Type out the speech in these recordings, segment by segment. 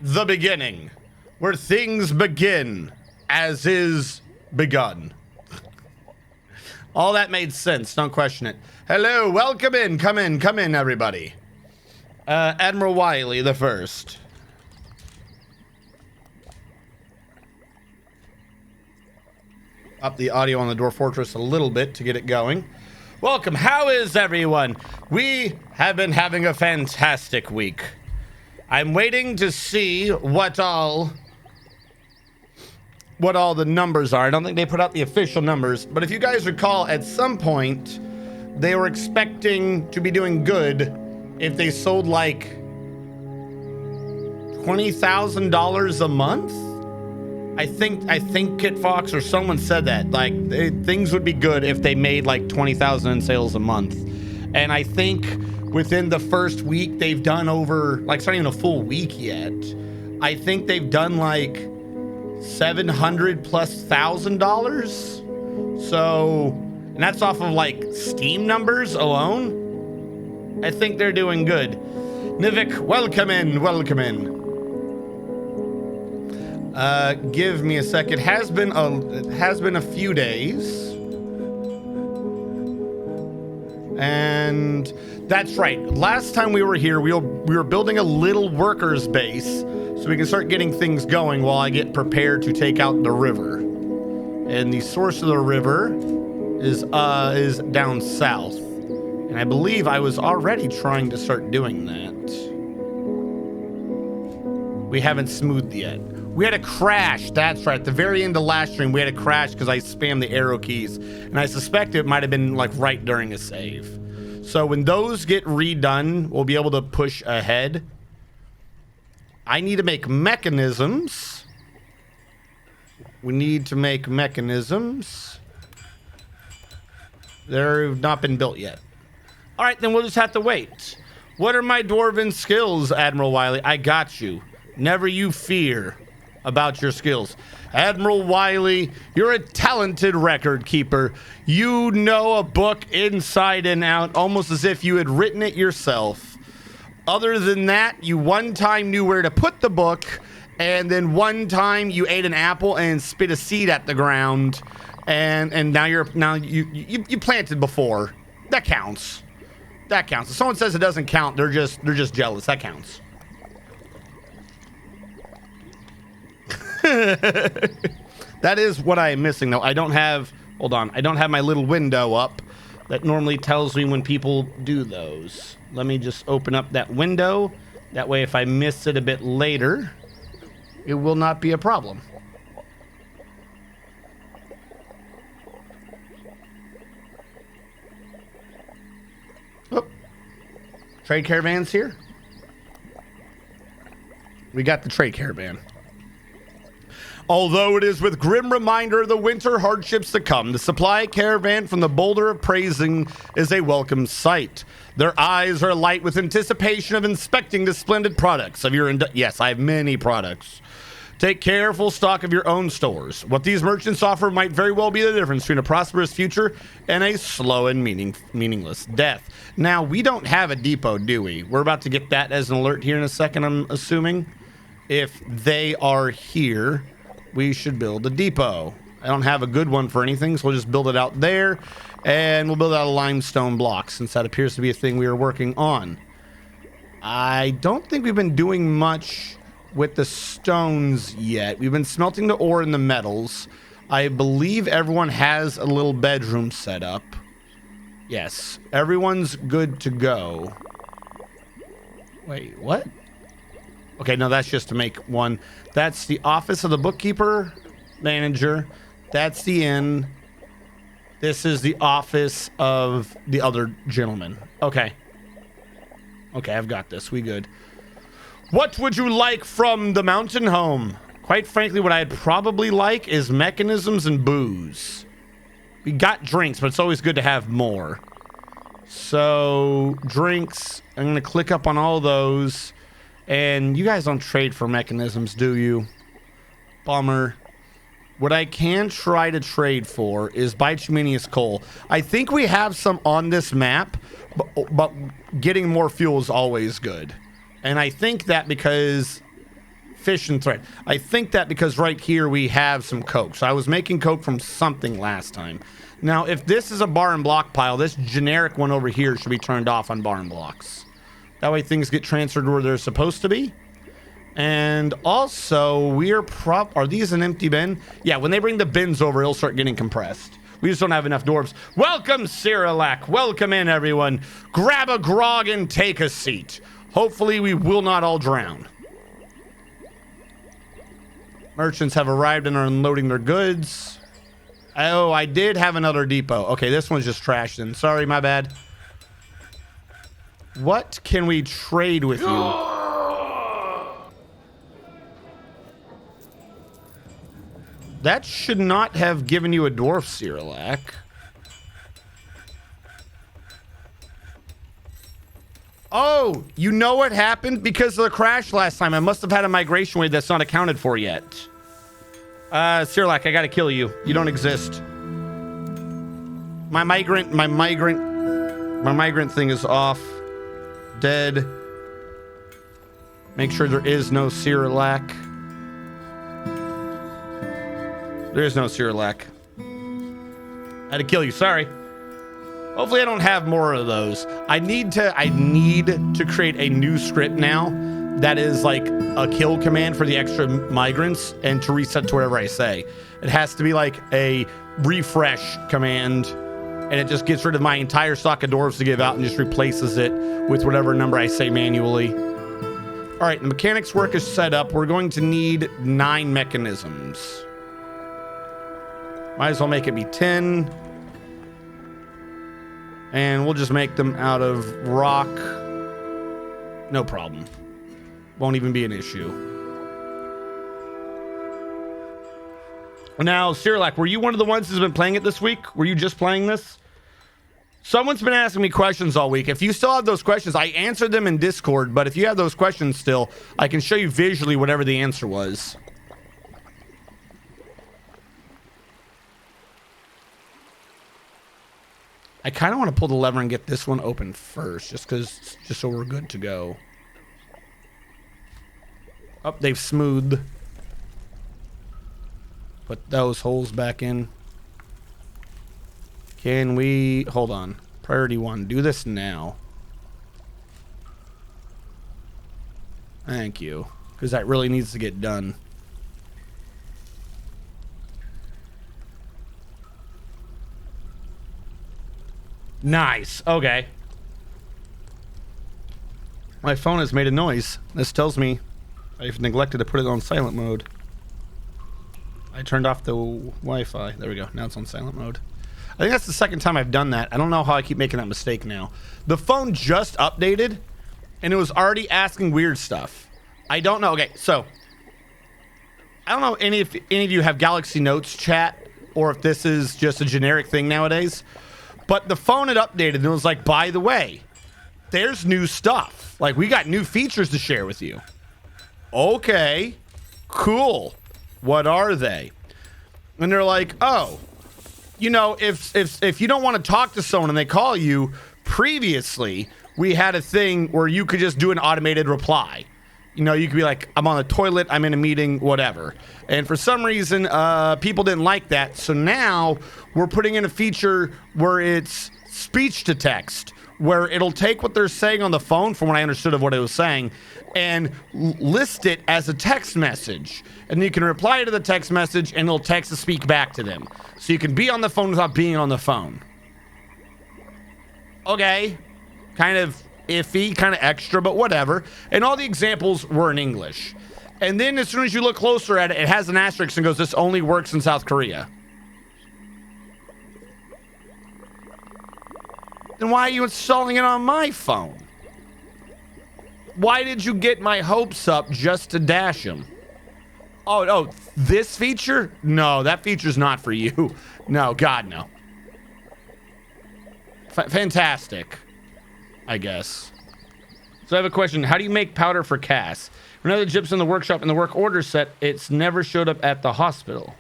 the beginning, where things begin as is begun. All that made sense, don't question it. Hello, welcome in, come in, everybody. Admiral Wiley the first. Up the audio on the Dwarf Fortress a little bit to get it going. Welcome, how is everyone? We have been having a fantastic week. I'm waiting to see what all the numbers are. I don't think they put out the official numbers, but if you guys recall, at some point, they were expecting to be doing good if they sold like $20,000 a month. I think Kit Fox or someone said that things would be good if they made like 20,000 in sales a month. And I think within the first week they've done over, like, it's not even a full week yet. I think they've done like $700,000+. So, and that's off of like Steam numbers alone. I think they're doing good. Nivik, welcome in. Give me a second. It has been a few days. And that's right. Last time we were here, we were building a little workers base so we can start getting things going while I get prepared to take out the river. And the source of the river is down south. And I believe I was already trying to start doing that. We haven't smoothed yet. We had a crash. That's right. At the very end of last stream, we had a crash because I spammed the arrow keys. And I suspect it might have been like right during a save. So when those get redone, we'll be able to push ahead. I need to make mechanisms. We need to make mechanisms. They've not been built yet. All right, then we'll just have to wait. What are my dwarven skills, Admiral Wiley? I got you. Never you fear about your skills. Admiral Wiley, you're a talented record keeper. You know a book inside and out, almost as if you had written it yourself. Other than that, you one time knew where to put the book, and then one time you ate an apple and spit a seed at the ground, and now you planted before. That counts. That counts. If someone says it doesn't count, they're just jealous. That counts. That is what I am missing, though. I don't have my little window up that normally tells me when people do those. Let me just open up that window. That way, if I miss it a bit later, it will not be a problem. Oh. Trade caravan's here. We got the trade caravan. Although it is with grim reminder of the winter hardships to come, the supply caravan from the Boulder of Praising is a welcome sight. Their eyes are alight with anticipation of inspecting the splendid products of your... Yes, I have many products. Take careful stock of your own stores. What these merchants offer might very well be the difference between a prosperous future and a slow and meaningless death. Now, we don't have a depot, do we? We're about to get that as an alert here in a second, I'm assuming. If they are here, we should build a depot. I don't have a good one for anything, so we'll just build it out there, and we'll build out a limestone block, since that appears to be a thing we are working on. I don't think we've been doing much with the stones yet. We've been smelting the ore and the metals. I believe everyone has a little bedroom set up. Yes, everyone's good to go. Wait, what? Okay, no, that's just to make one. That's the office of the bookkeeper, manager. That's the inn. This is the office of the other gentleman. Okay. Okay, I've got this. We good. What would you like from the mountain home? Quite frankly, what I'd probably like is mechanisms and booze. We got drinks, but it's always good to have more. So, drinks. I'm going to click up on all those. And you guys don't trade for mechanisms, do you? Bummer. What I can try to trade for is bituminous coal. I think we have some on this map, but getting more fuel is always good. And I think that because Fish and thread. I think that because right here we have some coke. So I was making coke from something last time. Now, if this is a bar and block pile, this generic one over here should be turned off on bar and blocks. That way things get transferred where they're supposed to be. And also, are these an empty bin? Yeah, when they bring the bins over, it'll start getting compressed. We just don't have enough dwarves. Welcome, Cyrillac. Welcome in, everyone. Grab a grog and take a seat. Hopefully, we will not all drown. Merchants have arrived and are unloading their goods. Oh, I did have another depot. Okay, this one's just trashed in. Sorry, my bad. What can we trade with you? That should not have given you a dwarf, Cyrillac. Oh, you know what happened? Because of the crash last time, I must have had a migration wave that's not accounted for yet. Cyrillac, I gotta kill you. You don't exist. My migrant thing is off. Dead. Make sure there is no Cyrillac. There is no Cyrillac. I had to kill you, sorry. Hopefully I don't have more of those. I need to create a new script now that is like a kill command for the extra migrants and to reset to whatever I say. It has to be like a refresh command, and it just gets rid of my entire stock of dwarves to give out and just replaces it with whatever number I say manually. All right, the mechanics work is set up. We're going to need 9 mechanisms. Might as well make it be 10. And we'll just make them out of rock. No problem. Won't even be an issue. Now, Cyrillac, were you one of the ones who's been playing it this week? Were you just playing this? Someone's been asking me questions all week. If you still have those questions, I answered them in Discord, but if you have those questions still, I can show you visually whatever the answer was. I kind of want to pull the lever and get this one open first, just so we're good to go. Oh, they've smoothed. Put those holes back in. Can we... Hold on. Priority 1. Do this now. Thank you. Because that really needs to get done. Nice. Okay. My phone has made a noise. This tells me I've neglected to put it on silent mode. I turned off the Wi-Fi. There we go. Now it's on silent mode. I think that's the second time I've done that. I don't know how I keep making that mistake now. The phone just updated, and it was already asking weird stuff. I don't know. Okay, so I don't know if any of you have Galaxy Notes chat, or if this is just a generic thing nowadays. But the phone had updated, and it was like, by the way, there's new stuff. Like, we got new features to share with you. Okay, cool. What are they? And they're like, oh, you know, if you don't want to talk to someone and they call you, previously we had a thing where you could just do an automated reply. You know, you could be like, I'm on the toilet, I'm in a meeting, whatever. And for some reason, people didn't like that. So now we're putting in a feature where it's speech to text, where it'll take what they're saying on the phone, from what I understood of what it was saying, and list it as a text message. And you can reply to the text message, and it'll text to speak back to them. So you can be on the phone without being on the phone. Okay. Kind of iffy, kind of extra, but whatever. And all the examples were in English. And then as soon as you look closer at it, it has an asterisk and goes, this only works in South Korea. Then why are you installing it on my phone? Why did you get my hopes up just to dash them? Oh, this feature? No, that feature's not for you. No, God, no. Fantastic, I guess. So I have a question. How do you make powder for Cass? Another gyps in the workshop in the work order set, it's never showed up at the hospital.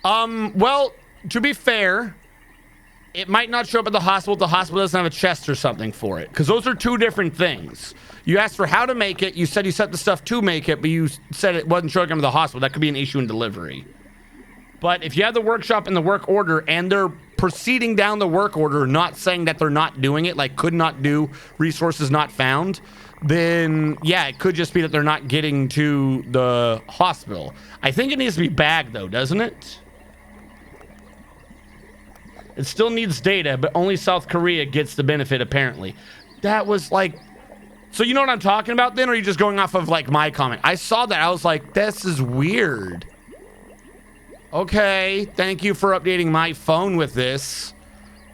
Well, to be fair, it might not show up at the hospital if the hospital doesn't have a chest or something for it. Because those are two different things. You asked for how to make it. You said you set the stuff to make it, but you said it wasn't showing up at the hospital. That could be an issue in delivery. But if you have the workshop in the work order and they're proceeding down the work order, not saying that they're not doing it, like could not do, resources not found, then yeah, it could just be that they're not getting to the hospital. I think it needs to be bagged though, doesn't it? It still needs data, but only South Korea gets the benefit apparently. That was like, so you know what I'm talking about then, or are you just going off of like my comment? I saw that, I was like, this is weird. Okay, thank you for updating my phone with this.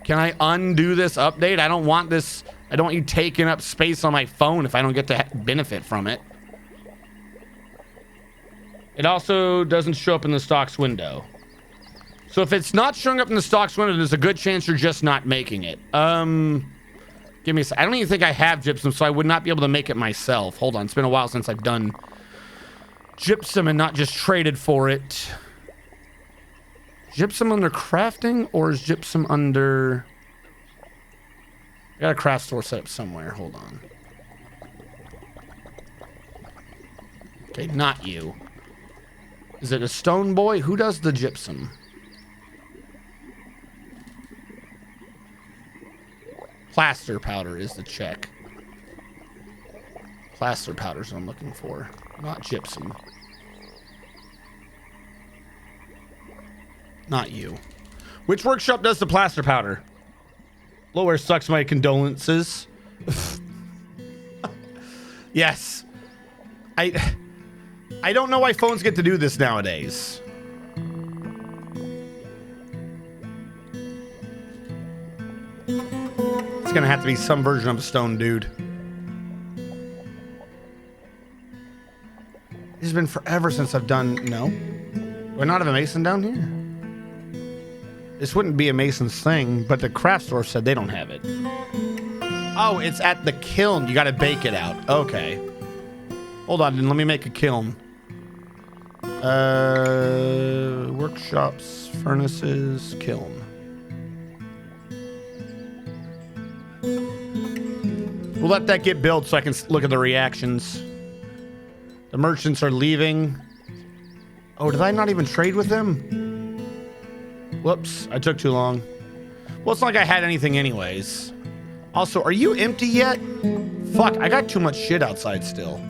Can I undo this update? I don't want this. I don't want you taking up space on my phone if I don't get to benefit from it. It also doesn't show up in the stocks window. So if it's not showing up in the stocks window, there's a good chance you're just not making it. Give me a sec. I don't even think I have gypsum, so I would not be able to make it myself. Hold on, it's been a while since I've done gypsum and not just traded for it. Gypsum under crafting, or is gypsum under... I got a craft store set up somewhere. Hold on. Okay, not you. Is it a stone boy? Who does the gypsum? Plaster powder is the check. Plaster powder is what I'm looking for, not gypsum. Not you. Which workshop does the plaster powder? Lower sucks, my condolences. Yes. I don't know why phones get to do this nowadays. It's gonna have to be some version of a stone dude. It's been forever since I've done... No? Do I not have a mason down here? This wouldn't be a mason's thing, but the craft store said they don't have it. Oh, it's at the kiln. You gotta bake it out. Okay. Hold on, then let me make a kiln. Workshops, furnaces, kiln. We'll let that get built so I can look at the reactions. The merchants are leaving. Oh, did I not even trade with them? Whoops, I took too long. Well, it's not like I had anything anyways. Also, are you empty yet? Fuck, I got too much shit outside still.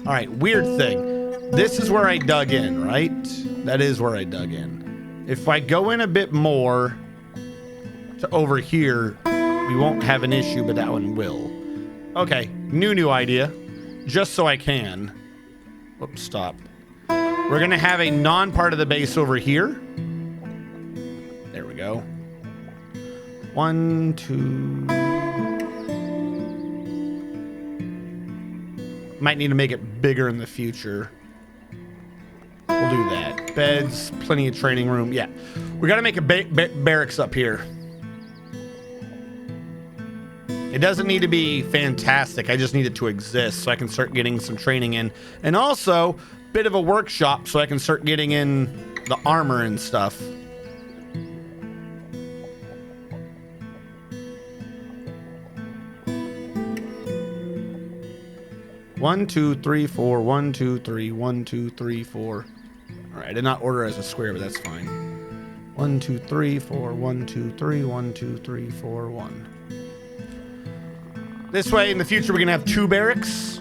All right, weird thing. This is where I dug in, right? That is where I dug in. If I go in a bit more to over here, we won't have an issue, but that one will. Okay, new idea. Just so I can. Whoops, stop. We're gonna have a non-part of the base over here. There we go. 1, 2. Might need to make it bigger in the future. We'll do that. Beds, plenty of training room. Yeah, we gotta make a barracks up here. It doesn't need to be fantastic. I just need it to exist so I can start getting some training in. And also, bit of a workshop so I can start getting in the armor and stuff. One, 2, 3, 4. 1, 2, 3. 1, 2, 3, 4. All right, I did not order as a square, but that's fine. 1, 2, 3, 4. 1, 2, 3. 1, 2, 3, 4. 1. This way, in the future, we're gonna have 2 barracks.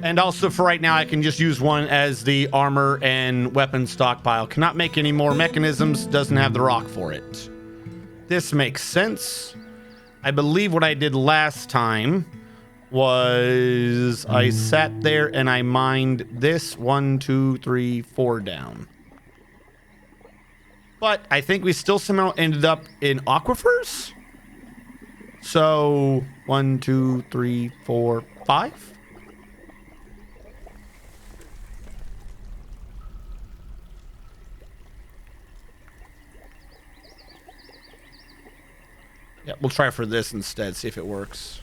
And also, for right now, I can just use one as the armor and weapon stockpile. Cannot make any more mechanisms. Doesn't have the rock for it. This makes sense. I believe what I did last time was I sat there and I mined this 1, 2, 3, 4 down. But I think we still somehow ended up in aquifers. So 1, 2, 3, 4, 5. Yeah, we'll try for this instead, see if it works.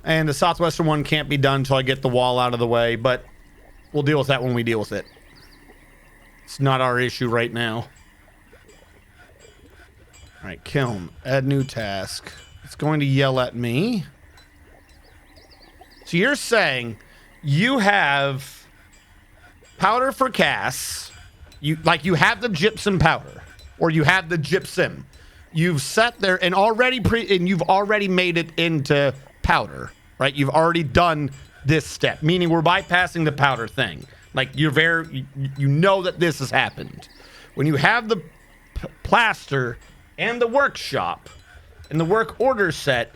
And the southwestern one can't be done until I get the wall out of the way, but we'll deal with that when we deal with it. It's not our issue right now. All right, kiln. Add new task. It's going to yell at me. So you're saying you have powder for casts. You have the gypsum powder, or you have the gypsum. You've set there and you've already made it into powder, right? You've already done this step, meaning we're bypassing the powder thing. Like you know that this has happened. When you have the plaster and the workshop and the work order set.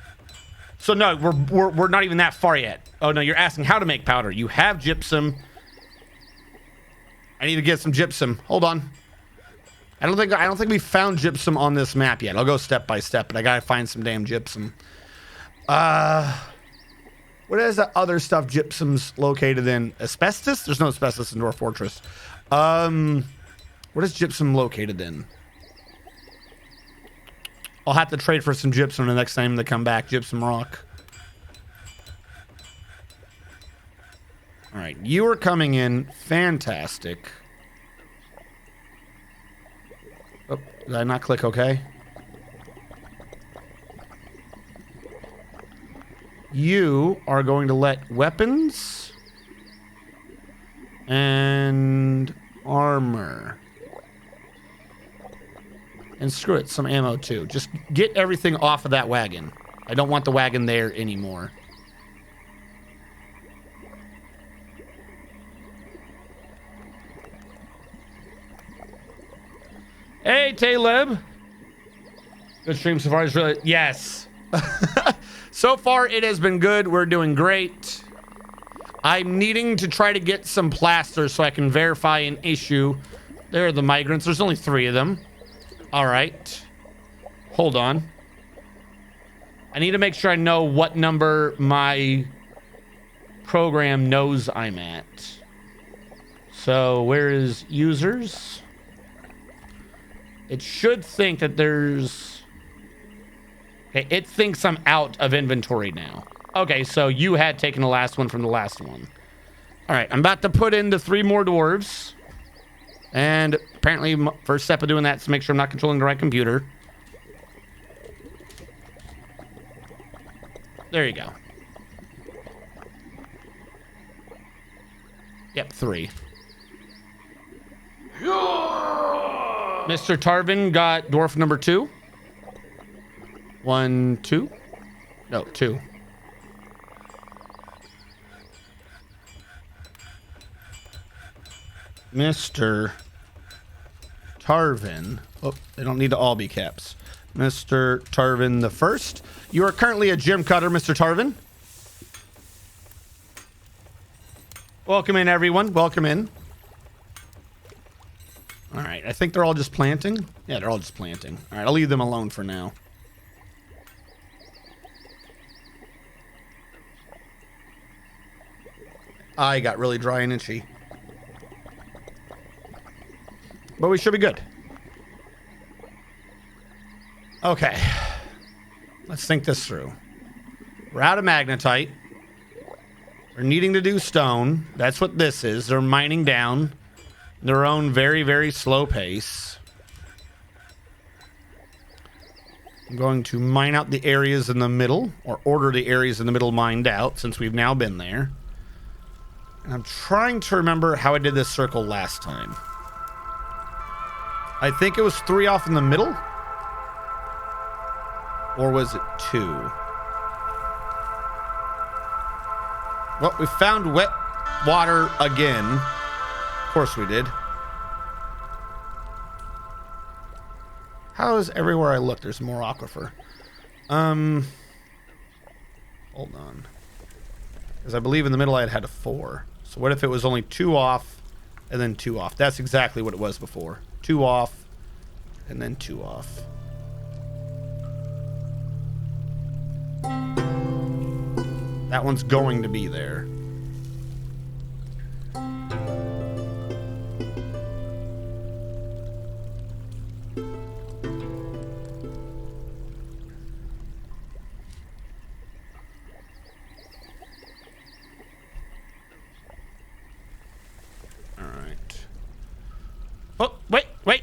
So no, we're not even that far yet. Oh no, you're asking how to make powder. You have gypsum. I need to get some gypsum. Hold on. I don't think we found gypsum on this map yet. I'll go step by step, but I gotta find some damn gypsum. What is that other stuff gypsum's located in? Asbestos? There's no asbestos in Dwarf Fortress. What is gypsum located in? I'll have to trade for some gypsum the next time they come back. Gypsum rock. All right, you are coming in. Fantastic. Oh, did I not click OK? You are going to let weapons and armor. And screw it, some ammo too. Just get everything off of that wagon. I don't want the wagon there anymore. Hey, Taleb. Good stream so far. Is really yes. So far, it has been good. We're doing great. I'm needing to try to get some plaster so I can verify an issue. There are the migrants. There's only 3 of them. All right. Hold on. I need to make sure I know what number my program knows I'm at. So where is users? It should think that there's... Okay, it thinks I'm out of inventory now. Okay, so you had taken the last one from the last one. All right, I'm about to put in the 3 more dwarves. And apparently, first step of doing that is to make sure I'm not controlling the right computer. There you go. Yep, 3. Mr. Tarvin got dwarf number 2. 1, 2. No, 2. Mr. Tarvin. Oh, they don't need to all be caps. Mr. Tarvin the first. You are currently a gym cutter, Mr. Tarvin. Welcome in, everyone. Welcome in. All right, I think they're all just planting. Yeah, they're all just planting. All right, I'll leave them alone for now. I got really dry and itchy. But we should be good. Okay. Let's think this through. We're out of magnetite. We're needing to do stone. That's what this is. They're mining down their own very, very slow pace. I'm going to mine out the areas in the middle, or order the areas in the middle mined out, since we've now been there. And I'm trying to remember how I did this circle last time. I think it was 3 off in the middle. Or was it 2? Well, we found wet water again. Of course we did. How is everywhere I look there's more aquifer? Hold on. Because I believe in the middle I had a 4. So what if it was only 2 off and then 2 off? That's exactly what it was before. 2 off and then 2 off. That one's going to be there.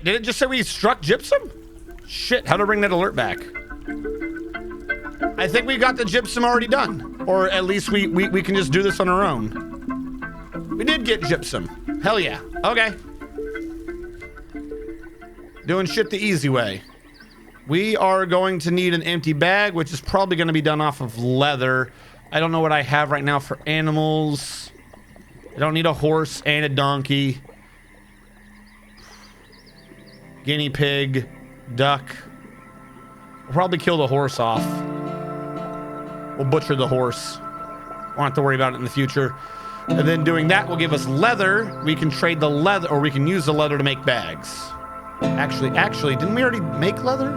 did it just say we struck gypsum? Shit, how to bring that alert back? I think we got the gypsum already done. Or at least we can just do this on our own. We did get gypsum. Hell yeah. Okay. Doing shit the easy way. We are going to need an empty bag, which is probably going to be done off of leather. I don't know what I have right now for animals. I don't need a horse and a donkey. Guinea pig, duck. We'll probably kill the horse off. We'll butcher the horse. Won't have to worry about it in the future. And then doing that will give us leather. We can trade the leather, or we can use the leather to make bags. Actually, didn't we already make leather?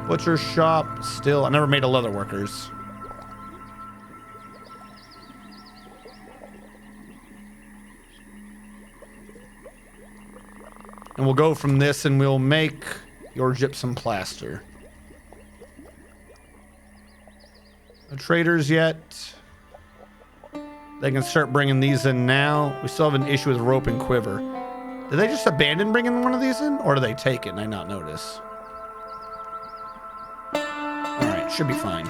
Butcher shop, still. I never made a leather workers. And we'll go from this and we'll make your gypsum plaster. No traders yet. They can start bringing these in now. We still have an issue with rope and quiver. Did they just abandon bringing one of these in? Or do they take it and I not notice? Alright, should be fine.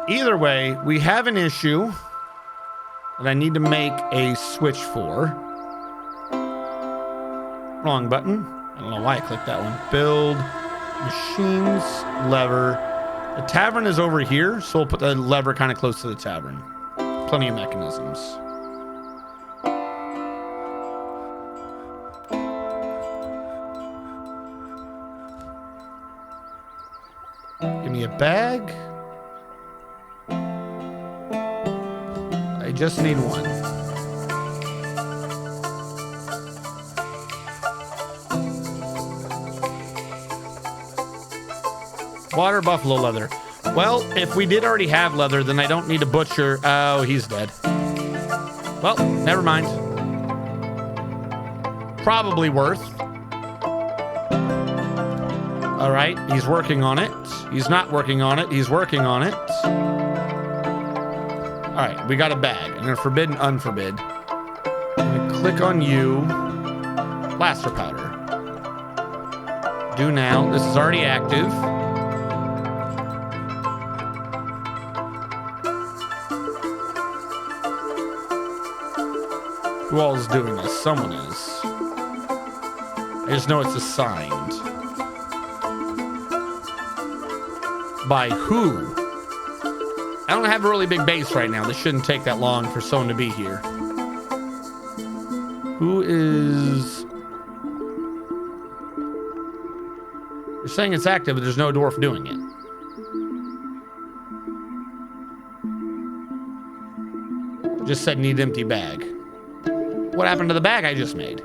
Either way, we have an issue that I need to make a switch for. Wrong button. I don't know why I clicked that one. Build, machines, lever. The tavern is over here, so we'll put the lever kind of close to the tavern. Plenty of mechanisms. Give me a bag. I just need one. Water buffalo leather. Well, if we did already have leather, then I don't need a butcher. Oh, he's dead. Well, never mind. Probably worth. All right, he's working on it. He's not working on it. He's working on it. All right, we got a bag. I'm gonna forbid and unforbid. I'm gonna click on you. Plaster powder. Do now. This is already active. Who all is doing this? Someone is. I just know it's assigned. By who? I don't have a really big base right now. This shouldn't take that long for someone to be here. Who is... You're saying it's active, but there's no dwarf doing it. Just said need empty bag. What happened to the bag I just made?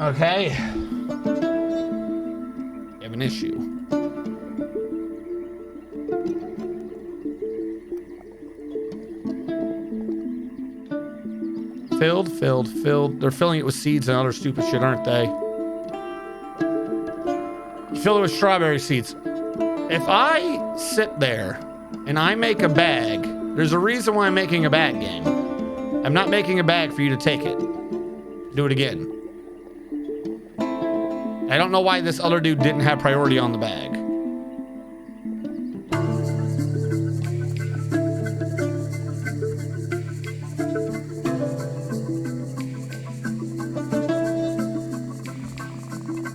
Okay. You have an issue. Filled. They're filling it with seeds and other stupid shit, aren't they? You fill it with strawberry seeds. If I sit there and I make a bag, there's a reason why I'm making a bag game. I'm not making a bag for you to take it. Do it again. I don't know why this other dude didn't have priority on the bag.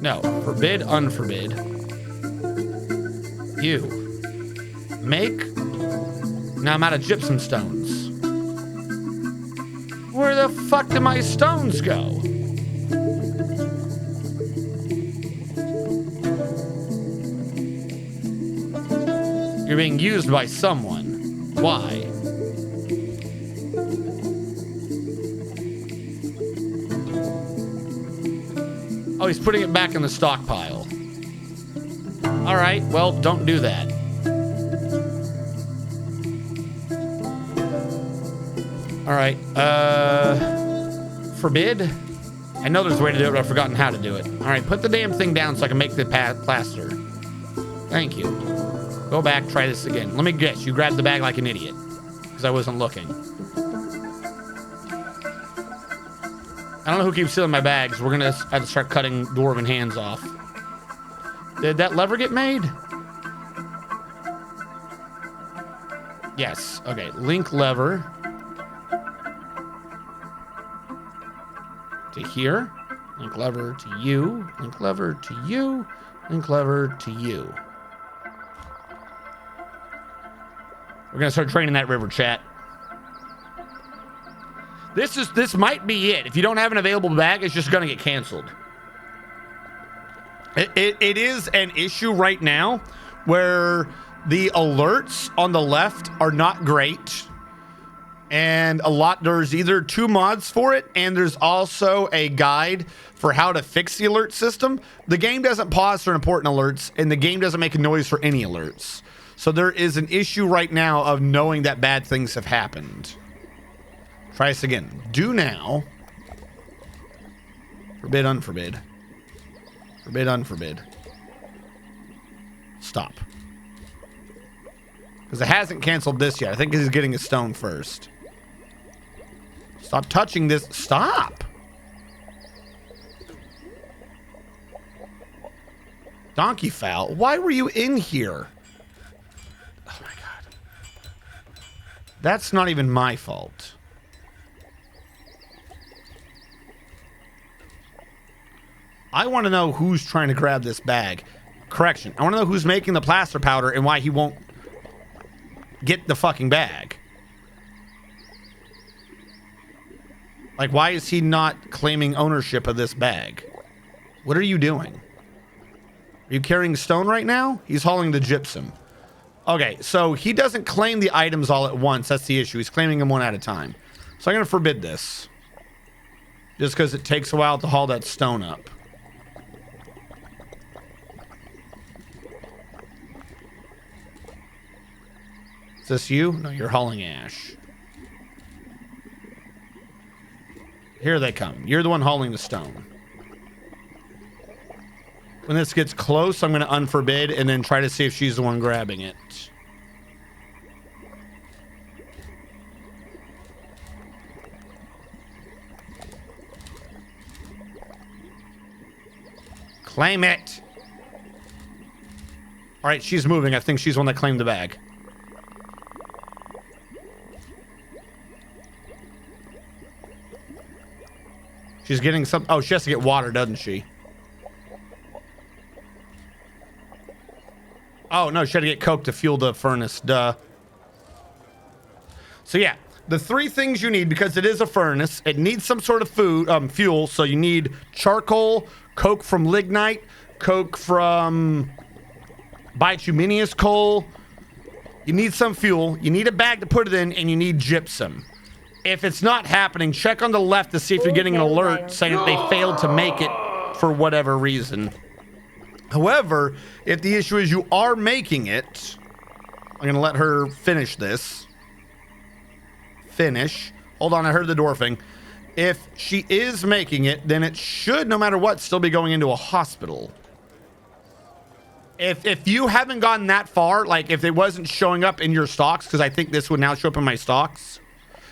No, forbid, unforbid. You. Make. Now I'm out of gypsum stones. Where the fuck did my stones go? You're being used by someone. Why? Oh, he's putting it back in the stockpile. All right, well, don't do that. All right, forbid? I know there's a way to do it, but I've forgotten how to do it. All right, put the damn thing down so I can make the plaster. Thank you. Go back, try this again. Let me guess, you grabbed the bag like an idiot. Because I wasn't looking. I don't know who keeps stealing my bags. We're gonna have to start cutting dwarven hands off. Did that lever get made? Yes. Okay. Link lever to here. Link lever to you. Link lever to you. Link lever to you. We're gonna start draining that river, chat. This might be it. If you don't have an available bag, it's just gonna get canceled. It is an issue right now where the alerts on the left are not great. And there's either 2 mods for it, and there's also a guide for how to fix the alert system. The game doesn't pause for important alerts, and the game doesn't make a noise for any alerts. So there is an issue right now of knowing that bad things have happened. Try this again. Do now. Forbid, unforbid. Forbid, unforbid. Stop. Because it hasn't canceled this yet. I think he's getting a stone first. Stop touching this. Stop. Donkey fowl. Why were you in here? Oh my god. That's not even my fault. I want to know who's trying to grab this bag. Correction. I want to know who's making the plaster powder and why he won't get the fucking bag. Like, why is he not claiming ownership of this bag? What are you doing? Are you carrying stone right now? He's hauling the gypsum. Okay, so he doesn't claim the items all at once. That's the issue. He's claiming them one at a time. So I'm going to forbid this. Just because it takes a while to haul that stone up. Is this you? No, you're hauling ash. Here they come. You're the one hauling the stone. When this gets close, I'm going to unforbid and then try to see if she's the one grabbing it. Claim it. All right, she's moving. I think she's the one that claimed the bag. She's getting some. Oh, she has to get water, doesn't she? Oh, no, she had to get coke to fuel the furnace. Duh. So, yeah, the 3 things you need, because it is a furnace, it needs some sort of fuel. So you need charcoal, coke from lignite, coke from bituminous coal. You need some fuel. You need a bag to put it in, and you need gypsum. If it's not happening, check on the left to see if you're getting an alert saying that they failed to make it for whatever reason. However, if the issue is you are making it, I'm going to let her finish this. Finish. Hold on, I heard the dwarfing. If she is making it, then it should, no matter what, still be going into a hospital. If you haven't gotten that far, like if it wasn't showing up in your stocks, because I think this would now show up in my stocks.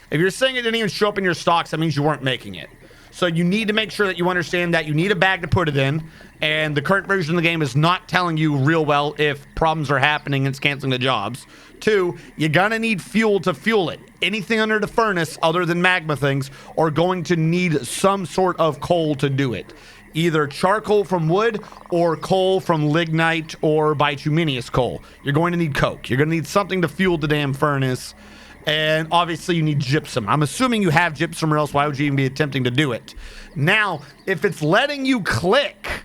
If you're saying it didn't even show up in your stocks, that means you weren't making it. So you need to make sure that you understand that you need a bag to put it in, and the current version of the game is not telling you real well if problems are happening and it's canceling the jobs. 2, you're gonna need fuel to fuel it. Anything under the furnace other than magma things are going to need some sort of coal to do it. Either charcoal from wood or coal from lignite or bituminous coal. You're going to need coke. You're gonna need something to fuel the damn furnace. And obviously you need gypsum. I'm assuming you have gypsum, or else why would you even be attempting to do it? Now, if it's letting you click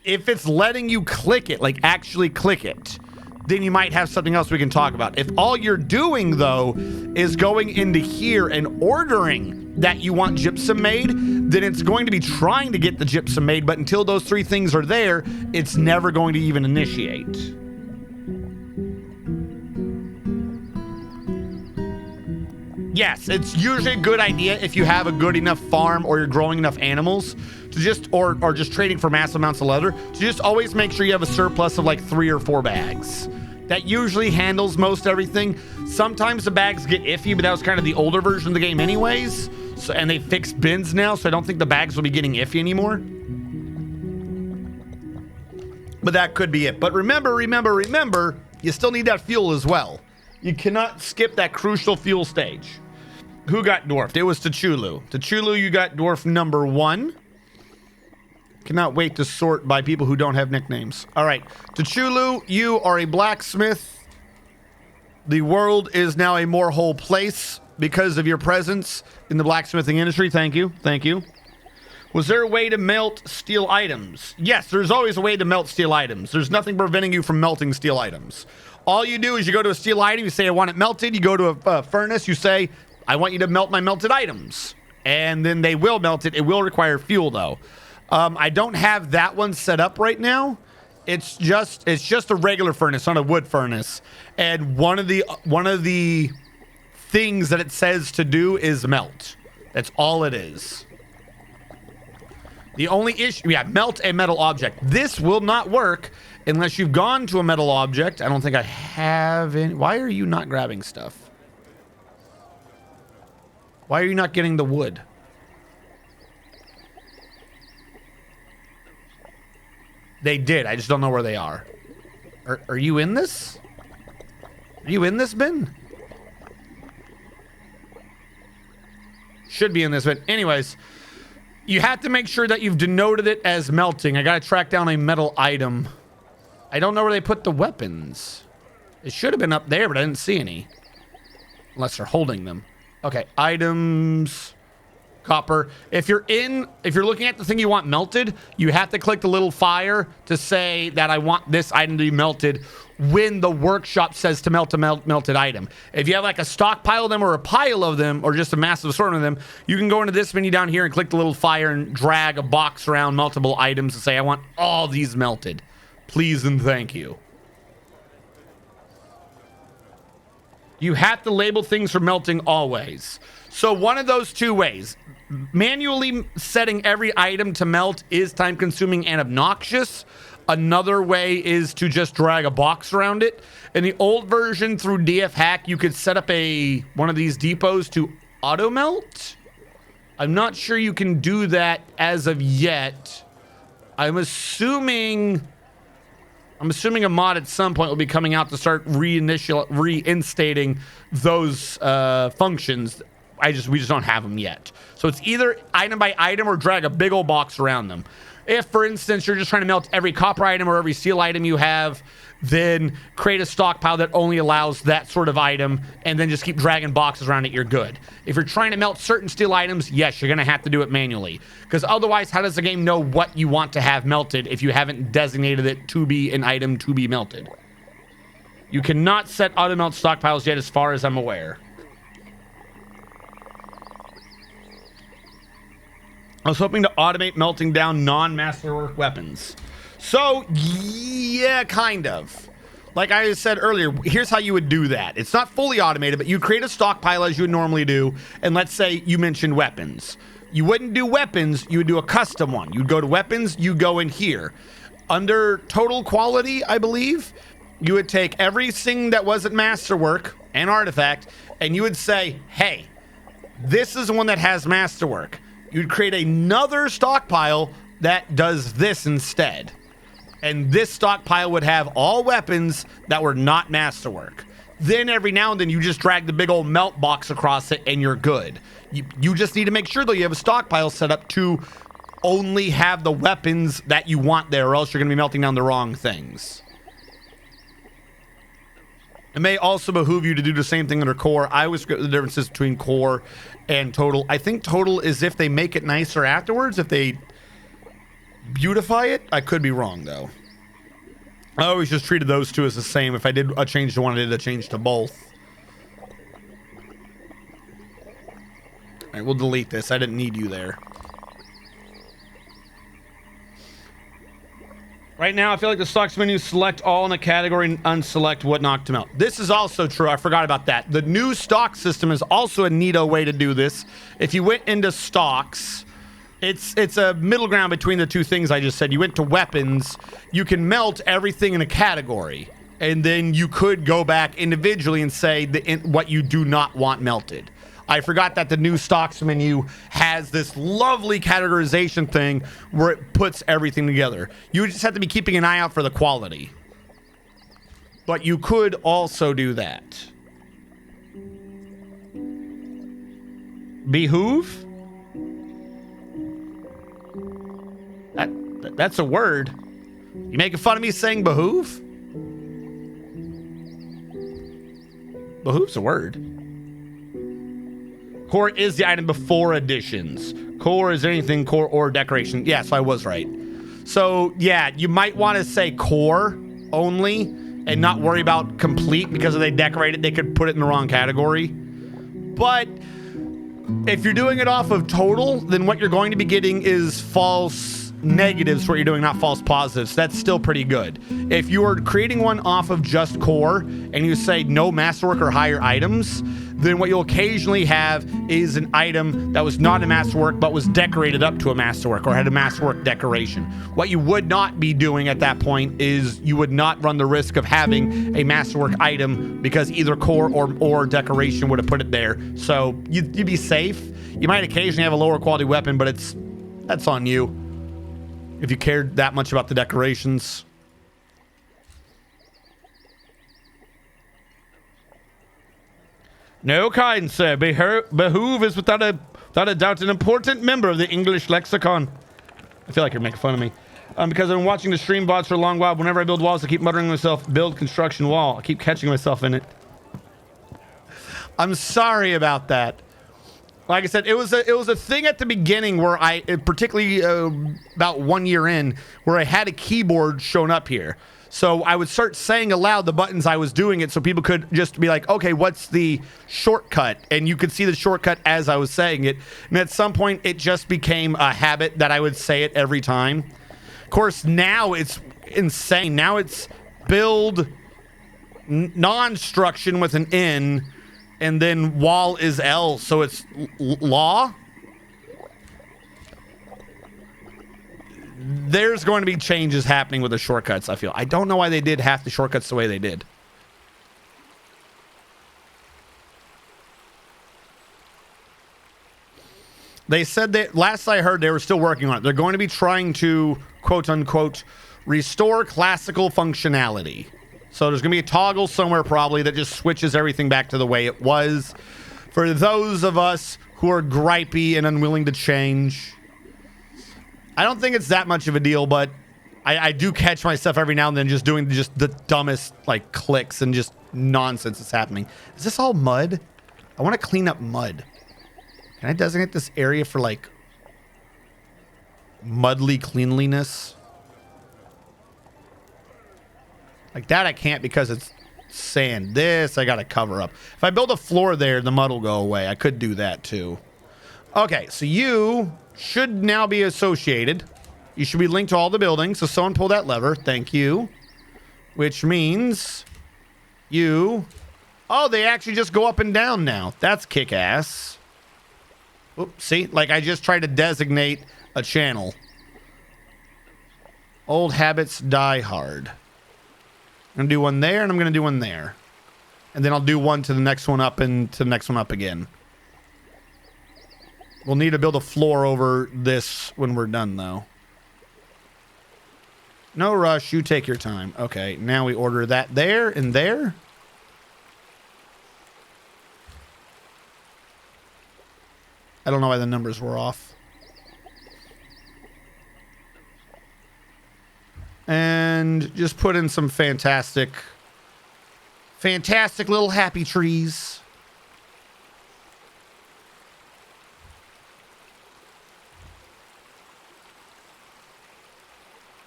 it, like actually click it, then you might have something else we can talk about. If all you're doing, though, is going into here and ordering that you want gypsum made, then it's going to be trying to get the gypsum made, but until those 3 things are there, it's never going to even initiate. Yes, it's usually a good idea if you have a good enough farm or you're growing enough animals to just, or just trading for massive amounts of leather, to just always make sure you have a surplus of like 3 or 4 bags. That usually handles most everything. Sometimes the bags get iffy, but that was kind of the older version of the game anyways. So, and they fixed bins now, so I don't think the bags will be getting iffy anymore. But that could be it. But remember, you still need that fuel as well. You cannot skip that crucial fuel stage. Who got dwarfed? It was Tachulu. Tachulu, you got dwarf number 1. Cannot wait to sort by people who don't have nicknames. All right, Tachulu, you are a blacksmith. The world is now a more whole place because of your presence in the blacksmithing industry. Thank you. Thank you. Was there a way to melt steel items? Yes, there's always a way to melt steel items. There's nothing preventing you from melting steel items. All you do is you go to a steel item, you say, I want it melted. You go to a furnace, you say, I want you to melt my melted items. And then they will melt it. It will require fuel, though. I don't have that one set up right now. It's just a regular furnace, not a wood furnace. And one of the things that it says to do is melt. That's all it is. The only issue, melt a metal object. This will not work unless you've gone to a metal object. I don't think I have any. Why are you not grabbing stuff? Why are you not getting the wood? They did. I just don't know where they are. Are you in this? Are you in this bin? Should be in this bin. Anyways, you have to make sure that you've denoted it as melting. I gotta track down a metal item. I don't know where they put the weapons. It should have been up there, but I didn't see any. Unless they're holding them. Okay, items, copper. If you're looking at the thing you want melted, you have to click the little fire to say that I want this item to be melted when the workshop says to melt a melted item. If you have like a stockpile of them or a pile of them or just a massive assortment of them, you can go into this menu down here and click the little fire and drag a box around multiple items and say, I want all these melted. Please and thank you. You have to label things for melting always. So one of those two ways, manually setting every item to melt is time consuming and obnoxious. Another way is to just drag a box around it. In the old version through DF Hack, you could set up one of these depots to auto melt. I'm not sure you can do that as of yet. I'm assuming a mod at some point will be coming out to start reinstating those functions. We just don't have them yet. So it's either item by item or drag a big old box around them. If, for instance, you're just trying to melt every copper item or every steel item you have, then create a stockpile that only allows that sort of item and then just keep dragging boxes around it, you're good. If you're trying to melt certain steel items, yes, you're going to have to do it manually. Because otherwise, how does the game know what you want to have melted if you haven't designated it to be an item to be melted? You cannot set auto melt stockpiles yet, as far as I'm aware. I was hoping to automate melting down non-masterwork weapons. So, yeah, kind of. Like I said earlier, here's how you would do that. It's not fully automated, but you create a stockpile as you would normally do. And let's say you mentioned weapons. You wouldn't do weapons, you would do a custom one. You'd go to weapons, you go in here. Under total quality, I believe, you would take everything that wasn't masterwork and artifact, and you would say, hey, this is one that has masterwork. You'd create another stockpile that does this instead. And this stockpile would have all weapons that were not masterwork. Then every now and then you just drag the big old melt box across it and you're good. You just need to make sure though you have a stockpile set up to only have the weapons that you want there, or else you're going to be melting down the wrong things. It may also behoove you to do the same thing under core. I always forget the differences between core and total. I think total is if they make it nicer afterwards, if they beautify it. I could be wrong though. I always just treated those two as the same. If I did a change to one, I did a change to both. All right, we'll delete this. I didn't need you there. Right now, I feel like the stocks menu, select all in a category and unselect what not to melt. This is also true. I forgot about that. The new stock system is also a neato way to do this. If you went into stocks, it's a middle ground between the two things I just said. You went to weapons, you can melt everything in a category, and then you could go back individually and say what you do not want melted. I forgot that the new stocks menu has this lovely categorization thing where it puts everything together. You just have to be keeping an eye out for the quality. But you could also do that. Behoove? That's a word. You making fun of me saying behoove? Behoove's a word. Core is the item before additions. Core is anything core or decoration. Yeah, so I was right. So yeah, you might want to say core only and not worry about complete, because if they decorate it, they could put it in the wrong category. But if you're doing it off of total, then what you're going to be getting is false negatives for what you're doing, not false positives. That's still pretty good. If you are creating one off of just core and you say no masterwork or higher items, then what you'll occasionally have is an item that was not a masterwork but was decorated up to a masterwork or had a masterwork decoration. What you would not be doing at that point is you would not run the risk of having a masterwork item because either core or decoration would have put it there. So you'd be safe. You might occasionally have a lower quality weapon, but that's on you if you cared that much about the decorations. No, kind sir. Behoove is without a doubt an important member of the English lexicon. I feel like you're making fun of me. Because I've been watching the stream bots for a long while. Whenever I build walls, I keep muttering to myself, build construction wall. I keep catching myself in it. I'm sorry about that. Like I said, it was a thing at the beginning where particularly about 1 year in, where I had a keyboard shown up here. So I would start saying aloud the buttons I was doing it so people could just be like, okay, what's the shortcut? And you could see the shortcut as I was saying it. And at some point, it just became a habit that I would say it every time. Of course, now it's insane. Now it's build non-struction with an N, and then wall is L, so it's law. There's going to be changes happening with the shortcuts, I feel. I don't know why they did half the shortcuts the way they did. They said that, last I heard, they were still working on it. They're going to be trying to, quote unquote, restore classical functionality. So there's going to be a toggle somewhere probably that just switches everything back to the way it was. For those of us who are gripey and unwilling to change, I don't think it's that much of a deal, but I do catch myself every now and then just doing just the dumbest like clicks and just nonsense that's happening. Is this all mud? I want to clean up mud. Can I designate this area for like mudly cleanliness? Like that I can't because it's sand. This I gotta cover up. If I build a floor there, the mud will go away. I could do that too. Okay, so you should now be associated. You should be linked to all the buildings. So someone pull that lever. Thank you. Which means you... Oh, they actually just go up and down now. That's kick-ass. Oops, see? Like I just tried to designate a channel. Old habits die hard. I'm going to do one there, and I'm going to do one there. And then I'll do one to the next one up and to the next one up again. We'll need to build a floor over this when we're done, though. No rush. You take your time. Okay, now we order that there and there. I don't know why the numbers were off. And just put in some fantastic little happy trees.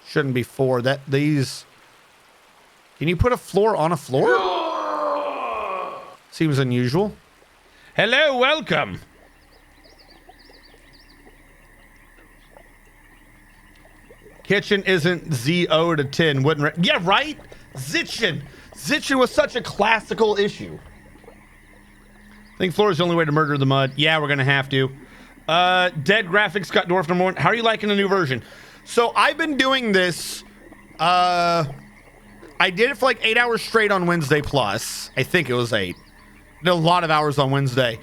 Shouldn't be four. These. Can you put a floor on a floor? Seems unusual. Hello, welcome. Kitchen isn't ZO to 10. Wouldn't yeah, right? Zitchin was such a classical issue. I think floor is the only way to murder the mud. Yeah, we're gonna have to. Dead graphics got dwarf number 1. How are you liking the new version? So I've been doing this. I did it for like 8 hours straight on Wednesday plus. I think it was 8. Did a lot of hours on Wednesday.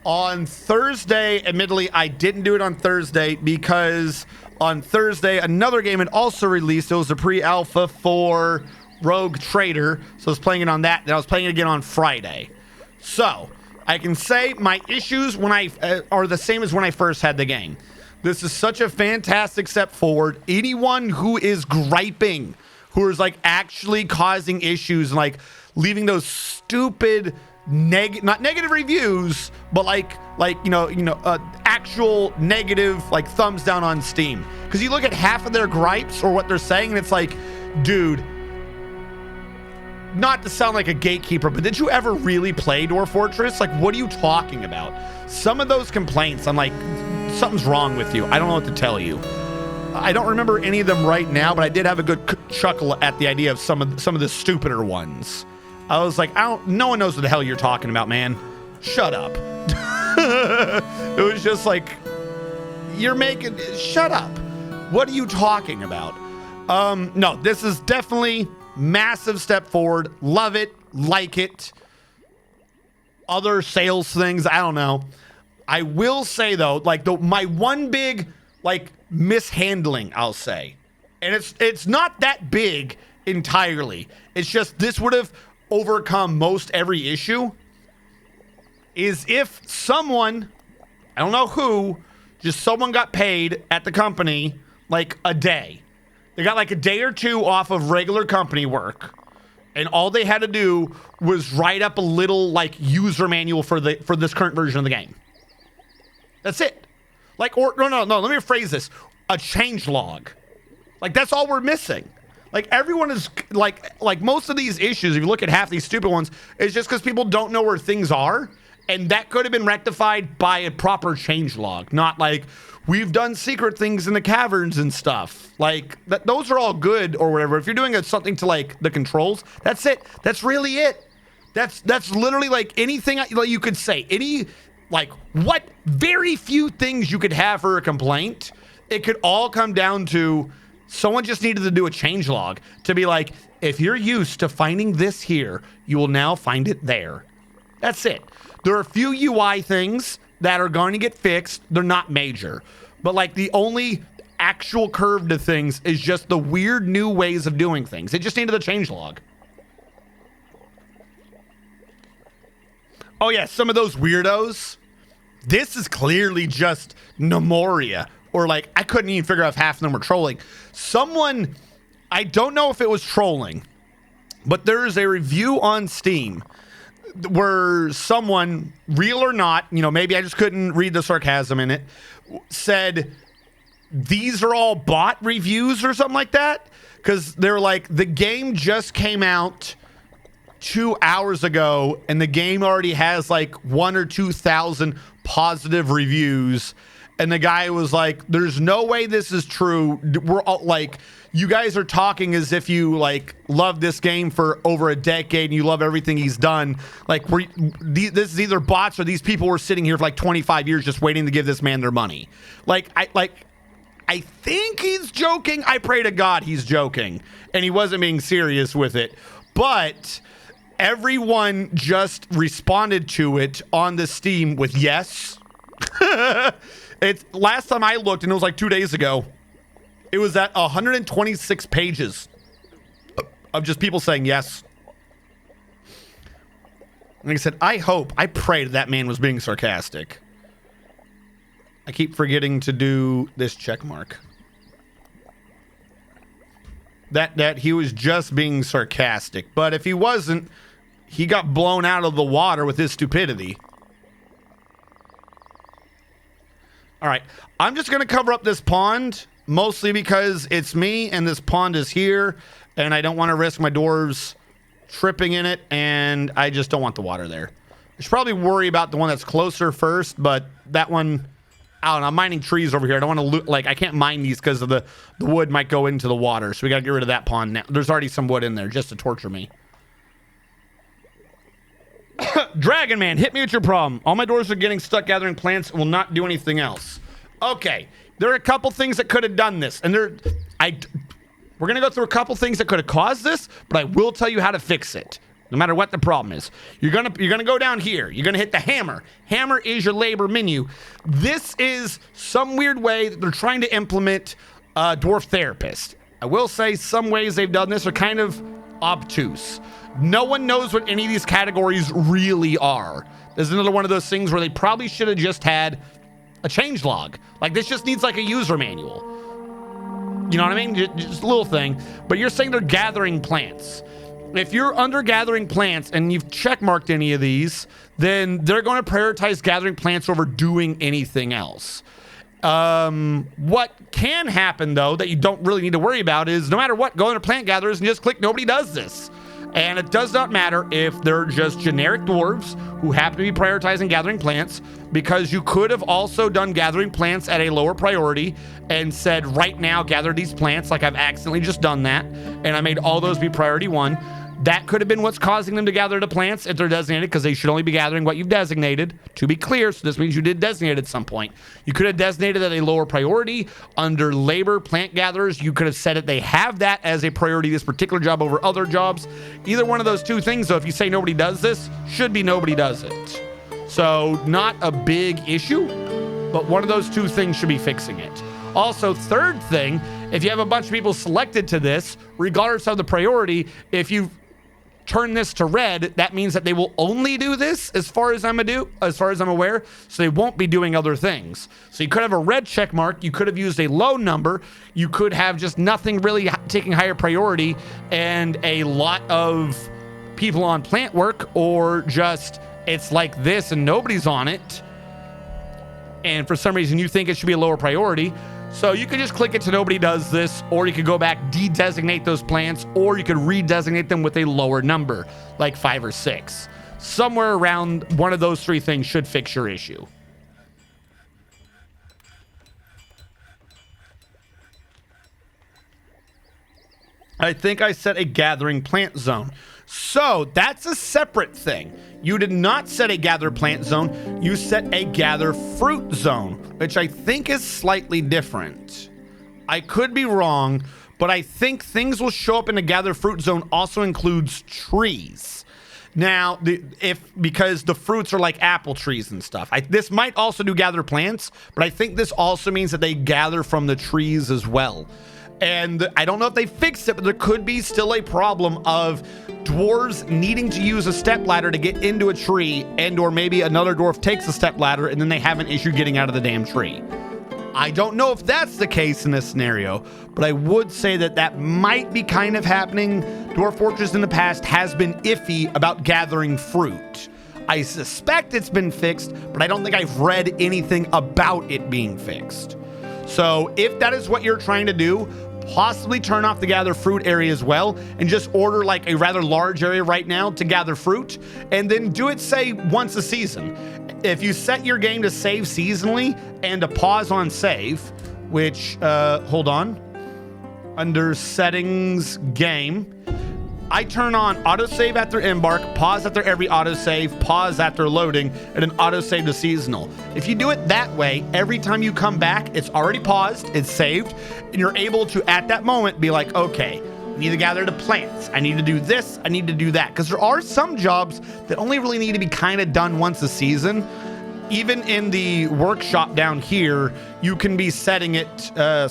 On Thursday, admittedly, I didn't do it on Thursday because on Thursday, another game had also released. It was a pre-alpha for Rogue Trader. So I was playing it on that. And I was playing it again on Friday. So I can say my issues when are the same as when I first had the game. This is such a fantastic step forward. Anyone who is griping, who is like actually causing issues and like leaving those stupid not negative reviews, but actual negative like thumbs down on Steam. Because you look at half of their gripes or what they're saying, and it's like, dude, not to sound like a gatekeeper, but did you ever really play Dwarf Fortress? Like, what are you talking about? Some of those complaints, I'm like, something's wrong with you. I don't know what to tell you. I don't remember any of them right now, but I did have a good chuckle at the idea of some of the stupider ones. I was like, no one knows what the hell you're talking about, man. Shut up. It was just like, shut up. What are you talking about? No, this is definitely massive step forward. Love it. Like it. Other sales things, I don't know. I will say though, like my one big like mishandling, I'll say, and it's not that big entirely. It's just this would have overcome most every issue, is if someone, I don't know who, just someone got paid at the company like a day. They got like a day or two off of regular company work, and all they had to do was write up a little like user manual for this current version of the game. That's it. Like, or no, let me rephrase this. A change log. Like, that's all we're missing. Like, everyone is like most of these issues, if you look at half these stupid ones, it's just because people don't know where things are. And that could have been rectified by a proper change log, not like we've done secret things in the caverns and stuff. Like, those are all good or whatever. If you're doing something to like the controls, that's it. That's really it. That's literally like anything like you could say. Any like what very few things you could have for a complaint. It could all come down to someone just needed to do a change log to be like, if you're used to finding this here, you will now find it there. That's it. There are a few UI things that are going to get fixed. They're not major. But like the only actual curve to things is just the weird new ways of doing things. It just needed a change log. Oh yeah, some of those weirdos. This is clearly just Nemoria. Or like, I couldn't even figure out if half of them were trolling. Someone, I don't know if it was trolling, but there is a review on Steam where someone, real or not, maybe I just couldn't read the sarcasm in it, said, these are all bot reviews or something like that. Because they're like, the game just came out 2 hours ago and the game already has like 1,000 or 2,000 positive reviews. And the guy was like, there's no way this is true. We're all like, you guys are talking as if you like love this game for over a decade and you love everything he's done. Like, this is either bots or these people were sitting here for like 25 years just waiting to give this man their money. I think he's joking. I pray to God he's joking and he wasn't being serious with it. But everyone just responded to it on the Steam with yes. It's last time I looked, and it was like 2 days ago, it was at 126 pages of just people saying yes. Like I said, I pray that man was being sarcastic. I keep forgetting to do this check mark. That he was just being sarcastic. But if he wasn't, he got blown out of the water with his stupidity. All right, I'm just going to cover up this pond, mostly because it's me and this pond is here, and I don't want to risk my dwarves tripping in it, and I just don't want the water there. I should probably worry about the one that's closer first, but that one, I don't know, I'm mining trees over here. I don't want to, I can't mine these because of the wood might go into the water, so we got to get rid of that pond now. There's already some wood in there just to torture me. Dragon Man, hit me with your problem. All my doors are getting stuck gathering plants and will not do anything else. Okay, there are a couple things that could have done this, and we're gonna go through a couple things that could have caused this, but I will tell you how to fix it. no matter what the problem is. You're gonna go down here. You're gonna hit the hammer. Hammer is your labor menu. This is some weird way that they're trying to implement dwarf therapist. I will say some ways they've done this are kind of obtuse. No one knows what any of these categories really are. There's another one of those things where they probably should have just had a change log. Like, this just needs like a user manual. You know what I mean? Just a little thing. But you're saying they're gathering plants. If you're under gathering plants and you've checkmarked any of these, then they're going to prioritize gathering plants over doing anything else. What can happen, though, that you don't really need to worry about is no matter what, go into plant gatherers and just click nobody does this. And it does not matter if they're just generic dwarves who happen to be prioritizing gathering plants, because you could have also done gathering plants at a lower priority and said, right now, gather these plants, like I've accidentally just done that, and I made all those be priority 1. That could have been what's causing them to gather the plants if they're designated, because they should only be gathering what you've designated, to be clear. So this means you did designate at some point. You could have designated at a lower priority. Under labor plant gatherers, you could have said that they have that as a priority, this particular job over other jobs. Either one of those two things, though, if you say nobody does this, should be nobody does it. So not a big issue, but one of those two things should be fixing it. Also, third thing, if you have a bunch of people selected to this, regardless of the priority, if you turn this to red, that means that they will only do this as far as I'm aware, so they won't be doing other things. So you could have a red check mark, you could have used a low number, you could have just nothing really taking higher priority and a lot of people on plant work, or just it's like this and nobody's on it, and for some reason you think it should be a lower priority. So you could just click it to nobody does this, or you could go back, de-designate those plants, or you could re-designate them with a lower number, like 5 or 6. Somewhere around one of those 3 things should fix your issue. I think I set a gathering plant zone. So that's a separate thing. You did not set a gather plant zone. You set a gather fruit zone, which I think is slightly different. I could be wrong, but I think things will show up in a gather fruit zone also includes trees. Now, because the fruits are like apple trees and stuff. This might also do gather plants, but I think this also means that they gather from the trees as well. And I don't know if they fixed it, but there could be still a problem of dwarves needing to use a step ladder to get into a tree, and or maybe another dwarf takes a step ladder and then they have an issue getting out of the damn tree. I don't know if that's the case in this scenario, but I would say that that might be kind of happening. Dwarf Fortress in the past has been iffy about gathering fruit. I suspect it's been fixed, but I don't think I've read anything about it being fixed. So if that is what you're trying to do, possibly turn off the gather fruit area as well and just order like a rather large area right now to gather fruit, and then do it, say, once a season. If you set your game to save seasonally and to pause on save, which, hold on, under settings, game, I turn on autosave after embark, pause after every autosave, pause after loading, and then autosave to seasonal. If you do it that way, every time you come back, it's already paused, it's saved, and you're able to, at that moment, be like, okay, I need to gather the plants, I need to do this, I need to do that. Because there are some jobs that only really need to be kind of done once a season. Even in the workshop down here, you can be setting it,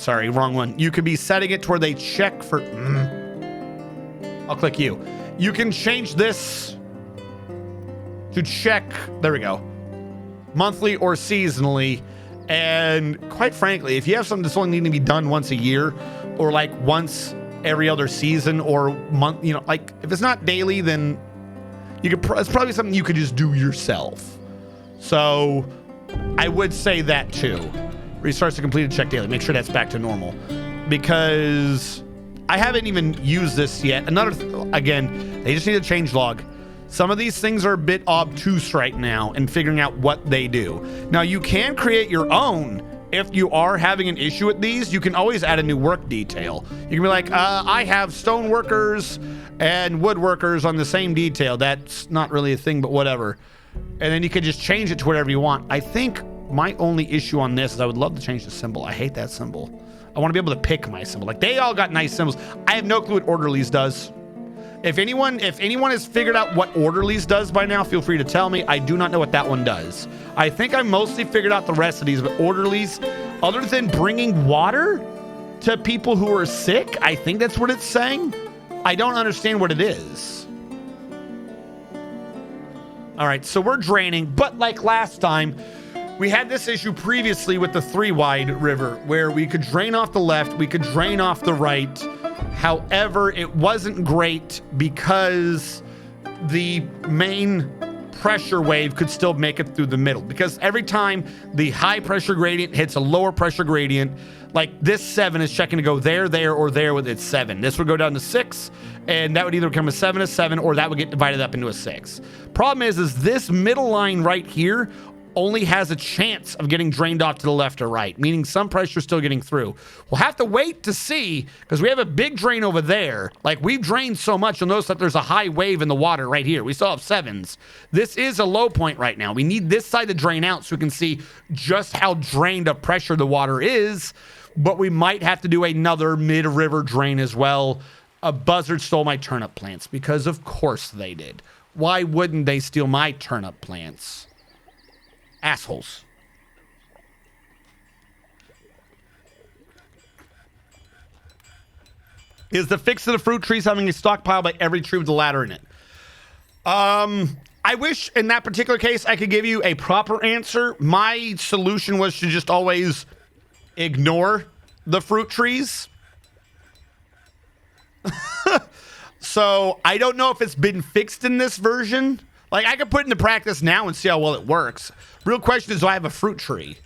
sorry, wrong one. You could be setting it to where they check for, I'll click you. You can change this to check, there we go, monthly or seasonally. And quite frankly, if you have something that's only needing to be done once a year, or like once every other season or month, you know, like if it's not daily, then you could, it's probably something you could just do yourself. So I would say that too. Restarts to completed check daily. Make sure that's back to normal, because I haven't even used this yet. Again, they just need a change log. Some of these things are a bit obtuse right now in figuring out what they do. Now, you can create your own. If you are having an issue with these, you can always add a new work detail. You can be like, I have stone workers and woodworkers on the same detail. That's not really a thing, but whatever. And then you can just change it to whatever you want. I think my only issue on this is I would love to change the symbol. I hate that symbol. I want to be able to pick my symbol. Like, they all got nice symbols. I have no clue what Orderlies does. If anyone has figured out what Orderlies does by now, feel free to tell me. I do not know what that one does. I think I mostly figured out the rest of these, but Orderlies, other than bringing water to people who are sick, I think that's what it's saying. I don't understand what it is. All right, so we're draining, but like last time, we had this issue previously with the 3-wide river where we could drain off the left, we could drain off the right. However, it wasn't great because the main pressure wave could still make it through the middle, because every time the high pressure gradient hits a lower pressure gradient, like this 7 is checking to go there, or there with its 7. This would go down to 6, and that would either become a 7, or that would get divided up into a 6. Problem is this middle line right here only has a chance of getting drained off to the left or right, meaning some pressure is still getting through. We'll have to wait to see, because we have a big drain over there. Like, we've drained so much, you'll notice that there's a high wave in the water right here. We still have 7s. This is a low point right now. We need this side to drain out so we can see just how drained of pressure the water is, but we might have to do another mid-river drain as well. A buzzard stole my turnip plants, because of course they did. Why wouldn't they steal my turnip plants? Assholes. Is the fix to the fruit trees having a stockpile by every tree with a ladder in it? I wish in that particular case I could give you a proper answer. My solution was to just always ignore the fruit trees. So I don't know if it's been fixed in this version. Like, I could put it into practice now and see how well it works. Real question is, do I have a fruit tree?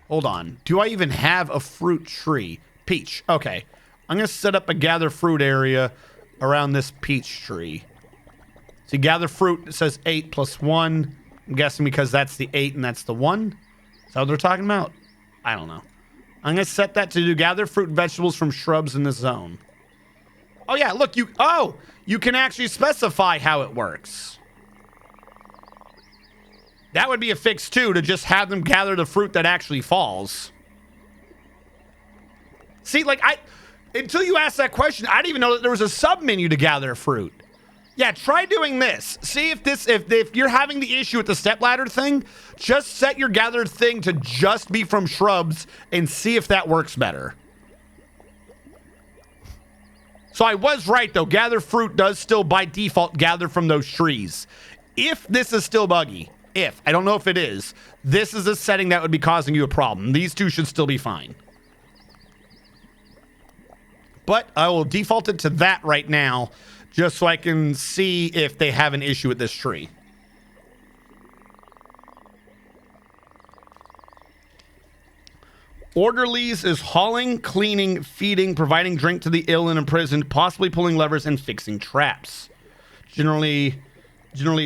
Hold on. Do I even have a fruit tree? Peach. Okay. I'm going to set up a gather fruit area around this peach tree. So gather fruit, it says 8 plus 1. I'm guessing because that's the 8 and that's the 1. Is that what they're talking about? I don't know. I'm going to set that to do gather fruit and vegetables from shrubs in this zone. Oh, yeah. Look, you can actually specify how it works. That would be a fix, too, to just have them gather the fruit that actually falls. See, like, until you asked that question, I didn't even know that there was a sub-menu to gather fruit. Yeah, try doing this. See if you're having the issue with the stepladder thing, just set your gathered thing to just be from shrubs and see if that works better. So I was right, though. Gather fruit does still, by default, gather from those trees. If this is still buggy, I don't know if it is, this is a setting that would be causing you a problem. These two should still be fine. But I will default it to that right now, just so I can see if they have an issue with this tree. Orderlies is hauling, cleaning, feeding, providing drink to the ill and imprisoned, possibly pulling levers and fixing traps. Generally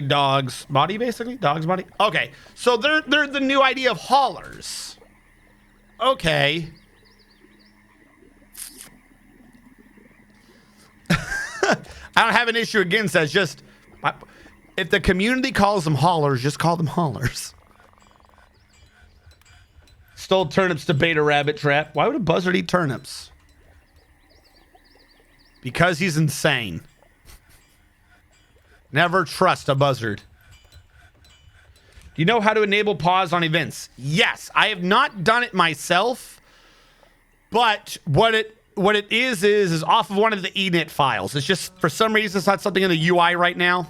dog's body, basically. Dog's body. Okay, so they're the new idea of haulers. Okay. I don't have an issue against that. It's just, if the community calls them haulers, just call them haulers. Stole turnips to bait a rabbit trap. Why would a buzzard eat turnips? Because he's insane. Never trust a buzzard. Do you know how to enable pause on events? Yes, I have not done it myself, but what it is off of one of the init files. It's just, for some reason, it's not something in the UI right now.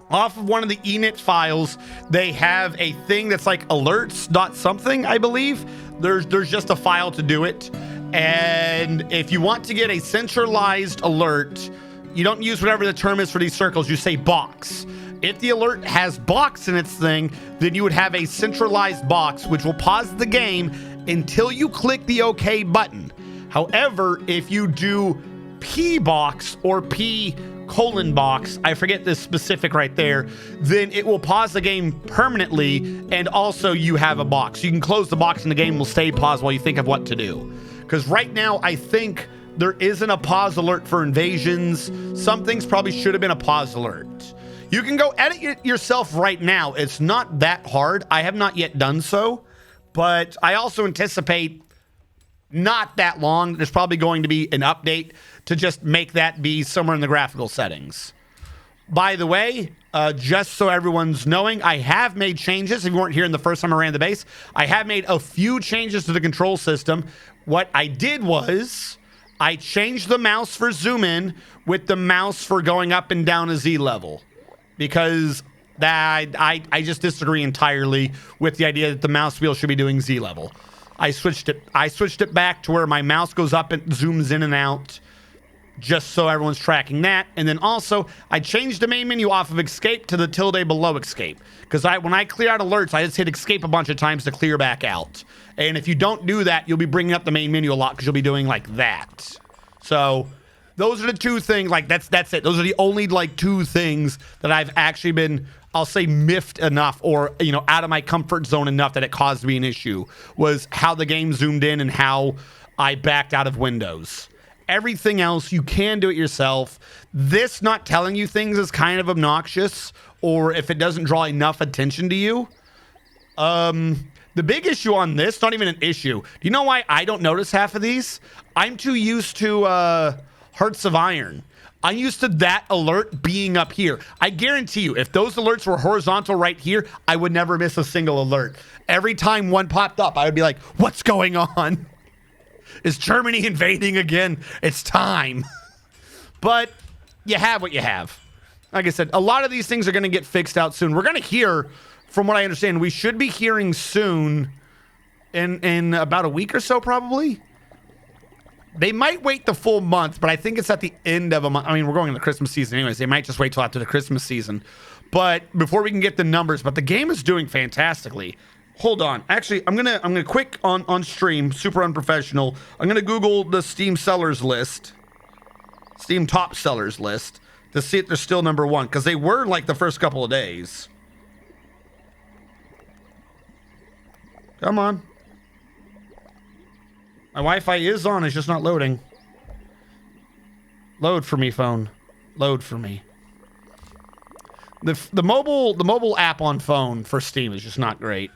Off of one of the init files, they have a thing that's like alerts.something, I believe. There's just a file to do it. And if you want to get a centralized alert, you don't use whatever the term is for these circles. You say box. If the alert has box in its thing, then you would have a centralized box, which will pause the game until you click the OK button. However, if you do P box or P colon box, I forget the specific right there, then it will pause the game permanently, and also you have a box. You can close the box and the game will stay paused while you think of what to do. Because right now, I think there isn't a pause alert for invasions. Some things probably should have been a pause alert. You can go edit it yourself right now. It's not that hard. I have not yet done so, but I also anticipate not that long. There's probably going to be an update to just make that be somewhere in the graphical settings. By the way, just so everyone's knowing, I have made changes. If you weren't here in the first time I ran the base, I have made a few changes to the control system. What I did was I changed the mouse for zoom in with the mouse for going up and down a Z level, because I just disagree entirely with the idea that the mouse wheel should be doing Z level. I switched it back to where my mouse goes up and zooms in and out, just so everyone's tracking that. And then also, I changed the main menu off of escape to the tilde below escape. Because when I clear out alerts, I just hit escape a bunch of times to clear back out. And if you don't do that, you'll be bringing up the main menu a lot, because you'll be doing like that. So those are the two things. Like, that's it. Those are the only like two things that I've actually been, I'll say, miffed enough, or, you know, out of my comfort zone enough that it caused me an issue, was how the game zoomed in and how I backed out of Windows. Everything else, you can do it yourself. This not telling you things is kind of obnoxious, or if it doesn't draw enough attention to you. The big issue on this, not even an issue. Do you know why I don't notice half of these? I'm too used to Hearts of Iron. I'm used to that alert being up here. I guarantee you, if those alerts were horizontal right here, I would never miss a single alert. Every time one popped up, I would be like, what's going on? Is Germany invading again? It's time. But you have what you have. Like I said, a lot of these things are going to get fixed out soon. We're going to hear, from what I understand, we should be hearing soon, in about a week or so, probably. They might wait the full month, but I think it's at the end of a month. I mean, we're going into Christmas season anyways. They might just wait till after the Christmas season. But before we can get the numbers, but the game is doing fantastically. Hold on. Actually, I'm gonna quick on stream, super unprofessional. I'm gonna Google the Steam sellers list, Steam top sellers list, to see if they're still number one, because they were like the first couple of days. Come on. My Wi-Fi is on, it's just not loading. Load for me, phone. Load for me. The mobile app on phone for Steam is just not great.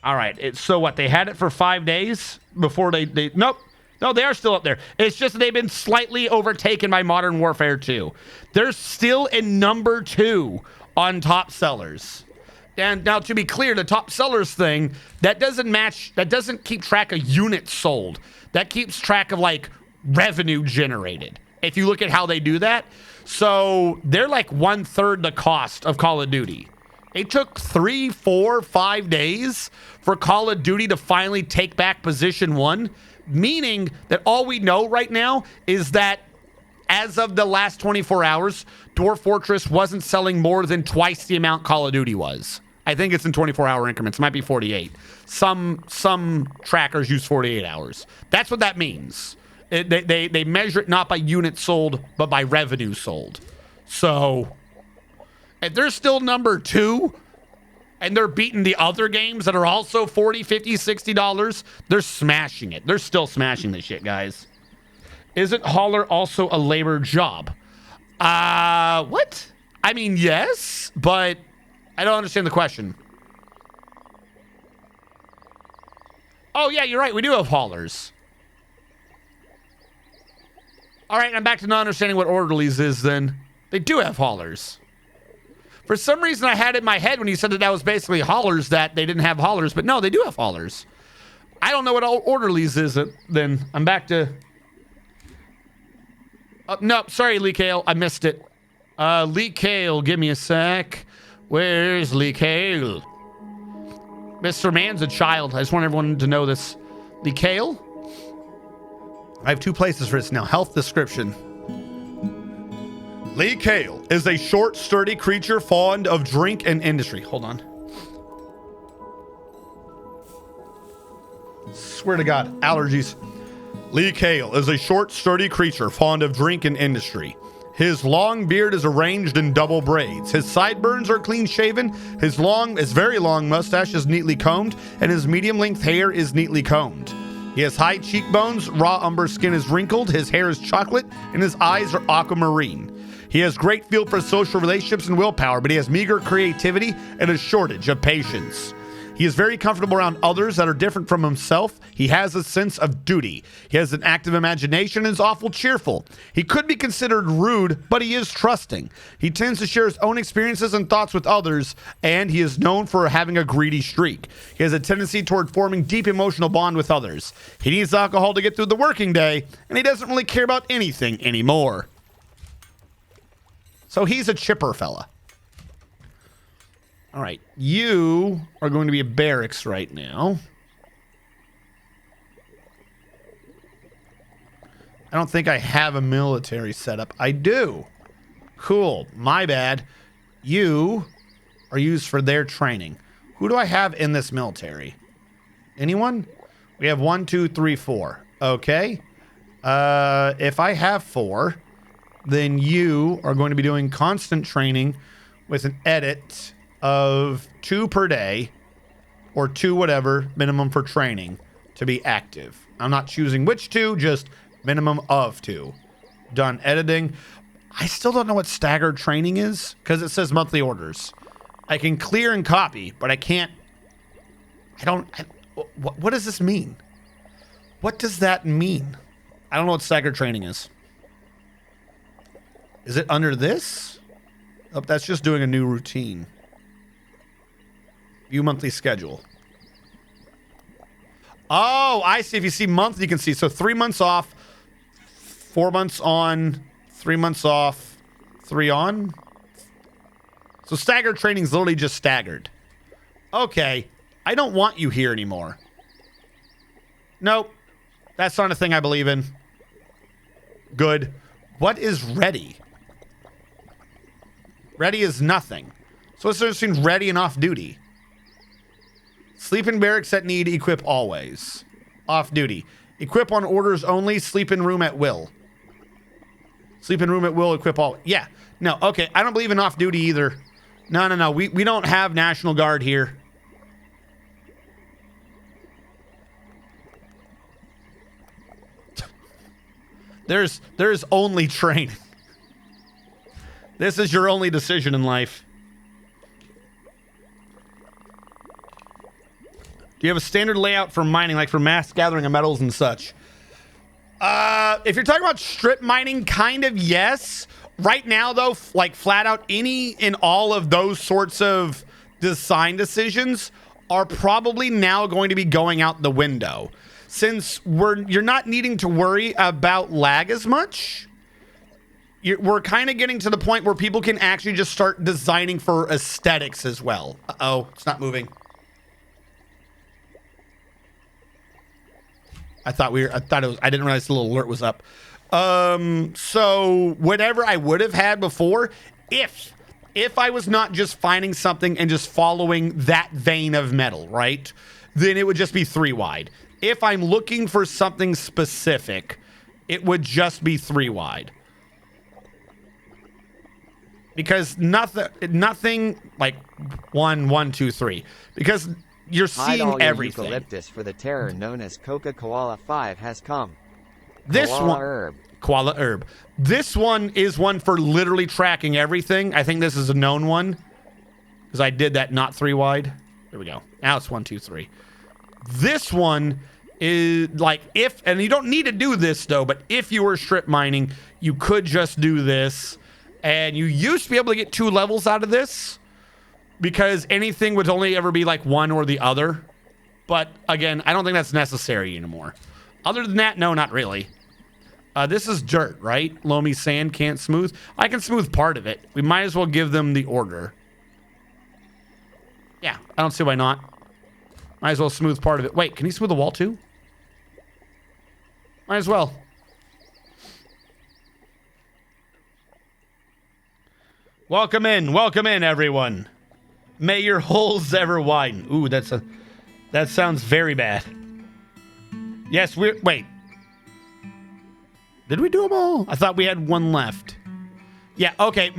All right, so what? They had it for 5 days before they nope. No, they are still up there. It's just that they've been slightly overtaken by Modern Warfare 2. They're still in number 2 on top sellers. And now, to be clear, the top sellers thing, that doesn't keep track of units sold. That keeps track of, like, revenue generated, if you look at how they do that. So they're like 1/3 the cost of Call of Duty. It took 3, 4, 5 days for Call of Duty to finally take back position 1, meaning that all we know right now is that as of the last 24 hours, Dwarf Fortress wasn't selling more than twice the amount Call of Duty was. I think it's in 24-hour increments. It might be 48. Some trackers use 48 hours. That's what that means. They measure it not by units sold, but by revenue sold. So if they're still number 2 and they're beating the other games that are also $40, $50, $60, they're smashing it. They're still smashing this shit, guys. Isn't hauler also a labor job? What? I mean, yes, but I don't understand the question. Oh, yeah, you're right. We do have haulers. All right, I'm back to not understanding what orderlies is then. They do have haulers. For some reason, I had it in my head when you said that was basically haulers, that they didn't have haulers. But no, they do have haulers. I don't know what orderlies is then. I'm back to... no, sorry, Lee Kale. I missed it. Lee Kale, give me a sec. Where's Lee Kale? Mr. Man's a child. I just want everyone to know this. Lee Kale? I have 2 places for this now. Health description. Lee Kale is a short, sturdy creature fond of drink and industry. Hold on. Swear to God, allergies. Lee Kale is a short, sturdy creature fond of drink and industry. His long beard is arranged in double braids. His sideburns are clean shaven. His very long mustache is neatly combed, and his medium-length hair is neatly combed. He has high cheekbones, raw umber skin is wrinkled, his hair is chocolate, and his eyes are aquamarine. He has great feel for social relationships and willpower, but he has meager creativity and a shortage of patience. He is very comfortable around others that are different from himself. He has a sense of duty. He has an active imagination and is awful cheerful. He could be considered rude, but he is trusting. He tends to share his own experiences and thoughts with others, and he is known for having a greedy streak. He has a tendency toward forming deep emotional bond with others. He needs alcohol to get through the working day, and he doesn't really care about anything anymore. So he's a chipper fella. All right, you are going to be a barracks right now. I don't think I have a military setup. I do. Cool, my bad. You are used for their training. Who do I have in this military? Anyone? We have 1, 2, 3, 4. Okay. If I have 4, then you are going to be doing constant training with an edit of 2 per day, or 2 whatever minimum for training to be active. I'm not choosing which 2, just minimum of 2. Done editing. I still don't know what staggered training is because it says monthly orders. I can clear and copy, but I can't. What does this mean? What does that mean? I don't know what staggered training is. Is it under this? Oh, that's just doing a new routine. View monthly schedule. Oh, I see. If you see monthly, you can see. So 3 months off, 4 months on, 3 months off, 3 on. So staggered training is literally just staggered. Okay. I don't want you here anymore. Nope. That's not a thing I believe in. Good. What is ready? Ready is nothing. So what's the difference between ready and off duty? Sleep in barracks at need, equip always. Off duty. Equip on orders only, sleep in room at will. Sleep in room at will, equip all. Yeah. No, okay. I don't believe in off duty either. No. We don't have National Guard here. There's only training. This is your only decision in life. Do you have a standard layout for mining, like for mass gathering of metals and such? If you're talking about strip mining, kind of yes. Right now, though, like flat out, any and all of those sorts of design decisions are probably now going to be going out the window. Since you're not needing to worry about lag as much, we're kind of getting to the point where people can actually just start designing for aesthetics as well. Uh-oh, it's not moving. I didn't realize the little alert was up. So whatever I would have had before, if I was not just finding something and just following that vein of metal, right? Then it would just be 3 wide. If I'm looking for something specific, it would just be 3 wide. Because nothing like 1, 1, 2, 3. Because you're seeing everything. Eucalyptus for the terror known as Coca Koala 5 has come. This Koala one, herb. Koala herb. This one is one for literally tracking everything. I think this is a known one because I did that not 3 wide. There we go. Now it's 1, 2, 3. This one is like and you don't need to do this though, but if you were strip mining, you could just do this, and you used to be able to get 2 levels out of this, because anything would only ever be like one or the other. But again, I don't think that's necessary anymore. Other than that, no, not really. This is dirt, right? Loamy sand, can't smooth. I can smooth part of it. We might as well give them the order. Yeah, I don't see why not. Might as well smooth part of it. Wait, can he smooth the wall too? Might as well. Welcome in, everyone. May your holes ever widen. Ooh, that sounds very bad. Yes, wait. Did we do them all? I thought we had 1 left. Yeah, okay.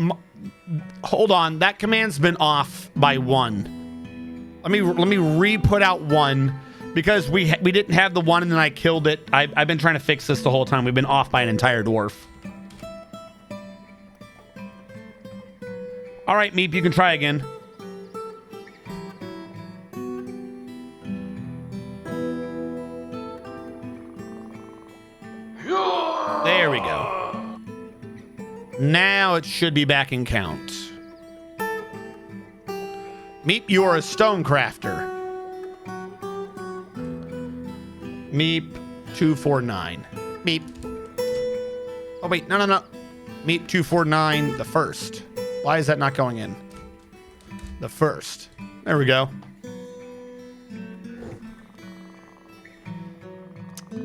Hold on. That command's been off by 1. Let me re-put out 1 because we didn't have the 1 and then I killed it. I've been trying to fix this the whole time. We've been off by an entire dwarf. All right, Meep, you can try again. should be back in count. Meep, you are a stone crafter. Meep 249. Meep. Oh, wait. No. Meep 249, the first. Why is that not going in? The first. There we go.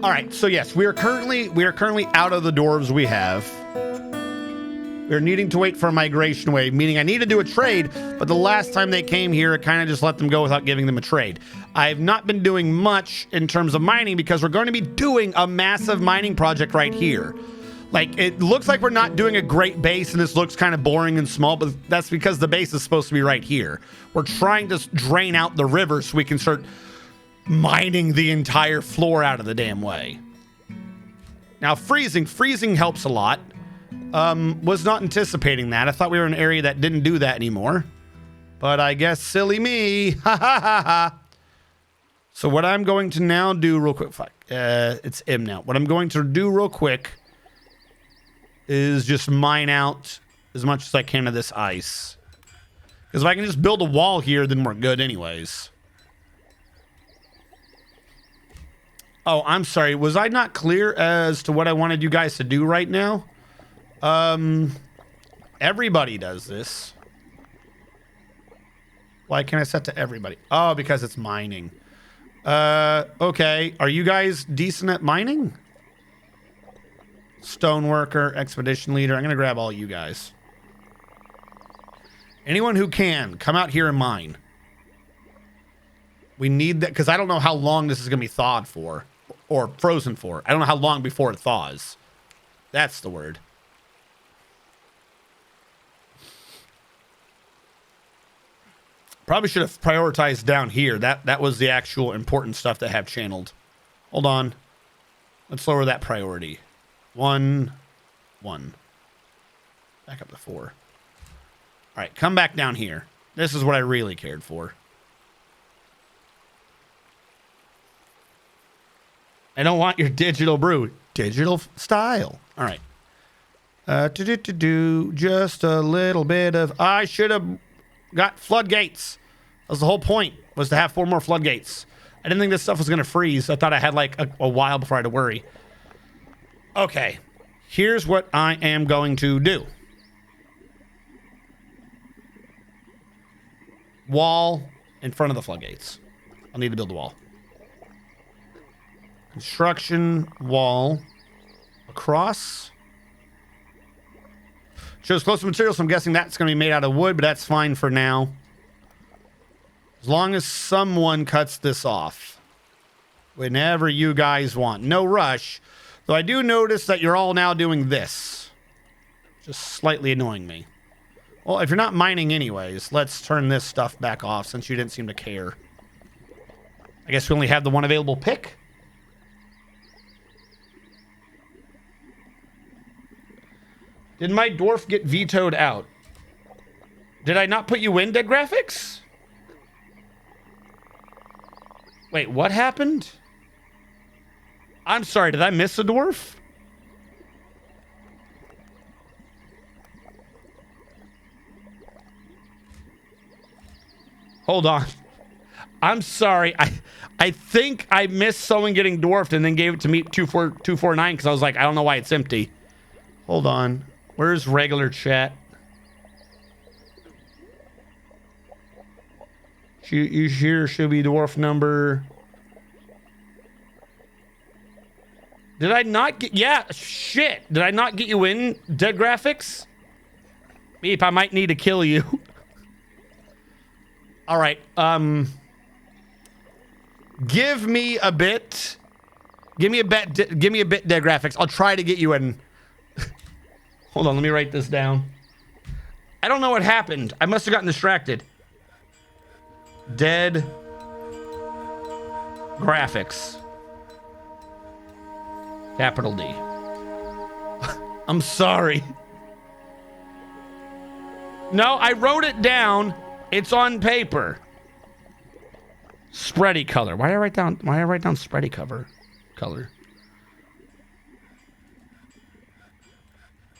All right. So yes, we are currently out of the dwarves we have. We're needing to wait for a migration wave, meaning I need to do a trade, but the last time they came here, it kind of just let them go without giving them a trade. I've not been doing much in terms of mining because we're going to be doing a massive mining project right here. Like, it looks like we're not doing a great base, and this looks kind of boring and small, but that's because the base is supposed to be right here. We're trying to drain out the river so we can start mining the entire floor out of the damn way. Now, freezing helps a lot. Was not anticipating that. I thought we were in an area that didn't do that anymore. But I guess silly me. Ha ha ha ha. So what I'm going to now do real quick. It's M now. What I'm going to do real quick is just mine out as much as I can of this ice. Because if I can just build a wall here, then we're good anyways. Oh, I'm sorry. Was I not clear as to what I wanted you guys to do right now? Everybody does this. Why can't I set to everybody? Oh, because it's mining. Okay. Are you guys decent at mining? Stoneworker, expedition leader. I'm going to grab all you guys. Anyone who can, come out here and mine. We need that, because I don't know how long this is going to be thawed for. Or frozen for. I don't know how long before it thaws. That's the word. Probably should have prioritized down here. That was the actual important stuff that have channeled. Hold on. Let's lower that priority. 1. Back up to 4. All right, come back down here. This is what I really cared for. I don't want your digital brew. Digital style. All right. Just a little bit of... I should have got floodgates. That was the whole point, was to have 4 more floodgates. I didn't think this stuff was going to freeze. I thought I had like a while before I had to worry. Okay. Here's what I am going to do. Wall in front of the floodgates. I'll need to build a wall. Construction wall across. Shows close to material, so I'm guessing that's going to be made out of wood, but that's fine for now. As long as someone cuts this off. Whenever you guys want. No rush. Though I do notice that you're all now doing this. Just slightly annoying me. Well, if you're not mining anyways, let's turn this stuff back off since you didn't seem to care. I guess we only have the one available pick. Did my dwarf get vetoed out? Did I not put you in, Dead Graphics? Wait, what happened? I'm sorry, did I miss a dwarf? Hold on. I'm sorry. I think I missed someone getting dwarfed and then gave it to me 249 because I was like, I don't know why it's empty. Hold on. Where's regular chat? You here should be dwarf number. Did I not get... Yeah, shit. Did I not get you in, Dead Graphics? Beep, I might need to kill you. All right. Give me a bit. Give me a bit, Dead Graphics. I'll try to get you in. Hold on, let me write this down. I don't know what happened. I must have gotten distracted. Dead Graphics. Capital D. I'm sorry. No, I wrote it down. It's on paper. Spready color. Why did I write down spready color?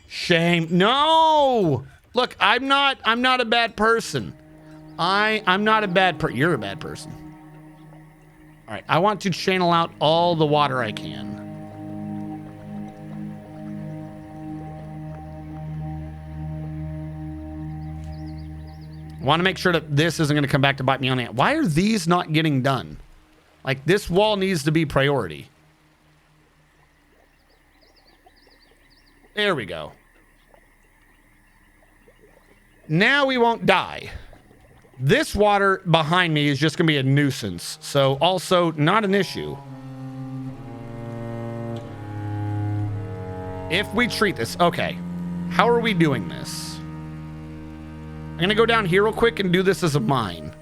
Shame. No! Look, I'm not a bad person. I'm not a bad person. You're a bad person. All right, I want to channel out all the water I can. Want to make sure that this isn't going to come back to bite me on the ass. Why are these not getting done? Like, this wall needs to be priority. There we go. Now we won't die. This water behind me is just going to be a nuisance. So, also, not an issue. If we treat this... Okay. How are we doing this? I'm going to go down here real quick and do this as a mine.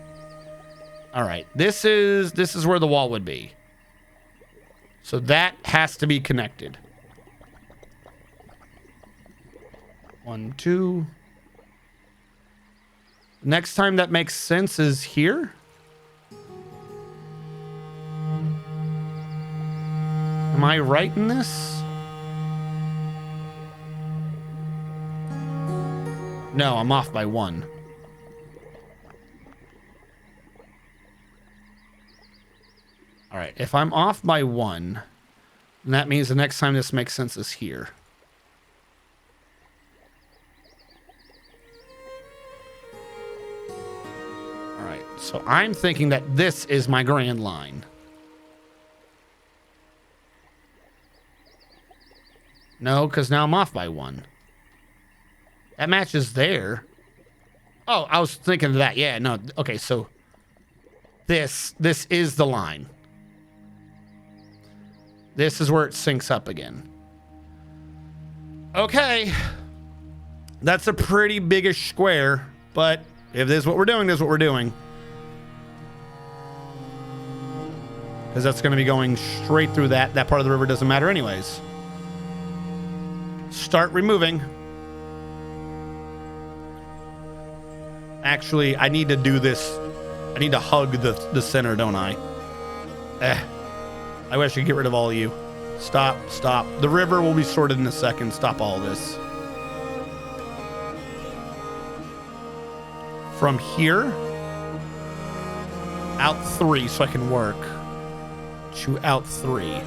All right. This is where the wall would be. So that has to be connected. 1, 2. Next time that makes sense is here. Am I right in this? No, I'm off by 1. All right, if I'm off by 1, then that means the next time this makes sense is here. All right, so I'm thinking that this is my grand line. No, because now I'm off by 1. That matches there. Oh, I was thinking of that. Yeah, no. Okay, so this is the line. This is where it syncs up again. Okay. That's a pretty biggish square, but if this is what we're doing, this is what we're doing. Because that's going to be going straight through that. That part of the river doesn't matter anyways. Start removing. Actually, I need to do this. I need to hug the center, don't I? I wish I could get rid of all of you. Stop. The river will be sorted in a second. Stop all this. From here, out 3 so I can work. To out 3.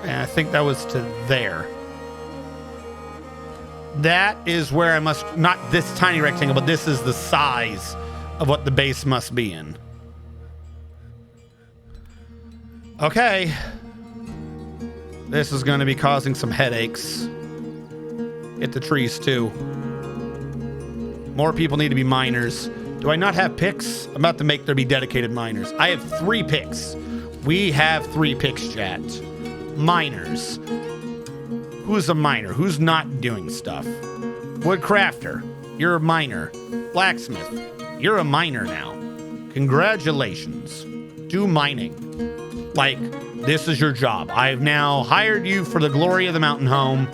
And I think that was to there. That is where I must, not this tiny rectangle, but this is the size of what the base must be in. Okay. This is going to be causing some headaches. Hit the trees too. More people need to be miners. Do I not have picks? I'm about to make there be dedicated miners. I have 3 picks. We have 3 picks, chat. Miners. Who's a miner? Who's not doing stuff? Woodcrafter. You're a miner. Blacksmith. You're a miner now. Congratulations. Do mining. Like, this is your job. I've now hired you for the glory of the mountain home.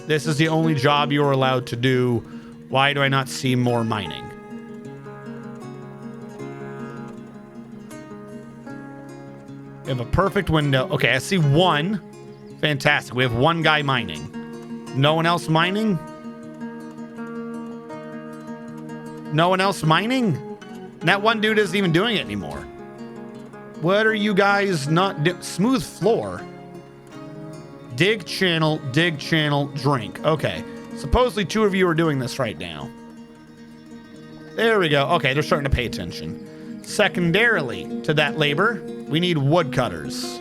This is the only job you're allowed to do. Why do I not see more mining? We have a perfect window. Okay, I see 1. Fantastic. We have 1 guy mining. No one else mining? No one else mining? And that one dude isn't even doing it anymore. What are you guys not doing? Smooth floor. Dig channel, drink. Okay. Supposedly 2 of you are doing this right now. There we go. Okay, they're starting to pay attention. Secondarily to that labor, we need woodcutters.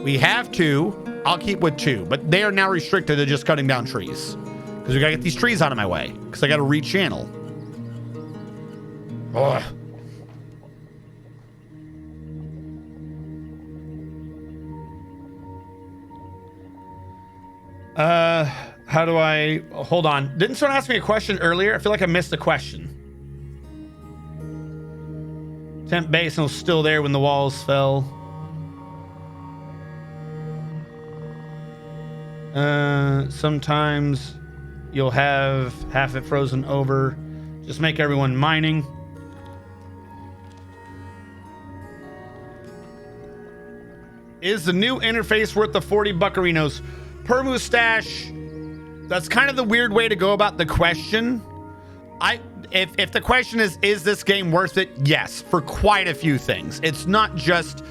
We have 2. I'll keep with 2, but they are now restricted to just cutting down trees. Because we gotta get these trees out of my way. Because I gotta rechannel. Ugh. How do I... Hold on. Didn't someone ask me a question earlier? I feel like I missed a question. Temp basin was still there when the walls fell. Sometimes you'll have half it frozen over. Just make everyone mining. Is the new interface worth the 40 buccarinos per mustache? That's kind of the weird way to go about the question. If the question is this game worth it? Yes, for quite a few things. It's not just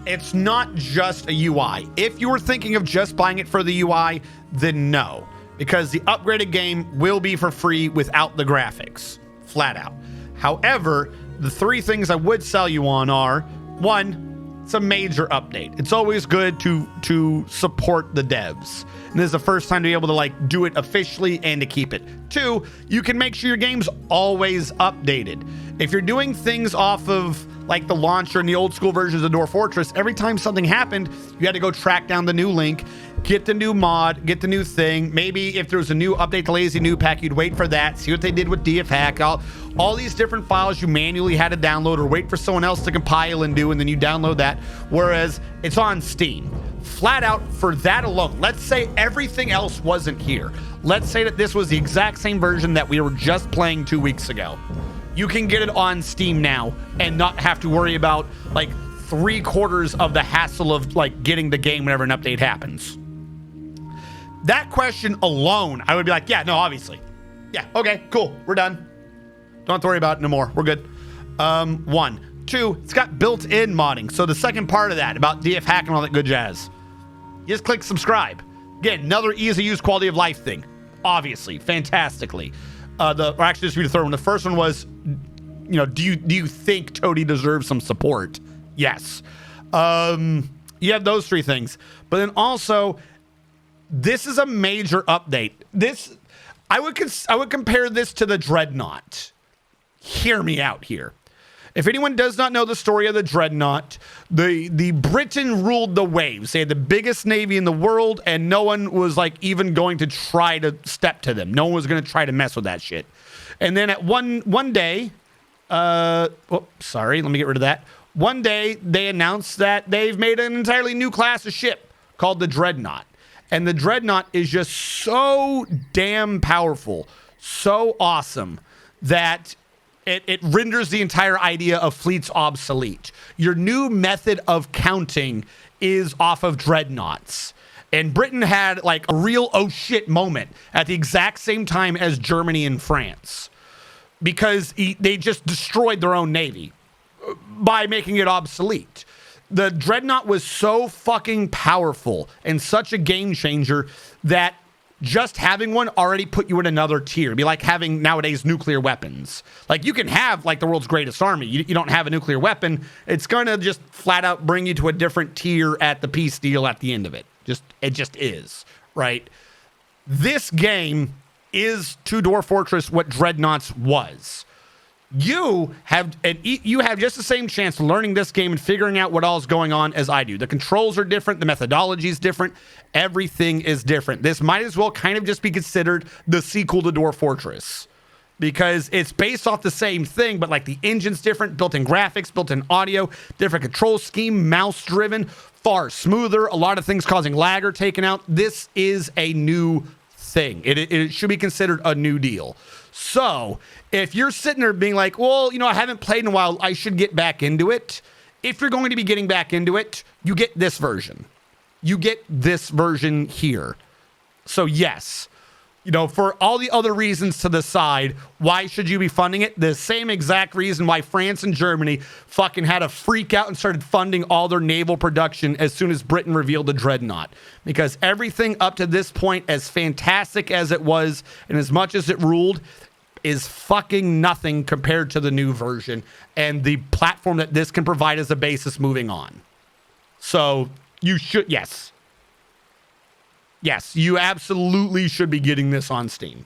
a UI. If you were thinking of just buying it for the UI, then no, because the upgraded game will be for free without the graphics, flat out. However, the three things I would sell you on are: one, it's a major update. It's always good to support the devs. And this is the first time to be able to like do it officially and to keep it. Two, you can make sure your game's always updated. If you're doing things off of like the launcher and the old school versions of Dwarf Fortress, every time something happened, you had to go track down the new link, get the new mod, get the new thing. Maybe if there was a new update to Lazy New Pack, you'd wait for that, see what they did with DFHack. All these different files you manually had to download or wait for someone else to compile and do, and then you download that. Whereas it's on Steam. Flat out for that alone. Let's say everything else wasn't here. Let's say that this was the exact same version that we were just playing 2 weeks ago. You can get it on Steam now and not have to worry about like 3/4 of the hassle of like getting the game whenever an update happens. That question alone, I would be like, yeah, no, obviously. Yeah, okay, cool, we're done. Don't have to worry about it no more. We're good. One. Two, it's got built-in modding. So the second part of that, about DFHack and all that good jazz, you just click subscribe. Again, another easy-use quality of life thing. Obviously, fantastically. Or actually, just read the third one. The first one was, you know, do you think Toady deserves some support? Yes. You have those three things. But then also, this is a major update. I would compare this to the Dreadnought. Hear me out here. If anyone does not know the story of the Dreadnought, the Britain ruled the waves. They had the biggest navy in the world, and no one was like even going to try to step to them. No one was going to try to mess with that shit. And then at one day, let me get rid of that. One day they announced that they've made an entirely new class of ship called the Dreadnought. And the Dreadnought is just so damn powerful, so awesome that it renders the entire idea of fleets obsolete. Your new method of counting is off of Dreadnoughts. And Britain had like a real oh shit moment at the exact same time as Germany and France, because they just destroyed their own navy by making it obsolete. The Dreadnought was so fucking powerful and such a game changer that just having one already put you in another tier. It'd be like having nowadays nuclear weapons. Like you can have like the world's greatest army. You don't have a nuclear weapon. It's going to just flat out bring you to a different tier at the peace deal at the end of it. It just is, right? This game is to Dwarf Fortress what Dreadnoughts was. You have just the same chance learning this game and figuring out what all's going on as I do. The controls are different. The methodology is different. Everything is different. This might as well kind of just be considered the sequel to Dwarf Fortress, because it's based off the same thing, but like the engine's different, built-in graphics, built-in audio, different control scheme, mouse-driven, far smoother, a lot of things causing lag are taken out. This is a new thing. It should be considered a new deal. So if you're sitting there being like, well, I haven't played in a while, I should get back into it. If you're going to be getting back into it, you get this version. You get this version here. So yes, for all the other reasons to the side, why should you be funding it? The same exact reason why France and Germany fucking had a freak out and started funding all their naval production as soon as Britain revealed the Dreadnought. Because everything up to this point, as fantastic as it was and as much as it ruled, is fucking nothing compared to the new version and the platform that this can provide as a basis moving on. So you should, yes, you absolutely should be getting this on Steam.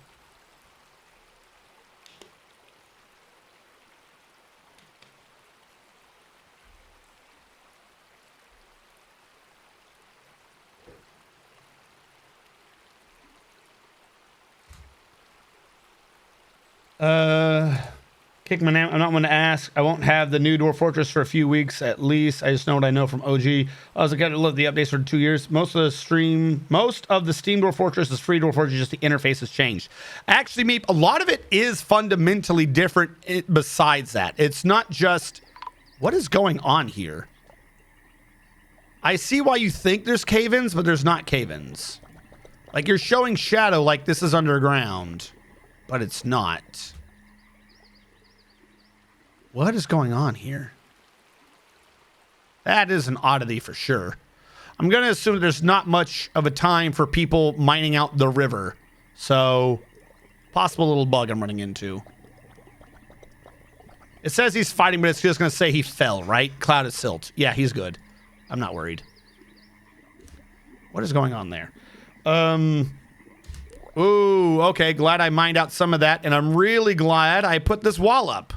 Kick my name. I'm not going to ask. I won't have the new Dwarf Fortress for a few weeks at least. I just know what I know from OG. I was looking at the updates for 2 years. Most of the Steam Dwarf Fortress is free Dwarf Fortress, just the interface has changed. Actually, Meep, a lot of it is fundamentally different besides that. It's not just... What is going on here? I see why you think there's cave-ins, but there's not cave-ins. Like, you're showing shadow like this is underground, but it's not. What is going on here? That is an oddity for sure. I'm going to assume there's not much of a time for people mining out the river. So, possible little bug I'm running into. It says he's fighting, but it's just going to say he fell, right? Cloud of silt. Yeah, he's good. I'm not worried. What is going on there? Ooh, okay. Glad I mined out some of that, and I'm really glad I put this wall up.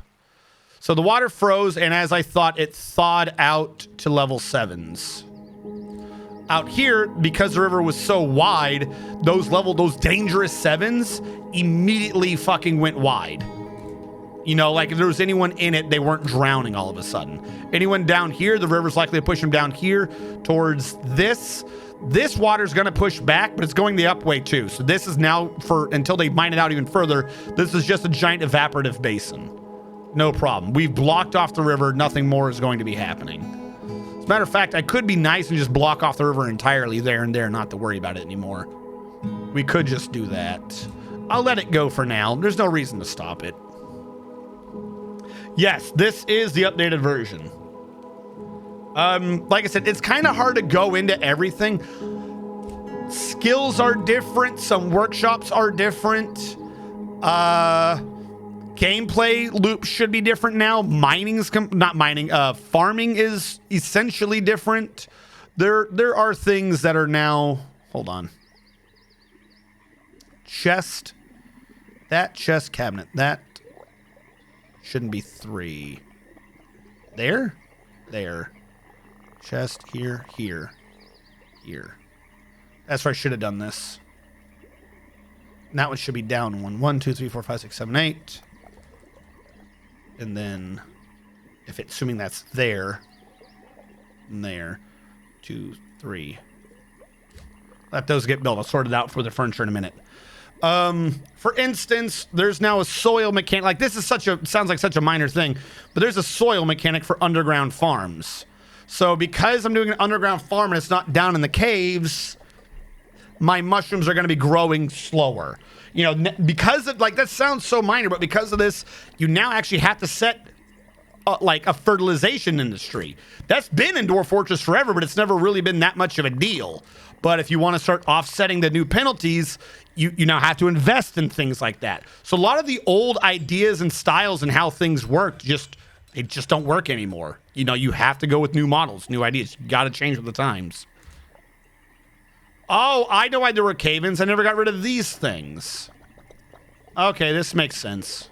So the water froze, and as I thought, it thawed out to level 7s. Out here, because the river was so wide, those dangerous 7s immediately fucking went wide. You know, like if there was anyone in it, they weren't drowning all of a sudden. Anyone down here, the river's likely to push them down here towards this. This water's going to push back, but it's going the up way too. So this is now, until they mine it out even further, this is just a giant evaporative basin. No problem. We've blocked off the river. Nothing more is going to be happening. As a matter of fact, I could be nice and just block off the river entirely there and there, not to worry about it anymore. We could just do that. I'll let it go for now. There's no reason to stop it. Yes, this is the updated version. Like I said, it's kind of hard to go into everything. Skills are different. Some workshops are different. Gameplay loop should be different now. Farming is essentially different. There are things that are now, hold on. Chest. That chest cabinet. That shouldn't be 3. There. Chest here. That's where I should have done this. And that one should be down 1. 1, 2, 3, 4, 5, 6, 7, 8. And then, if it's assuming that's there, 2, 3. Let those get built. I'll sort it out for the furniture in a minute. For instance, there's now a soil mechanic. Like, this is sounds like such a minor thing, but there's a soil mechanic for underground farms. So because I'm doing an underground farm and it's not down in the caves, my mushrooms are going to be growing slower. You know, because of, like, that sounds so minor, but because of this, you now actually have to set like a fertilization industry. That's been in Dwarf Fortress forever, but it's never really been that much of a deal. But if you want to start offsetting the new penalties, you now have to invest in things like that. So a lot of the old ideas and styles and how things worked they just don't work anymore. You know, you have to go with new models, new ideas. You got to change with the times. Oh, I know why there were cave-ins. I never got rid of these things. Okay, this makes sense.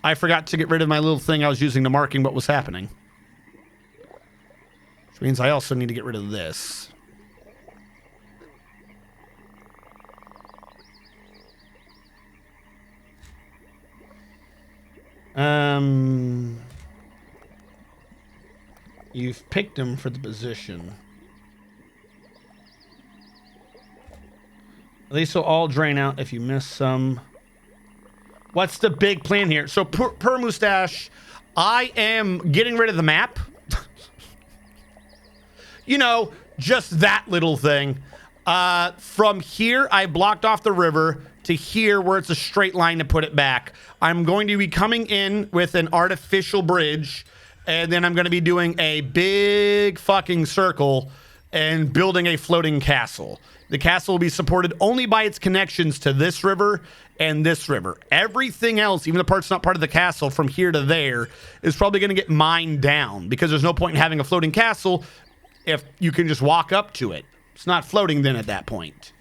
I forgot to get rid of my little thing I was using to marking what was happening. Which means I also need to get rid of this. You've picked him for the position. These will all drain out if you miss some. What's the big plan here? So per Mustache, I am getting rid of the map. You know, just that little thing. From here, I blocked off the river to here where it's a straight line to put it back. I'm going to be coming in with an artificial bridge, and then I'm going to be doing a big fucking circle and building a floating castle. The castle will be supported only by its connections to this river and this river. Everything else, even the parts not part of the castle from here to there, is probably going to get mined down because there's no point in having a floating castle if you can just walk up to it. It's not floating then at that point.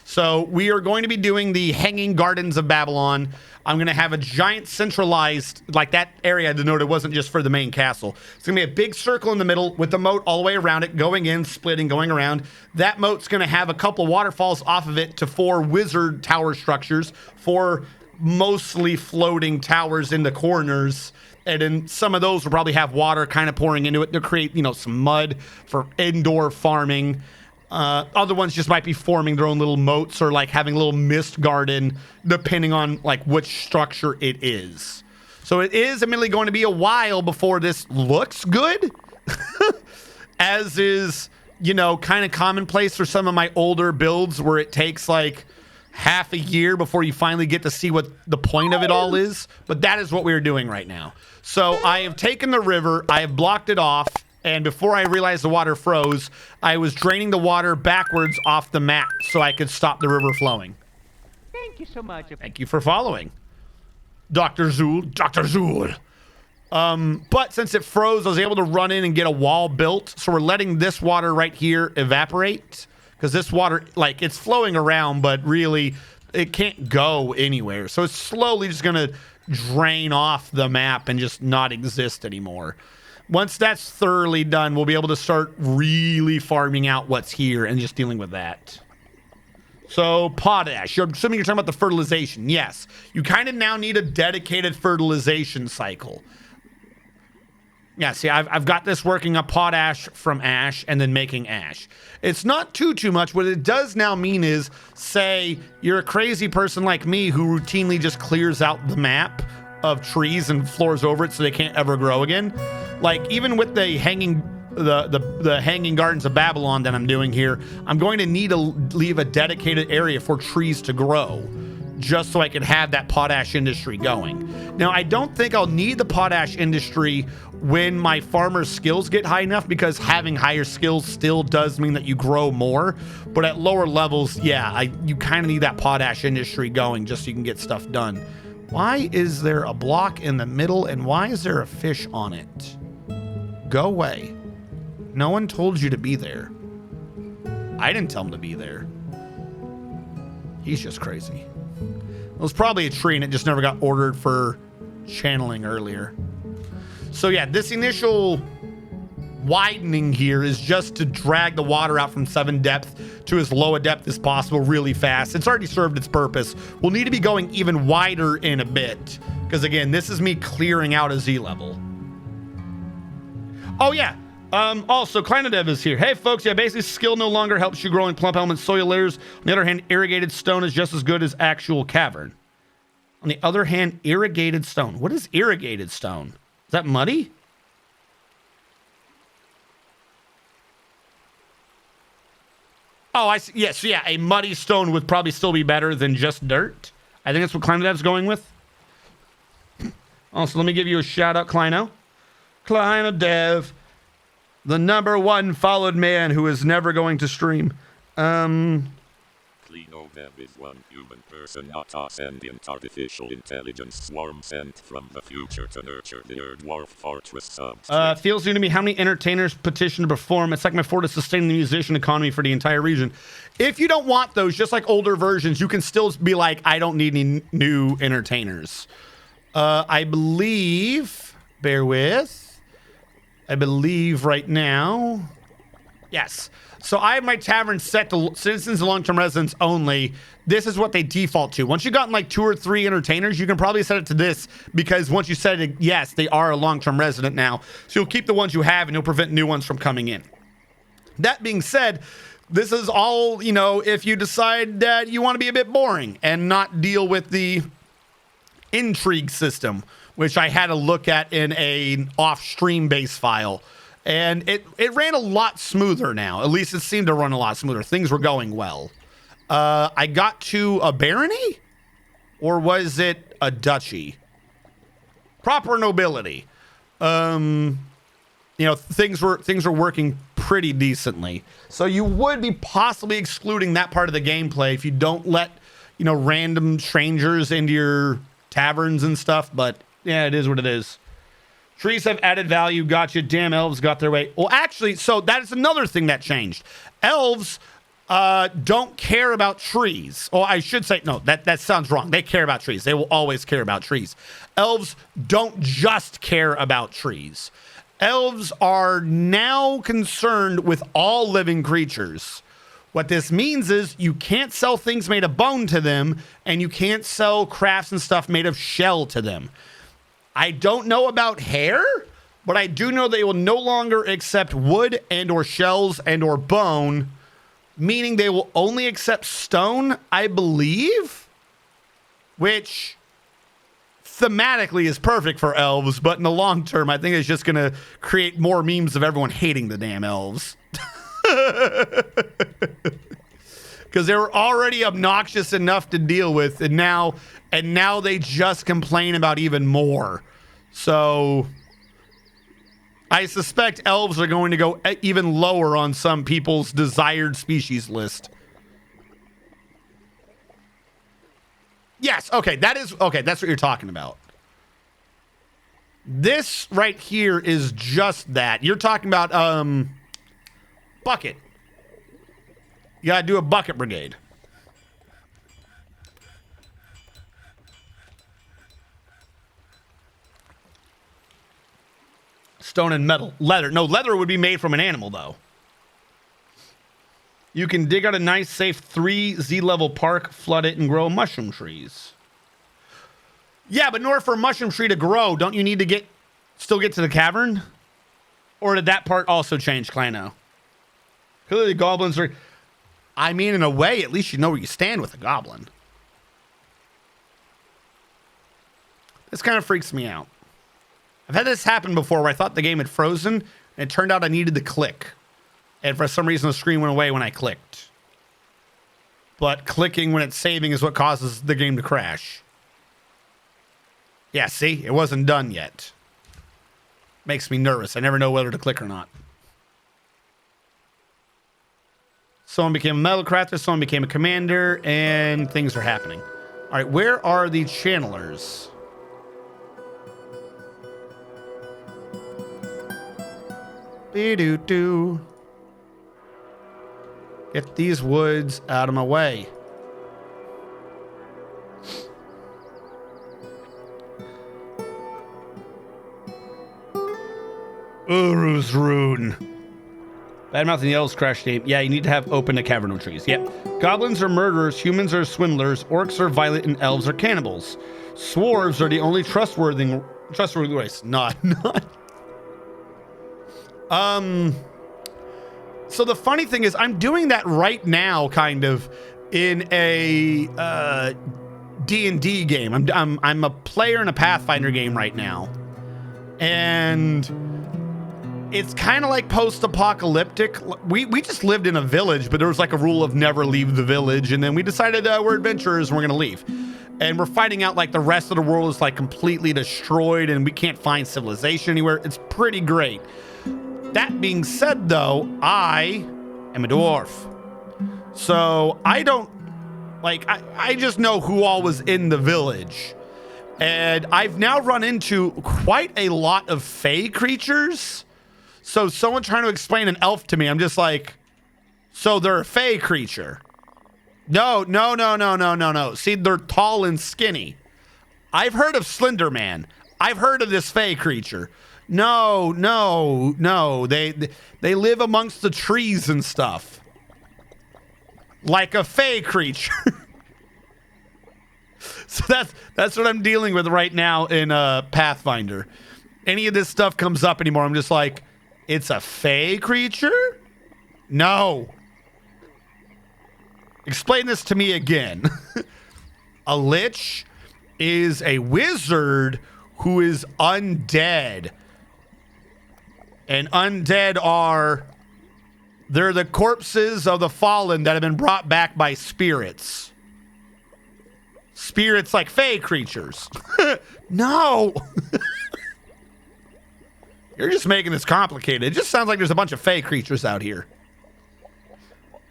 So we are going to be doing the Hanging Gardens of Babylon. I'm going to have a giant centralized, like that area denoted wasn't just for the main castle. It's going to be a big circle in the middle with the moat all the way around it, going in, splitting, going around. That moat's going to have a couple waterfalls off of it to 4 wizard tower structures, 4 mostly floating towers in the corners. And then some of those will probably have water kind of pouring into it to create, you know, some mud for indoor farming. Other ones just might be forming their own little moats or like having a little mist garden, depending on like which structure it is. So it is admittedly going to be a while before this looks good, as is, you know, kind of commonplace for some of my older builds where it takes like half a year before you finally get to see what the point of it all is. But that is what we're doing right now. So I have taken the river, I have blocked it off, and before I realized the water froze, I was draining the water backwards off the map so I could stop the river flowing. Thank you so much. Thank you for following, Dr. Zool. Dr. Zool. But since it froze, I was able to run in and get a wall built. So we're letting this water right here evaporate, because this water, like, it's flowing around, but really it can't go anywhere. So it's slowly just going to drain off the map and just not exist anymore. Once that's thoroughly done, we'll be able to start really farming out what's here and just dealing with that. So potash, you're assuming you're talking about the fertilization. Yes, you kind of now need a dedicated fertilization cycle. Yeah, see, I've got this working up potash from ash and then making ash. It's not too much. What it does now mean is, say you're a crazy person like me who routinely just clears out the map of trees and floors over it so they can't ever grow again. Like, even with the hanging gardens of Babylon that I'm doing here, I'm going to need to leave a dedicated area for trees to grow, just so I can have that potash industry going. Now, I don't think I'll need the potash industry when my farmer's skills get high enough, because having higher skills still does mean that you grow more. But at lower levels, yeah, you kind of need that potash industry going just so you can get stuff done. Why is there a block in the middle, and why is there a fish on it? Go away. No one told you to be there. I didn't tell him to be there. He's just crazy. It was probably a tree and it just never got ordered for channeling earlier. So yeah, this initial widening here is just to drag the water out from 7 depth to as low a depth as possible really fast. It's already served its purpose. We'll need to be going even wider in a bit, because again, this is me clearing out a Z level. Oh yeah. Also, Kleinodev is here. Hey folks, yeah, basically skill no longer helps you grow in plump element soil layers. On the other hand, irrigated stone is just as good as actual cavern. On the other hand, irrigated stone. What is irrigated stone? Is that muddy? Oh, I see. Yes, yeah, a muddy stone would probably still be better than just dirt. I think that's what Kleinodev's going with. Also, let me give you a shout out, Kleino. Kleinodev, the #1 followed man who is never going to stream. Kleinodev is one human person, not a sentient artificial intelligence swarm sent from the future to nurture the dwarf fortress subs. Feels new to me how many entertainers petition to perform. It's like my for to sustain the musician economy for the entire region. If you don't want those, just like older versions, you can still be like, I don't need any new entertainers. I believe, bear with. I believe right now, yes. So I have my tavern set to citizens and long-term residents only. This is what they default to. Once you've gotten like 2 or 3 entertainers, you can probably set it to this, because once you set it, yes, they are a long-term resident now. So you'll keep the ones you have and you'll prevent new ones from coming in. That being said, this is all, you know, if you decide that you want to be a bit boring and not deal with the intrigue system, which I had to look at in a off-stream base file. And it ran a lot smoother now. At least it seemed to run a lot smoother. Things were going well. I got to a barony? Or was it a duchy? Proper nobility. You know, things were working pretty decently. So you would be possibly excluding that part of the gameplay if you don't let, you know, random strangers into your taverns and stuff, but yeah, it is what it is. Trees have added value. Gotcha. Damn, elves got their way. Well, actually, so that is another thing that changed. Elves don't care about trees. Or I should say, no, that sounds wrong. They care about trees. They will always care about trees. Elves don't just care about trees. Elves are now concerned with all living creatures. What this means is you can't sell things made of bone to them, and you can't sell crafts and stuff made of shell to them. I don't know about hair, but I do know they will no longer accept wood and or shells and or bone, meaning they will only accept stone, I believe, which thematically is perfect for elves, but in the long term, I think it's just going to create more memes of everyone hating the damn elves. Because they were already obnoxious enough to deal with, and now they just complain about even more. So I suspect elves are going to go even lower on some people's desired species list. Yes, okay, that's what you're talking about. This right here is just that. You're talking about bucket. You gotta do a bucket brigade. Stone and metal. Leather. No, leather would be made from an animal, though. You can dig out a nice, safe 3 Z-level park, flood it, and grow mushroom trees. Yeah, but in order for a mushroom tree to grow, don't you need to still get to the cavern? Or did that part also change, Kleino? Clearly, goblins are... I mean, in a way, at least you know where you stand with a goblin. This kind of freaks me out. I've had this happen before where I thought the game had frozen, and it turned out I needed to click. And for some reason, the screen went away when I clicked. But clicking when it's saving is what causes the game to crash. Yeah, see? It wasn't done yet. Makes me nervous. I never know whether to click or not. Someone became a metal crafter, someone became a commander, and things are happening. All right, where are the channelers? Be-doo-doo. Get these woods out of my way. Uru's Rune. Badmouth and the Elves crash game. Yeah, you need to have open to cavernal trees. Yep. Goblins are murderers, humans are swindlers, orcs are violent, and elves are cannibals. Swarves are the only trustworthy race. Not. So the funny thing is, I'm doing that right now, kind of, in a D&D game. I'm a player in a Pathfinder game right now, and it's kind of like post-apocalyptic. We just lived in a village, but there was like a rule of never leave the village, and then we decided we're adventurers and we're gonna leave, and we're finding out like the rest of the world is like completely destroyed and we can't find civilization anywhere. It's pretty great. That being said, though, I am a dwarf. So I don't, like, I just know who all was in the village. And I've now run into quite a lot of fey creatures. So someone trying to explain an elf to me, I'm just like, so they're a fey creature. No. See, they're tall and skinny. I've heard of Slender Man. I've heard of this fey creature. No. They live amongst the trees and stuff. Like a fey creature. So that's what I'm dealing with right now in Pathfinder. Any of this stuff comes up anymore, I'm just like, it's a fey creature? No. Explain this to me again. A lich is a wizard who is undead. And undead they're the corpses of the fallen that have been brought back by spirits. Spirits like fey creatures. No. You're just making this complicated. It just sounds like there's a bunch of fey creatures out here.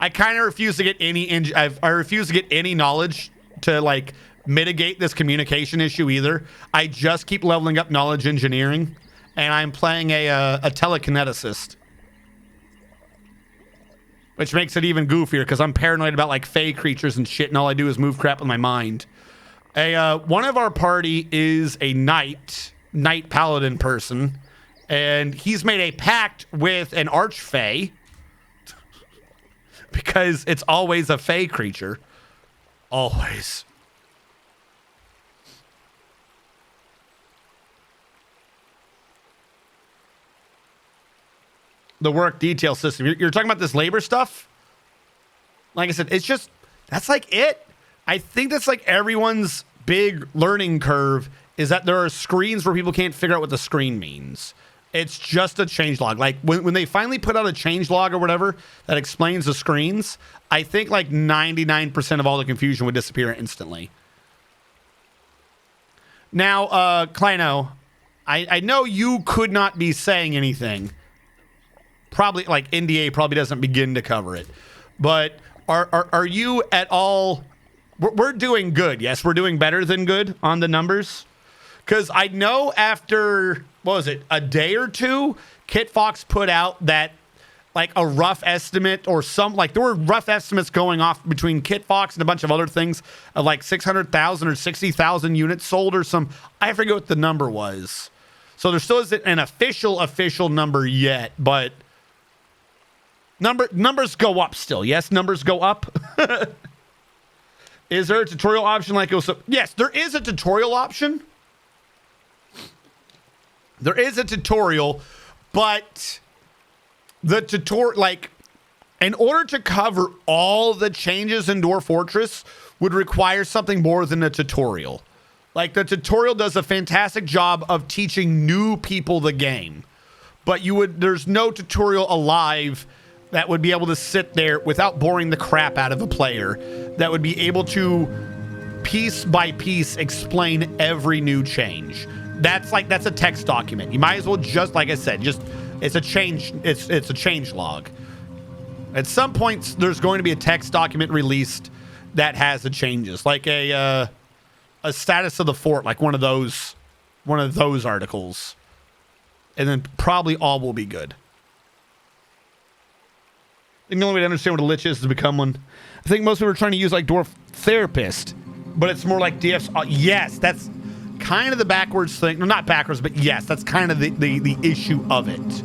I kind of refuse to get I refuse to get any knowledge to like mitigate this communication issue either. I just keep leveling up knowledge engineering. And I'm playing a telekineticist, which makes it even goofier because I'm paranoid about like fey creatures and shit, and all I do is move crap with my mind. One of our party is a knight paladin person, and he's made a pact with an archfey because it's always a fey creature, always. The work detail system. You're talking about this labor stuff? Like I said, it's just, that's like it. I think that's like everyone's big learning curve is that there are screens where people can't figure out what the screen means. It's just a changelog. Like when they finally put out a changelog or whatever that explains the screens, I think like 99% of all the confusion would disappear instantly. Now, Kleino, I know you could not be saying anything. Probably like NDA probably doesn't begin to cover it. But are you at all... We're doing good. Yes, we're doing better than good on the numbers. Because I know after, what was it, a day or two, Kit Fox put out that, like, a rough estimate or some, like, there were rough estimates going off between Kit Fox and a bunch of other things of, like, 600,000 or 60,000 units sold or some, I forget what the number was. So there still isn't an official number yet, but numbers go up still. Yes, numbers go up. Is there a tutorial option like it was? Yes, there is a tutorial option. There is a tutorial, but the tutorial, like, in order to cover all the changes in Dwarf Fortress would require something more than a tutorial. Like, the tutorial does a fantastic job of teaching new people the game, but there's no tutorial alive that would be able to sit there without boring the crap out of a player, that would be able to piece by piece explain every new change. That's a text document. You might as well just, like I said, it's a change log. At some points, there's going to be a text document released that has the changes, like a status of the fort, like one of those articles, and then probably all will be good. I think the only way to understand what a lich is to become one. I think most people are trying to use like Dwarf Therapist, but it's more like DFs. Yes, that's kind of the backwards thing. No, not backwards, but yes, that's kind of the issue of it.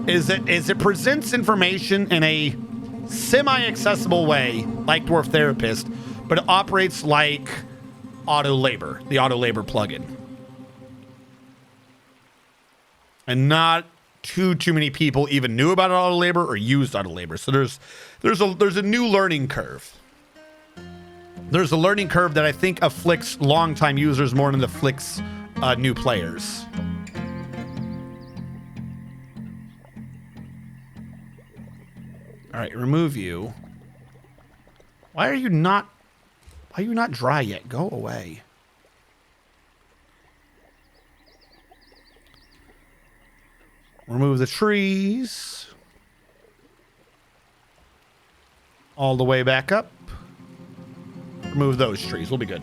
Is it presents information in a semi-accessible way, like Dwarf Therapist, but it operates like Auto Labor, the Auto Labor plugin. And not too many people even knew about Auto Labor or used Auto Labor. So there's a new learning curve. There's a learning curve that I think afflicts longtime users more than it afflicts new players. All right, remove you. Why are you not dry yet? Go away. Remove the trees. All the way back up. Remove those trees. We'll be good.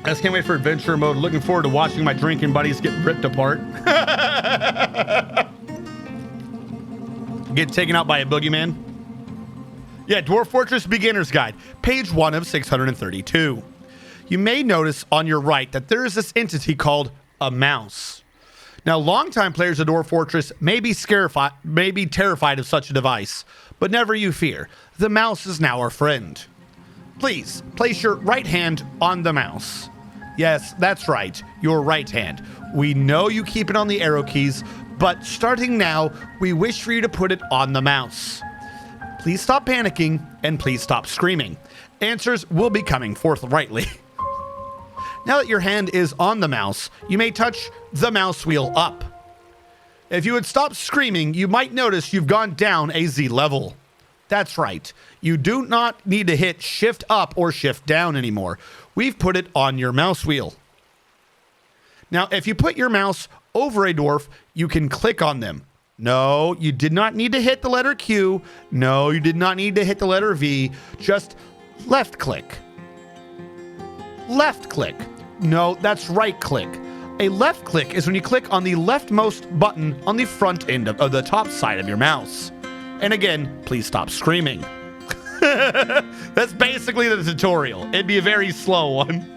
I just can't wait for adventure mode. Looking forward to watching my drinking buddies get ripped apart. Get taken out by a boogeyman. Yeah, Dwarf Fortress Beginner's Guide, page 1 of 632. You may notice on your right that there is this entity called a mouse. Now, longtime players of Dwarf Fortress may be terrified of such a device, but never you fear. The mouse is now our friend. Please, place your right hand on the mouse. Yes, that's right, your right hand. We know you keep it on the arrow keys, but starting now, we wish for you to put it on the mouse. Please stop panicking, and please stop screaming. Answers will be coming forthrightly. Now that your hand is on the mouse, you may touch the mouse wheel up. If you would stop screaming, you might notice you've gone down a Z level. That's right. You do not need to hit shift up or shift down anymore. We've put it on your mouse wheel. Now, if you put your mouse over a dwarf, you can click on them. No, you did not need to hit the letter Q. No, you did not need to hit the letter V. Just left click. Left click. No, that's right click. A left click is when you click on the leftmost button on the front end of the top side of your mouse. And again, please stop screaming. That's basically the tutorial. It'd be a very slow one.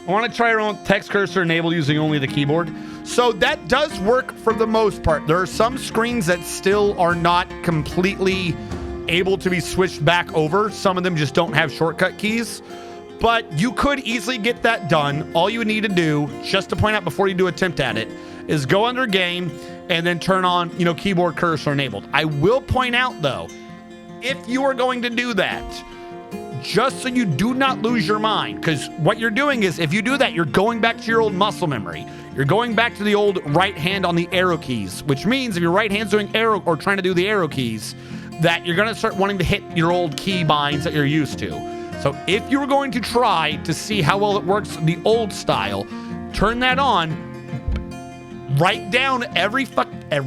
I want to try our own text cursor enabled using only the keyboard. So that does work for the most part. There are some screens that still are not completely able to be switched back over. Some of them just don't have shortcut keys. But you could easily get that done. All you would need to do, just to point out before you do attempt at it, is go under game and then turn on, keyboard cursor enabled. I will point out though, if you are going to do that, just so you do not lose your mind. Because what you're doing is, if you do that, you're going back to your old muscle memory. You're going back to the old right hand on the arrow keys, which means if your right hand's doing arrow or trying to do the arrow keys, that you're going to start wanting to hit your old key binds that you're used to. So if you were going to try to see how well it works the old style, turn that on, write down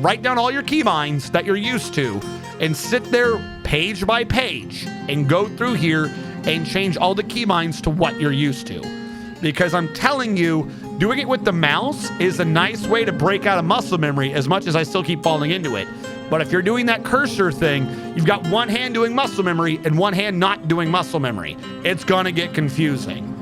write down all your keybinds that you're used to, and sit there page by page and go through here and change all the keybinds to what you're used to. Because I'm telling you, doing it with the mouse is a nice way to break out of muscle memory, as much as I still keep falling into it. But if you're doing that cursor thing, you've got one hand doing muscle memory and one hand not doing muscle memory. It's gonna get confusing.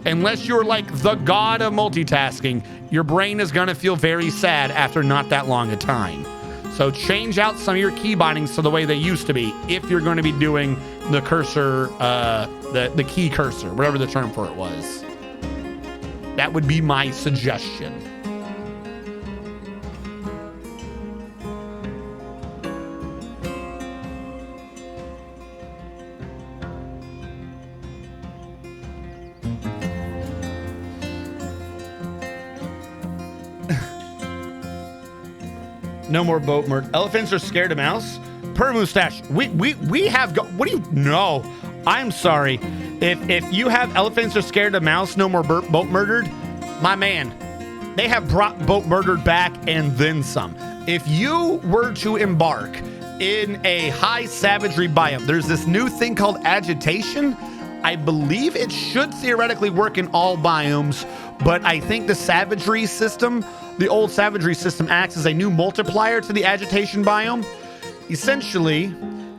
Unless you're like the god of multitasking, your brain is gonna feel very sad after not that long a time. So change out some of your key bindings to the way they used to be if you're going to be doing the cursor, the key cursor, whatever the term for it was. That would be my suggestion. No more boat murder. Elephants are scared of mouse. Per mustache. We have what do you know? I'm sorry. If you have elephants are scared of mouse, no more boat murdered, my man, they have brought boat murdered back and then some. If you were to embark in a high savagery biome, there's this new thing called agitation. I believe it should theoretically work in all biomes, but I think the savagery system, the old savagery system, acts as a new multiplier to the agitation biome. Essentially,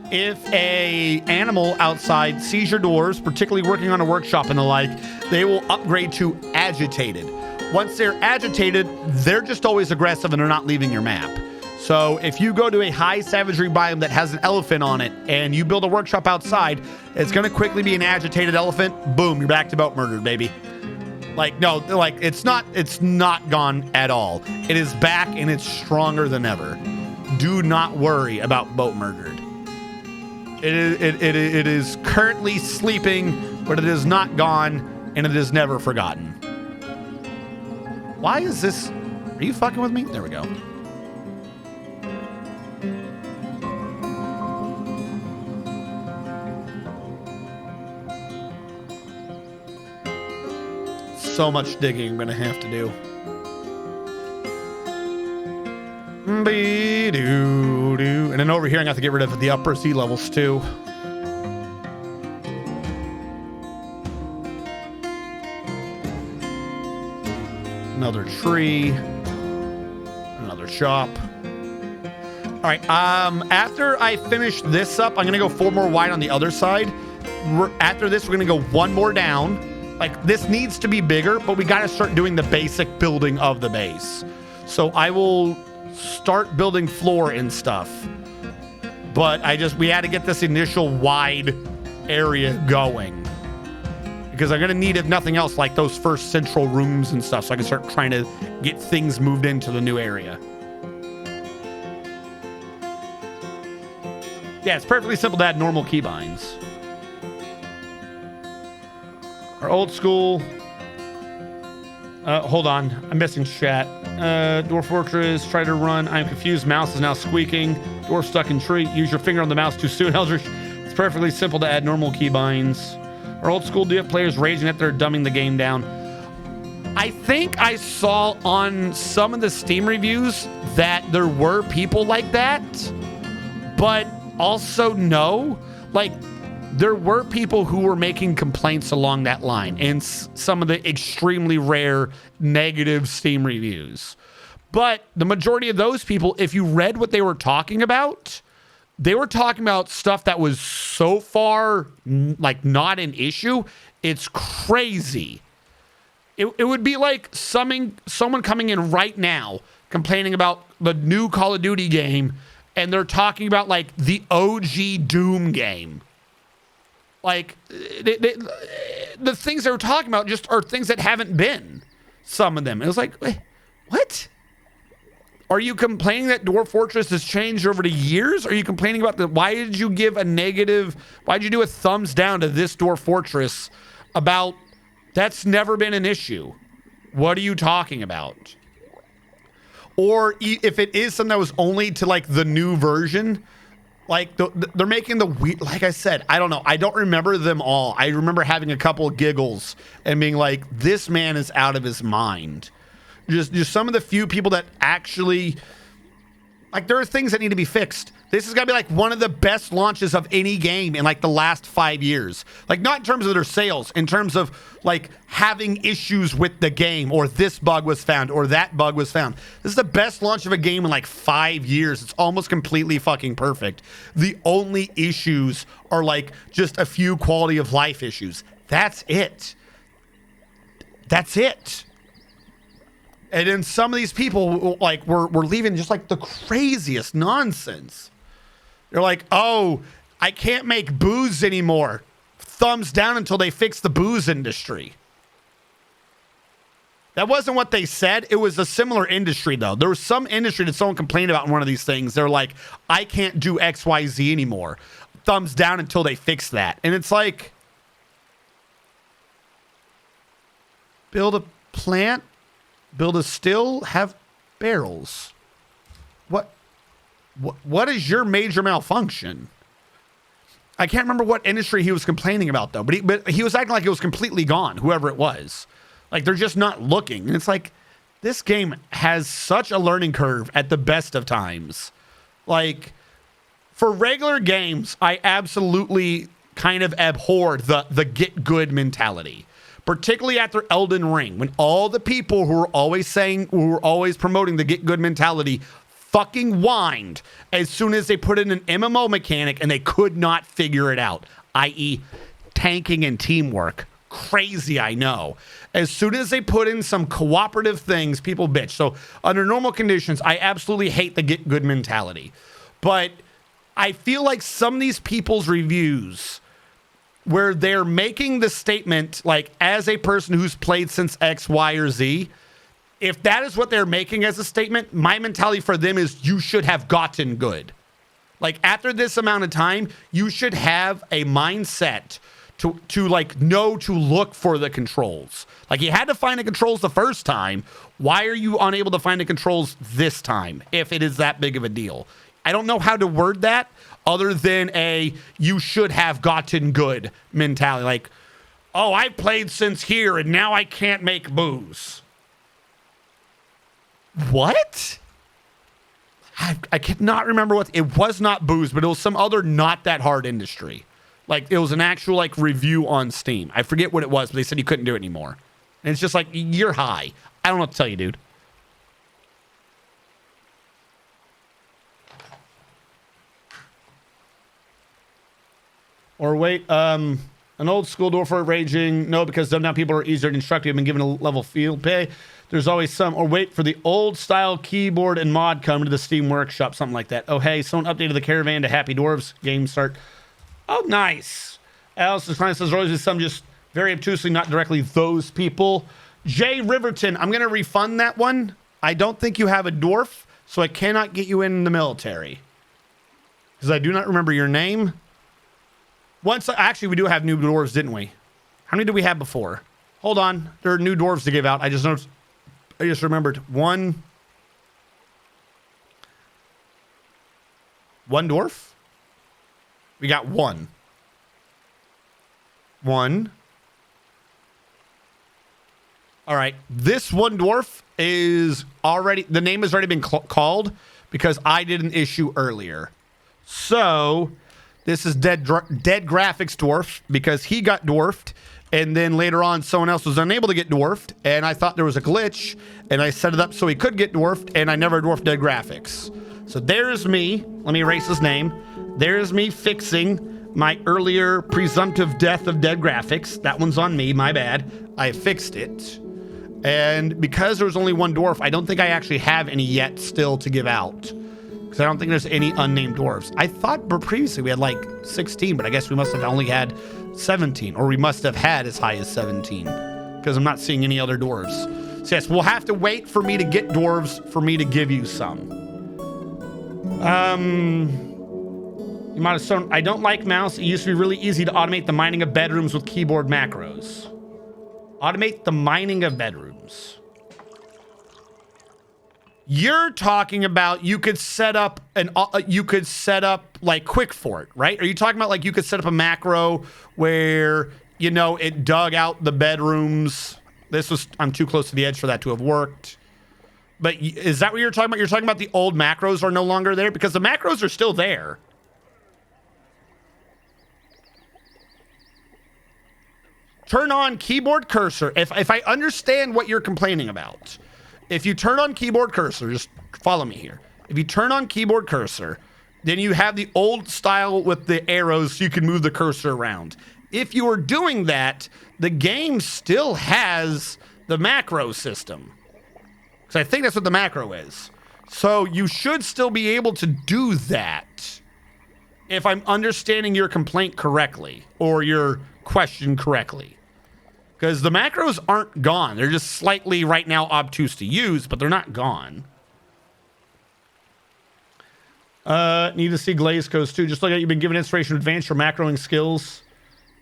if a animal outside sees your doors, particularly working on a workshop and the like, they will upgrade to agitated. Once they're agitated, they're just always aggressive and they're not leaving your map. So if you go to a high savagery biome that has an elephant on it and you build a workshop outside, it's going to quickly be an agitated elephant. Boom, you're back to boat murdered, baby. It's not gone at all. It is back and it's stronger than ever. Do not worry about boat murdered. It is currently sleeping, but it is not gone and it is never forgotten. Why is this? Are you fucking with me? There we go. So much digging I'm gonna have to do. Be-doo-doo. And then over here I have to get rid of the upper sea levels too. Another tree. Another shop. All right, after I finish this up, I'm gonna go 4 more wide on the other side. After this, we're gonna go 1 more down. Like, this needs to be bigger, but we got to start doing the basic building of the base. So I will start building floor and stuff. But we had to get this initial wide area going. Because I'm going to need, if nothing else, like those first central rooms and stuff, so I can start trying to get things moved into the new area. Yeah, it's perfectly simple to add normal keybinds. Our old school. Hold on. I'm missing chat. Dwarf Fortress. Try to run. I'm confused. Mouse is now squeaking. Dwarf stuck in tree. Use your finger on the mouse too soon, Eldritch. It's perfectly simple to add normal keybinds. Our old school. Do you have players raging that they're dumbing the game down? I think I saw on some of the Steam reviews that there were people like that. But also no. Like, there were people who were making complaints along that line and some of the extremely rare negative Steam reviews. But the majority of those people, if you read what they were talking about, they were talking about stuff that was so far like not an issue. It's crazy. It would be like someone coming in right now complaining about the new Call of Duty game, and they're talking about like the OG Doom game. Like, the things they were talking about just are things that haven't been. Some of them. It was like, wait, what? Are you complaining that Dwarf Fortress has changed over the years? Are you complaining about why did you give a negative, why did you do a thumbs down to this Dwarf Fortress about, that's never been an issue? What are you talking about? Or if it is something that was only to like the new version, like they're making the weird, like I said, I don't know. I don't remember them all. I remember having a couple of giggles and being like, this man is out of his mind. Just some of the few people that actually, like, there are things that need to be fixed. This is going to be like one of the best launches of any game in like the last 5 years. Like, not in terms of their sales, in terms of like having issues with the game, or this bug was found or that bug was found. This is the best launch of a game in like 5 years. It's almost completely fucking perfect. The only issues are like just a few quality of life issues. That's it. That's it. And then some of these people like were leaving just like the craziest nonsense. They're like, oh, I can't make booze anymore. Thumbs down until they fix the booze industry. That wasn't what they said. It was a similar industry, though. There was some industry that someone complained about in one of these things. They're like, I can't do XYZ anymore. Thumbs down until they fix that. And it's like, build a plant, build a still, have barrels. What is your major malfunction? I can't remember what industry he was complaining about, though, but he was acting like it was completely gone, whoever it was. Like, they're just not looking. And it's like, this game has such a learning curve at the best of times. Like, for regular games, I absolutely kind of abhorred the get good mentality. Particularly after Elden Ring, when all the people who were always promoting the get good mentality fucking whined as soon as they put in an MMO mechanic and they could not figure it out, i.e. tanking and teamwork. Crazy, I know. As soon as they put in some cooperative things, people bitch. So under normal conditions, I absolutely hate the get good mentality. But I feel like some of these people's reviews where they're making the statement, like, as a person who's played since X, Y, or Z, if that is what they're making as a statement, my mentality for them is you should have gotten good. Like, after this amount of time, you should have a mindset to like know to look for the controls. Like, you had to find the controls the first time. Why are you unable to find the controls this time if it is that big of a deal? I don't know how to word that other than a you should have gotten good mentality. Like, oh, I've played since here and now I can't make booze. What? I cannot remember what it was. Not booze, but it was some other not that hard industry. Like, it was an actual like review on Steam. I forget what it was, but they said you couldn't do it anymore. And it's just like, you're high. I don't know what to tell you, dude. Or wait, an old school door for raging. No, because dumb down people are easier to instruct. You've been given a level field pay. There's always some. Or wait for the old style keyboard and mod come to the Steam Workshop, something like that. Oh, hey, someone updated the caravan to Happy Dwarves. Game start. Oh, nice. Alice's client says there always some just very obtusely, not directly those people. Jay Riverton, I'm going to refund that one. I don't think you have a dwarf, so I cannot get you in the military. Because I do not remember your name. Actually, we do have new dwarves, didn't we? How many did we have before? Hold on. There are new dwarves to give out. I just remembered. One dwarf? We got one. One. All right. This one dwarf is already, the name has already been called because I did an issue earlier. So this is Dead Graphics dwarf because he got dwarfed. And then later on, someone else was unable to get dwarfed. And I thought there was a glitch. And I set it up so he could get dwarfed. And I never dwarfed Dead Graphics. So there's me. Let me erase his name. There's me fixing my earlier presumptive death of Dead Graphics. That one's on me. My bad. I fixed it. And because there was only one dwarf, I don't think I actually have any yet still to give out. Because I don't think there's any unnamed dwarves. I thought previously we had like 16, but I guess we must have only had 17. Or we must have had as high as 17. Because I'm not seeing any other dwarves. So yes, we'll have to wait for me to get dwarves for me to give you some. You might have shown, I don't like mouse. It used to be really easy to automate the mining of bedrooms with keyboard macros. Automate the mining of bedrooms. You're talking about you could set up like quick fort, right? Are you talking about like you could set up a macro where, you know, it dug out the bedrooms? I'm too close to the edge for that to have worked. But is that what you're talking about? You're talking about the old macros are no longer there? Because the macros are still there. Turn on keyboard cursor. If I understand what you're complaining about, if you turn on keyboard cursor, just follow me here. If you turn on keyboard cursor, then you have the old style with the arrows so you can move the cursor around. If you are doing that, the game still has the macro system. Because I think that's what the macro is. So you should still be able to do that. If I'm understanding your complaint correctly, or your question correctly. Because the macros aren't gone. They're just slightly right now obtuse to use, but they're not gone. Need to see Glaze Coast too. Just look at, you've been given inspiration to advance your macroing skills.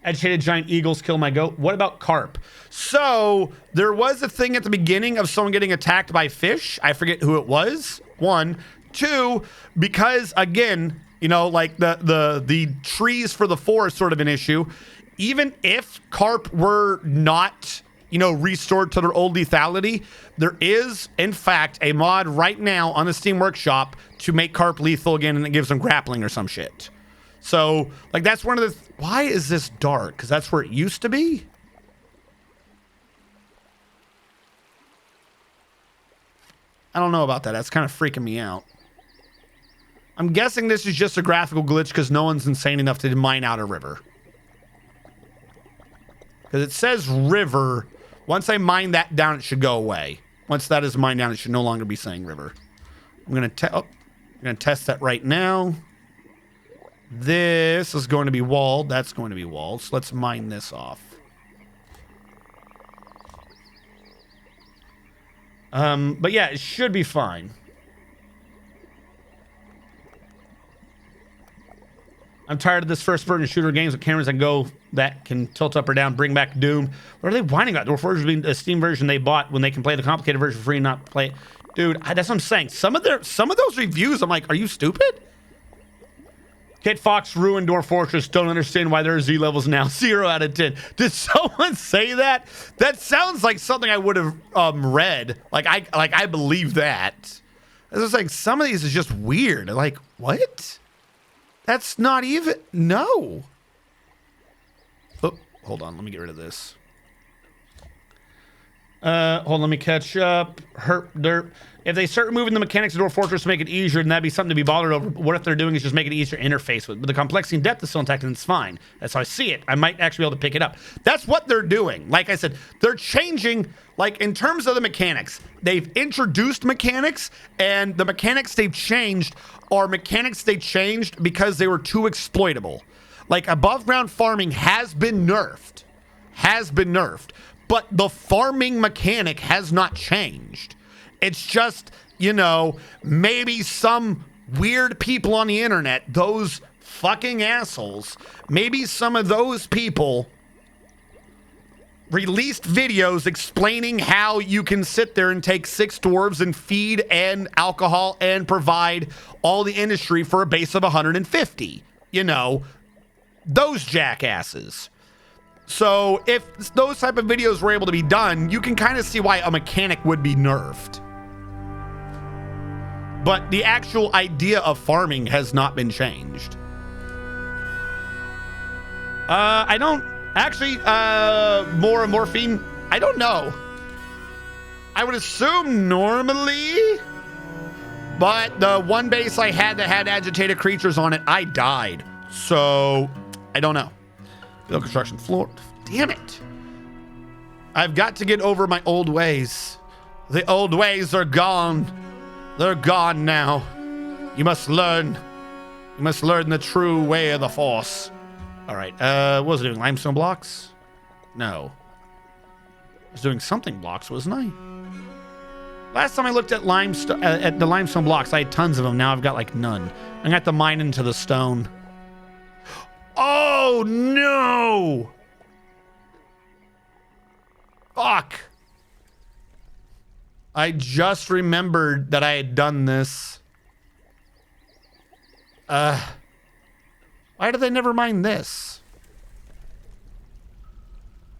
Agitated giant eagles kill my goat. What about carp? So there was a thing at the beginning of someone getting attacked by fish. I forget who it was. 1. 2, because again, you know, like the trees for the forest sort of an issue. Even if carp were not, you know, restored to their old lethality, there is, in fact, a mod right now on the Steam Workshop to make carp lethal again, and it gives them grappling or some shit. So, like, that's one of the... Why is this dark? Because that's where it used to be? I don't know about that. That's kind of freaking me out. I'm guessing this is just a graphical glitch because no one's insane enough to mine out a river. Because it says river. Once I mine that down, it should go away. Once that is mined down, it should no longer be saying river. I'm going to test that right now. This is going to be walled. That's going to be walled. So let's mine this off. But yeah, it should be fine. I'm tired of this first-person shooter games with cameras that can tilt up or down, bring back Doom. What are they whining about? Dwarf Forge being a Steam version they bought when they can play the complicated version for free and not play it. Dude, that's what I'm saying. Some of those reviews, I'm like, are you stupid? Kit Fox ruined Dwarf Fortress. Don't understand why there are Z levels now. 0 out of 10. Did someone say that? That sounds like something I would have read. Like I believe that. It's just like some of these is just weird. Like, what? That's not even... No. Oh, hold on. Let me get rid of this. Hold on. Let me catch up. If they start removing the mechanics of Dwarf Fortress to make it easier, then that'd be something to be bothered over. What if they're doing is just make it easier to interface with? But the complexity and depth is still intact, and it's fine. That's how I see it. I might actually be able to pick it up. That's what they're doing. Like I said, they're changing... Like, in terms of the mechanics, they've introduced mechanics, and the mechanics they've changed are mechanics they changed because they were too exploitable. Like, above ground farming has been nerfed. But the farming mechanic has not changed. It's just, you know, maybe some weird people on the internet, those fucking assholes, maybe some of those people released videos explaining how you can sit there and take 6 dwarves and feed and alcohol and provide all the industry for a base of 150. You know, those jackasses. So if those type of videos were able to be done, you can kind of see why a mechanic would be nerfed. But the actual idea of farming has not been changed. I don't... Actually, more morphine, I don't know. I would assume normally, but the one base I had that had agitated creatures on it, I died. So, I don't know. Build construction floor. Damn it. I've got to get over my old ways. The old ways are gone. They're gone now. You must learn. You must learn the true way of the Force. All right, what was I doing? Limestone blocks? No. I was doing something blocks, wasn't I? Last time I looked at limestone, at the limestone blocks, I had tons of them. Now I've got like none. I'm gonna have to mine into the stone. Oh no! Fuck! I just remembered that I had done this. Why did they never mine this?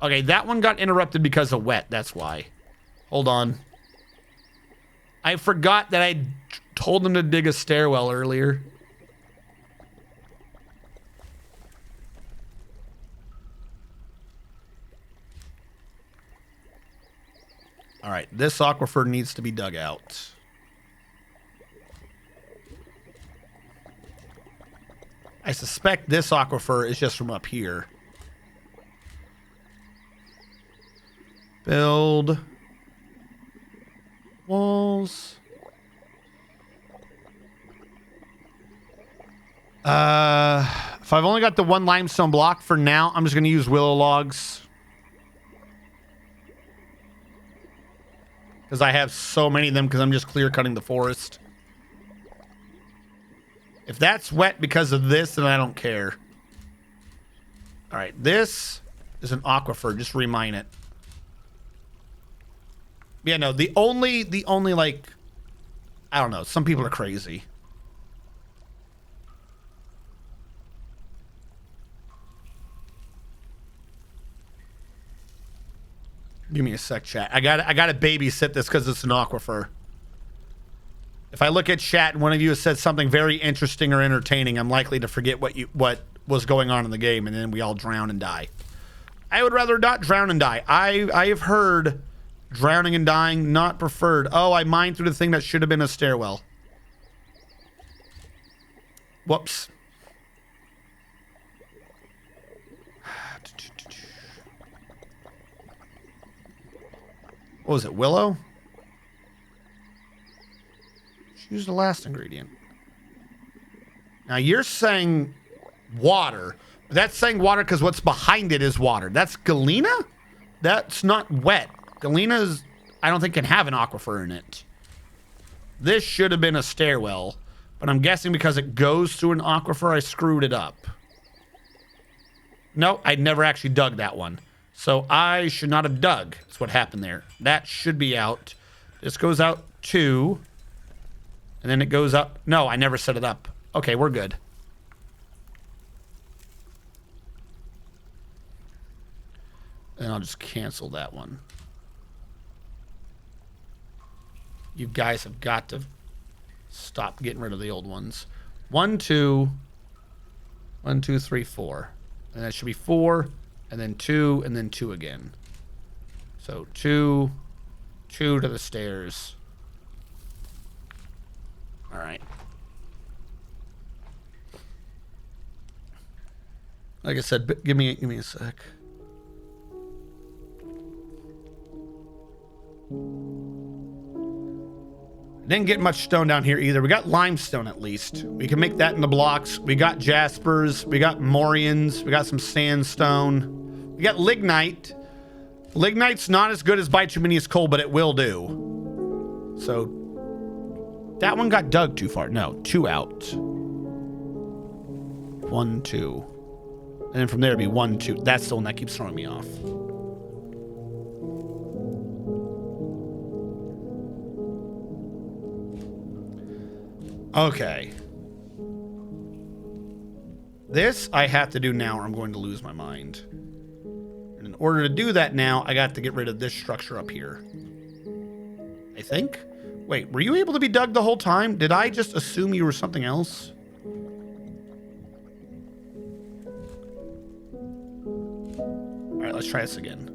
Okay, that one got interrupted because of wet. That's why. Hold on. I forgot that I told them to dig a stairwell earlier. All right, this aquifer needs to be dug out. I suspect this aquifer is just from up here. Build walls. If I've only got the one limestone block for now, I'm just going to use willow logs. Because I have so many of them because I'm just clear cutting the forest. If that's wet because of this, then I don't care. All right, this is an aquifer. Just remine it. Yeah, no, the only like, I don't know. Some people are crazy. Give me a sec, chat. I got to babysit this because it's an aquifer. If I look at chat and one of you has said something very interesting or entertaining, I'm likely to forget what was going on in the game, and then we all drown and die. I would rather not drown and die. I have heard drowning and dying not preferred. Oh, I mined through the thing that should have been a stairwell. Whoops. What was it, willow? Choose the last ingredient. Now you're saying water. That's saying water because what's behind it is water. That's galena? That's not wet. Galena is, I don't think, can have an aquifer in it. This should have been a stairwell, but I'm guessing because it goes through an aquifer, I screwed it up. No, I never actually dug that one. So I should not have dug. That's what happened there. That should be out. This goes out 2. And then it goes up. No, I never set it up. Okay, we're good. And I'll just cancel that one. You guys have got to stop getting rid of the old ones. 1, 2. 1, 2, 3, 4. And that should be 4. And then 2, and then 2 again. So 2, 2 to the stairs. All right. Like I said, give me a sec. Didn't get much stone down here either. We got limestone at least. We can make that in the blocks. We got jaspers. We got morians. We got some sandstone. We got lignite. Lignite's not as good as bituminous coal, but it will do. So that one got dug too far. No, 2 out. 1, 2. And then from there it'd be 1, 2. That's the one that keeps throwing me off. Okay. This I have to do now or I'm going to lose my mind. And in order to do that now, I got to get rid of this structure up here. I think? Wait, were you able to be dug the whole time? Did I just assume you were something else? All right, let's try this again.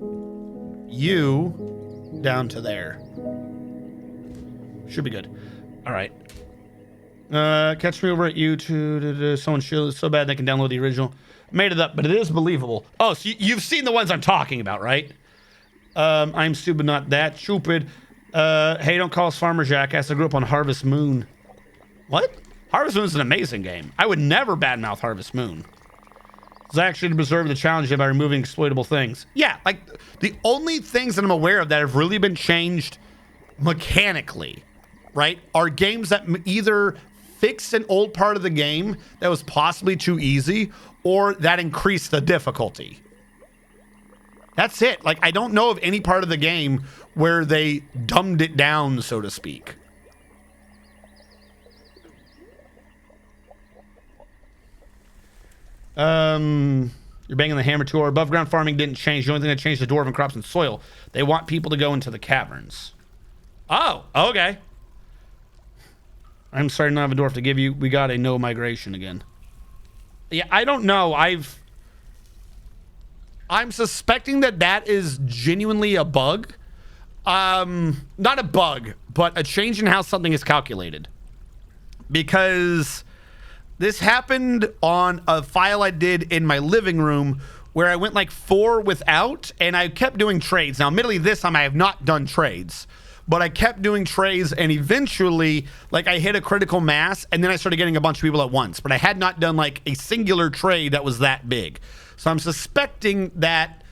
You down to there. Should be good. All right. Catch me over at YouTube. Someone should so bad they can download the original. Made it up, but it is believable. Oh, so you've seen the ones I'm talking about, right? I'm stupid, not that stupid. Hey, don't call us Farmer Jackass. I grew up on Harvest Moon. What? Harvest Moon is an amazing game. I would never badmouth Harvest Moon. It's actually to preserve the challenge by removing exploitable things. Yeah, like the only things that I'm aware of that have really been changed mechanically, right, are games that either fixed an old part of the game that was possibly too easy or that increased the difficulty. That's it. Like, I don't know of any part of the game where they dumbed it down, so to speak. You're banging the hammer too hard. Above ground farming didn't change. The only thing that changed is dwarven crops and soil. They want people to go into the caverns. Oh, okay. I'm sorry, not have a dwarf to give you. We got a no migration again. Yeah, I don't know. I'm suspecting that is genuinely a bug. Not a bug, but a change in how something is calculated. Because this happened on a file I did in my living room where I went like 4 without, and I kept doing trades. Now, admittedly, this time I have not done trades, but I kept doing trades, and eventually, like, I hit a critical mass, and then I started getting a bunch of people at once. But I had not done like a singular trade that was that big. So I'm suspecting that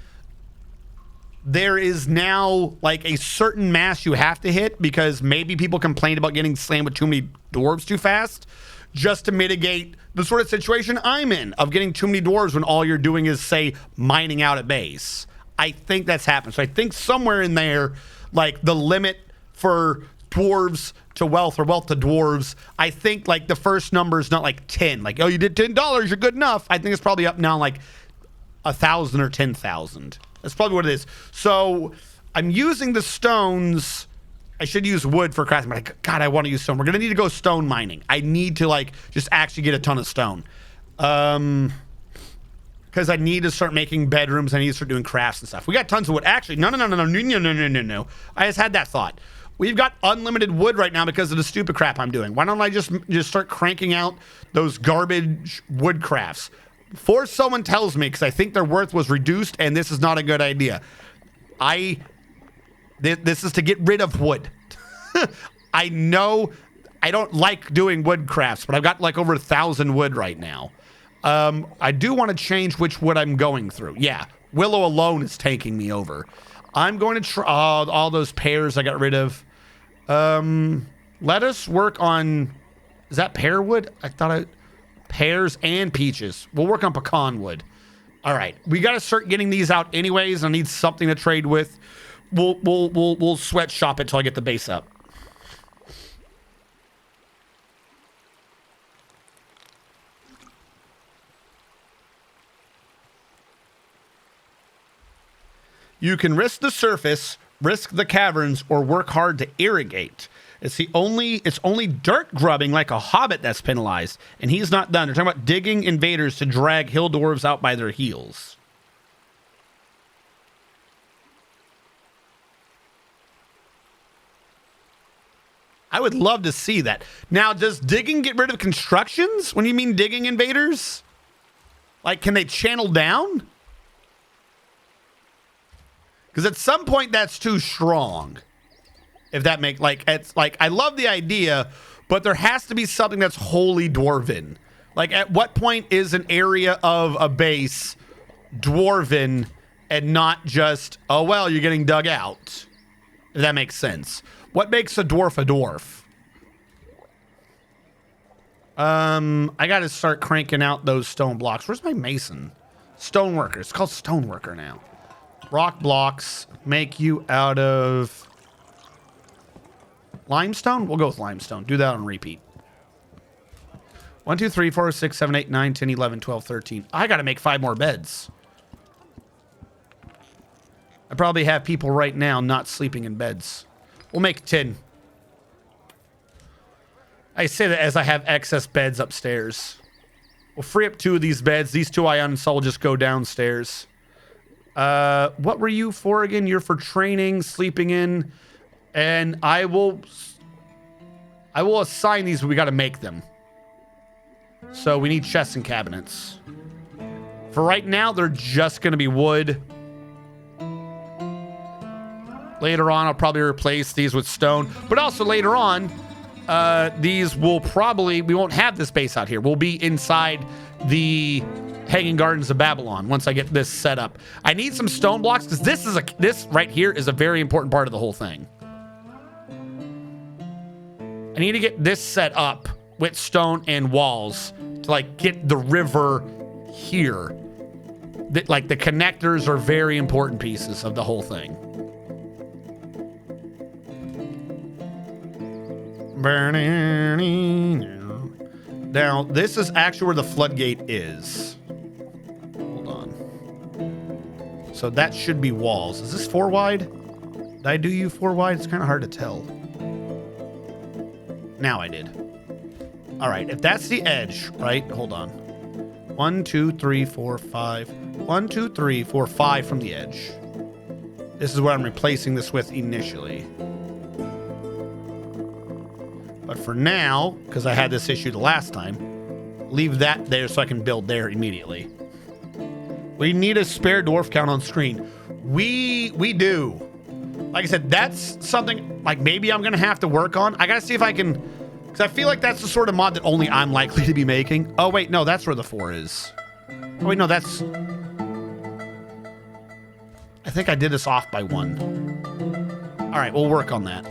there is now like a certain mass you have to hit because maybe people complained about getting slammed with too many dwarves too fast, just to mitigate the sort of situation I'm in of getting too many dwarves when all you're doing is, say, mining out a base. I think that's happened. So I think somewhere in there, like the limit for dwarves to wealth or wealth to dwarves, I think like the first number is not like 10. Like, oh, you did $10, you're good enough. I think it's probably up now like 1,000 or 10,000. That's probably what it is. So I'm using the stones. I should use wood for crafting, but God, I want to use stone. We're going to need to go stone mining. I need to like just actually get a ton of stone. Because I need to start making bedrooms. I need to start doing crafts and stuff. We got tons of wood. Actually, no. I just had that thought. We've got unlimited wood right now because of the stupid crap I'm doing. Why don't I just start cranking out those garbage wood crafts? Before someone tells me, because I think their worth was reduced and this is not a good idea. This is to get rid of wood. I know I don't like doing wood crafts, but I've got like over 1,000 wood right now. I do want to change which wood I'm going through. Yeah, willow alone is taking me over. I'm going to try all those pears I got rid of. Let us work on, is that pear wood? Pears and peaches. We'll work on pecan wood. All right, we got to start getting these out anyways. I need something to trade with. We'll sweatshop it till I get the base up. You can risk the surface, risk the caverns, or work hard to irrigate. It's only dirt grubbing like a hobbit that's penalized, and he's not done. They're talking about digging invaders to drag hill dwarves out by their heels. I would love to see that. Now, does digging get rid of constructions? When you mean digging invaders? Like, can they channel down? Because at some point, that's too strong. If that makes, like, it's like, I love the idea, but there has to be something that's wholly dwarven. Like, at what point is an area of a base dwarven and not just, oh, well, you're getting dug out? If that makes sense. What makes a dwarf a dwarf? I got to start cranking out those stone blocks. Where's my mason? Stoneworker. It's called stoneworker now. Rock blocks make you out of limestone? We'll go with limestone. Do that on repeat. 1, 2, 3, 4, 6, 7, 8, 9, 10, 11, 12, 13. I got to make 5 more beds. I probably have people right now not sleeping in beds. We'll make 10. I say that as I have excess beds upstairs. We'll free up 2 of these beds. These 2 I uninstall will just go downstairs. What were you for again? You're for training, sleeping in, and I will assign these. We got to make them. So we need chests and cabinets. For right now, they're just going to be wood. Later on, I'll probably replace these with stone. But also later on, these will probably, we won't have this base out here. We'll be inside the Hanging Gardens of Babylon once I get this set up. I need some stone blocks because this right here is a very important part of the whole thing. I need to get this set up with stone and walls to like get the river here. Like the connectors are very important pieces of the whole thing. Now, this is actually where the floodgate is. Hold on. So that should be walls. Is this 4 wide? Did I do you 4 wide? It's kind of hard to tell. Now I did. All right, if that's the edge, right? Hold on. 1, 2, 3, 4, 5. 1, 2, 3, 4, 5 from the edge. This is what I'm replacing this with initially. But for now, because I had this issue the last time, leave that there so I can build there immediately. We need a spare dwarf count on screen. We do. Like I said, that's something like maybe I'm going to have to work on. I got to see if I can, because I feel like that's the sort of mod that only I'm likely to be making. Oh, wait, no, that's where the 4 is. Oh, wait, no, that's... I think I did this off by 1. All right, we'll work on that.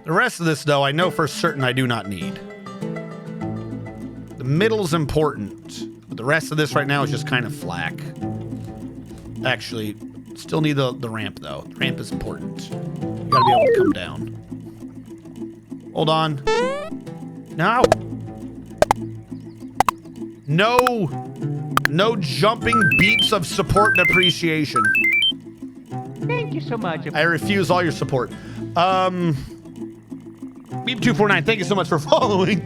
The rest of this, though, I know for certain I do not need. The middle's important, but the rest of this right now is just kind of flack. Actually, still need the ramp, though. The ramp is important. You gotta be able to come down. Hold on. No! No jumping beeps of support and appreciation. Thank you so much. I refuse all your support. Beep249, thank you so much for following.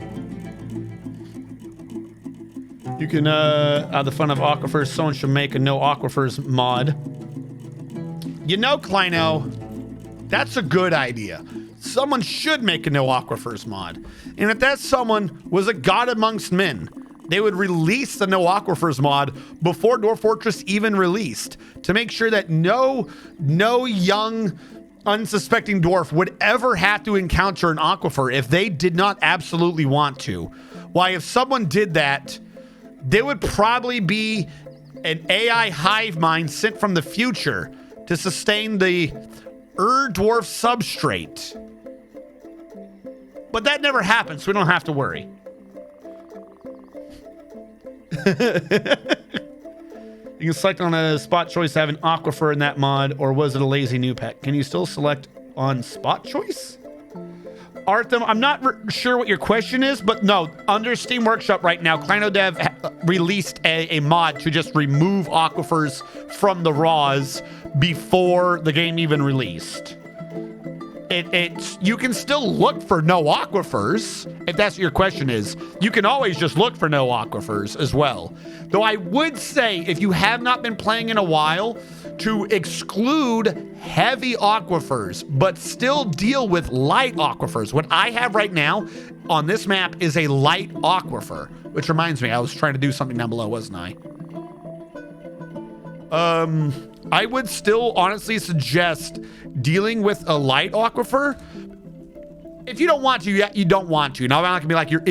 You can, the fun of aquifers, someone should make a no aquifers mod. You know, Kleino, that's a good idea. Someone should make a no aquifers mod. And if that someone was a god amongst men, they would release the no aquifers mod before Dwarf Fortress even released to make sure that no young unsuspecting dwarf would ever have to encounter an aquifer if they did not absolutely want to. Why, if someone did that, there would probably be an AI hive mind sent from the future to sustain the dwarf substrate. But that never happened, so we don't have to worry. You can select on a spot choice to have an aquifer in that mod, or was it a lazy new pet? Can you still select on spot choice? Artham, I'm not sure what your question is, but no, under Steam Workshop right now, ClinoDev released a mod to just remove aquifers from the raws before the game even released. You can still look for no aquifers, if that's what your question is. You can always just look for no aquifers as well. Though I would say, if you have not been playing in a while, to exclude heavy aquifers, but still deal with light aquifers. What I have right now on this map is a light aquifer, which reminds me, I was trying to do something down below, wasn't I? I would still honestly suggest dealing with a light aquifer. If you don't want to, you don't want to. Now I'm not gonna be like you're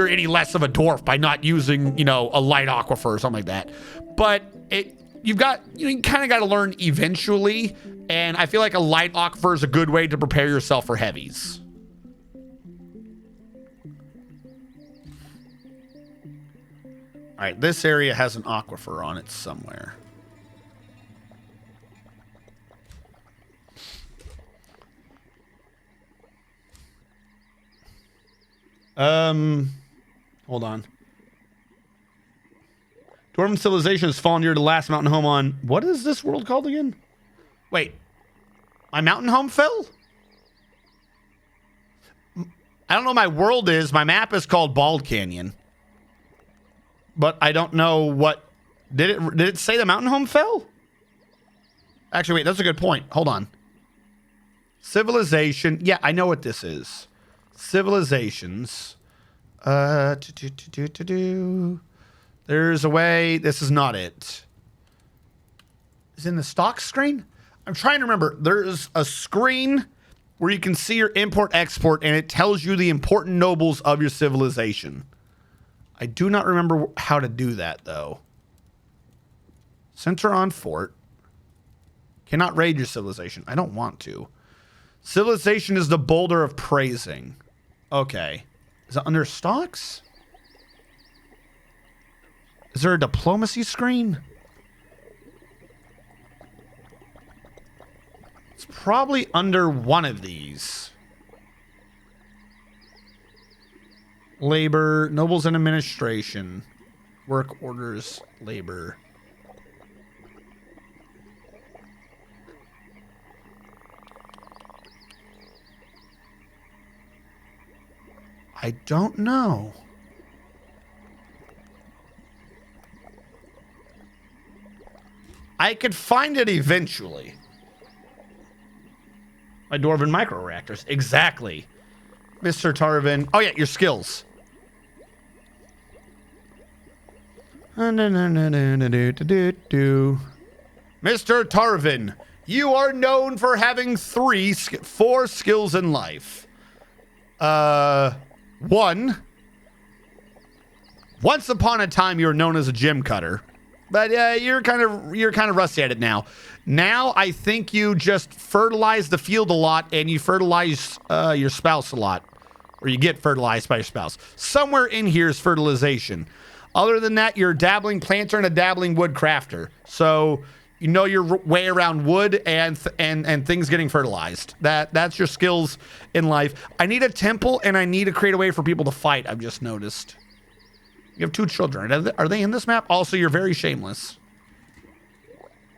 any less of a dwarf by not using, a light aquifer or something like that. But you kind of got to learn eventually, and I feel like a light aquifer is a good way to prepare yourself for heavies. All right, this area has an aquifer on it somewhere. Hold on. Dwarven civilization has fallen near the last mountain home on... What is this world called again? Wait. My mountain home fell? I don't know what my world is. My map is called Bald Canyon. But I don't know what... Did it say the mountain home fell? Actually, wait. That's a good point. Hold on. Civilization. Yeah, I know what this is. Civilizations. There's a way. This is not it. Is it in the stock screen? I'm trying to remember. There's a screen where you can see your import export and it tells you the important nobles of your civilization. I do not remember how to do that though. Center on fort. Cannot raid your civilization. I don't want to. Civilization is the boulder of praising. Okay. Is it under stocks? Is there a diplomacy screen? It's probably under one of these. Labor, nobles and administration, work orders, labor. I don't know. I could find it eventually. My Dwarven micro reactors. Exactly. Mr. Tarvin. Oh, yeah, your skills. Mr. Tarvin, you are known for having 4 skills in life. 1. Once upon a time, you were known as a gem cutter, but you're kind of rusty at it now. Now, I think you just fertilize the field a lot, and you fertilize your spouse a lot, or you get fertilized by your spouse. Somewhere in here is fertilization. Other than that, you're a dabbling planter and a dabbling wood crafter. So you know your way around wood and things getting fertilized. That's your skills in life. I need a temple, and I need to create a way for people to fight. I've just noticed. You have 2 children. Are they in this map? Also, you're very shameless.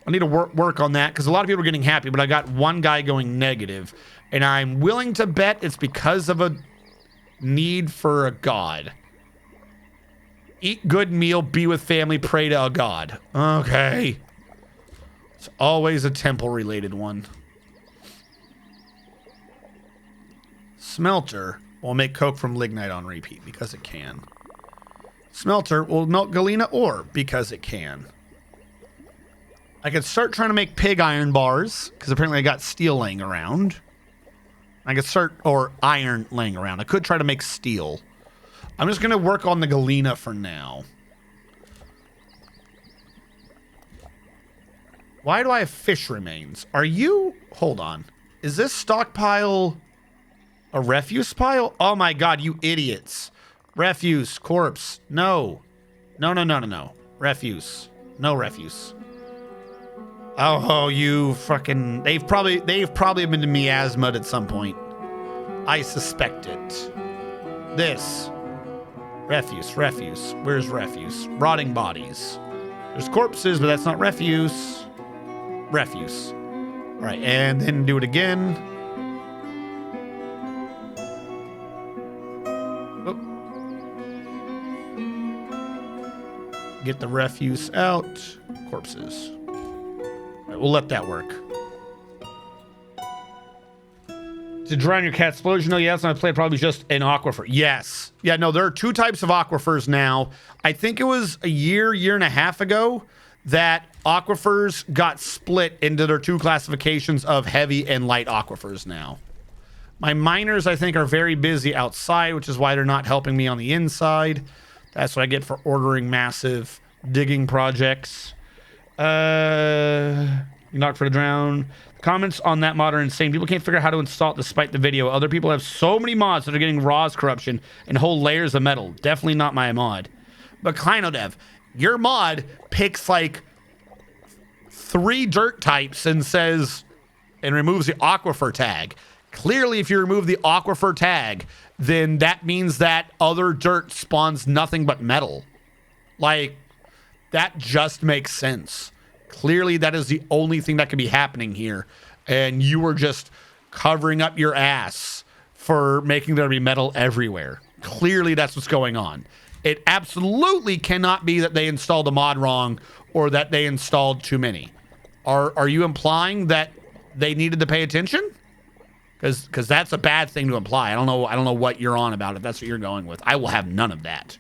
I need to work on that because a lot of people are getting happy, but I got one guy going negative, and I'm willing to bet it's because of a need for a god. Eat good meal, be with family, pray to a god. Okay. It's always a temple-related one. Smelter will make coke from lignite on repeat because it can. Smelter will melt galena ore because it can. I could start trying to make pig iron bars because apparently I got steel laying around. I could start, or iron laying around. I could try to make steel. I'm just going to work on the galena for now. Why do I have fish remains? Are you... Hold on. Is this stockpile a refuse pile? Oh my god, you idiots. Refuse. Corpse. No. No. Refuse. No refuse. Oh, you fucking... They've probably been to miasma'd at some point. I suspect it. This. Refuse. Where's refuse? Rotting bodies. There's corpses, but that's not refuse. Refuse. All right, and then do it again. Oh. Get the refuse out. Corpses. All right, we'll let that work. To drown your cat explosion? No, yes, I played probably just an aquifer. Yes. Yeah, no, there are 2 types of aquifers now. I think it was a year and a half ago that aquifers got split into their 2 classifications of heavy and light aquifers now. My miners, I think, are very busy outside, which is why they're not helping me on the inside. That's what I get for ordering massive digging projects. Knocked for the drown. Comments on that mod are insane. People can't figure out how to install it despite the video. Other people have so many mods that are getting RAW's corruption and whole layers of metal. Definitely not my mod. But Kleinodev, your mod picks like 3 dirt types and says, and removes the aquifer tag. Clearly, if you remove the aquifer tag, then that means that other dirt spawns nothing but metal. Like, that just makes sense. Clearly, that is the only thing that could be happening here. And you were just covering up your ass for making there be metal everywhere. Clearly, that's what's going on. It absolutely cannot be that they installed a mod wrong or that they installed too many. Are you implying that they needed to pay attention? Because that's a bad thing to imply. I don't know what you're on about if that's what you're going with. I will have none of that.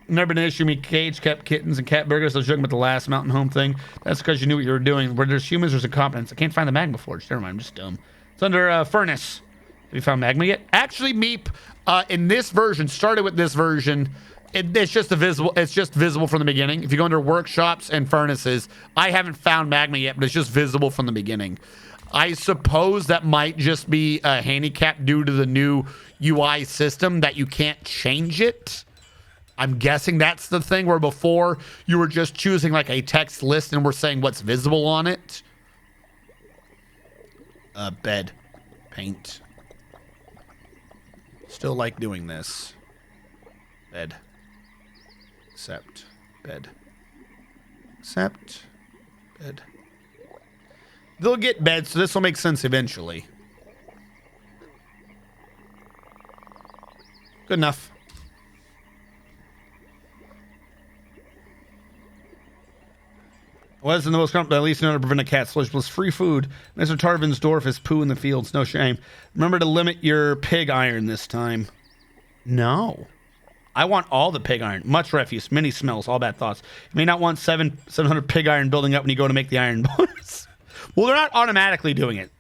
Never been an issue. Me cage kept kittens and cat burgers. I was joking about the last mountain home thing. That's because you knew what you were doing. Where there's humans, there's incompetence. I can't find the magma forge. Never mind, I'm just dumb. It's under furnace. Have you found magma yet? Actually, Meep, in this version, started with this version, It's just visible. It's just visible from the beginning. If you go under workshops and furnaces, I haven't found magma yet, but it's just visible from the beginning. I suppose that might just be a handicap due to the new UI system that you can't change it. I'm guessing that's the thing where before you were just choosing like a text list and we're saying what's visible on it. Bed. Paint. Still like doing this. Bed. Accept. Bed. Accept. Bed. They'll get beds, so this will make sense eventually. Good enough. Wasn't the most comfortable, at least in order to prevent a cat slush plus free food. Mr. Tarvin's dwarf is poo in the fields. No shame. Remember to limit your pig iron this time. No. I want all the pig iron. Much refuse. Many smells. All bad thoughts. You may not want 700 pig iron building up when you go to make the iron bars. Well, they're not automatically doing it.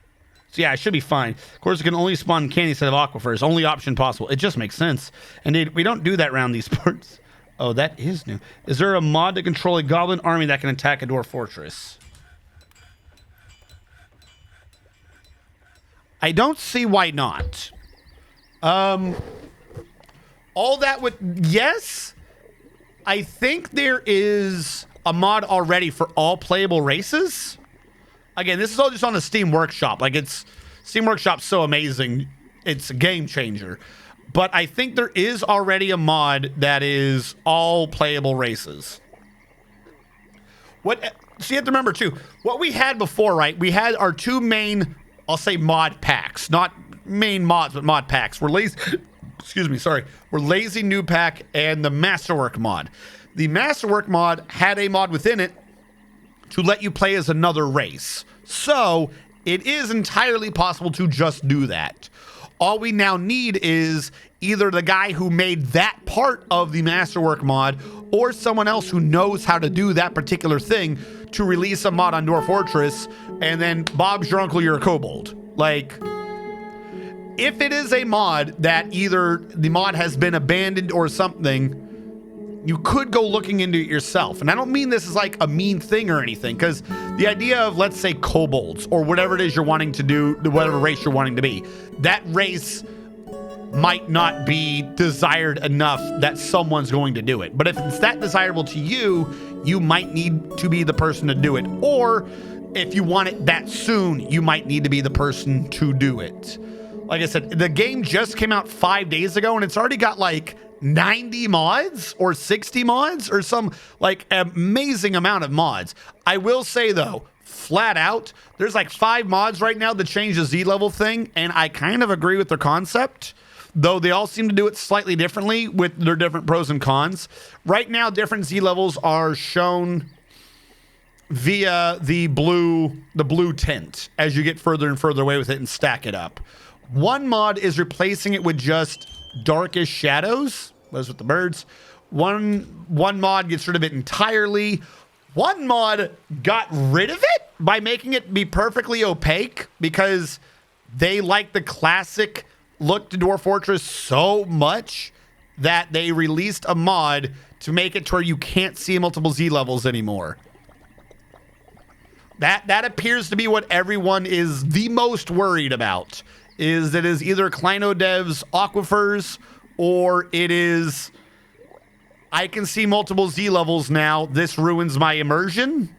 So yeah, it should be fine. Of course, it can only spawn candy instead of aquifers. Only option possible. It just makes sense. Indeed, we don't do that around these parts. Oh, that is new. Is there a mod to control a goblin army that can attack a dwarf fortress? I don't see why not. All that would... Yes. I think there is a mod already for all playable races. Again, this is all just on the Steam Workshop. Like, it's... Steam Workshop's so amazing. It's a game changer. But I think there is already a mod that is all playable races. So you have to remember, too, what we had before, right? We had our two main, I'll say mod packs. Not main mods, but mod packs. We're lazy... Excuse me, sorry. We're Lazy New Pack and the Masterwork mod. The Masterwork mod had a mod within it to let you play as another race. So it is entirely possible to just do that. All we now need is either the guy who made that part of the Masterwork mod or someone else who knows how to do that particular thing to release a mod on Dwarf Fortress, and then Bob's your uncle, you're a kobold. Like, if it is a mod that either the mod has been abandoned or something, you could go looking into it yourself. And I don't mean this is like a mean thing or anything, because the idea of, let's say, kobolds or whatever it is you're wanting to do, whatever race you're wanting to be, that race might not be desired enough that someone's going to do it. But if it's that desirable to you, you might need to be the person to do it. Or if you want it that soon, you might need to be the person to do it. Like I said, the game just came out 5 days ago, and it's already got like 90 mods or 60 mods or some like amazing amount of mods. I will say, though, flat out, there's like 5 mods right now that change the Z level thing, and I kind of agree with their concept, though they all seem to do it slightly differently with their different pros and cons. Right now, different Z levels are shown via the blue tint as you get further and further away with it and stack it up. One mod is replacing it with just darkish shadows. Those with the birds. One mod gets rid of it entirely. One mod got rid of it by making it be perfectly opaque because they like the classic look to Dwarf Fortress so much that they released a mod to make it to where you can't see multiple Z levels anymore. That appears to be what everyone is the most worried about. Is that is either Kleino Dev's aquifers, or it is, I can see multiple Z levels now. This ruins my immersion.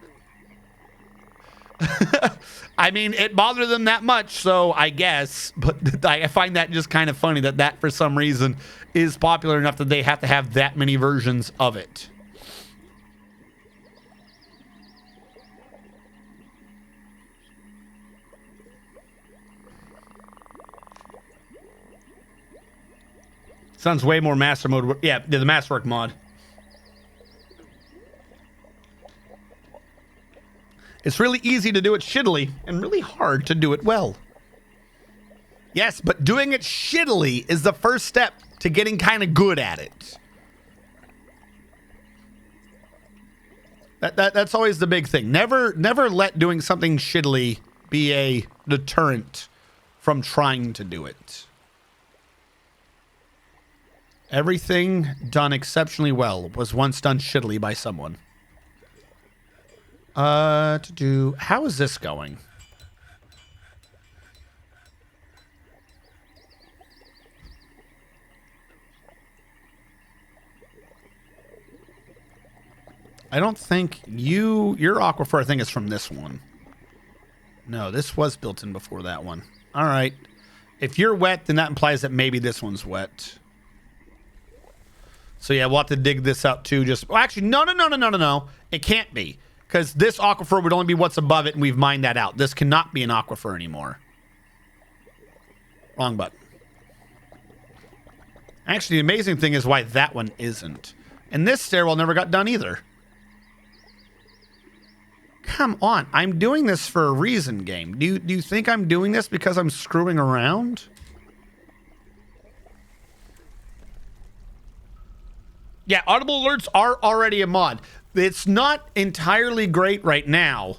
I mean, it bothered them that much, so I guess. But I find that just kind of funny that for some reason is popular enough that they have to have that many versions of it. Sounds way more master mode. Yeah, the Masterwork mod. It's really easy to do it shittily and really hard to do it well. Yes, but doing it shittily is the first step to getting kind of good at it. That's always the big thing. Never let doing something shittily be a deterrent from trying to do it. Everything done exceptionally well was once done shittily by someone. How is this going? I don't think your aquifer, I think, is from this one. No, this was built in before that one. All right. If you're wet, then that implies that maybe this one's wet. So yeah, we'll have to dig this out too. Well, actually, no. It can't be, because this aquifer would only be what's above it, and we've mined that out. This cannot be an aquifer anymore. Wrong button. Actually, the amazing thing is why that one isn't. And this stairwell never got done either. Come on, I'm doing this for a reason, game. Do you think I'm doing this because I'm screwing around? Yeah, audible alerts are already a mod. It's not entirely great right now.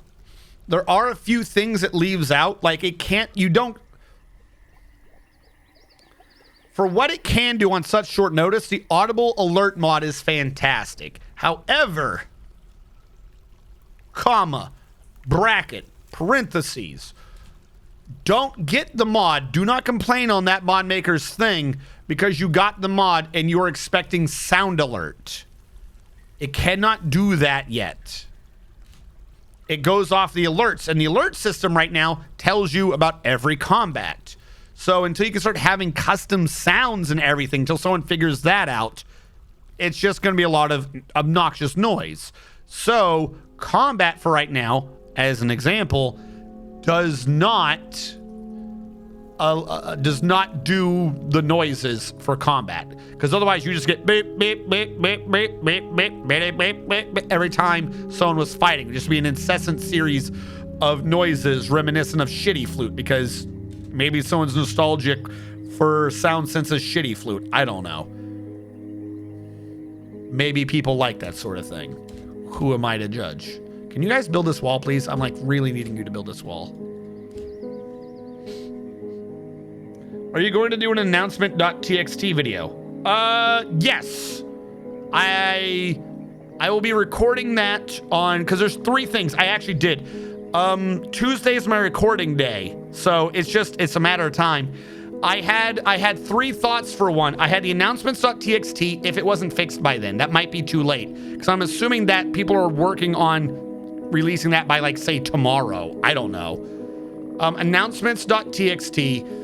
There are a few things it leaves out. Like, for what it can do on such short notice, the audible alert mod is fantastic. However, comma, bracket, parentheses, don't get the mod. Do not complain on that mod maker's thing because you got the mod and you're expecting sound alert. It cannot do that yet. It goes off the alerts, and the alert system right now tells you about every combat. So until you can start having custom sounds and everything, until someone figures that out, it's just going to be a lot of obnoxious noise. So combat for right now, as an example, does not do the noises for combat, because otherwise you just get beep beep beep beep beep beep beep beep beep beep every time someone was fighting. It'd just be an incessant series of noises reminiscent of Shitty Flute, because maybe someone's nostalgic for Sound Sense's Shitty Flute. I don't know. Maybe people like that sort of thing. Who am I to judge? Can you guys build this wall, please? I'm like really needing you to build this wall. Are you going to do an announcement.txt video? Yes. I will be recording that on, because there's 3 things I actually did. Tuesday is my recording day, so it's a matter of time. I had 3 thoughts for one. I had the announcements.txt if it wasn't fixed by then. That might be too late, because I'm assuming that people are working on releasing that by, like, say, tomorrow. I don't know. Announcements.txt.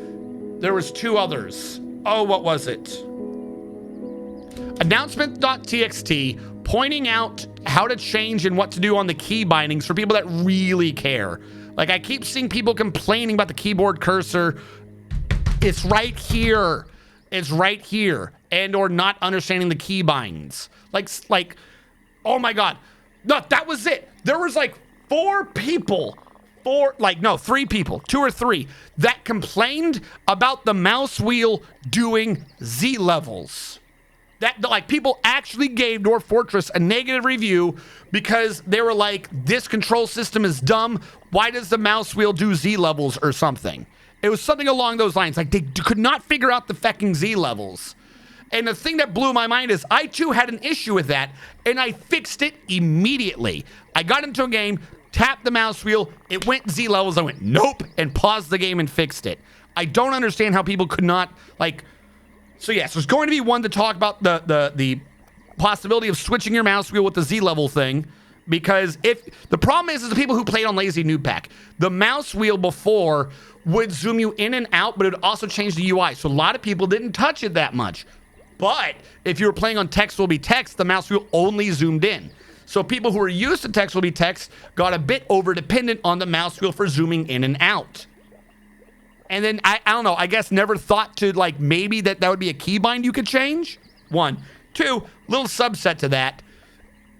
There was 2 others. Oh, what was it? Announcement.txt, pointing out how to change and what to do on the key bindings for people that really care. Like, I keep seeing people complaining about the keyboard cursor. It's right here. It's right here. And or not understanding the key bindings. Like, oh my God. No, that was it. There was like 3 people, 2 or 3 that complained about the mouse wheel doing Z levels. That, like, people actually gave Dwarf Fortress a negative review because they were like, this control system is dumb. Why does the mouse wheel do Z levels or something? It was something along those lines. Like, they could not figure out the fucking Z levels. And the thing that blew my mind is I too had an issue with that, and I fixed it immediately. I got into a game, tapped the mouse wheel, it went Z levels. I went, nope, and paused the game and fixed it. I don't understand how people could not, like... So yes, there's going to be one to talk about the possibility of switching your mouse wheel with the Z level thing, because if the problem is the people who played on Lazy Noob Pack, the mouse wheel before would zoom you in and out, but it would also change the UI. So a lot of people didn't touch it that much. But if you were playing on Text Will Be Text, the mouse wheel only zoomed in. So people who are used to Text Will Be Text got a bit over dependent on the mouse wheel for zooming in and out. And then, I don't know, I guess never thought to, like, maybe that would be a keybind you could change? 1. 2, little subset to that.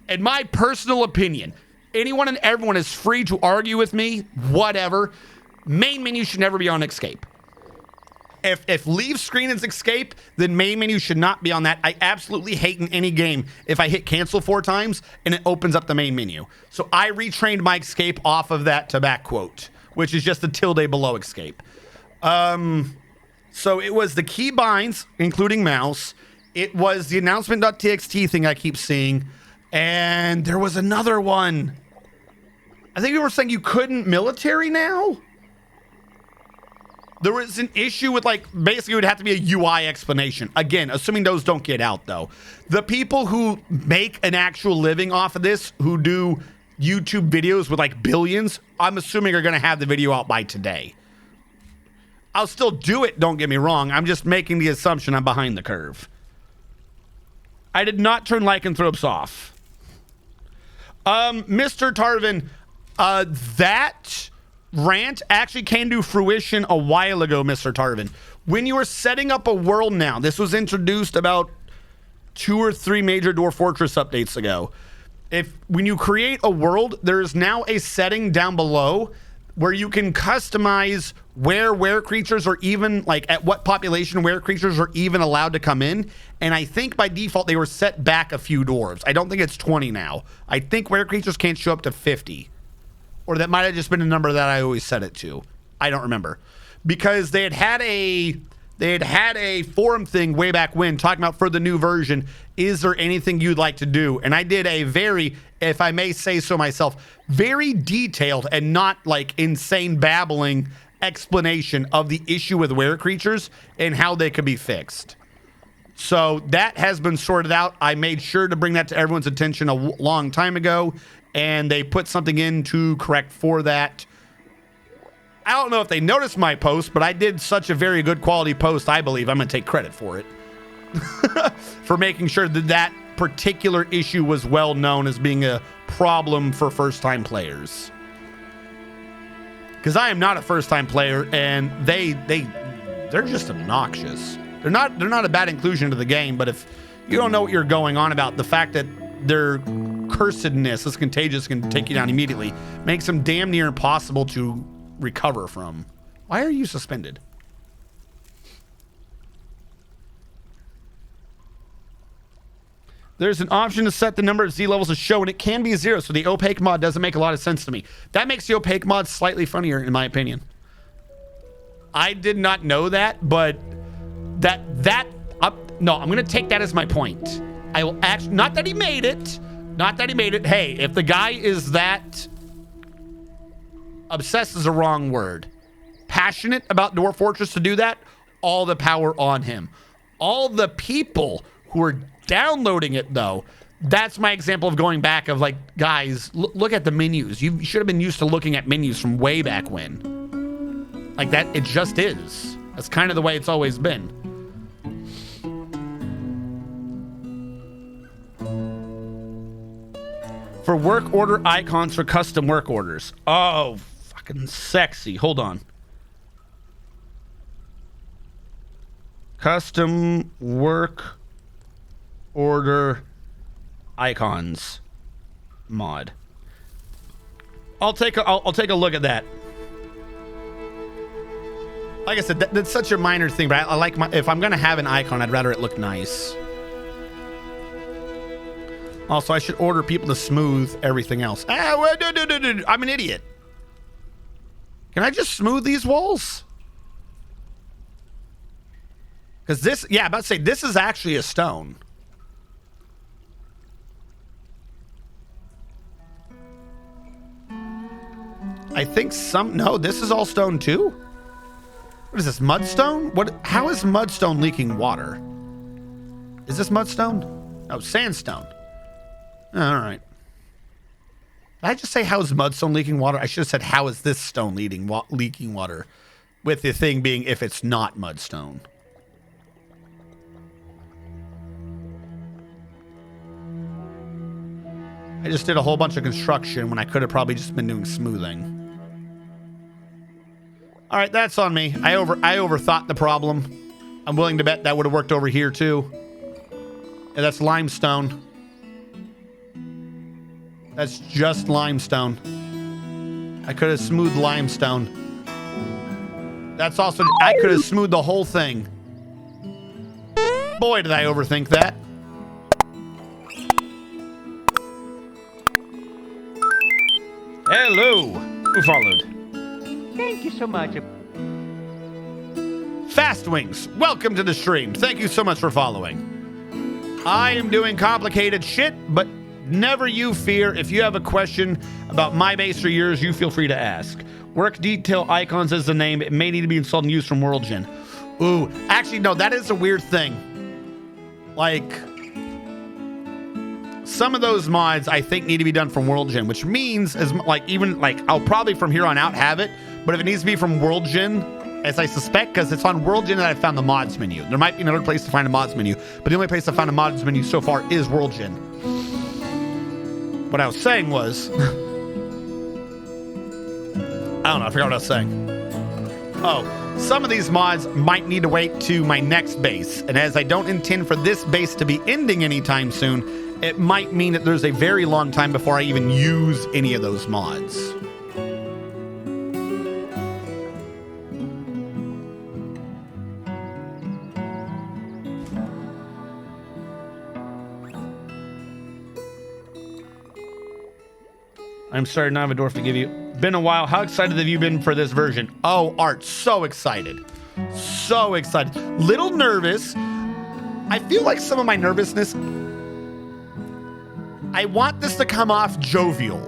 In my personal opinion, anyone and everyone is free to argue with me, whatever. Main menu should never be on escape. If leave screen is escape, then main menu should not be on that. I absolutely hate in any game if I hit cancel 4 times and it opens up the main menu. So I retrained my escape off of that to back quote, which is just the tilde below escape. So it was the key binds, including mouse, It was the announcement.txt thing I keep seeing. And there was another one. I think we were saying you couldn't military now. There was an issue with, like, basically it would have to be a UI explanation. Again, assuming those don't get out, though. The people who make an actual living off of this, who do YouTube videos with, like, billions, I'm assuming are going to have the video out by today. I'll still do it, don't get me wrong. I'm just making the assumption I'm behind the curve. I did not turn lycanthropes off. Mr. Tarvin, that rant actually came to fruition a while ago, Mr. Tarvin. When you were setting up a world now, this was introduced about 2 or 3 major Dwarf Fortress updates ago. When you create a world, there's now a setting down below where you can customize where were creatures are even, like, at what population where creatures are even allowed to come in. And I think by default they were set back a few dwarves. I don't think it's 20 now. I think where creatures can't show up to 50. Or that might have just been a number that I always set it to. I don't remember. Because they had had a forum thing way back when talking about, for the new version, is there anything you'd like to do? And I did a very, if I may say so myself, very detailed and not like insane babbling explanation of the issue with were creatures and how they could be fixed. So that has been sorted out. I made sure to bring that to everyone's attention a long time ago, and they put something in to correct for that. I don't know if they noticed my post, but I did such a very good quality post, I believe I'm going to take credit for it. For making sure that that particular issue was well known as being a problem for first-time players. Because I am not a first-time player, and they're just obnoxious. They're not a bad inclusion to the game, but if you don't know what you're going on about, the fact that their cursedness, this contagious, can take you down immediately, makes them damn near impossible to recover from. Why are you suspended? There's an option to set the number of Z levels to show, and it can be 0, so the opaque mod doesn't make a lot of sense to me. That makes the opaque mod slightly funnier, in my opinion. I did not know that, but no, I'm going to take that as my point. I will actually, not that he made it. Hey, if the guy is that, obsessed is a wrong word, passionate about Dwarf Fortress to do that, all the power on him. All the people who are downloading it, though, that's my example of going back of, like, guys, look at the menus. You should have been used to looking at menus from way back when. Like that, it just is. That's kind of the way it's always been. For work order icons for custom work orders. Oh, fucking sexy. Hold on. Custom work order icons mod. I'll take a look at that. Like I said, that's such a minor thing, but I like if I'm gonna have an icon, I'd rather it look nice. Also, I should order people to smooth everything else. I'm an idiot. Can I just smooth these walls? Because this, yeah, I'm about to say, this is actually a stone. I think no, this is all stone too? What is this, mudstone? How is mudstone leaking water? Is this mudstone? No, sandstone. All right. Did I just say, how is mudstone leaking water? I should have said, how is this stone leaking water? With the thing being, if it's not mudstone. I just did a whole bunch of construction when I could have probably just been doing smoothing. All right, that's on me. I overthought the problem. I'm willing to bet that would have worked over here too. Yeah, that's limestone. That's just limestone. I could have smoothed limestone. That's also, I could have smoothed the whole thing. Boy, did I overthink that. Hello. Who followed? Thank you so much. Fast Wings, welcome to the stream. Thank you so much for following. I am doing complicated shit, but never you fear. If you have a question about my base or yours, you feel free to ask. Work detail icons as the name. It may need to be installed and used from WorldGen. Ooh, actually, no, that is a weird thing. Like, some of those mods I think need to be done from WorldGen, which means I'll probably from here on out have it, but if it needs to be from WorldGen, as I suspect, because it's on WorldGen that I found the mods menu. There might be another place to find a mods menu, but the only place I found a mods menu so far is WorldGen. What I was saying was, I don't know, I forgot what I was saying. Oh, some of these mods might need to wait to my next base, and as I don't intend for this base to be ending anytime soon, it might mean that there's a very long time before I even use any of those mods. I'm sorry, not have a dwarf to give you. Been a while. How excited have you been for this version? Oh, Art, so excited. So excited. Little nervous. I feel like some of my nervousness, I want this to come off jovial.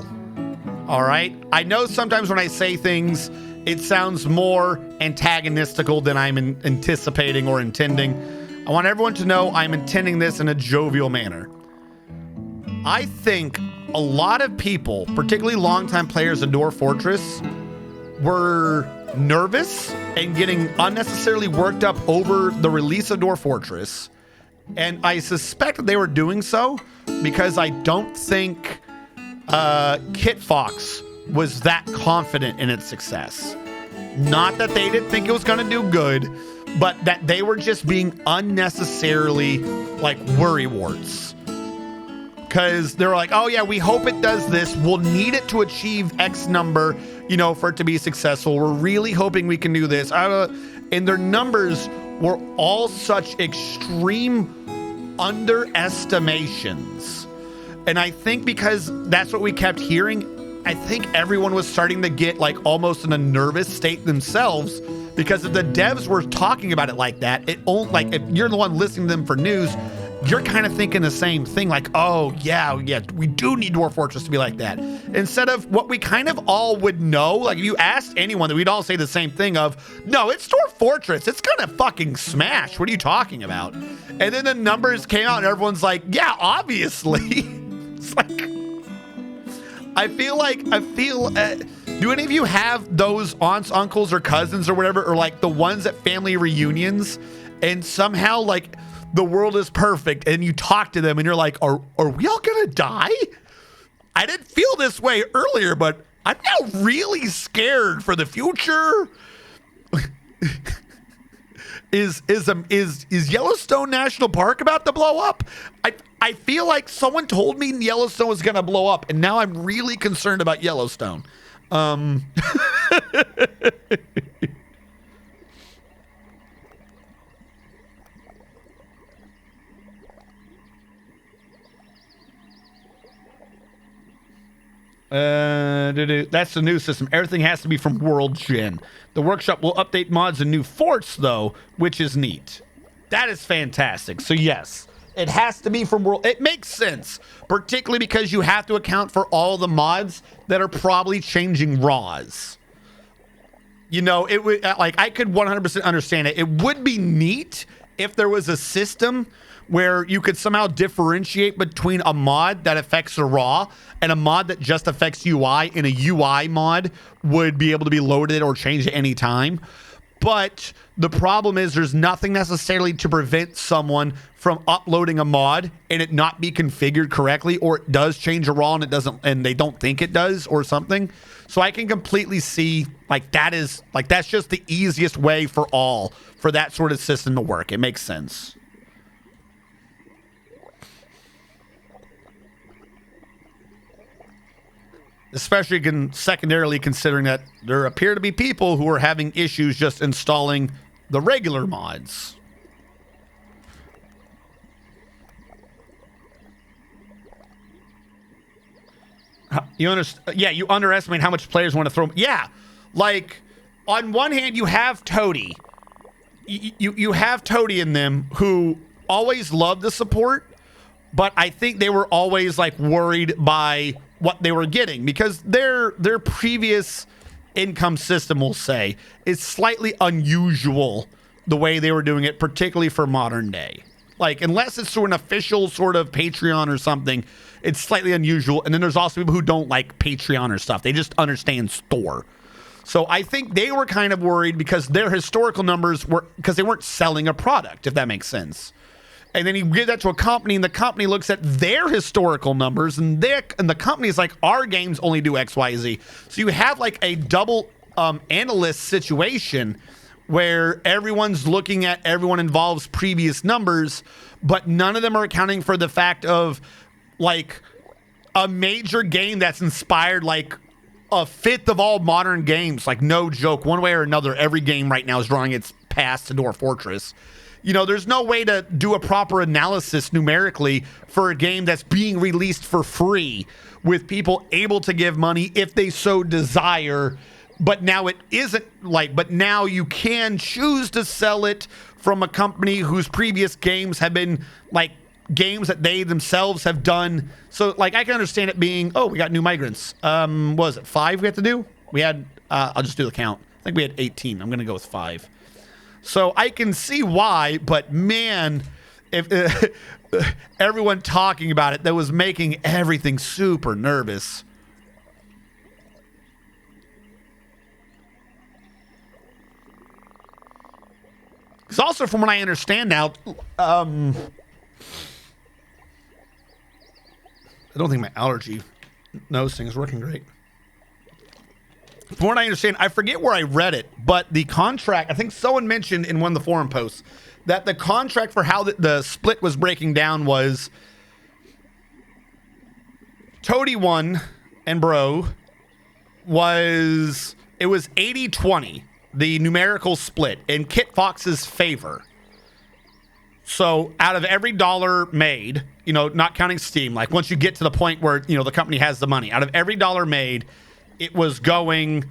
All right? I know sometimes when I say things, it sounds more antagonistical than I'm anticipating or intending. I want everyone to know I'm intending this in a jovial manner. I think a lot of people, particularly longtime players of Dwarf Fortress, were nervous and getting unnecessarily worked up over the release of Dwarf Fortress. And I suspect that they were doing so because I don't think Kit Fox was that confident in its success. Not that they didn't think it was going to do good, but that they were just being unnecessarily like worrywarts. Because they're like, oh yeah, we hope it does this. We'll need it to achieve X number, for it to be successful. We're really hoping we can do this. And their numbers were all such extreme underestimations. And I think because that's what we kept hearing, I think everyone was starting to get like almost in a nervous state themselves, because if the devs were talking about it like that, if you're the one listening to them for news, you're kind of thinking the same thing, like, oh, yeah, we do need Dwarf Fortress to be like that. Instead of what we kind of all would know, like if you asked anyone, that we'd all say the same thing of, no, it's Dwarf Fortress. It's going to fucking smash. What are you talking about? And then the numbers came out and everyone's like, yeah, obviously. It's like, do any of you have those aunts, uncles, or cousins or whatever, or like the ones at family reunions, and somehow like the world is perfect, and you talk to them and you're like, are we all gonna die? I didn't feel this way earlier, but I'm now really scared for the future. Is Yellowstone National Park about to blow up? I feel like someone told me Yellowstone was gonna blow up, and now I'm really concerned about Yellowstone. That's the new system. Everything has to be from WorldGen. The workshop will update mods and new forts, though, which is neat. That is fantastic. So yes, it has to be from World. It makes sense, particularly because you have to account for all the mods that are probably changing RAWs. It would I could 100% understand it. It would be neat if there was a system where you could somehow differentiate between a mod that affects a RAW and a mod that just affects UI, and a UI mod would be able to be loaded or changed at any time. But the problem is there's nothing necessarily to prevent someone from uploading a mod and it not be configured correctly, or it does change a RAW and it doesn't, and they don't think it does or something. So I can completely see that's just the easiest way for that sort of system to work. It makes sense. Especially secondarily considering that there appear to be people who are having issues just installing the regular mods. You underestimate how much players want to throw. Yeah, like on one hand you have Toady. You have Toady in them who always love the support, but I think they were always like worried by what they were getting because their previous income system, we'll say, is slightly unusual the way they were doing it, particularly for modern day. Like, unless it's through an official sort of Patreon or something, it's slightly unusual. And then there's also people who don't like Patreon or stuff. They just understand store. So I think they were kind of worried because their historical numbers were, because they weren't selling a product, if that makes sense. And then you give that to a company, and the company looks at their historical numbers, and the company's like, our games only do X, Y, Z. So you have like a double analyst situation where everyone's looking at everyone involved's previous numbers, but none of them are accounting for the fact of like a major game that's inspired like a fifth of all modern games. Like, no joke, one way or another, every game right now is drawing its path to Dwarf Fortress. You know, there's no way to do a proper analysis numerically for a game that's being released for free with people able to give money if they so desire. But now it isn't like, but now you can choose to sell it from a company whose previous games have been like games that they themselves have done. So like, I can understand it being, oh, we got new migrants. What was it, 5 we have to do? We had, I'll just do the count. I think we had 18. I'm going to go with 5. So I can see why, but man, if everyone talking about it, that was making everything super nervous. Because also, from what I understand now, I don't think my allergy nose thing is working great. From what I understand, I forget where I read it, but the contract, I think someone mentioned in one of the forum posts that the contract for how the split was breaking down was Toady 1 and Bro was 80-20, the numerical split in Kit Fox's favor. So out of every dollar made, you know, not counting Steam, like once you get to the point where, you know, the company has the money, out of every dollar made, it was going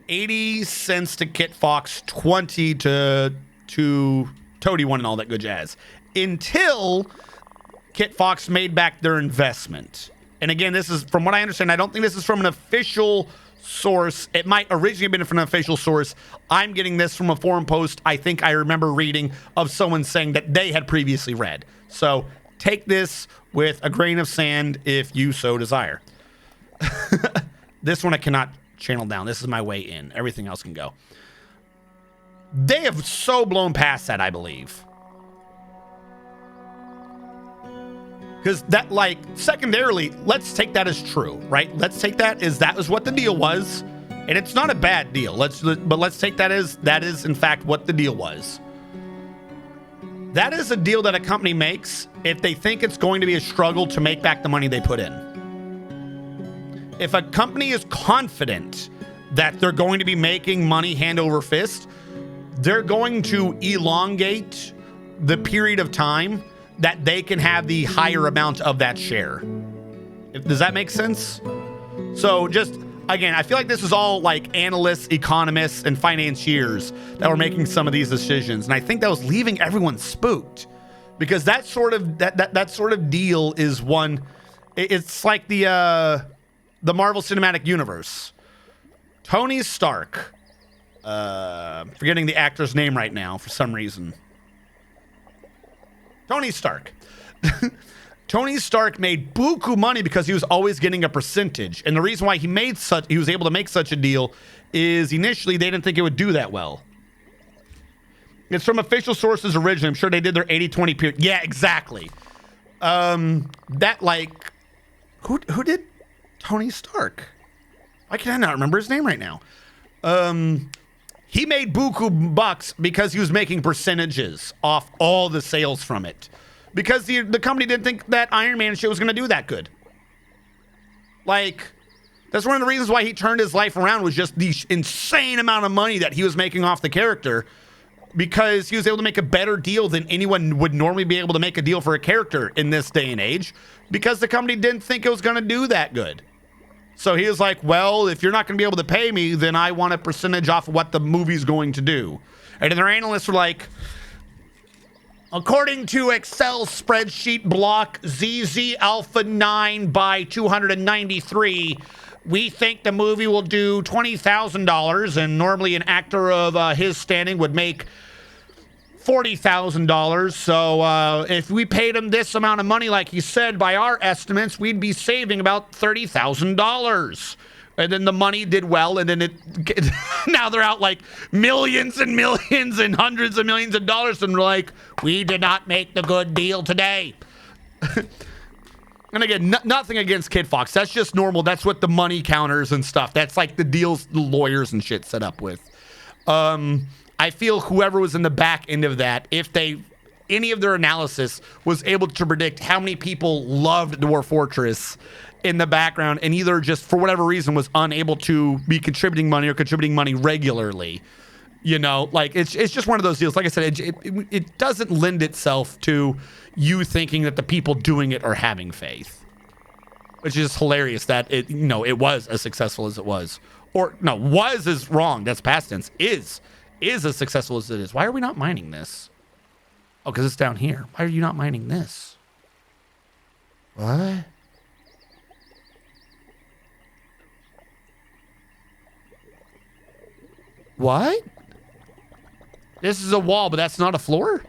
80 cents to Kit Fox, 20 to Toady 1 and all that good jazz. Until Kit Fox made back their investment. And again, this is, from what I understand, I don't think this is from an official source. It might originally have been from an official source. I'm getting this from a forum post I think I remember reading of someone saying that they had previously read. So take this with a grain of sand if you so desire. This one I cannot channel down. This is my way in. Everything else can go. They have so blown past that, I believe. Because that, like, secondarily, let's take that as true, right? Let's take that as that was what the deal was. And it's not a bad deal. But let's take that as that is, in fact, what the deal was. That is a deal that a company makes if they think it's going to be a struggle to make back the money they put in. If a company is confident that they're going to be making money hand over fist, they're going to elongate the period of time that they can have the higher amount of that share. Does that make sense? So just, again, I feel like this is all like analysts, economists, and financiers that were making some of these decisions. And I think that was leaving everyone spooked because that sort of deal is one, it's like the Marvel Cinematic Universe. Tony Stark. Forgetting the actor's name right now for some reason. Tony Stark. Tony Stark made buku money because he was always getting a percentage. And the reason why he was able to make such a deal is initially they didn't think it would do that well. It's from official sources originally. I'm sure they did their 80-20 period. Yeah, exactly. That like who did Tony Stark? Why can I not remember his name right now? He made buku bucks because he was making percentages off all the sales from it. Because the company didn't think that Iron Man shit was going to do that good. Like, that's one of the reasons why he turned his life around was just the insane amount of money that he was making off the character. Because he was able to make a better deal than anyone would normally be able to make a deal for a character in this day and age. Because the company didn't think it was going to do that good. So he was like, well, if you're not going to be able to pay me, then I want a percentage off of what the movie's going to do. And then their analysts were like, According to Excel spreadsheet block ZZ Alpha 9 by 293, we think the movie will do $20,000, and normally an actor of his standing would make $40,000. So if we paid him this amount of money, like he said, by our estimates, we'd be saving about $30,000. And then the money did well, and then now they're out like millions and millions and hundreds of millions of dollars, and we're like, we did not make the good deal today. And again, nothing against Kid Fox. That's just normal. That's what the money counters and stuff. That's like the deals the lawyers and shit set up with. I feel whoever was in the back end of that, if any of their analysis was able to predict how many people loved Dwarf Fortress in the background and either just for whatever reason was unable to be contributing money or contributing money regularly, you know, like it's just one of those deals. Like I said, it doesn't lend itself to you thinking that the people doing it are having faith, which is hilarious that it was as successful as it was. Or no, was is wrong. That's past tense. Is as successful as it is. Why are we not mining this? Oh, because it's down here. Why are you not mining this? What? What? This is a wall, but that's not a floor?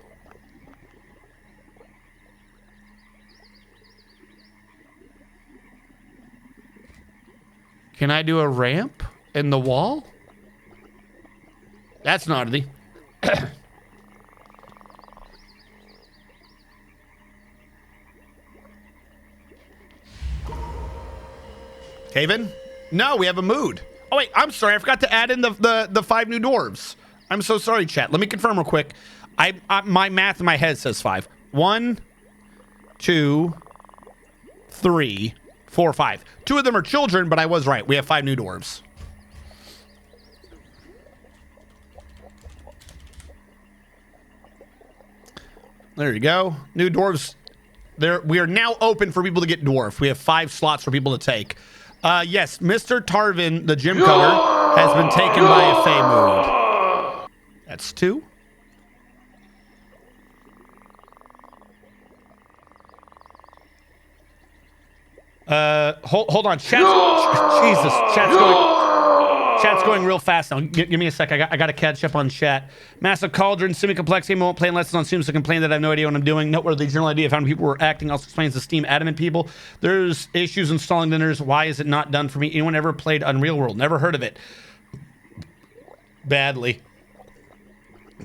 Can I do a ramp in the wall? That's naughty. Haven? No, we have a mood. Oh, wait, I'm sorry. I forgot to add in the 5 new dwarves. I'm so sorry, chat. Let me confirm real quick. My math in my head says 5. 1, 2, 3, 4, 5. 2 of them are children, but I was right. We have 5 new dwarves. There you go. New dwarves. We are now open for people to get dwarf. We have 5 slots for people to take. Yes, Mr. Tarvin, the gym cover, has been taken by a Fey mood. That's 2. Hold on. Jesus, chat's going real fast now. Give me a sec. I got to catch up on chat. Massive Cauldron, semi-complex game won't play unless it's on Steam, so complain that I have no idea what I'm doing. Noteworthy general idea of how many people were acting also explains the Steam adamant people. There's issues installing dinners. Why is it not done for me? Anyone ever played Unreal World? Never heard of it. Badly.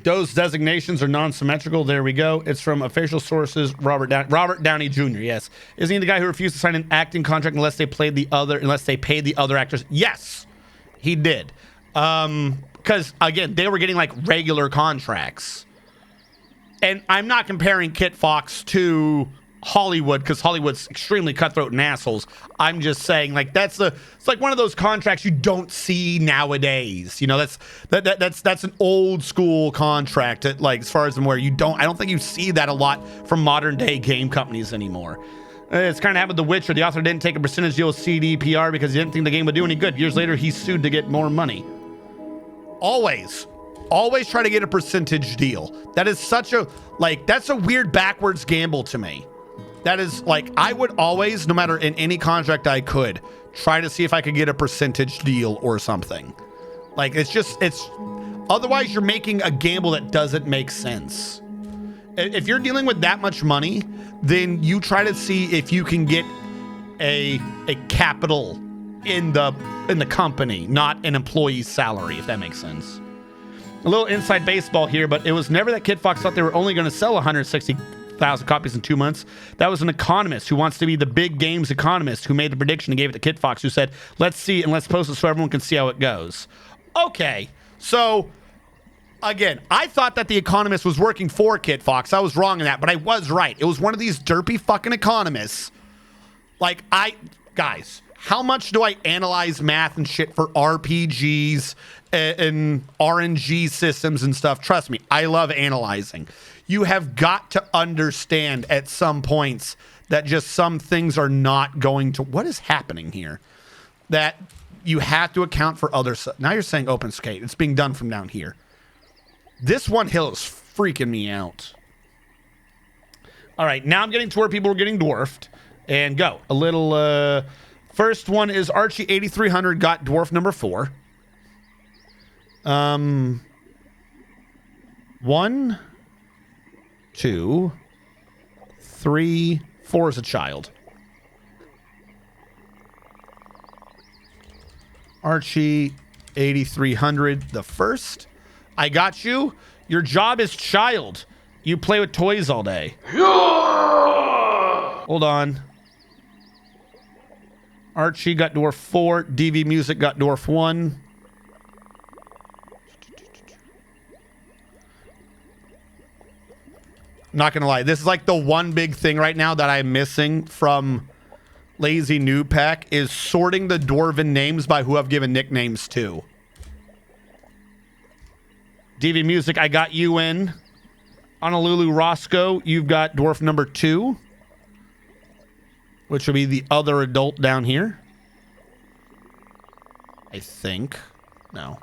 Those designations are non-symmetrical. There we go. It's from official sources. Robert Downey Jr. Yes, isn't he the guy who refused to sign an acting contract unless they paid the other actors? Yes, he did. Because again, they were getting like regular contracts, and I'm not comparing Kit Fox to Hollywood because Hollywood's extremely cutthroat and assholes. I'm just saying like it's like one of those contracts you don't see nowadays. You know, that's an old school contract that, like, as far as where I don't think you see that a lot from modern day game companies anymore. It's kind of happened with The Witcher. The author didn't take a percentage deal with CDPR because he didn't think the game would do any good. Years later, he sued to get more money. Always try to get a percentage deal. That is that's a weird backwards gamble to me. That is like, I would always, no matter in any contract I could, try to see if I could get a percentage deal or something. Like, otherwise you're making a gamble that doesn't make sense. If you're dealing with that much money, then you try to see if you can get a capital in the company, not an employee's salary, if that makes sense. A little inside baseball here, but it was never that Kid Fox thought they were only going to sell 160,000 copies in 2 months. That was an economist who wants to be the big games economist who made the prediction and gave it to Kid Fox, who said, let's see and let's post it so everyone can see how it goes. Okay, so again, I thought that the economist was working for Kid Fox. I was wrong in that, but I was right. It was one of these derpy fucking economists. Like, guys, how much do I analyze math and shit for RPGs and RNG systems and stuff? Trust me, I love analyzing. You have got to understand at some points that just some things are not going to... What is happening here? That you have to account for other... Now you're saying open skate. It's being done from down here. This one hill is freaking me out. All right, now I'm getting to where people are getting dwarfed. And go. A little, first one is Archie 8300 got dwarf number 4. 1, 2, 3, 4 is a child. Archie 8300 the first. I got you. Your job is child. You play with toys all day. Hold on. Archie got dwarf 4. DV Music got dwarf 1. Not gonna lie, this is like the one big thing right now that I'm missing from Lazy Noob Pack is sorting the dwarven names by who I've given nicknames to. DV Music, I got you in. Honolulu Roscoe, you've got dwarf number 2, which will be the other adult down here. I think. No.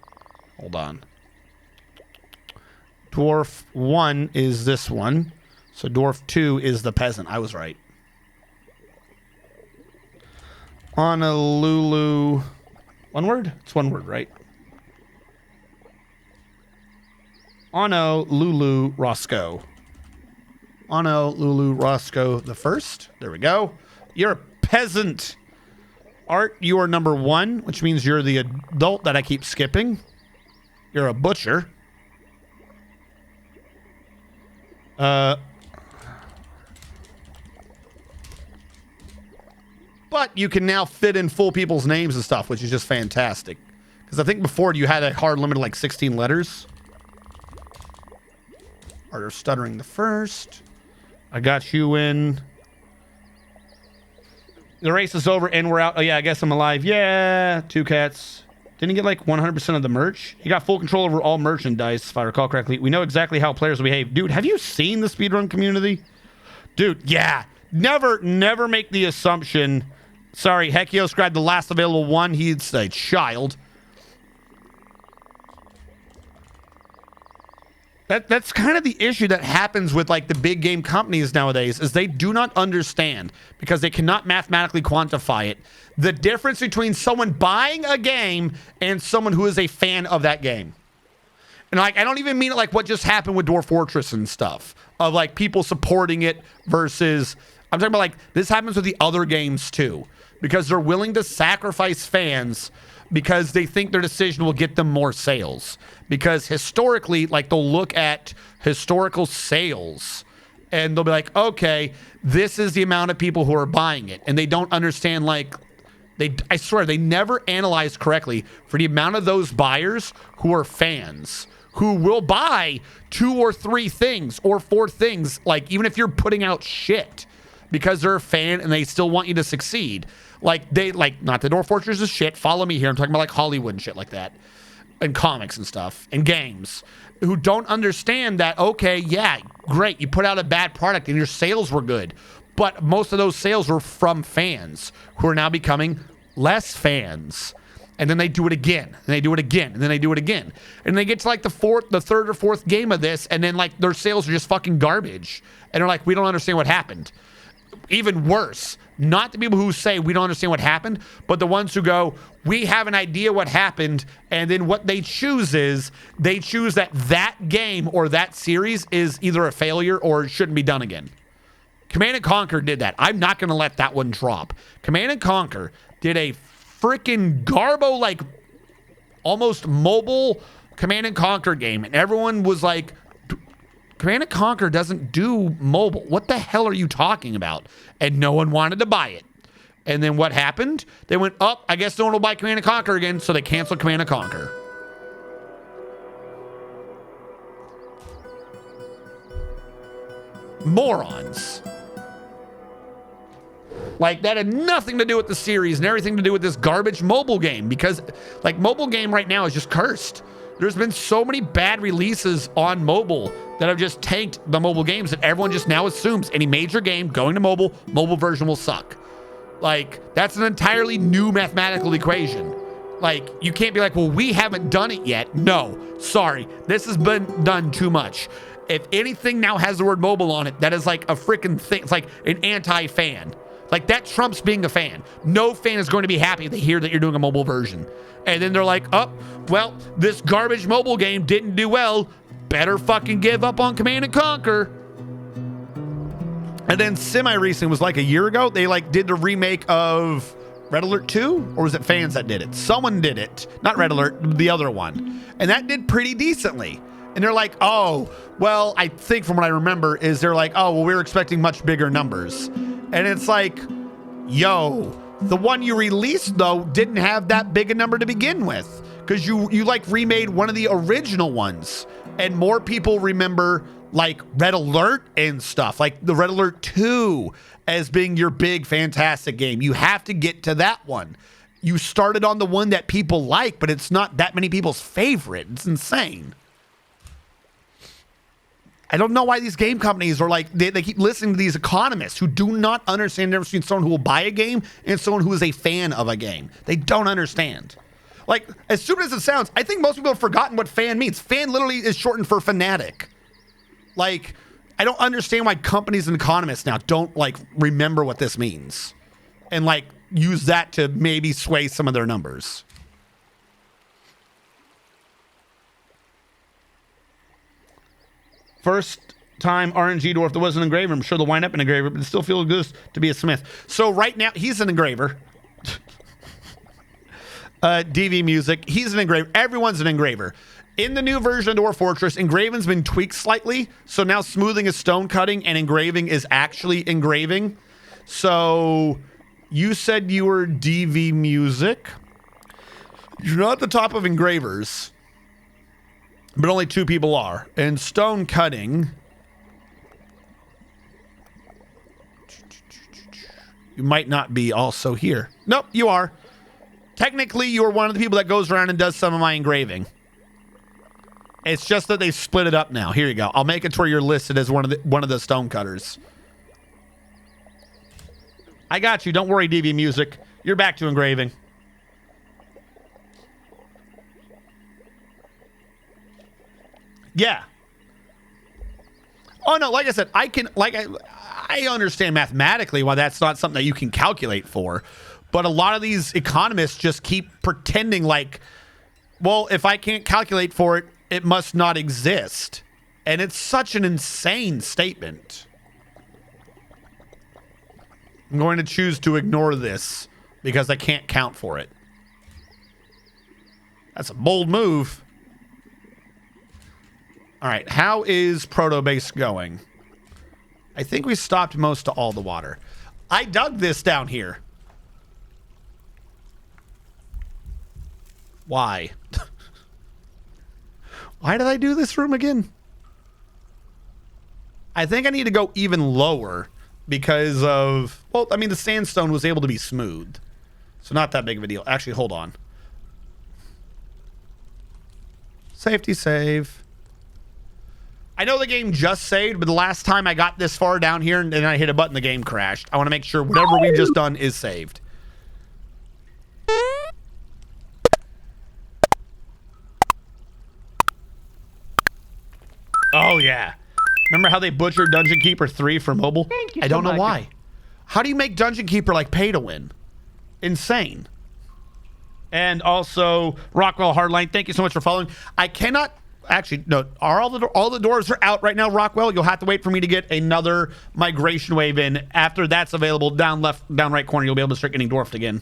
Hold on. Dwarf 1 is this one. So dwarf 2 is the peasant. I was right. Honolulu. One word? It's one word, right? Honolulu Roscoe. Honolulu Roscoe the first. There we go. You're a peasant. Art, you are number 1, which means you're the adult that I keep skipping. You're a butcher. But you can now fit in full people's names and stuff, which is just fantastic. Because I think before you had a hard limit of like 16 letters. Are stuttering the first. I got you in. The race is over and we're out. Oh yeah, I guess I'm alive. Yeah, 2 cats. Didn't he get like 100% of the merch? He got full control over all merchandise, if I recall correctly. We know exactly how players will behave. Dude, have you seen the speedrun community? Dude, yeah. Never make the assumption. Sorry, Hekio scribed the last available one. He's a child. That's kind of the issue that happens with like the big game companies nowadays is they do not understand because they cannot mathematically quantify it. The difference between someone buying a game and someone who is a fan of that game. And like, I don't even mean it like what just happened with Dwarf Fortress and stuff of like people supporting it versus I'm talking about like this happens with the other games too, because they're willing to sacrifice fans because they think their decision will get them more sales. Because historically, like they'll look at historical sales and they'll be like, okay, this is the amount of people who are buying it. And they don't understand like, I swear, they never analyze correctly for the amount of those buyers who are fans, who will buy 2 or 3 things or 4 things, like even if you're putting out shit because they're a fan and they still want you to succeed. Like they like not the Dwarf Fortress is shit. Follow me here. I'm talking about like Hollywood and shit like that, and comics and stuff and games who don't understand that. Okay, yeah, great. You put out a bad product and your sales were good, but most of those sales were from fans who are now becoming less fans. And then they do it again, and they do it again, and then they do it again, and they get to like the third or fourth game of this, and then like their sales are just fucking garbage, and they're like, we don't understand what happened. Even worse, not the people who say we don't understand what happened, but the ones who go, we have an idea what happened, and then what they choose is they choose that game or that series is either a failure or it shouldn't be done again. Command & Conquer did that. I'm not going to let that one drop. Command & Conquer did a freaking garbo, like almost mobile Command & Conquer game, and everyone was like, Command & Conquer doesn't do mobile. What the hell are you talking about? And no one wanted to buy it. And then what happened? They went, oh, I guess no one will buy Command & Conquer again, so they canceled Command & Conquer. Morons. Like, that had nothing to do with the series and everything to do with this garbage mobile game, because, like, mobile game right now is just cursed. There's been so many bad releases on mobile that have just tanked the mobile games that everyone just now assumes any major game going to mobile version will suck. Like, that's an entirely new mathematical equation. Like, you can't be like, well, we haven't done it yet. No, sorry. This has been done too much. If anything now has the word mobile on it, that is like a freaking thing. It's like an anti-fan. Like that trumps being a fan. No fan is going to be happy if they hear that you're doing a mobile version. And then they're like, oh, well, this garbage mobile game didn't do well. Better fucking give up on Command and Conquer. And then semi-recent was like a year ago. They like did the remake of Red Alert 2, or was it fans that did it? Someone did it. Not Red Alert, the other one. And that did pretty decently. And they're like, oh, well, I think from what I remember is they're like, oh, well, we were expecting much bigger numbers. And it's like, yo, the one you released, though, didn't have that big a number to begin with. Because you like remade one of the original ones. And more people remember like Red Alert and stuff, like the Red Alert 2 as being your big, fantastic game. You have to get to that one. You started on the one that people like, but it's not that many people's favorite. It's insane. I don't know why these game companies are like, they keep listening to these economists who do not understand the difference between someone who will buy a game and someone who is a fan of a game. They don't understand. Like, as stupid as it sounds, I think most people have forgotten what fan means. Fan literally is shortened for fanatic. Like, I don't understand why companies and economists now don't, like, remember what this means. And, like, use that to maybe sway some of their numbers. First time RNG dwarf that was an engraver. I'm sure they'll wind up an engraver, but it still feels good to be a smith. So right now, he's an engraver. DV Music, he's an engraver. Everyone's an engraver. In the new version of Dwarf Fortress, engraving's been tweaked slightly. So now smoothing is stone cutting and engraving is actually engraving. So you said you were DV Music. You're not at the top of engravers. But only 2 people are. And stone cutting, you might not be also here. Nope, you are. Technically, you are one of the people that goes around and does some of my engraving. It's just that they split it up now. Here you go. I'll make it to where you're listed as one of the stone cutters. I got you. Don't worry, DV Music. You're back to engraving. Yeah. Oh no, like I said, I understand mathematically why that's not something that you can calculate for. But a lot of these economists just keep pretending like, well, if I can't calculate for it, it must not exist. And it's such an insane statement. I'm going to choose to ignore this because I can't count for it. That's a bold move. All right, how is Proto Base going? I think we stopped most of all the water. I dug this down here. Why? Why did I do this room again? I think I need to go even lower because of, well, I mean, the sandstone was able to be smoothed. So not that big of a deal. Actually, hold on. Safety save. I know the game just saved, but the last time I got this far down here and then I hit a button, the game crashed. I want to make sure whatever we've just done is saved. Oh, yeah. Remember how they butchered Dungeon Keeper 3 for mobile? Thank you I don't so know much. why. How do you make Dungeon Keeper like pay to win? Insane. And also, Rockwell Hardline, thank you so much for following. I cannot... Actually, no. Are all the doors are out right now, Rockwell? You'll have to wait for me to get another migration wave in. After that's available, down right corner, you'll be able to start getting dwarfed again.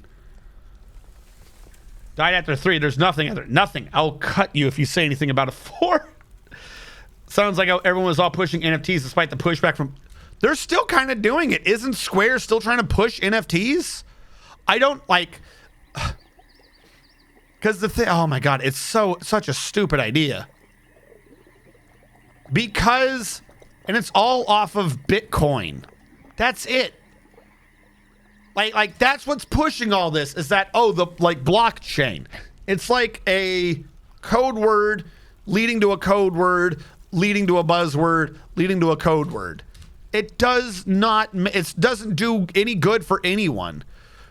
Died after 3. There's nothing after nothing. I'll cut you if you say anything about a 4. Sounds like how everyone was all pushing NFTs despite the pushback from... They're still kind of doing it. Isn't Square still trying to push NFTs? I don't like... Because the thing... Oh my God, it's such a stupid idea. Because, and it's all off of Bitcoin. That's it. Like that's what's pushing all this is that, oh, the like blockchain. It's like a code word leading to a code word, leading to a buzzword, leading to a code word. It doesn't do any good for anyone.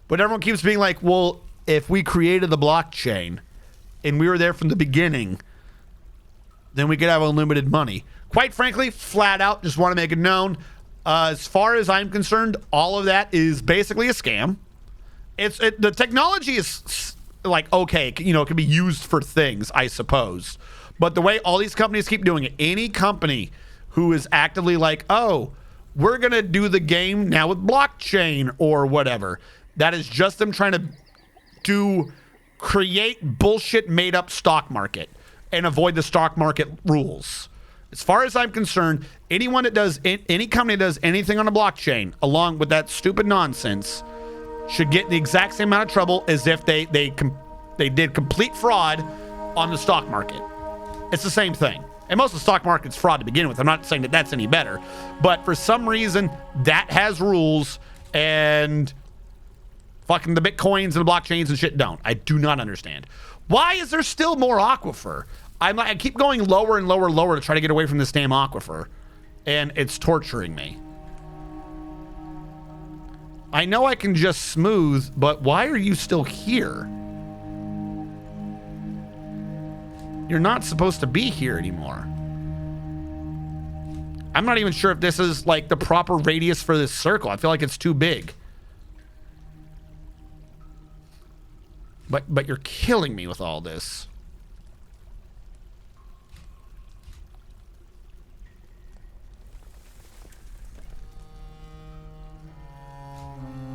But everyone keeps being like, well, if we created the blockchain and we were there from the beginning, then we could have unlimited money. Quite frankly, flat out, just want to make it known. As far as I'm concerned, all of that is basically a scam. The technology is like, okay, you know, it can be used for things, I suppose. But the way all these companies keep doing it, any company who is actively like, oh, we're going to do the game now with blockchain or whatever, that is just them trying to create bullshit made up stock market and avoid the stock market rules. As far as I'm concerned, anyone that does, any company that does anything on a blockchain along with that stupid nonsense should get the exact same amount of trouble as if they did complete fraud on the stock market. It's the same thing. And most of the stock market's fraud to begin with. I'm not saying that that's any better. But for some reason, that has rules and fucking the Bitcoins and the blockchains and shit don't. I do not understand. Why is there still more aquifer? I keep going lower and lower and lower to try to get away from this damn aquifer. And it's torturing me. I know I can just smooth, but why are you still here? You're not supposed to be here anymore. I'm not even sure if this is like the proper radius for this circle. I feel like it's too big. But you're killing me with all this.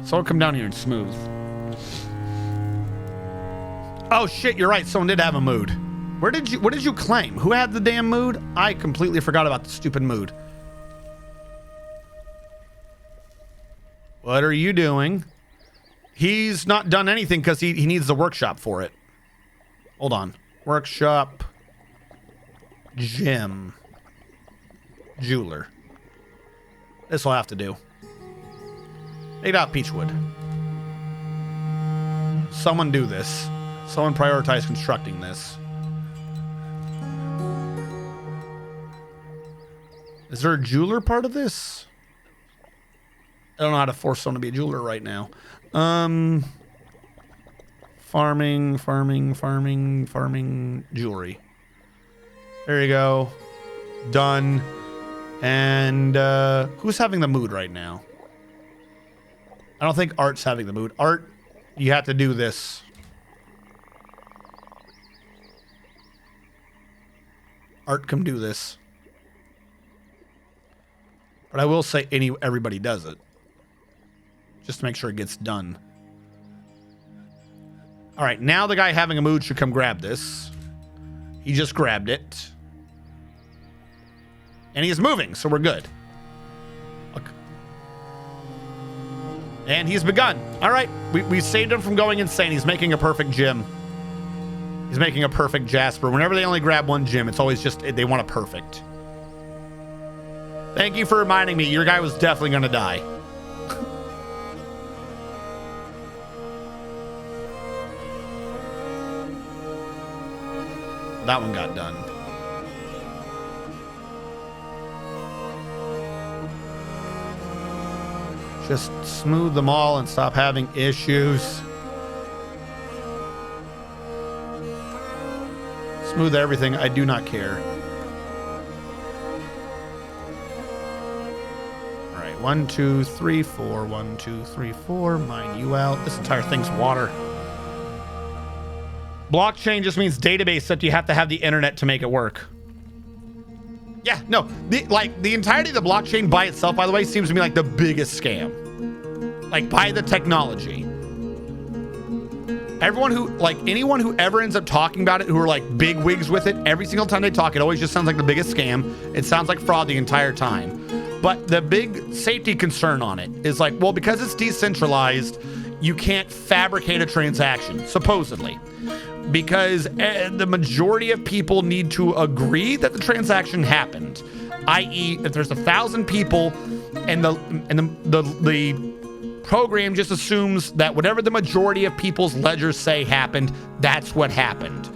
Someone come down here and smooth. Oh shit, you're right. Someone did have a mood. What did you claim? Who had the damn mood? I completely forgot about the stupid mood. What are you doing? He's not done anything because he needs the workshop for it. Hold on. Workshop. Gym. Jeweler. This will have to do. Take out Peachwood. Someone do this. Someone prioritize constructing this. Is there a jeweler part of this? I don't know how to force someone to be a jeweler right now. Farming, jewelry. There you go. Done. And who's having the mood right now? I don't think Art's having the mood. Art, you have to do this. Art, come do this. But I will say everybody does it. Just to make sure it gets done. All right, now the guy having a mood should come grab this. He just grabbed it. And he's moving, so we're good. Look. And he's begun. All right, we saved him from going insane. He's making a perfect gym. He's making a perfect Jasper. Whenever they only grab one gym, it's always just, they want a perfect. Thank you for reminding me. Your guy was definitely going to die. That one got done. Just smooth them all and stop having issues. Smooth everything. I do not care. All right. 1, 2, 3, 4. 1, 2, 3, 4. Mine you out. This entire thing's water. Blockchain just means database that you have to have the internet to make it work. Yeah, no, the entirety of the blockchain by itself, by the way, seems to me like the biggest scam. Like by the technology. Everyone who, anyone who ever ends up talking about it, who are like big wigs with it, every single time they talk, it always just sounds like the biggest scam. It sounds like fraud the entire time. But the big safety concern on it is like, well, because it's decentralized, you can't fabricate a transaction, supposedly. Because the majority of people need to agree that the transaction happened. I.e., if there's 1,000 people and the program just assumes that whatever the majority of people's ledgers say happened, that's what happened.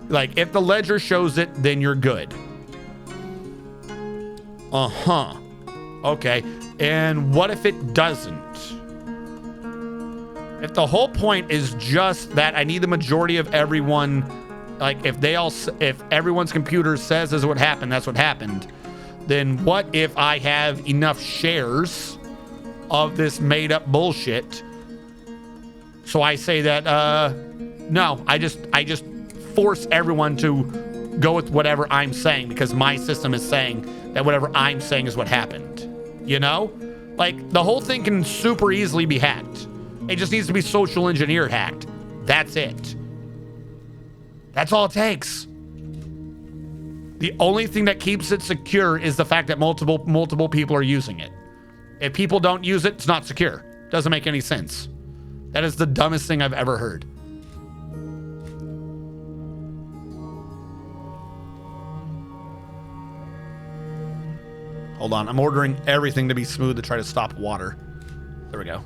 Like, if the ledger shows it, then you're good. Uh-huh. Okay. And what if it doesn't? If the whole point is just that I need the majority of everyone Like, if everyone's computer says this is what happened, that's what happened, then what if I have enough shares of this made up bullshit? So I say that, no, I just force everyone to go with whatever I'm saying because my system is saying that whatever I'm saying is what happened. You know? Like, the whole thing can super easily be hacked. It just needs to be social engineered hacked. That's it. That's all it takes. The only thing that keeps it secure is the fact that multiple people are using it. If people don't use it, it's not secure. Doesn't make any sense. That is the dumbest thing I've ever heard. Hold on, I'm ordering everything to be smooth to try to stop water. There we go.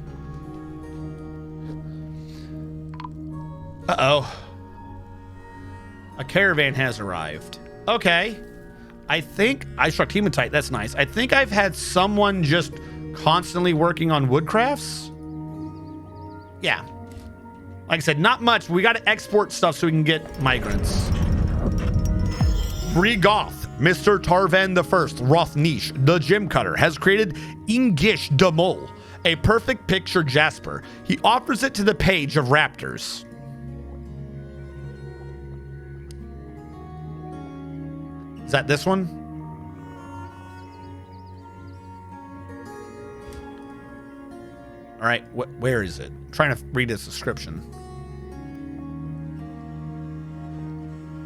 Uh-oh. A caravan has arrived. Okay. I think I struck hematite. That's nice. I think I've had someone just constantly working on woodcrafts. Yeah. Like I said, not much. We got to export stuff so we can get migrants. Brigoth, Mr. Tarvan the First, Rothnish, the Gem Cutter, has created Ingish de Mol, a perfect picture jasper. He offers it to the page of raptors. Is that this one? All right, where is it? I'm trying to read its description.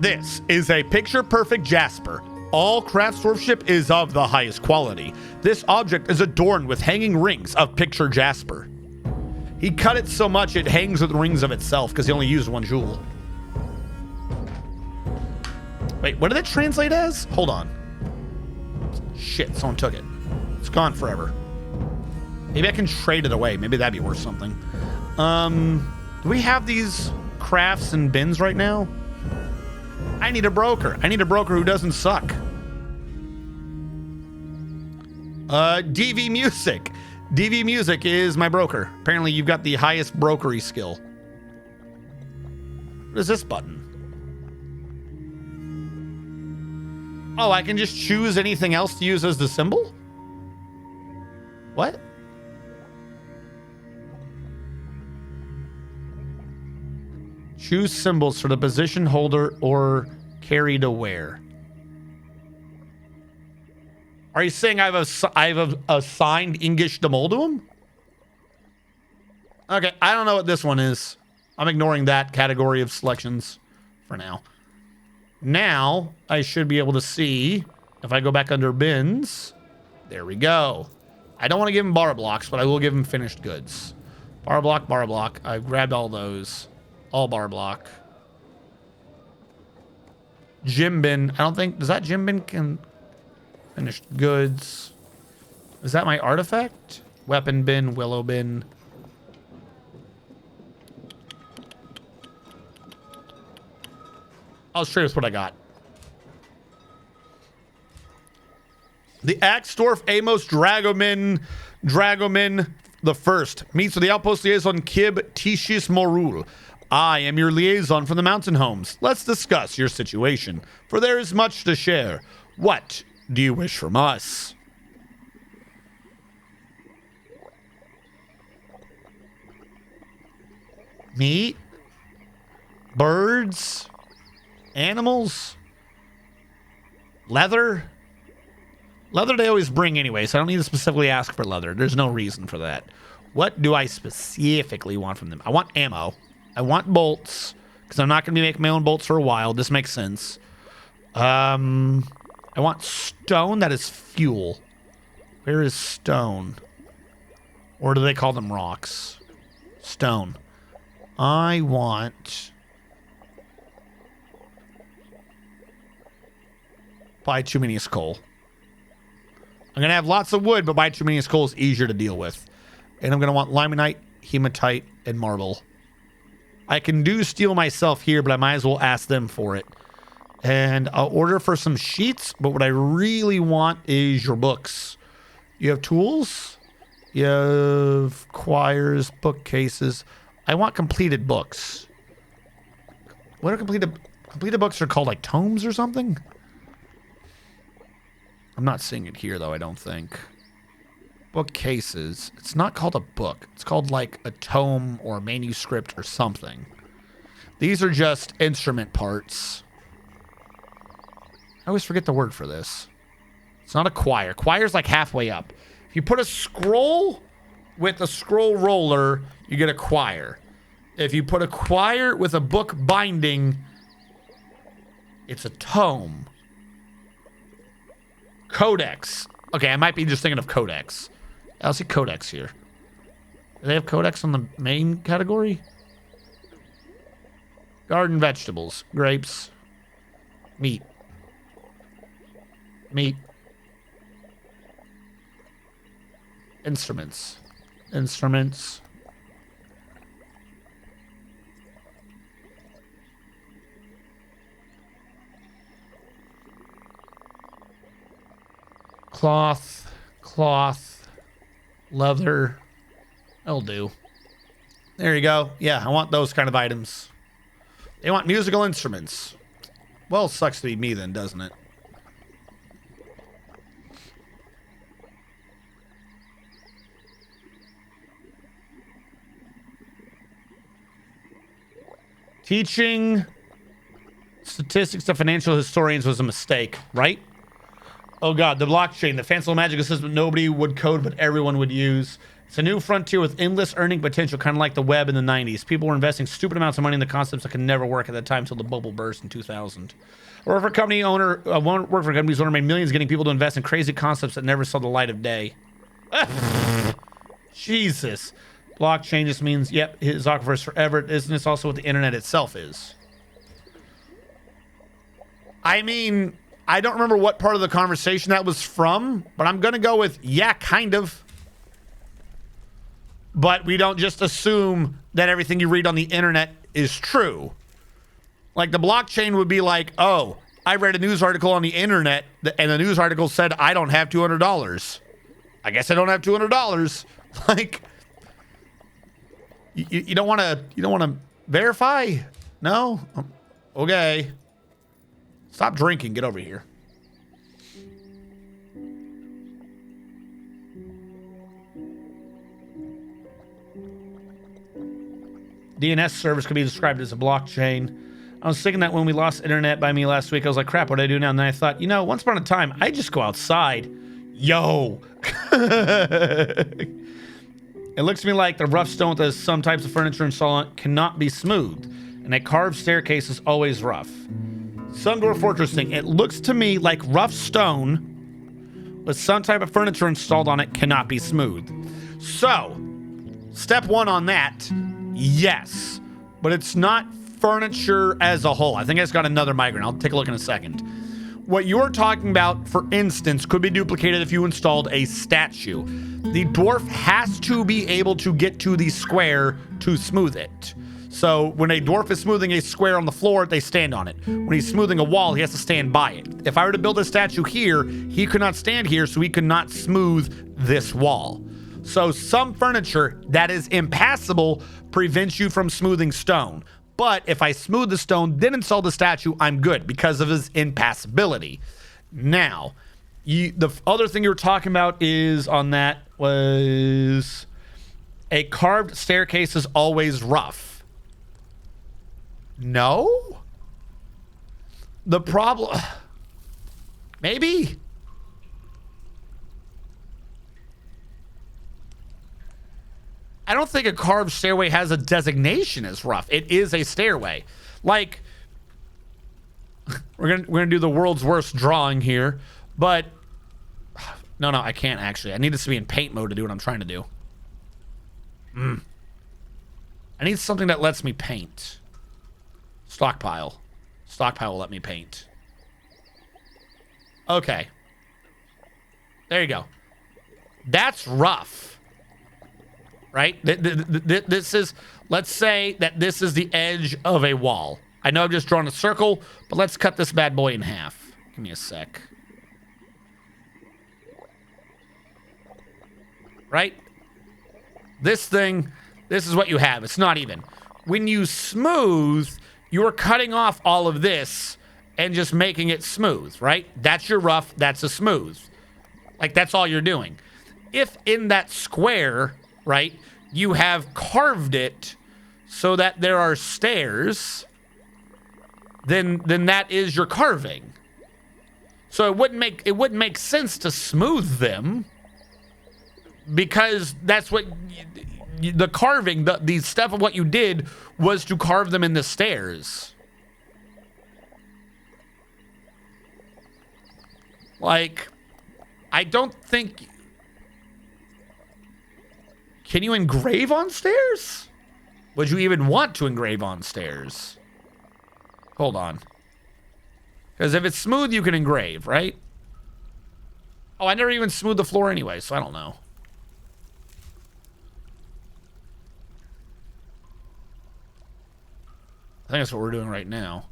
This is a picture-perfect jasper. All craftsmanship is of the highest quality. This object is adorned with hanging rings of picture jasper. He cut it so much it hangs with rings of itself because he only used one jewel. Wait, what did it translate as? Hold on. Shit, someone took it. It's gone forever. Maybe I can trade it away. Maybe that'd be worth something. Do we have these crafts and bins right now? I need a broker. I need a broker who doesn't suck. DV Music. DV Music is my broker. Apparently you've got the highest brokery skill. What is this button? Oh, I can just choose anything else to use as the symbol? What? Choose symbols for the position holder or carry to wear. Are you saying I've assigned English to mold to him? Okay, I don't know what this one is. I'm ignoring that category of selections for now. Now, I should be able to see, if I go back under bins, there we go. I don't want to give him bar blocks, but I will give him finished goods. Bar block, bar block. I grabbed all those. All bar block. Gym bin. I don't think, does that gym bin can finished goods? Is that my artifact? Weapon bin, willow bin. I'll show you what I got. The Axdorf Amos Dragomin the First meets with the outpost liaison Kib Tishis Morul. I am your liaison from the mountain homes. Let's discuss your situation, for there is much to share. What do you wish from us? Meat? Birds? Animals? Leather? Leather they always bring anyway, so I don't need to specifically ask for leather. There's no reason for that. What do I specifically want from them? I want ammo. I want bolts, because I'm not going to be making my own bolts for a while. This makes sense. I want stone. That is fuel. Where is stone? Or do they call them rocks? Stone. I want... bituminous coal. I'm going to have lots of wood, but bituminous coal is easier to deal with. And I'm going to want limonite, hematite, and marble. I can do steel myself here, but I might as well ask them for it. And I'll order for some sheets, but what I really want is your books. You have tools? You have choirs, bookcases. I want completed books. What are completed Completed books are called like tomes or something? I'm not seeing it here, though, I don't think. Bookcases. It's not called a book. It's called like a tome or a manuscript or something. These are just instrument parts. I always forget the word for this. It's not a choir. Choir's like halfway up. If you put a scroll with a scroll roller, you get a choir. If you put a choir with a book binding, it's a tome. Codex. Okay, I might be just thinking of codex. I'll see codex here. Do they have codex on the main category? Garden vegetables. Grapes. Meat. Meat. Instruments. Instruments. Cloth. Cloth. Leather. That'll do. There you go. Yeah, I want those kind of items. They want musical instruments. Well, sucks to be me then, doesn't it? Teaching statistics to financial historians was a mistake, right? Oh god, the blockchain, the fanciful magic system nobody would code but everyone would use. It's a new frontier with endless earning potential, kind of like the web in the 90s. People were investing stupid amounts of money in the concepts that could never work at that time until the bubble burst in 2000. I worked for a company's owner made millions getting people to invest in crazy concepts that never saw the light of day. Jesus. Blockchain just means, yep, his aquifer is forever. Isn't this also what the internet itself is? I mean, I don't remember what part of the conversation that was from, but I'm going to go with, yeah, kind of. But we don't just assume that everything you read on the internet is true. Like the blockchain would be like, oh, I read a news article on the internet and the news article said I don't have $200. I guess I don't have $200. Like, you don't want to verify? No? Okay. Stop drinking. Get over here. DNS service could be described as a blockchain. I was thinking that when we lost internet by me last week, I was like, crap, what do I do now? And then I thought, you know, once upon a time, I just go outside. Yo. It looks to me like the rough stone that some types of furniture installed on cannot be smooth, and a carved staircase is always rough. Sundoor Fortressing. It looks to me like rough stone with some type of furniture installed on it cannot be smooth. So, step one on that, yes. But it's not furniture as a whole. I think I just got another migraine. I'll take a look in a second. What you're talking about, for instance, could be duplicated if you installed a statue. The dwarf has to be able to get to the square to smooth it. So when a dwarf is smoothing a square on the floor, they stand on it. When he's smoothing a wall, he has to stand by it. If I were to build a statue here, he could not stand here, so he could not smooth this wall. So some furniture that is impassable prevents you from smoothing stone. But if I smooth the stone, then install the statue, I'm good because of his impassibility. Now, the other thing you were talking about is on that was a carved staircase is always rough. No? The problem... Maybe? I don't think a carved stairway has a designation as rough. It is a stairway. Like, we're gonna do the world's worst drawing here, but no, I can't actually. I need this to be in paint mode to do what I'm trying to do. I need something that lets me paint. Stockpile. Stockpile will let me paint. Okay. There you go. That's rough. Right? This is, let's say that this is the edge of a wall. I know I've just drawn a circle, but let's cut this bad boy in half. Give me a sec. Right? This thing, this is what you have. It's not even. When you smooth, you're cutting off all of this and just making it smooth, right? That's your rough, that's a smooth. Like, that's all you're doing. If in that square, right, you have carved it so that there are stairs, then that is your carving. So it wouldn't make sense to smooth them, because that's what the carving, the stuff of what you did was to carve them in the stairs. Like, I don't think... Can you engrave on stairs? Would you even want to engrave on stairs? Hold on. Because if it's smooth, you can engrave, right? Oh, I never even smoothed the floor anyway, so I don't know. I think that's what we're doing right now.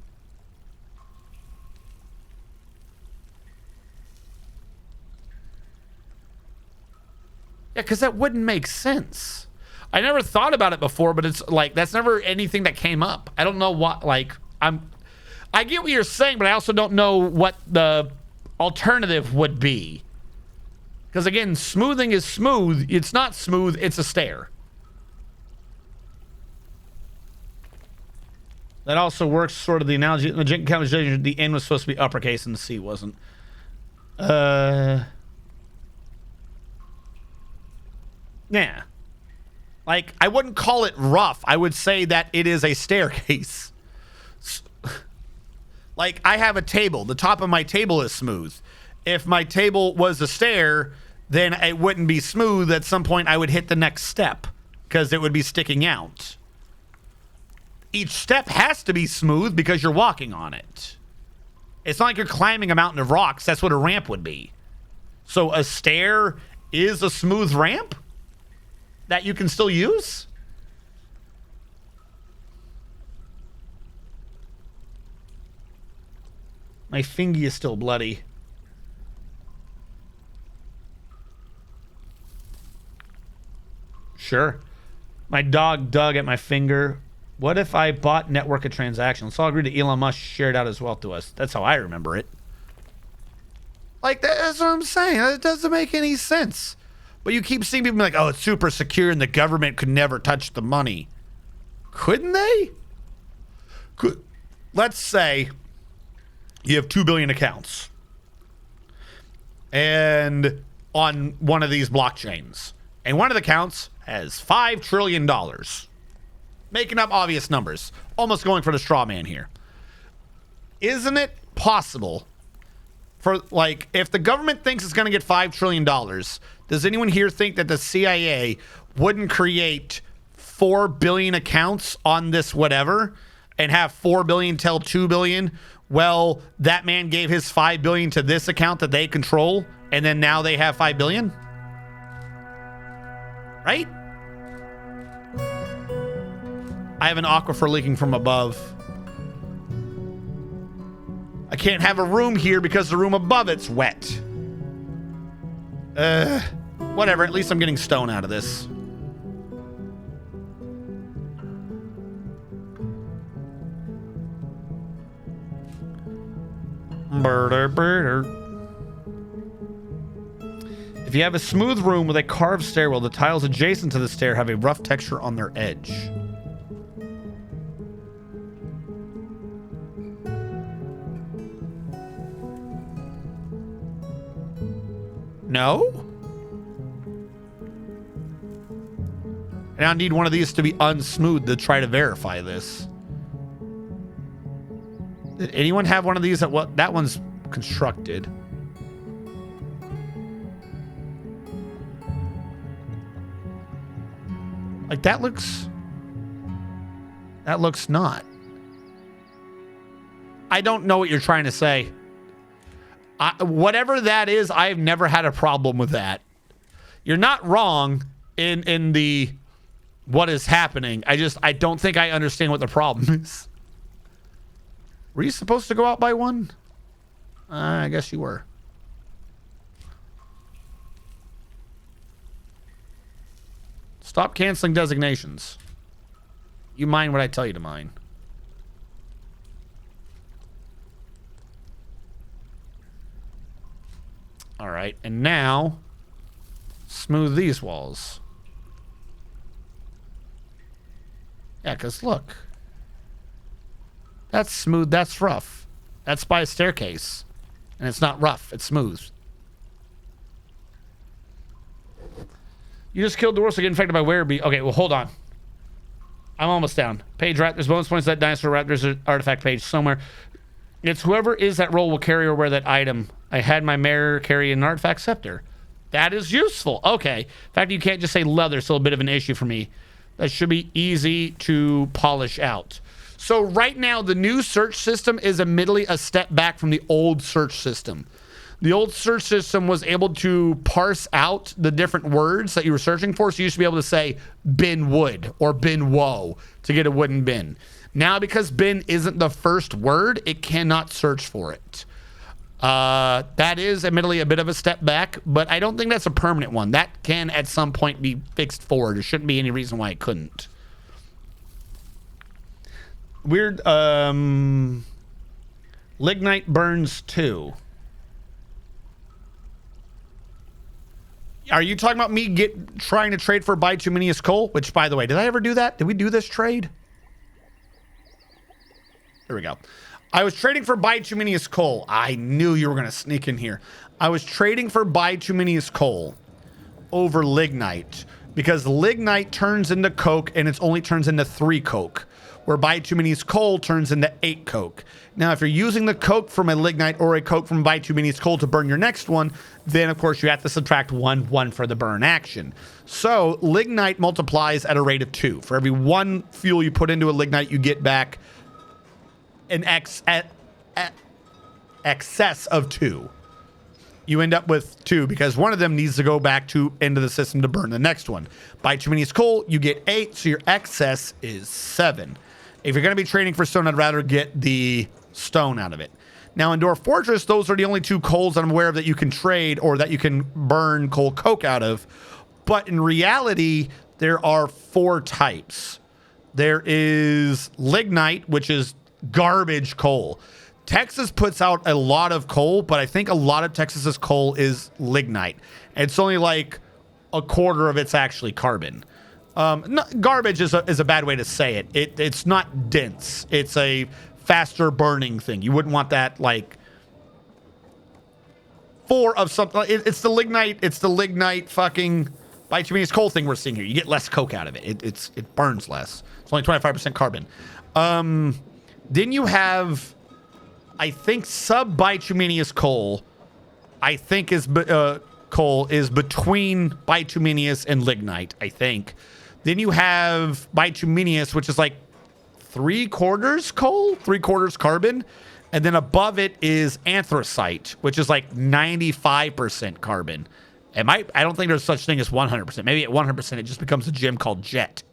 Yeah, because that wouldn't make sense. I never thought about it before, but it's like, that's never anything that came up. I don't know what, like, I get what you're saying, but I also don't know what the alternative would be. Because again, smoothing is smooth. It's not smooth, it's a stair. That also works sort of the analogy. In the Jenkins conversation, the N was supposed to be uppercase and the C wasn't. Yeah. Like, I wouldn't call it rough. I would say that it is a staircase. Like, I have a table. The top of my table is smooth. If my table was a stair, then it wouldn't be smooth. At some point, I would hit the next step because it would be sticking out. Each step has to be smooth because you're walking on it. It's not like you're climbing a mountain of rocks. That's what a ramp would be. So a stair is a smooth ramp that you can still use? My fingy is still bloody. Sure. My dog dug at my finger. What if I bought network a transaction? Let's all agree to Elon Musk shared out his wealth to us. That's how I remember it. Like, that's what I'm saying. It doesn't make any sense. But you keep seeing people be like, oh, it's super secure and the government could never touch the money. Couldn't they? Let's say you have 2 billion accounts. And on one of these blockchains. And one of the accounts has $5 trillion. Making up obvious numbers. Almost going for the straw man here. Isn't it possible for, like, if the government thinks it's going to get $5 trillion, does anyone here think that the CIA wouldn't create 4 billion accounts on this whatever and have 4 billion tell 2 billion? Well, that man gave his 5 billion to this account that they control, and then now they have 5 billion? Right? I have an aquifer leaking from above. I can't have a room here because the room above it's wet. Whatever, at least I'm getting stone out of this. If you have a smooth room with a carved stairwell, the tiles adjacent to the stair have a rough texture on their edge. No? And I need one of these to be unsmooth to try to verify this. Did anyone have one of these that one's constructed? Like that looks not. I don't know what you're trying to say. Whatever that is, I've never had a problem with that. You're not wrong in the what is happening. I don't think I understand what the problem is. Were you supposed to go out by one? I guess you were. Stop canceling designations. You mind what I tell you to mind. All right, and now smooth these walls. Yeah, because look. That's smooth, that's rough. That's by a staircase. And it's not rough, it's smooth. You just killed the worst to get infected by werebee. Okay, well, hold on. I'm almost down. Page rat. There's bonus points to that dinosaur rat. There's an artifact page somewhere. It's whoever is that role will carry or wear that item. I had my mare carry an artifact scepter. That is useful. Okay. In fact, you can't just say leather. Still a bit of an issue for me. That should be easy to polish out. So right now, the new search system is admittedly a step back from the old search system. The old search system was able to parse out the different words that you were searching for. So you used to be able to say bin wood or bin woe to get a wooden bin. Now, because bin isn't the first word, it cannot search for it. That is admittedly a bit of a step back, but I don't think that's a permanent one. That can at some point be fixed forward. There shouldn't be any reason why it couldn't. Weird. Lignite burns 2. Are you talking about me trying to trade for bituminous coal? Which, by the way, did I ever do that? Did we do this trade? Here we go. I was trading for bituminous coal. I knew you were going to sneak in here. I was trading for bituminous coal over lignite because lignite turns into coke and it only turns into 3 coke, where bituminous coal turns into 8 coke. Now, if you're using the coke from a lignite or a coke from bituminous coal to burn your next one, then of course you have to subtract 1 for the burn action. So lignite multiplies at a rate of 2. For every 1 fuel you put into a lignite, you get back an excess of 2. You end up with 2 because one of them needs to go back into the system to burn the next one. Bituminous coal, you get 8, so your excess is 7. If you're going to be trading for stone, I'd rather get the stone out of it. Now, in Dwarf Fortress, those are the only 2 coals that I'm aware of that you can trade or that you can burn coal coke out of. But in reality, there are 4 types. There is lignite, which is garbage coal. Texas puts out a lot of coal, but I think a lot of Texas's coal is lignite. It's only like a quarter of it's actually carbon. Garbage is a bad way to say it. It's not dense. It's a faster burning thing. You wouldn't want that like 4 of something. It's the lignite. It's the lignite fucking bituminous coal thing we're seeing here. You get less coke out of it. It burns less. It's only 25% carbon. Then you have, I think, sub-bituminous coal. I think coal is between bituminous and lignite, I think. Then you have bituminous, which is like 3/4 coal, 3/4 carbon. And then above it is anthracite, which is like 95% carbon. I don't think there's such thing as 100%. Maybe at 100% it just becomes a gem called jet.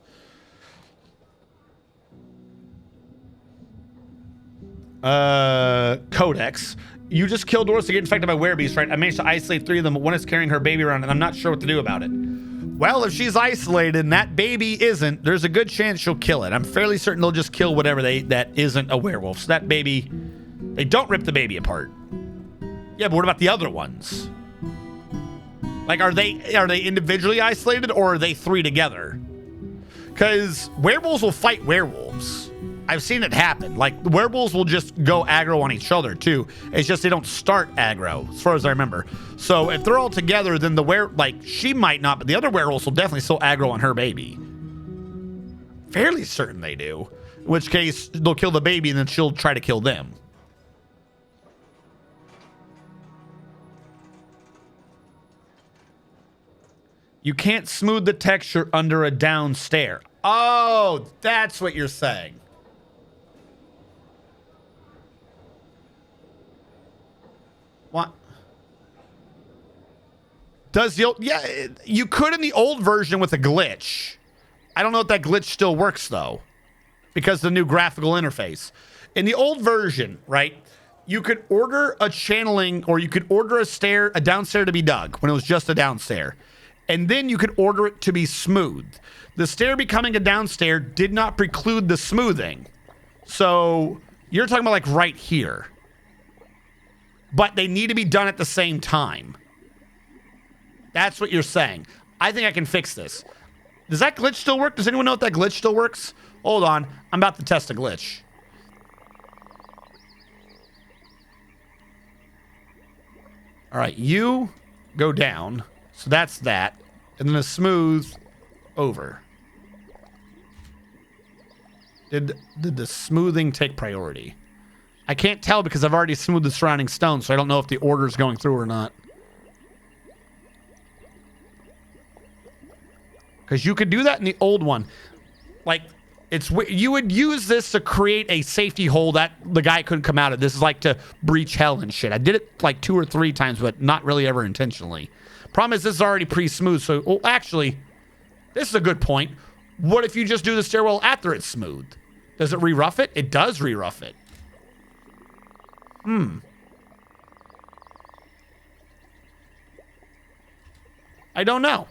Codex. You just killed Doris to get infected by werebeasts, right? I managed to isolate 3 of them, but one is carrying her baby around, and I'm not sure what to do about it. Well, if she's isolated and that baby isn't, there's a good chance she'll kill it. I'm fairly certain they'll just kill whatever that isn't a werewolf. So that baby, they don't rip the baby apart. Yeah, but what about the other ones? Like, are they individually isolated, or are they 3 together? Because werewolves will fight werewolves. I've seen it happen. Like, werewolves will just go aggro on each other, too. It's just they don't start aggro, as far as I remember. So if they're all together, then she might not, but the other werewolves will definitely still aggro on her baby. Fairly certain they do. In which case, they'll kill the baby, and then she'll try to kill them. You can't smooth the texture under a down stair. Oh, that's what you're saying. What? Yeah, you could in the old version with a glitch. I don't know if that glitch still works, though, because the new graphical interface. In the old version, right, you could order a channeling, or you could order a down stair to be dug when it was just a down stair. And then you could order it to be smoothed. The stair becoming a down stair did not preclude the smoothing. So you're talking about like right here. But they need to be done at the same time. That's what you're saying. I think I can fix this. Does that glitch still work? Does anyone know if that glitch still works? Hold on. I'm about to test a glitch. All right, you go down. So that's that. And then a smooth over. Did the smoothing take priority? I can't tell because I've already smoothed the surrounding stone, so I don't know if the order is going through or not. Because you could do that in the old one. Like, you would use this to create a safety hole that the guy couldn't come out of. This is like to breach hell and shit. I did it like 2 or 3 times, but not really ever intentionally. Problem is, this is already pre-smooth. So, well, actually, this is a good point. What if you just do the stairwell after it's smooth? Does it re-rough it? It does re-rough it. I don't know.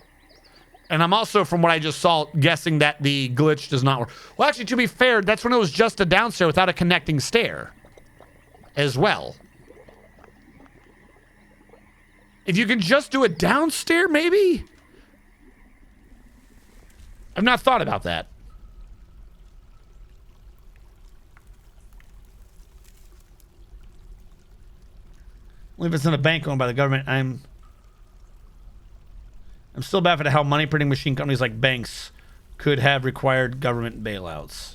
And I'm also, from what I just saw, guessing that the glitch does not work. Well, actually, to be fair, that's when it was just a downstair without a connecting stair as well. If you can just do a downstair, maybe? I've not thought about that. Well, if it's in a bank owned by the government, I'm still baffled at how money printing machine companies like banks could have required government bailouts.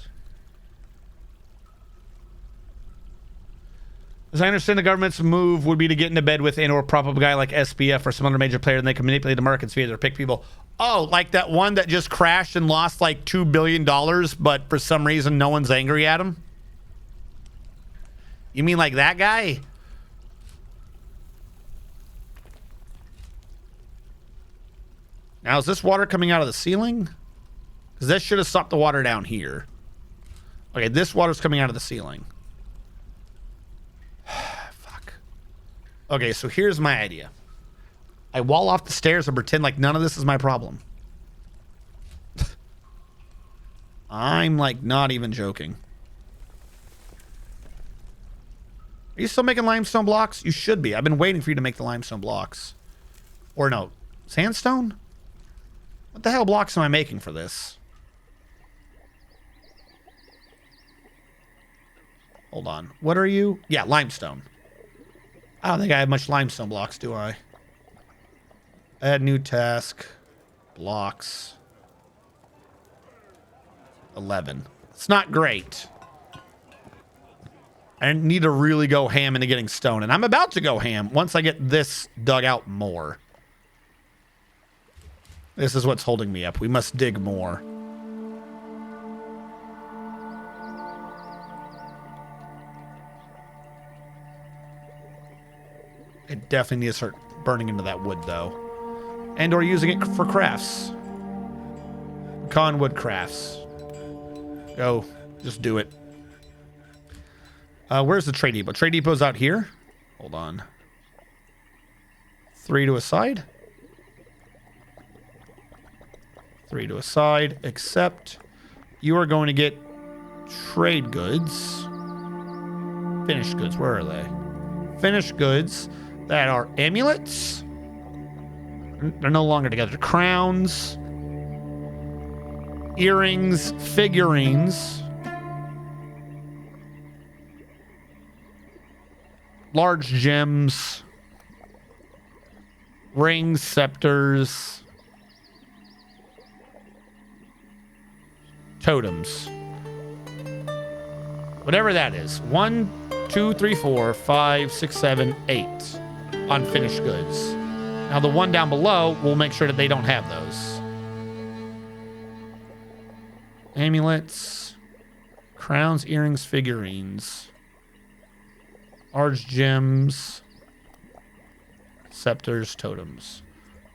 As I understand, the government's move would be to get into bed with and/or prop up a guy like SBF or some other major player, and they can manipulate the markets via their pick people. Oh, like that one that just crashed and lost like $2 billion, but for some reason no one's angry at him? You mean like that guy? Now, is this water coming out of the ceiling? Because that should have stopped the water down here. Okay, this water's coming out of the ceiling. Fuck. Okay, so here's my idea. I wall off the stairs and pretend like none of this is my problem. I'm like not even joking. Are you still making limestone blocks? You should be. I've been waiting for you to make the limestone blocks. Or no, sandstone? What the hell blocks am I making for this? Hold on. What are you? Yeah, limestone. I don't think I have much limestone blocks, do I? Add new task. Blocks. 11. It's not great. I need to really go ham into getting stone. And I'm about to go ham once I get this dug out more. This is what's holding me up. We must dig more. I definitely need to start burning into that wood, though. And or using it for crafts. Conwood crafts. Go. Just do it. Where's the trade depot? Trade depot's out here. Hold on. 3 to a side. 3 to a side, except you are going to get trade goods. Finished goods, where are they? Finished goods that are amulets. They're no longer together. Crowns, earrings, figurines, large gems, rings, scepters, totems. Whatever that is. 1, 2, 3, 4, 5, 6, 7, 8 unfinished goods. Now the one down below, we'll make sure that they don't have those. Amulets, crowns, earrings, figurines, large gems, scepters, totems.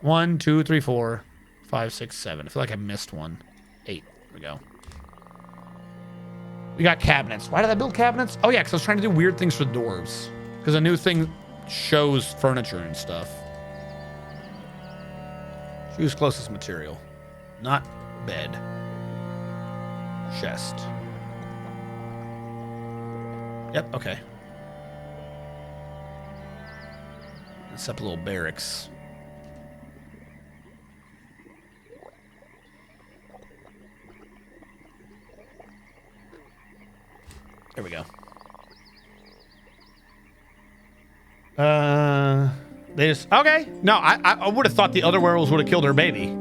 1, 2, 3, 4, 5, 6, 7. I feel like I missed one. 8. There we go. We got cabinets. Why did I build cabinets? Oh yeah, because I was trying to do weird things for dwarves. Because a new thing shows furniture and stuff. Choose closest material. Not bed. Chest. Yep, okay. Let's set up a little barracks. There we go. They just okay. No, I would have thought the other werewolves would have killed her baby.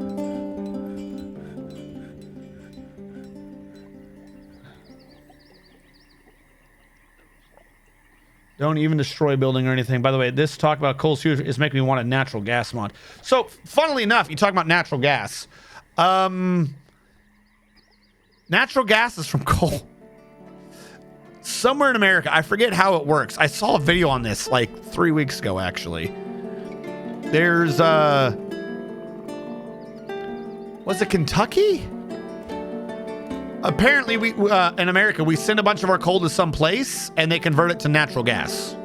Don't even destroy a building or anything. By the way, this talk about coal fuel is making me want a natural gas mod. So, funnily enough, you talk about natural gas. Natural gas is from coal. Somewhere in America, I forget how it works. I saw a video on this like 3 weeks ago, actually. There's, was it Kentucky? Apparently, we in America, we send a bunch of our coal to some place and they convert it to natural gas,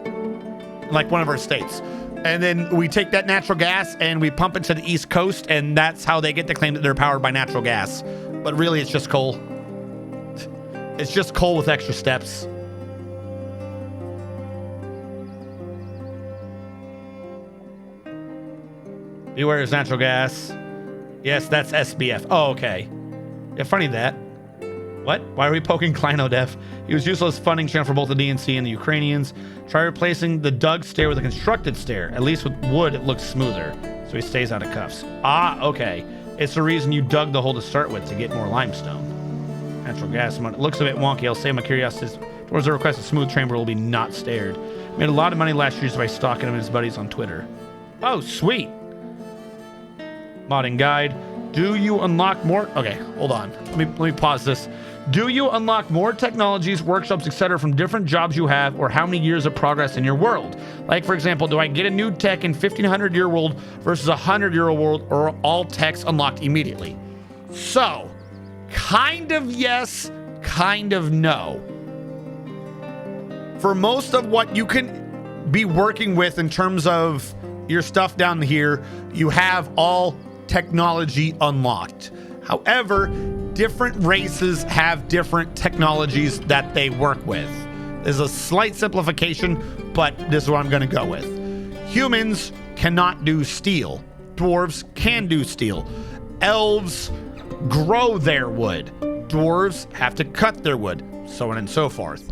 like one of our states. And then we take that natural gas and we pump it to the East Coast, and that's how they get to claim that they're powered by natural gas. But really, it's just coal. It's just coal with extra steps. Beware is natural gas. Yes, that's SBF. Oh, okay. Yeah, funny that. What? Why are we poking Kleinodev? He was useless funding channel for both the DNC and the Ukrainians. Try replacing the dug stair with a constructed stair. At least with wood, it looks smoother, so he stays out of cuffs. Ah, okay. It's the reason you dug the hole to start with, to get more limestone. Natural gas. It looks a bit wonky. I'll say my curiosity towards the request. A smooth chamber will be not staired. Made a lot of money last year by stalking him and his buddies on Twitter. Oh, sweet. Modding guide. Do you unlock more? Okay, hold on. Let me pause this. Do you unlock more technologies, workshops, etc. from different jobs you have, or how many years of progress in your world? Like, for example, do I get a new tech in 1500-year world versus a 100-year world, or are all techs unlocked immediately? So, kind of yes, kind of no. For most of what you can be working with in terms of your stuff down here, you have all technology unlocked. However, different races have different technologies that they work with. There's a slight simplification, but this is what I'm going to go with. Humans cannot do steel. Dwarves can do steel. Elves grow their wood. Dwarves have to cut their wood, so on and so forth.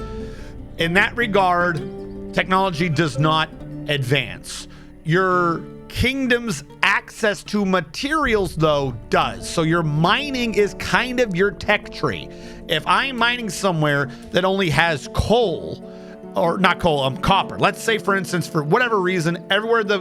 In that regard, technology does not advance. Your kingdom's access to materials, though, does. So your mining is kind of your tech tree. If I'm mining somewhere that only has coal, or not coal, copper. Let's say, for instance, for whatever reason, everywhere the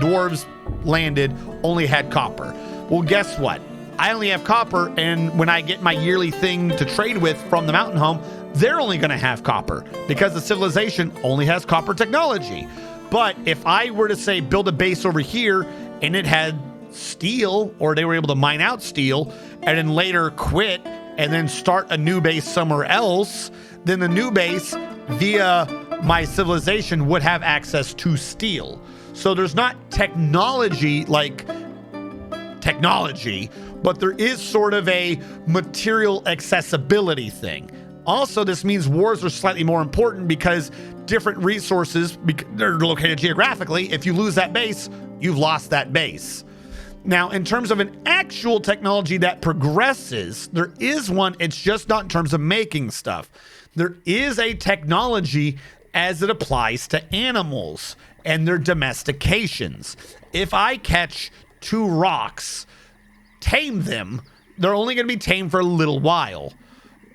dwarves landed only had copper. Well, guess what? I only have copper, and when I get my yearly thing to trade with from the mountain home, they're only going to have copper because the civilization only has copper technology. But if I were to say build a base over here and it had steel, or they were able to mine out steel and then later quit and then start a new base somewhere else, then the new base via my civilization would have access to steel. So there's not technology like technology, but there is sort of a material accessibility thing. Also, this means wars are slightly more important because different resources, they're located geographically. If you lose that base, you've lost that base. Now, in terms of an actual technology that progresses, there is one. It's just not in terms of making stuff. There is a technology as it applies to animals and their domestications. If I catch 2 rocks, tame them, they're only going to be tamed for a little while.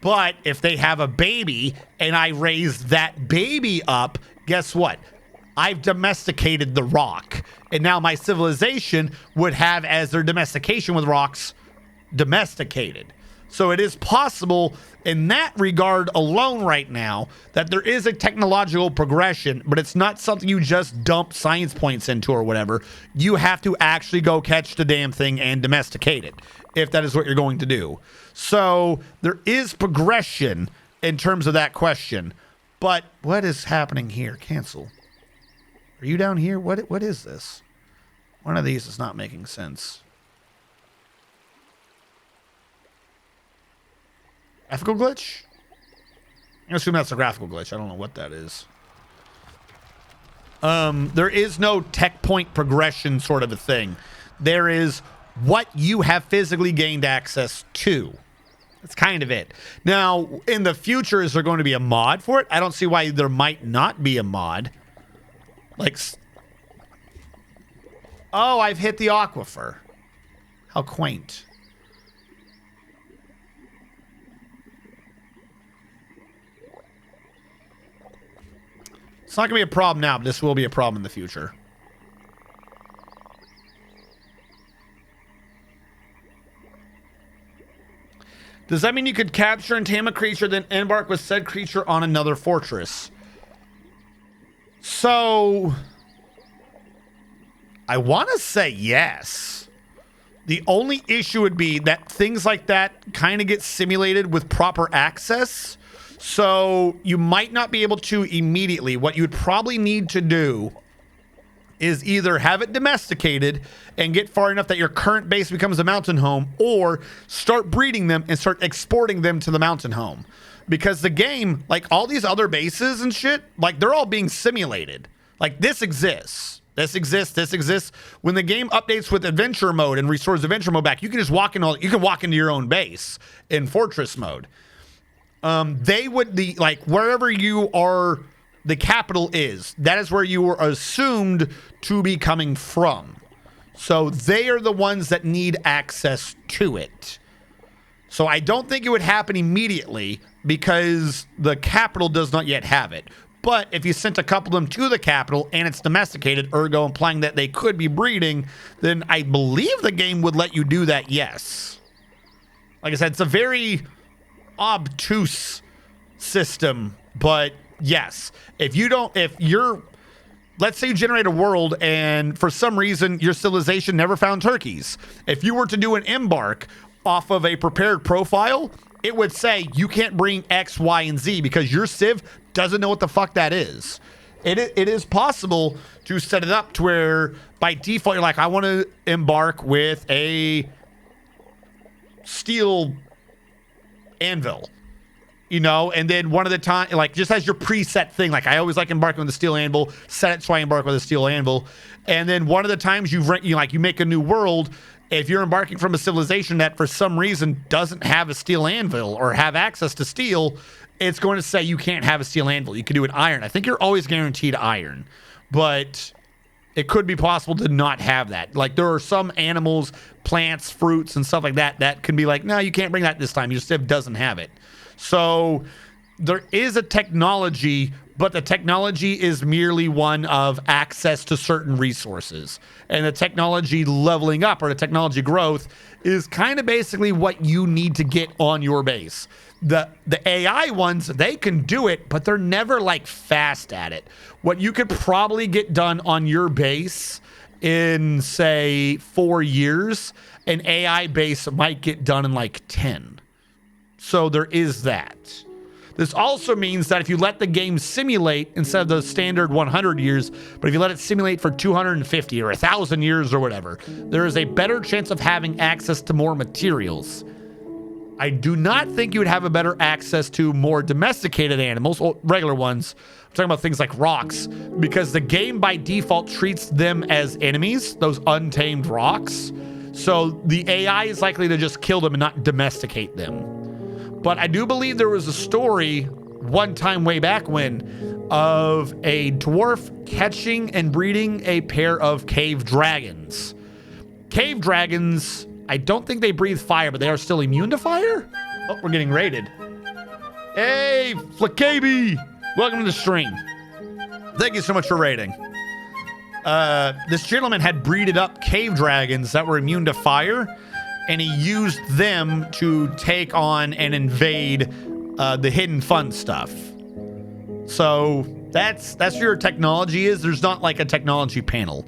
But if they have a baby and I raise that baby up, guess what? I've domesticated the rock. And now my civilization would have as their domestication with rocks domesticated. So it is possible in that regard alone right now that there is a technological progression, but it's not something you just dump science points into or whatever. You have to actually go catch the damn thing and domesticate it, if that is what you're going to do. So there is progression in terms of that question. But what is happening here? Cancel. Are you down here? What is this? One of these is not making sense. Graphical glitch? I assume that's a graphical glitch. I don't know what that is. There is no tech point progression sort of a thing. There is what you have physically gained access to. That's kind of it. Now, in the future, is there going to be a mod for it? I don't see why there might not be a mod. Like, oh, I've hit the aquifer. How quaint. It's not going to be a problem now, but this will be a problem in the future. Does that mean you could capture and tame a creature, then embark with said creature on another fortress? So, I want to say yes. The only issue would be that things like that kind of get simulated with proper access. So, you might not be able to immediately. What you would probably need to do is either have it domesticated and get far enough that your current base becomes a mountain home, or start breeding them and start exporting them to the mountain home. Because the game, like all these other bases and shit, like they're all being simulated. Like this exists. This exists. This exists. When the game updates with adventure mode and restores adventure mode back, you can just walk in. You can walk into your own base in fortress mode. They would like wherever you are. The capital is. That is where you were assumed to be coming from. So they are the ones that need access to it. So I don't think it would happen immediately because the capital does not yet have it. But if you sent a couple of them to the capital and it's domesticated, ergo implying that they could be breeding, then I believe the game would let you do that, yes. Like I said, it's a very obtuse system, but yes, if you're, let's say you generate a world and for some reason your civilization never found turkeys. If you were to do an embark off of a prepared profile, it would say you can't bring X, Y, and Z because your civ doesn't know what the fuck that is. It is possible to set it up to where by default you're like, I want to embark with a steel anvil. You know, and then one of the time, like, just as your preset thing, like, I always like embarking with the steel anvil, set it so I embark with a steel anvil. And then one of the times you make a new world, if you're embarking from a civilization that for some reason doesn't have a steel anvil or have access to steel, it's going to say you can't have a steel anvil. You can do an iron. I think you're always guaranteed iron, but it could be possible to not have that. Like, there are some animals, plants, fruits, and stuff like that that can be like, no, you can't bring that this time. Your civ doesn't have it. So there is a technology, but the technology is merely one of access to certain resources. And the technology leveling up or the technology growth is kind of basically what you need to get on your base. The AI ones, they can do it, but they're never like fast at it. What you could probably get done on your base in, say, 4 years, an AI base might get done in like 10. So there is that. This also means that if you let the game simulate instead of the standard 100 years, but if you let it simulate for 250 or 1,000 years or whatever, there is a better chance of having access to more materials. I do not think you would have a better access to more domesticated animals, or regular ones. I'm talking about things like rocks, because the game by default treats them as enemies, those untamed rocks. So the AI is likely to just kill them and not domesticate them. But I do believe there was a story one time way back when of a dwarf catching and breeding a pair of cave dragons. Cave dragons, I don't think they breathe fire, but they are still immune to fire? Oh, we're getting raided. Hey, Flakaby! Welcome to the stream. Thank you so much for raiding. This gentleman had breeded up cave dragons that were immune to fire, and he used them to take on and invade the hidden fun stuff. So that's where your technology is. There's not like a technology panel.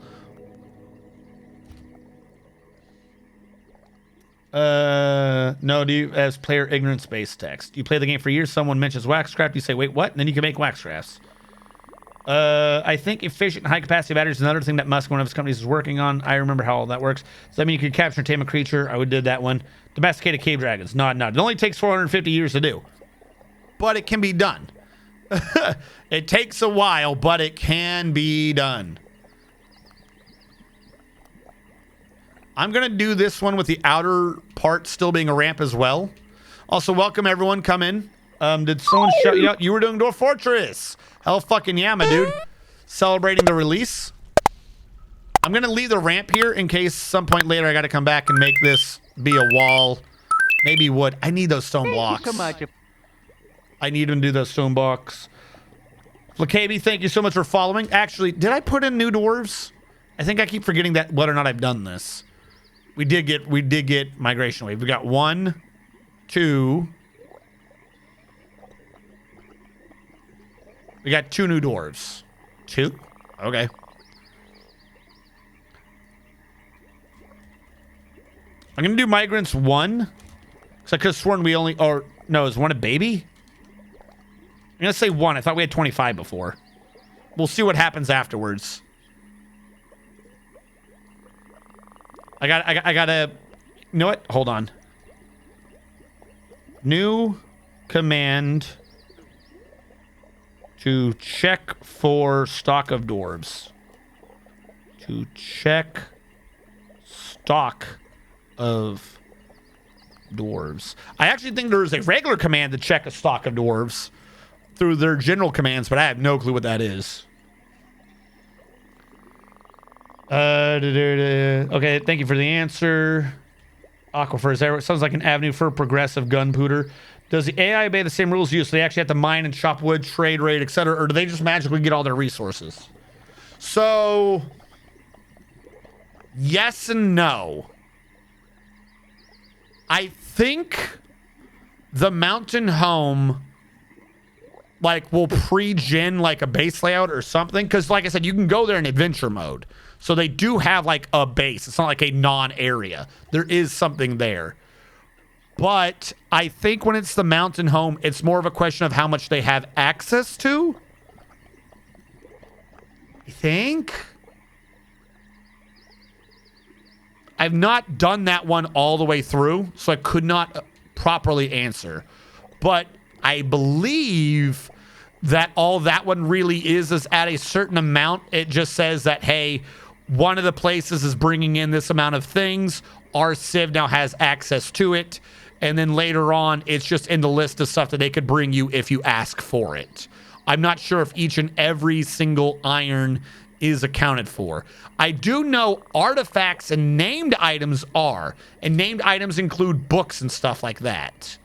No, do you, as player ignorance based text. You play the game for years, someone mentions waxcraft, you say, wait, what? And then you can make waxcrafts. I think efficient high capacity batteries is another thing that Musk, one of his companies, is working on. I remember how all that works. Does that mean you could capture and tame a creature? I would did that one. Domesticated cave dragons. Not. It only takes 450 years to do. But it can be done. It takes a while, but it can be done. I'm going to do this one with the outer part still being a ramp as well. Also, welcome everyone. Come in. Did someone shout you out? You were doing Dwarf Fortress. Hell fucking yeah, my dude. Celebrating the release. I'm going to leave the ramp here in case some point later I got to come back and make this be a wall. Maybe wood. I need those stone blocks. Thank you so much. I need to do those stone blocks. Flakabi, thank you so much for following. Actually, did I put in new dwarves? I think I keep forgetting that whether or not I've done this. We did get migration wave. We got 1, 2. We got 2 new dwarves. 2? Okay. I'm gonna do migrants 1. Because I could have sworn we only, or no, is 1 a baby? I'm gonna say 1. I thought we had 25 before. We'll see what happens afterwards. I gotta, you know what? Hold on. New command to check for stock of dwarves. To check stock of dwarves. I actually think there is a regular command to check a stock of dwarves through their general commands, but I have no clue what that is. Okay, thank you for the answer. Aquifers, that sounds like an avenue for progressive gunpowder. Does the AI obey the same rules used? So they actually have to mine and chop wood, trade, raid, etc., or do they just magically get all their resources? So, yes and no. I think the mountain home like will pre-gen like a base layout or something, because like I said, you can go there in adventure mode, so they do have like a base. It's not like a non-area. There is something there, but I think when it's the mountain home, it's more of a question of how much they have access to. I think I've not done that one all the way through, so I could not properly answer, but I believe that all that one really is at a certain amount. It just says that, hey, one of the places is bringing in this amount of things. Our Civ now has access to it. And then later on, it's just in the list of stuff that they could bring you if you ask for it. I'm not sure if each and every single iron is accounted for. I do know artifacts and named items are. And named items include books and stuff like that.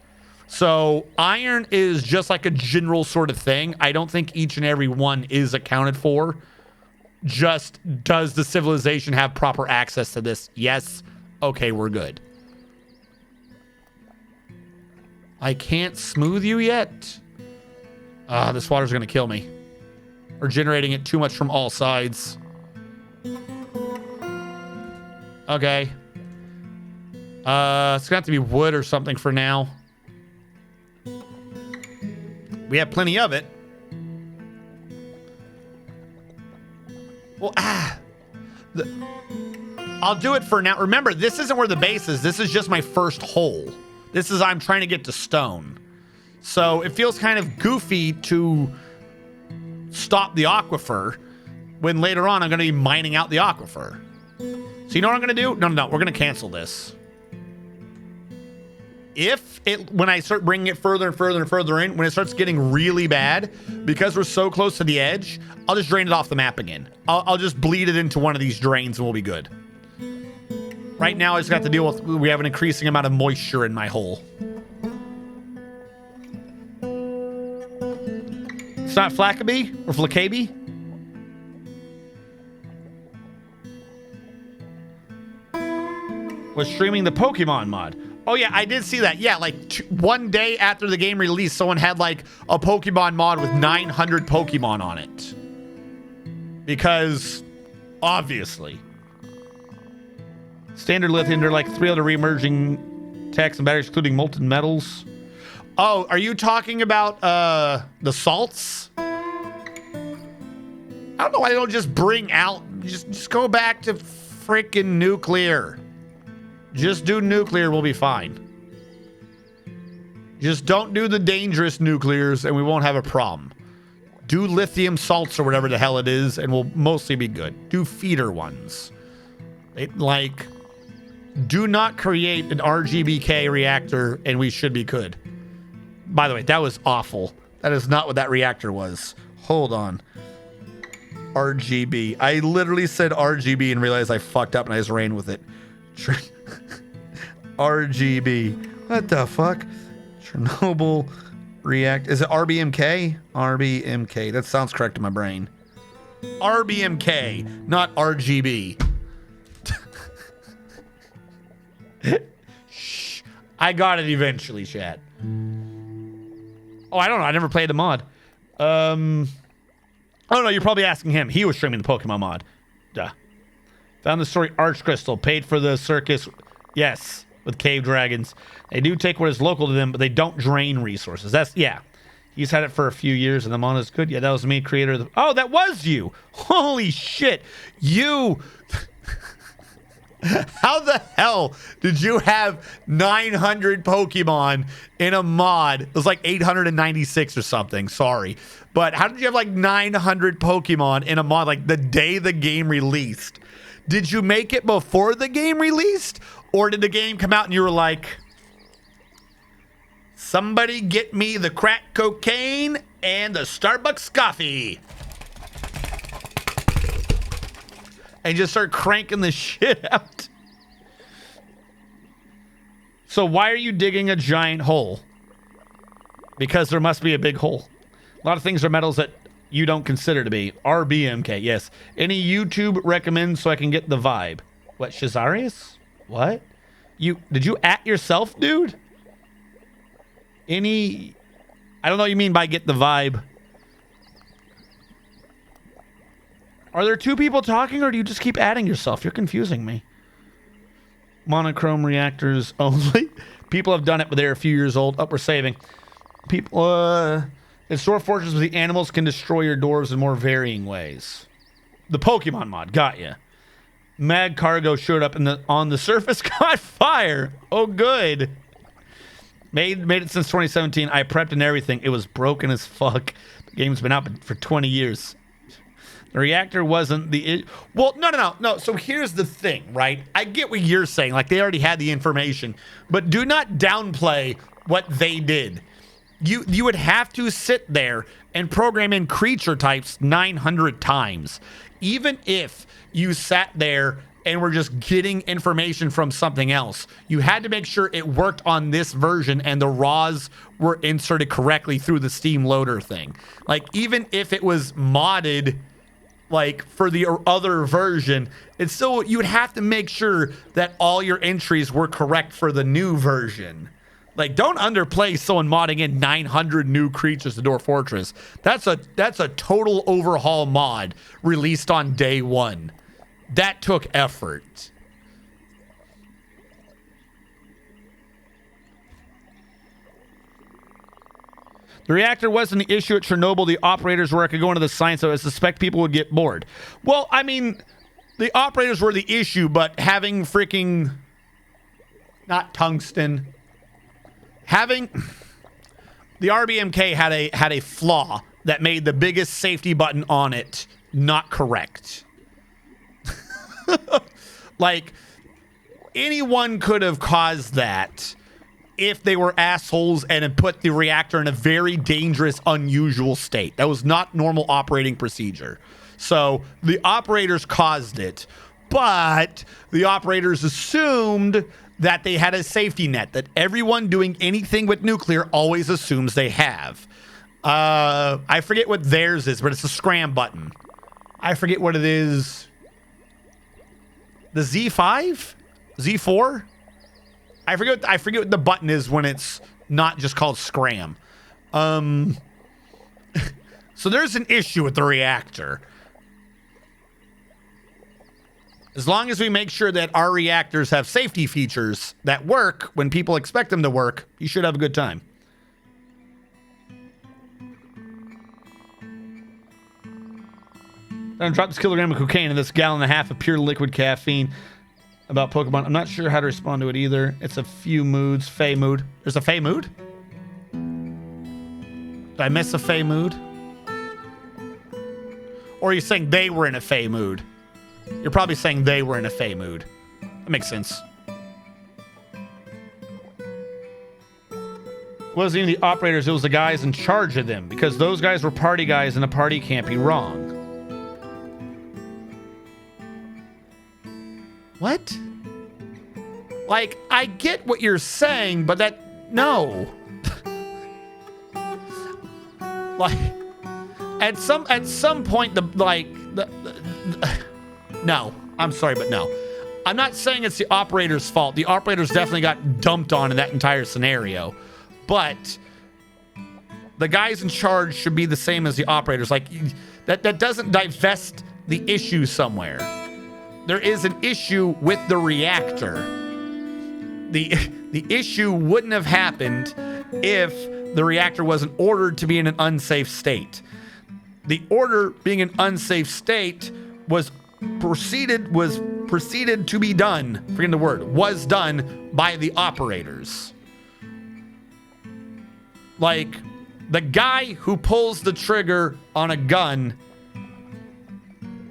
So iron is just like a general sort of thing. I don't think each and every one is accounted for. Just, does the civilization have proper access to this? Yes. Okay, we're good. I can't smooth you yet. This water's going to kill me. We're generating it too much from all sides. Okay. It's going to have to be wood or something for now. We have plenty of it. Well, I'll do it for now. Remember, this isn't where the base is. This is just my first hole. This is, I'm trying to get to stone. So it feels kind of goofy to stop the aquifer when later on I'm going to be mining out the aquifer. So you know what I'm going to do? No. We're going to cancel this. When I start bringing it further and further and further in, when it starts getting really bad, because we're so close to the edge, I'll just drain it off the map again. I'll just bleed it into one of these drains and we'll be good. Right now, I just got to deal with, we have an increasing amount of moisture in my hole. It's not Flakabi or Flakabi? Was streaming the Pokemon mod. Oh yeah, I did see that. Yeah, like one day after the game released, someone had like a Pokemon mod with 900 Pokemon on it. Because, obviously. Standard lithium, they're like 3 other re-emerging techs and batteries, including molten metals. Oh, are you talking about the salts? I don't know why they don't just bring out, just go back to freaking nuclear. Just do nuclear, we'll be fine. Just don't do the dangerous nuclears and we won't have a problem. Do lithium salts or whatever the hell it is and we'll mostly be good. Do feeder ones. Do not create an RGBK reactor and we should be good. By the way, that was awful. That is not what that reactor was. Hold on. RGB. I literally said RGB and realized I fucked up and I just ran with it. RGB. What the fuck? Chernobyl react. Is it RBMK? RBMK. That sounds correct in my brain. RBMK, not RGB. Shh. I got it eventually, chat. Oh, I don't know. I never played the mod. Oh, no, you're probably asking him. He was streaming the Pokemon mod. Duh. Found the story Arch Crystal. Paid for the circus. Yes, with cave dragons. They do take what is local to them, but they don't drain resources. That's, yeah. He's had it for a few years, and the mod is good. Yeah, that was me, creator of the... Oh, that was you. Holy shit. You... How the hell did you have 900 Pokemon in a mod? It was like 896 or something. Sorry. But how did you have like 900 Pokemon in a mod like the day the game released? Did you make it before the game released? Or did the game come out and you were like, somebody get me the crack cocaine and the Starbucks coffee? And just start cranking the shit out. So why are you digging a giant hole? Because there must be a big hole. A lot of things are metals that you don't consider to be. RBMK, yes. Any YouTube recommend so I can get the vibe? What, Shazarius? What? Did you at yourself, dude? I don't know what you mean by get the vibe. Are there two people talking, or do you just keep adding yourself? You're confusing me. Monochrome reactors only. People have done it, but they're a few years old. Oh, we're saving. People, in Store Fortress, the animals can destroy your doors in more varying ways. The Pokemon mod, got ya. Mag Cargo showed up on the surface, caught fire. Oh, good. Made it since 2017. I prepped and everything. It was broken as fuck. The game's been out for 20 years. The reactor wasn't the... Well, no. So here's the thing, right? I get what you're saying. Like, they already had the information. But do not downplay what they did. You would have to sit there and program in creature types 900 times. Even if you sat there and were just getting information from something else, you had to make sure it worked on this version and the raws were inserted correctly through the Steam loader thing. Like, even if it was modded... like for the other version, it's still, you would have to make sure that all your entries were correct for the new version. Like, don't underplay someone modding in 900 new creatures to Dwarf Fortress. That's a total overhaul mod released on day one. That took effort. The reactor wasn't the issue at Chernobyl. The operators were. I could go into the science, so I suspect people would get bored. Well, I mean, the operators were the issue, but having freaking... not tungsten. Having... the RBMK had a flaw that made the biggest safety button on it not correct. Like, anyone could have caused that if they were assholes and had put the reactor in a very dangerous, unusual state. That was not normal operating procedure. So the operators caused it, but the operators assumed that they had a safety net that everyone doing anything with nuclear always assumes they have. I forget what theirs is, but it's a scram button. I forget what it is. The Z5? Z4? I forget what the button is when it's not just called scram. So there's an issue with the reactor. As long as we make sure that our reactors have safety features that work when people expect them to work, you should have a good time. Then drop this kilogram of cocaine in this gallon and a half of pure liquid caffeine. About Pokemon, I'm not sure how to respond to it either. It's a few moods. Fey mood. There's a Fey mood? Did I miss a Fey mood? Or are you saying they were in a Fey mood? You're probably saying they were in a Fey mood. That makes sense. wasn't even the operators, it was the guys in charge of them, because those guys were party guys and a party can't be wrong. What? Like, I get what you're saying, but no. Like, at some point, no, I'm sorry, but no. I'm not saying it's the operator's fault. The operators definitely got dumped on in that entire scenario. But the guys in charge should be the same as the operators. Like, that doesn't divest the issue somewhere. There is an issue with the reactor. The issue wouldn't have happened if the reactor wasn't ordered to be in an unsafe state. The order being an unsafe state was proceeded to be done, forgetting the word, was done by the operators. Like, the guy who pulls the trigger on a gun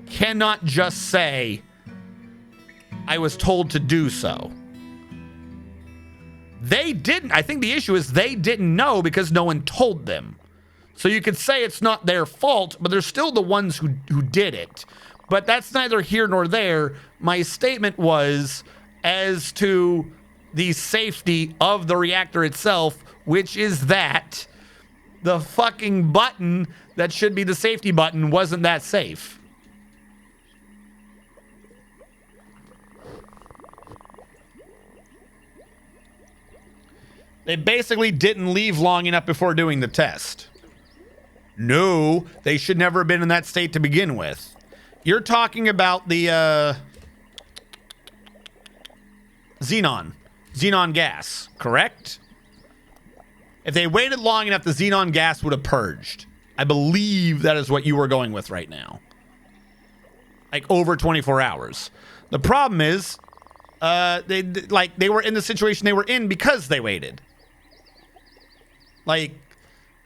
cannot just say, I was told to do so. They didn't. I think the issue is they didn't know because no one told them. So you could say it's not their fault, but they're still the ones who did it. But that's neither here nor there. My statement was as to the safety of the reactor itself, which is that the fucking button that should be the safety button wasn't that safe. They basically didn't leave long enough before doing the test. No, they should never have been in that state to begin with. You're talking about the xenon gas, correct? If they waited long enough, the xenon gas would have purged. I believe that is what you were going with right now. Like over 24 hours. The problem is, they were in the situation they were in because they waited. Like,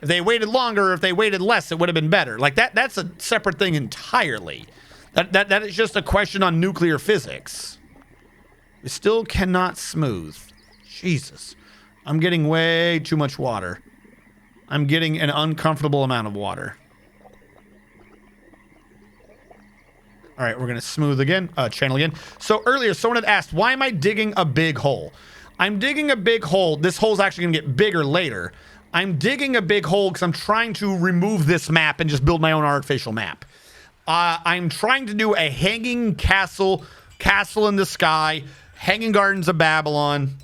if they waited longer, or if they waited less, it would have been better. Like, that's a separate thing entirely. That is just a question on nuclear physics. We still cannot smooth. Jesus. I'm getting way too much water. I'm getting an uncomfortable amount of water. All right, we're going to smooth again, channel again. So earlier, someone had asked, why am I digging a big hole? I'm digging a big hole. This hole's actually going to get bigger later. I'm digging a big hole because I'm trying to remove this map and just build my own artificial map. I'm trying to do a hanging castle in the sky, Hanging Gardens of Babylon,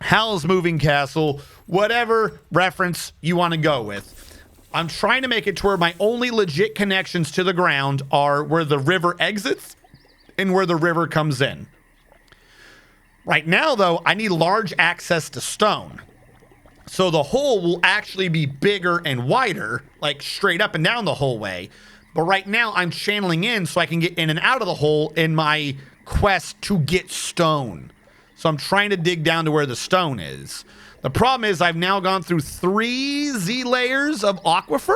Howl's Moving Castle, whatever reference you want to go with. I'm trying to make it to where my only legit connections to the ground are where the river exits and where the river comes in. Right now, though, I need large access to stone. So the hole will actually be bigger and wider, like straight up and down the whole way. But right now I'm channeling in so I can get in and out of the hole in my quest to get stone. So I'm trying to dig down to where the stone is. The problem is I've now gone through 3 Z layers of aquifer.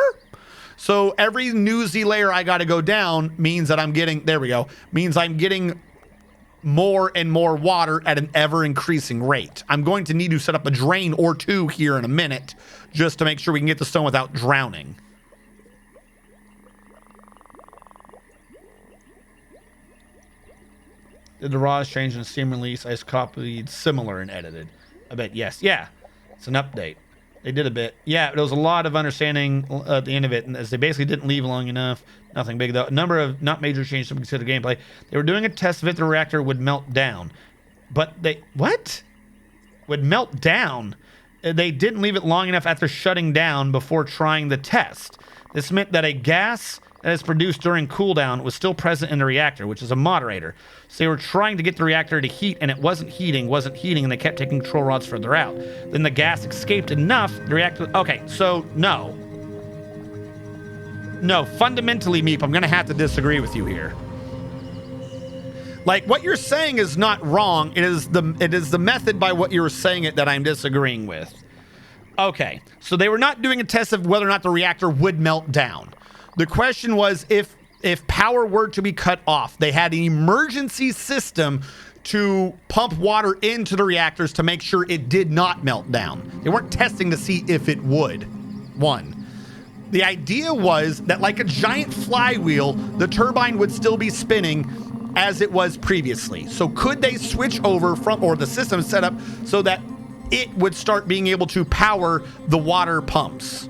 So every new Z layer I got to go down means that I'm getting, there we go, means I'm getting more and more water at an ever increasing rate. I'm going to need to set up a drain or 2 here in a minute just to make sure we can get the stone without drowning. Did the raws change in the Steam release? I copied similar and edited. I bet yes. Yeah, it's an update. They did a bit. Yeah, there was a lot of understanding at the end of it, and as they basically didn't leave long enough. Nothing big, though. A number of not major changes to consider gameplay. They were doing a test if the reactor would melt down. But they... What? Would melt down? They didn't leave it long enough after shutting down before trying the test. This meant that a gas that is produced during cooldown was still present in the reactor, which is a moderator. So they were trying to get the reactor to heat, and it wasn't heating, and they kept taking control rods further out. Then the gas escaped enough, the reactor... Okay, so no. No, fundamentally, Meep, I'm going to have to disagree with you here. Like, what you're saying is not wrong. It is the method by what you're saying it that I'm disagreeing with. Okay, so they were not doing a test of whether or not the reactor would melt down. The question was if power were to be cut off, they had an emergency system to pump water into the reactors to make sure it did not melt down. They weren't testing to see if it would. One. The idea was that like a giant flywheel, the turbine would still be spinning as it was previously. So could they switch over from, or the system set up so that it would start being able to power the water pumps?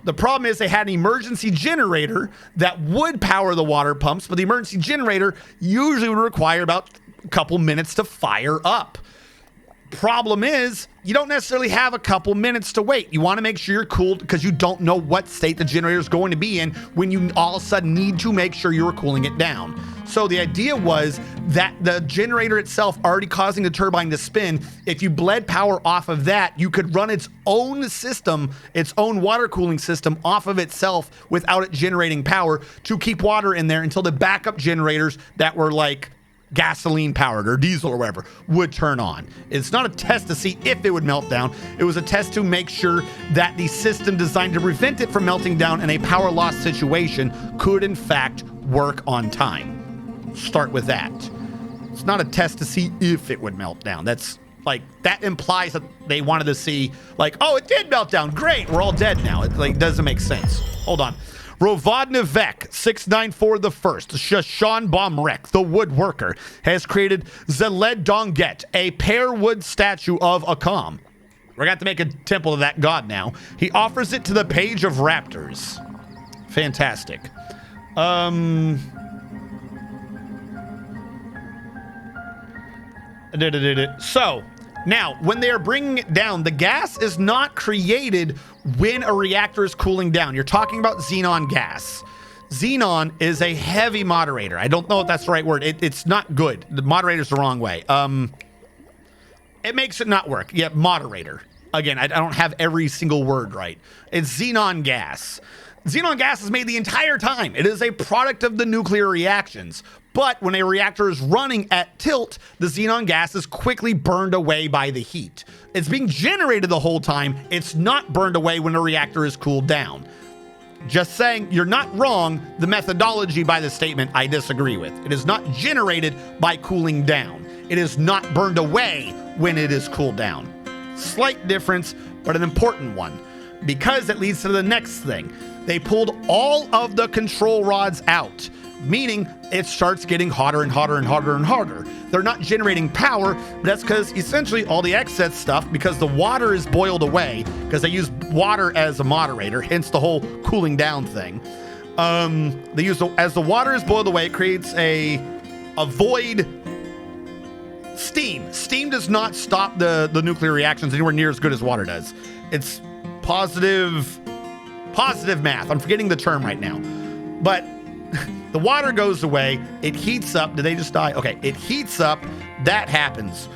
The problem is they had an emergency generator that would power the water pumps, but the emergency generator usually would require about a couple minutes to fire up. Problem is, you don't necessarily have a couple minutes to wait. You want to make sure you're cooled because you don't know what state the generator is going to be in when you all of a sudden need to make sure you're cooling it down. So the idea was that the generator itself already causing the turbine to spin, if you bled power off of that, you could run its own system, its own water cooling system off of itself without it generating power to keep water in there until the backup generators that were like gasoline powered or diesel or whatever would turn on. It's not a test to see if it would melt down. It was a test to make sure that the system designed to prevent it from melting down in a power loss situation could in fact work on time. Start with that. It's not a test to see if it would melt down. That's like, that implies that they wanted to see like, oh, it did melt down. Great. We're all dead now. It like doesn't make sense. Hold on. Rovodnevek 694 the first, Shashan Bomrek, the woodworker, has created Zeled Donget, a pear wood statue of Akam. We're going to have to make a temple to that god now. He offers it to the page of raptors. Fantastic. So, now, when they are bringing it down, the gas is not created when a reactor is cooling down. You're talking about xenon gas. Xenon is a heavy moderator. I don't know if that's the right word. It's not good. The moderator's the wrong way. It makes it not work. Yeah, moderator. Again, I don't have every single word right. It's xenon gas. Xenon gas is made the entire time. It is a product of the nuclear reactions. But when a reactor is running at tilt, the xenon gas is quickly burned away by the heat. It's being generated the whole time. It's not burned away when the reactor is cooled down. Just saying, you're not wrong. The methodology by the statement, I disagree with. It is not generated by cooling down. It is not burned away when it is cooled down. Slight difference, but an important one, because it leads to the next thing. They pulled all of the control rods out, meaning it starts getting hotter and hotter and hotter and hotter. They're not generating power, but that's because essentially all the excess stuff, because the water is boiled away, because they use water as a moderator, hence the whole cooling down thing. They use as the water is boiled away, it creates a void. Steam does not stop the nuclear reactions anywhere near as good as water does. It's positive math. I'm forgetting the term right now. But the water goes away. It heats up. Did they just die? Okay, it heats up. That happens.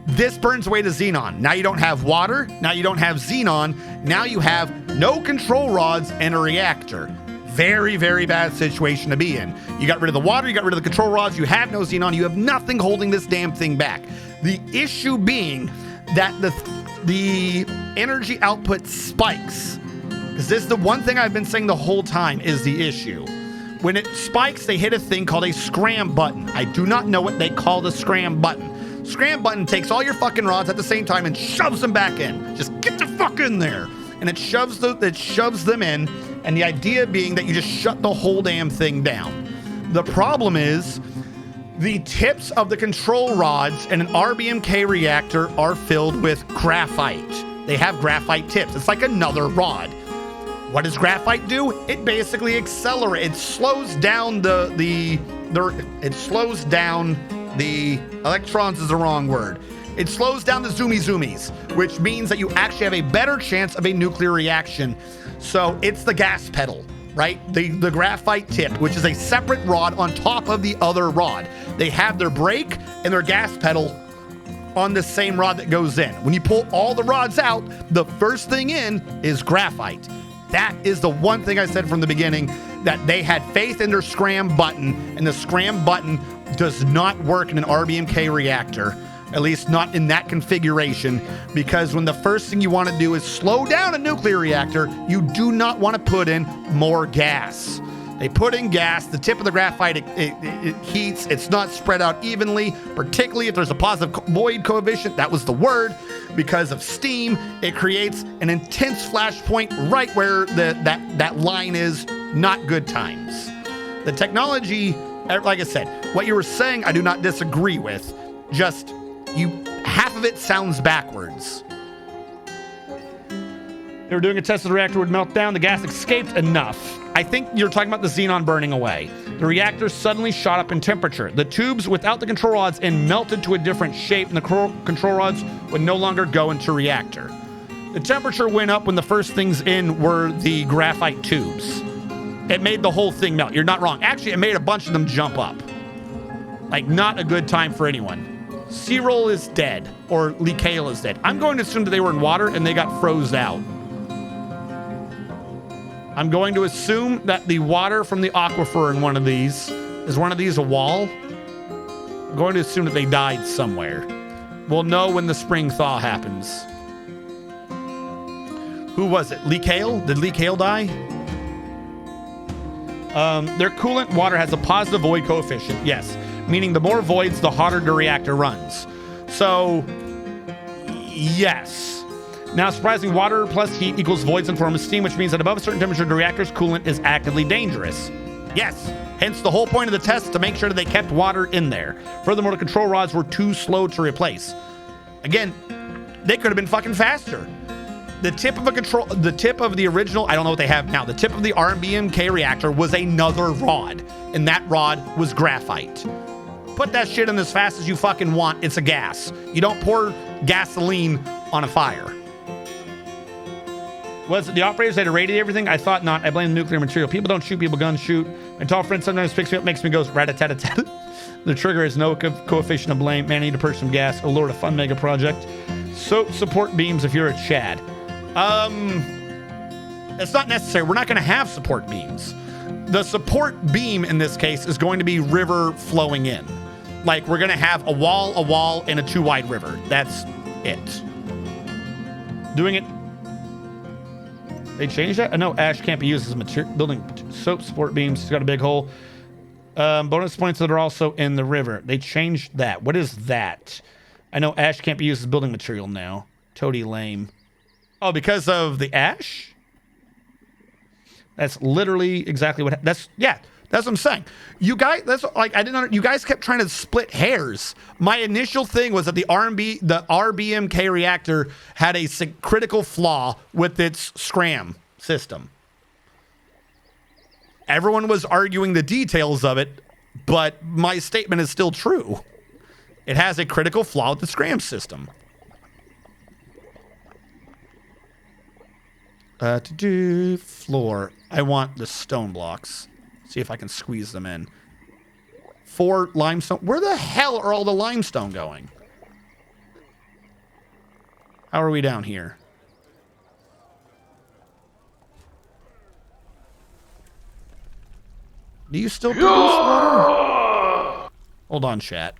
This burns away the xenon. Now you don't have water. Now you don't have xenon. Now you have no control rods and a reactor. Very, very bad situation to be in. You got rid of the water. You got rid of the control rods. You have no xenon. You have nothing holding this damn thing back. The issue being that the energy output spikes. Because this is the one thing I've been saying the whole time is the issue. When it spikes, they hit a thing called a scram button. I do not know what they call the scram button. Scram button takes all your fucking rods at the same time and shoves them back in. Just get the fuck in there. And it shoves them in. And the idea being that you just shut the whole damn thing down. The problem is the tips of the control rods in an RBMK reactor are filled with graphite. They have graphite tips. It's like another rod. What does graphite do? It basically accelerates. It slows down it slows down the electrons is the wrong word. It slows down the zoomies, which means that you actually have a better chance of a nuclear reaction. So it's the gas pedal, right? The graphite tip, which is a separate rod on top of the other rod. They have their brake and their gas pedal on the same rod that goes in. When you pull all the rods out, the first thing in is graphite. That is the one thing I said from the beginning, that they had faith in their scram button, and the scram button does not work in an RBMK reactor, at least not in that configuration, because when the first thing you want to do is slow down a nuclear reactor, you do not want to put in more gas. They put in gas. The tip of the graphite, it heats. It's not spread out evenly, particularly if there's a positive void coefficient. That was the word. Because of steam, it creates an intense flash point right where that line is. Not good times. The technology, like I said, what you were saying, I do not disagree with. Just, half of it sounds backwards. They were doing a test of the reactor would melt down. The gas escaped enough. I think you're talking about the xenon burning away. The reactor suddenly shot up in temperature. The tubes without the control rods in melted to a different shape, and the control rods would no longer go into reactor. The temperature went up when the first things in were the graphite tubes. It made the whole thing melt. You're not wrong. Actually, it made a bunch of them jump up. Like, not a good time for anyone. C-Roll is dead, or Lekale is dead. I'm going to assume that they were in water and they got froze out. I'm going to assume that the water from the aquifer in one of these, is one of these a wall? I'm going to assume that they died somewhere. We'll know when the spring thaw happens. Who was it? Lekale? Did Lekale die? Their coolant water has a positive void coefficient, yes. Meaning the more voids, the hotter the reactor runs. So, yes. Now, surprisingly, water plus heat equals voids in form of steam, which means that above a certain temperature, the reactor's coolant is actively dangerous. Yes, hence the whole point of the test, to make sure that they kept water in there. Furthermore, the control rods were too slow to replace. Again, they could have been fucking faster. The tip of the original, I don't know what they have now, the tip of the RBMK reactor was another rod, and that rod was graphite. Put that shit in as fast as you fucking want. It's a gas. You don't pour gasoline on a fire. Was it the operators that irradiated everything? I thought not. I blame the nuclear material. People don't shoot, people guns shoot. My tall friend sometimes picks me up, makes me go rat-a-tat-a-tat. The trigger has no coefficient of blame. Man, I need to purge some gas. Oh Lord, a fun mega project. Soap support beams if you're a Chad. It's not necessary. We're not going to have support beams. The support beam in this case is going to be river flowing in. Like, we're going to have a wall, and a too-wide river. That's it. Doing it. They changed that? No, ash can't be used as a building. Soap support beams. It's got a big hole. Bonus points that are also in the river. They changed that. What is that? I know ash can't be used as building material now. Toady lame. Oh, because of the ash? That's literally exactly what. That's what I'm saying. You guys, you guys kept trying to split hairs. My initial thing was that the RBMK reactor had a critical flaw with its scram system. Everyone was arguing the details of it, but my statement is still true. It has a critical flaw with the scram system. Floor. I want the stone blocks. See if I can squeeze them in. 4 limestone. Where the hell are all the limestone going? How are we down here? Do you still produce water? Hold on, chat.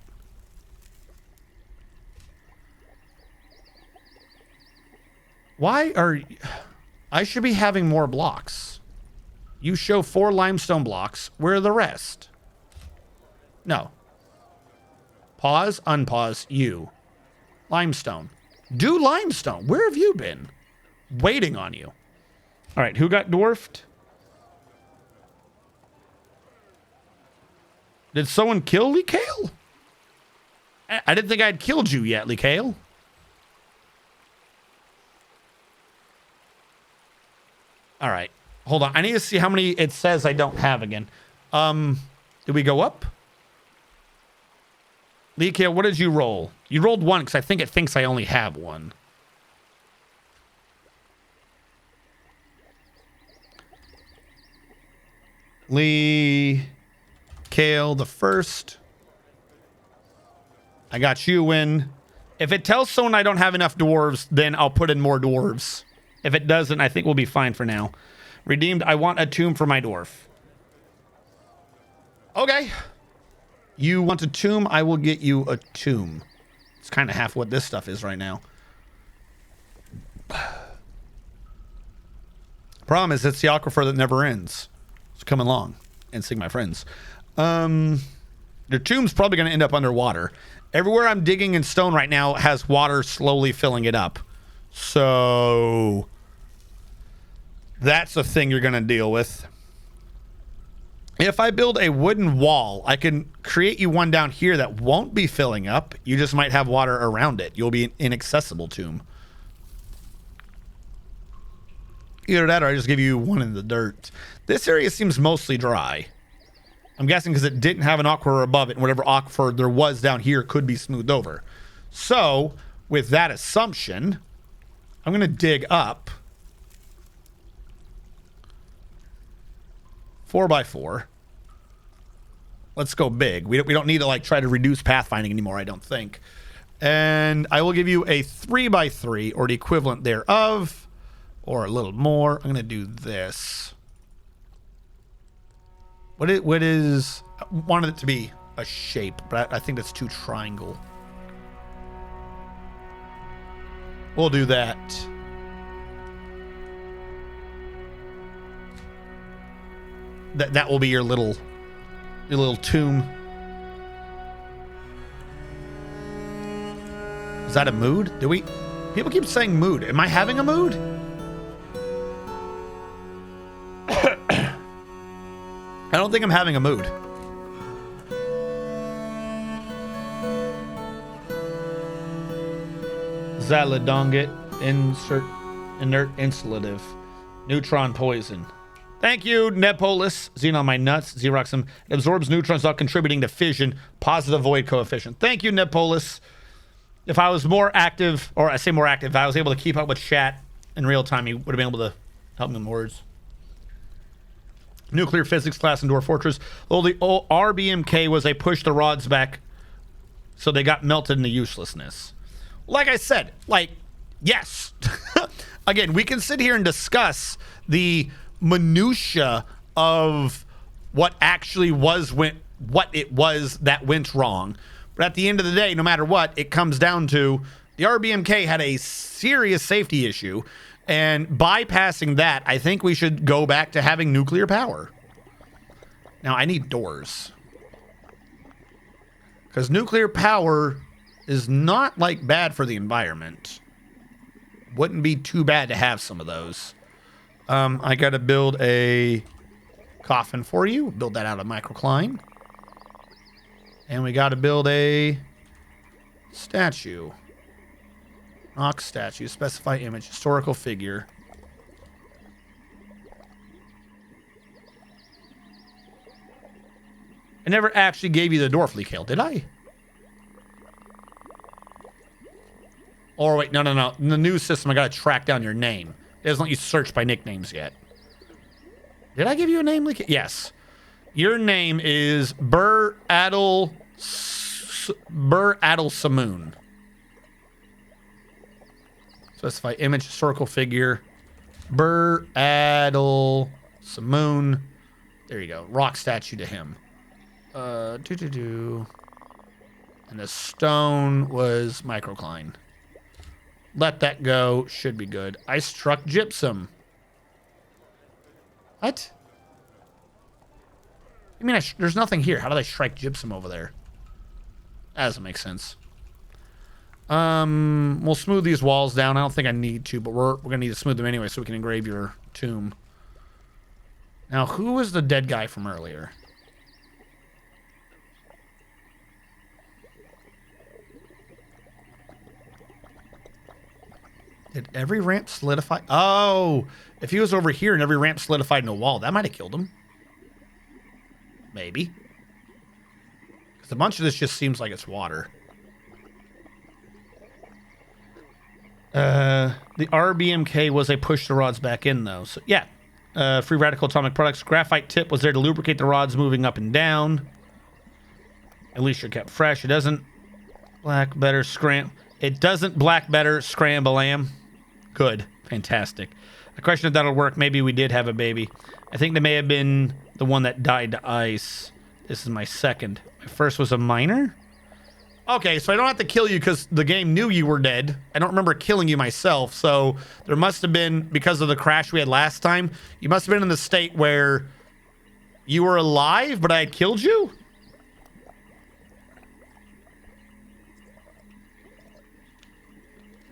Why are... I should be having more blocks. You show 4 limestone blocks. Where are the rest? No. Pause, unpause, you. Limestone. Do limestone. Where have you been? Waiting on you. All right, who got dwarfed? Did someone kill Lekale? I didn't think I'd killed you yet, Lekale. All right. Hold on. I need to see how many it says I don't have again. Did we go up? Lekale, what did you roll? You rolled 1 because I think it thinks I only have 1. Lekale the first. I got you in. If it tells someone I don't have enough dwarves, then I'll put in more dwarves. If it doesn't, I think we'll be fine for now. Redeemed, I want a tomb for my dwarf. Okay. You want a tomb? I will get you a tomb. It's kind of half what this stuff is right now. Problem is, it's the aquifer that never ends. It's coming along. and seeing my friends. Your tomb's probably going to end up underwater. Everywhere I'm digging in stone right now has water slowly filling it up. So that's a thing you're going to deal with. If I build a wooden wall, I can create you one down here that won't be filling up. You just might have water around it. You'll be an inaccessible tomb. Either that or I just give you one in the dirt. This area seems mostly dry. I'm guessing because it didn't have an aquifer above it, and whatever aquifer there was down here could be smoothed over. So, with that assumption, I'm going to dig up 4x4. Let's go big. We don't need to like try to reduce pathfinding anymore, I don't think. And I will give you a 3x3 or the equivalent thereof, or a little more. I'm going to do this. What is I wanted it to be a shape, but I think that's too triangle. We'll do that. That will be your little tomb. Is that a mood? People keep saying mood. Am I having a mood? I don't think I'm having a mood. Zalidonget, inert insulative, neutron poison. Thank you, Nepolis. Xenon my nuts, Xeroxum. It absorbs neutrons while contributing to fission, positive void coefficient. Thank you, Nepolis. If I was more active, or I say more active, if I was able to keep up with chat in real time, you would have been able to help me in words. Nuclear physics class in Dwarf Fortress. Well, the RBMK was a push the rods back so they got melted into uselessness. Like I said, yes. Again, we can sit here and discuss the minutia of what actually was what it was that went wrong. But at the end of the day, no matter what, it comes down to the RBMK had a serious safety issue. And bypassing that, I think we should go back to having nuclear power. Now, I need doors. Because nuclear power is not, bad for the environment. Wouldn't be too bad to have some of those. I got to build a coffin for you. Build that out of microcline. And we got to build a statue. Rock statue, specify image, historical figure. I never actually gave you the dwarf leak hail, did I? Or wait, no. In the new system, I gotta track down your name. It doesn't let you search by nicknames yet. Did I give you a name leak? Yes. Your name is Burr Adel Samoon. Specify image, historical figure. Burr Adel Samoon. There you go. Rock statue to him. And the stone was microcline. Let that go. Should be good. I struck gypsum. What? I mean, there's nothing here. How did I strike gypsum over there? That doesn't make sense. We'll smooth these walls down. I don't think I need to, but we're gonna need to smooth them anyway so we can engrave your tomb. Now, who was the dead guy from earlier? Did every ramp solidify? Oh, if he was over here and every ramp solidified in a wall, that might have killed him. Maybe. Because a bunch of this just seems like it's water. The RBMK was a push the rods back in, though. So, yeah. Free radical atomic products. Graphite tip was there to lubricate the rods moving up and down. At least you're kept fresh. It doesn't black better scram. It doesn't black better scramble lamb. Good. Fantastic. I question if that'll work. Maybe we did have a baby. I think they may have been the one that died to ice. This is my second. My first was a minor. Okay, so I don't have to kill you because the game knew you were dead. I don't remember killing you myself, so there must have been, because of the crash we had last time, you must have been in the state where You were alive, but I had killed you?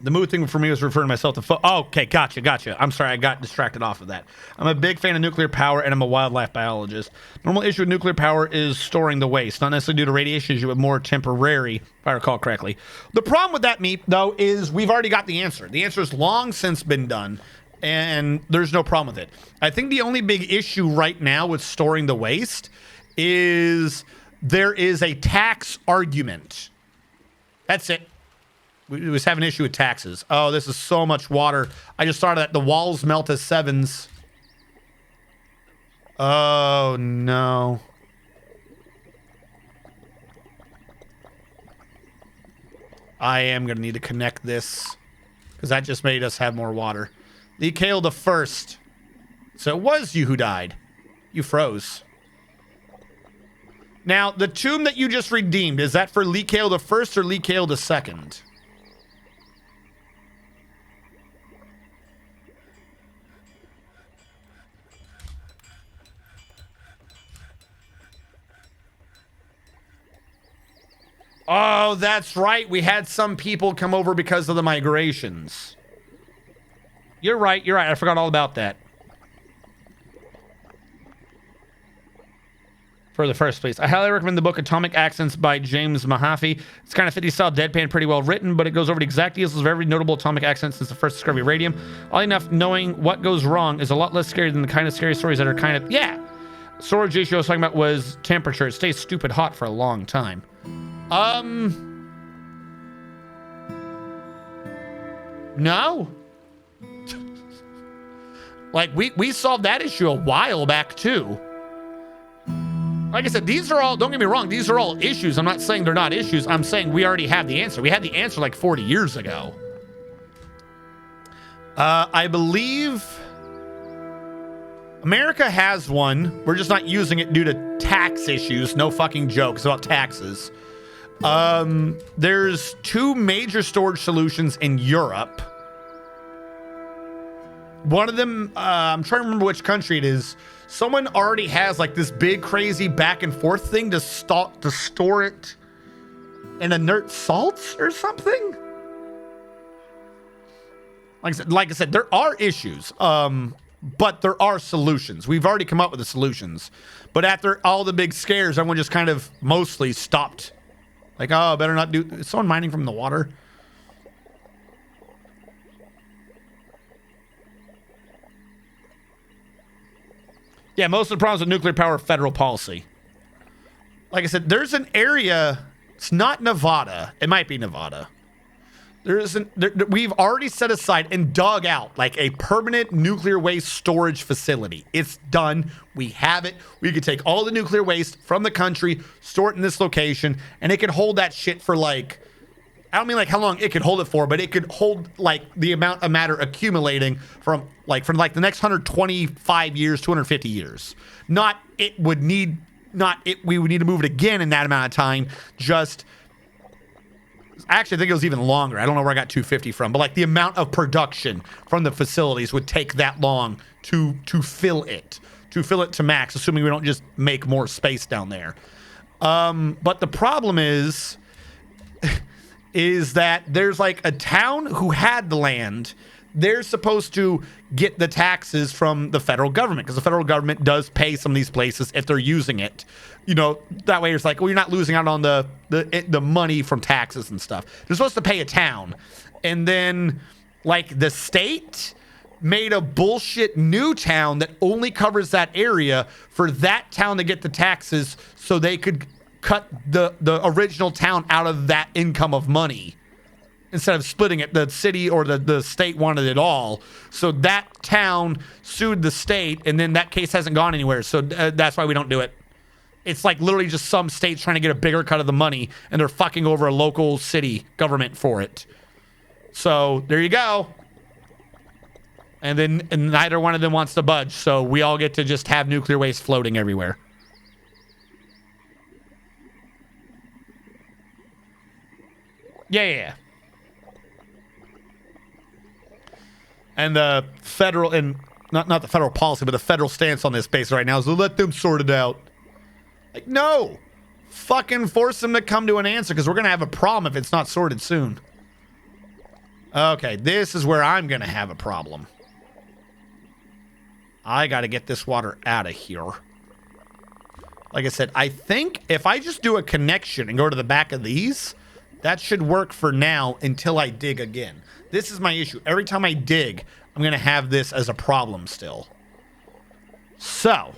The mood thing for me was referring to myself to oh, okay, gotcha. I'm sorry, I got distracted off of that. I'm a big fan of nuclear power, and I'm a wildlife biologist. Normal issue with nuclear power is storing the waste, not necessarily due to radiation issue, but more temporary, if I recall correctly. The problem with that, Meep, though, is we've already got the answer. The answer has long since been done, and there's no problem with it. I think the only big issue right now with storing the waste is there is a tax argument. That's it. We was having an issue with taxes. Oh, this is so much water. I just saw that the walls melt to 7s. Oh, no. I am going to need to connect this because that just made us have more water. Lee Kale the First. So it was you who died. You froze. Now, the tomb that you just redeemed, is that for Lee Kale the First or Lee Kale the Second? Oh, that's right. We had some people come over because of the migrations. You're right. I forgot all about that. For the first place, I highly recommend the book Atomic Accents by James Mahaffey. It's kind of 50s style deadpan, pretty well written, but it goes over the exact details of every notable atomic accent since the first discovery of radium. Oddly enough, knowing what goes wrong is a lot less scary than the kind of scary stories that are kind of, yeah. Storage issue I was talking about was temperature. It stays stupid hot for a long time. No. Like, we solved that issue a while back, too. Like I said, these are all, don't get me wrong, these are all issues. I'm not saying they're not issues. I'm saying we already have the answer. We had the answer like 40 years ago. I believe America has one. We're just not using it due to tax issues. No fucking jokes about taxes. There's 2 major storage solutions in Europe. One of them, I'm trying to remember which country it is. Someone already has like this big, crazy back and forth thing to store it in inert salts or something. Like I said, there are issues, but there are solutions. We've already come up with the solutions. But after all the big scares, everyone just kind of mostly stopped. Like, oh, better not do. Is someone mining from the water? Yeah, most of the problems with nuclear power are federal policy. Like I said, there's an area. It's not Nevada. It might be Nevada. We've already set aside and dug out like a permanent nuclear waste storage facility. It's done. We have it. We could take all the nuclear waste from the country, store it in this location, and it could hold that shit for like, I don't mean like how long it could hold it for, but it could hold like the amount of matter accumulating from the next 125 years, 250 years. We would need to move it again in that amount of time. Actually, I think it was even longer. I don't know where I got 250 from, but like the amount of production from the facilities would take that long to fill it to max, assuming we don't just make more space down there. But the problem is that there's like a town who had the land. They're supposed to get the taxes from the federal government because the federal government does pay some of these places if they're using it. You know, that way it's like, well, you're not losing out on the money from taxes and stuff. They're supposed to pay a town. And then, like, the state made a bullshit new town that only covers that area for that town to get the taxes so they could cut the original town out of that income of money. Instead of splitting it, the city or the state wanted it all. So that town sued the state, and then that case hasn't gone anywhere. So that's why we don't do it. It's like literally just some states trying to get a bigger cut of the money, and they're fucking over a local city government for it. So there you go. And neither one of them wants to budge. So we all get to just have nuclear waste floating everywhere. Yeah. And the federal, and not the federal policy, but the federal stance on this base right now is to let them sort it out. Like, no. Fucking force them to come to an answer, because we're going to have a problem if it's not sorted soon. Okay, this is where I'm going to have a problem. I got to get this water out of here. Like I said, I think if I just do a connection and go to the back of these, that should work for now until I dig again. This is my issue. Every time I dig, I'm going to have this as a problem still. So,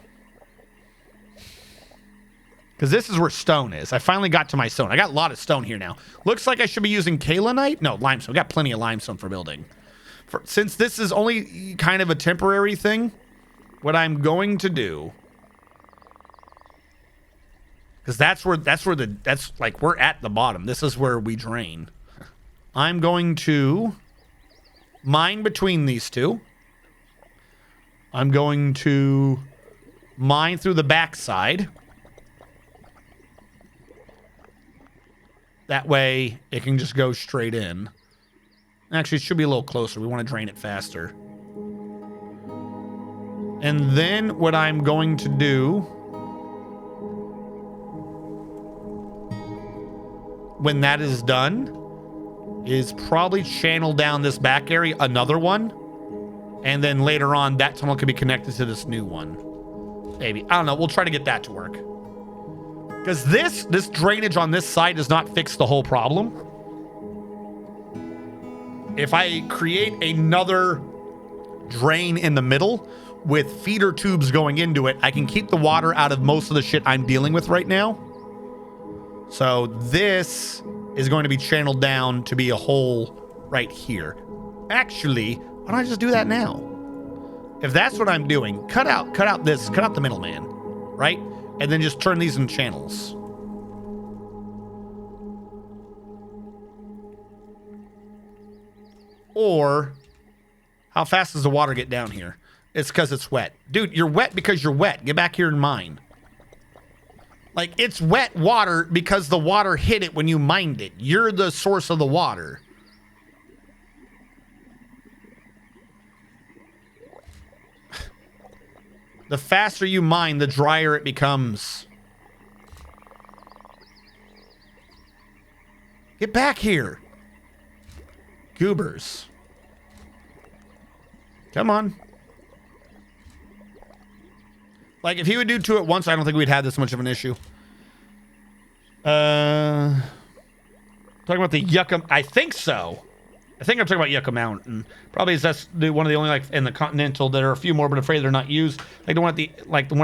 because this is where stone is. I finally got to my stone. I got a lot of stone here now. Looks like I should be using kaolinite. No, limestone. Got plenty of limestone for building. Since this is only kind of a temporary thing, what I'm going to do, because that's like we're at the bottom. This is where we drain. I'm going to mine between these two. I'm going to mine through the backside. That way it can just go straight in. Actually, it should be a little closer. We want to drain it faster. And then what I'm going to do, when that is done, is probably channel down this back area another one. And then later on, that tunnel can be connected to this new one. Maybe. I don't know. We'll try to get that to work. Because this drainage on this side does not fix the whole problem. If I create another drain in the middle with feeder tubes going into it, I can keep the water out of most of the shit I'm dealing with right now. So this is going to be channeled down to be a hole right here. Actually, why don't I just do that now? If that's what I'm doing, cut out the middleman, right? And then just turn these in channels. Or, how fast does the water get down here? It's because it's wet. Dude, you're wet because you're wet. Get back here and mine. Like, it's wet water because the water hit it when you mined it. You're the source of the water. The faster you mine, the drier it becomes. Get back here. Goobers. Come on. Like, if he would do two at once, I don't think we'd have this much of an issue. Talking about the Yucca... I think so. I think I'm talking about Yucca Mountain. Probably is that's one of the only, like, in the Continental. There are a few more, but afraid they're not used. Like the one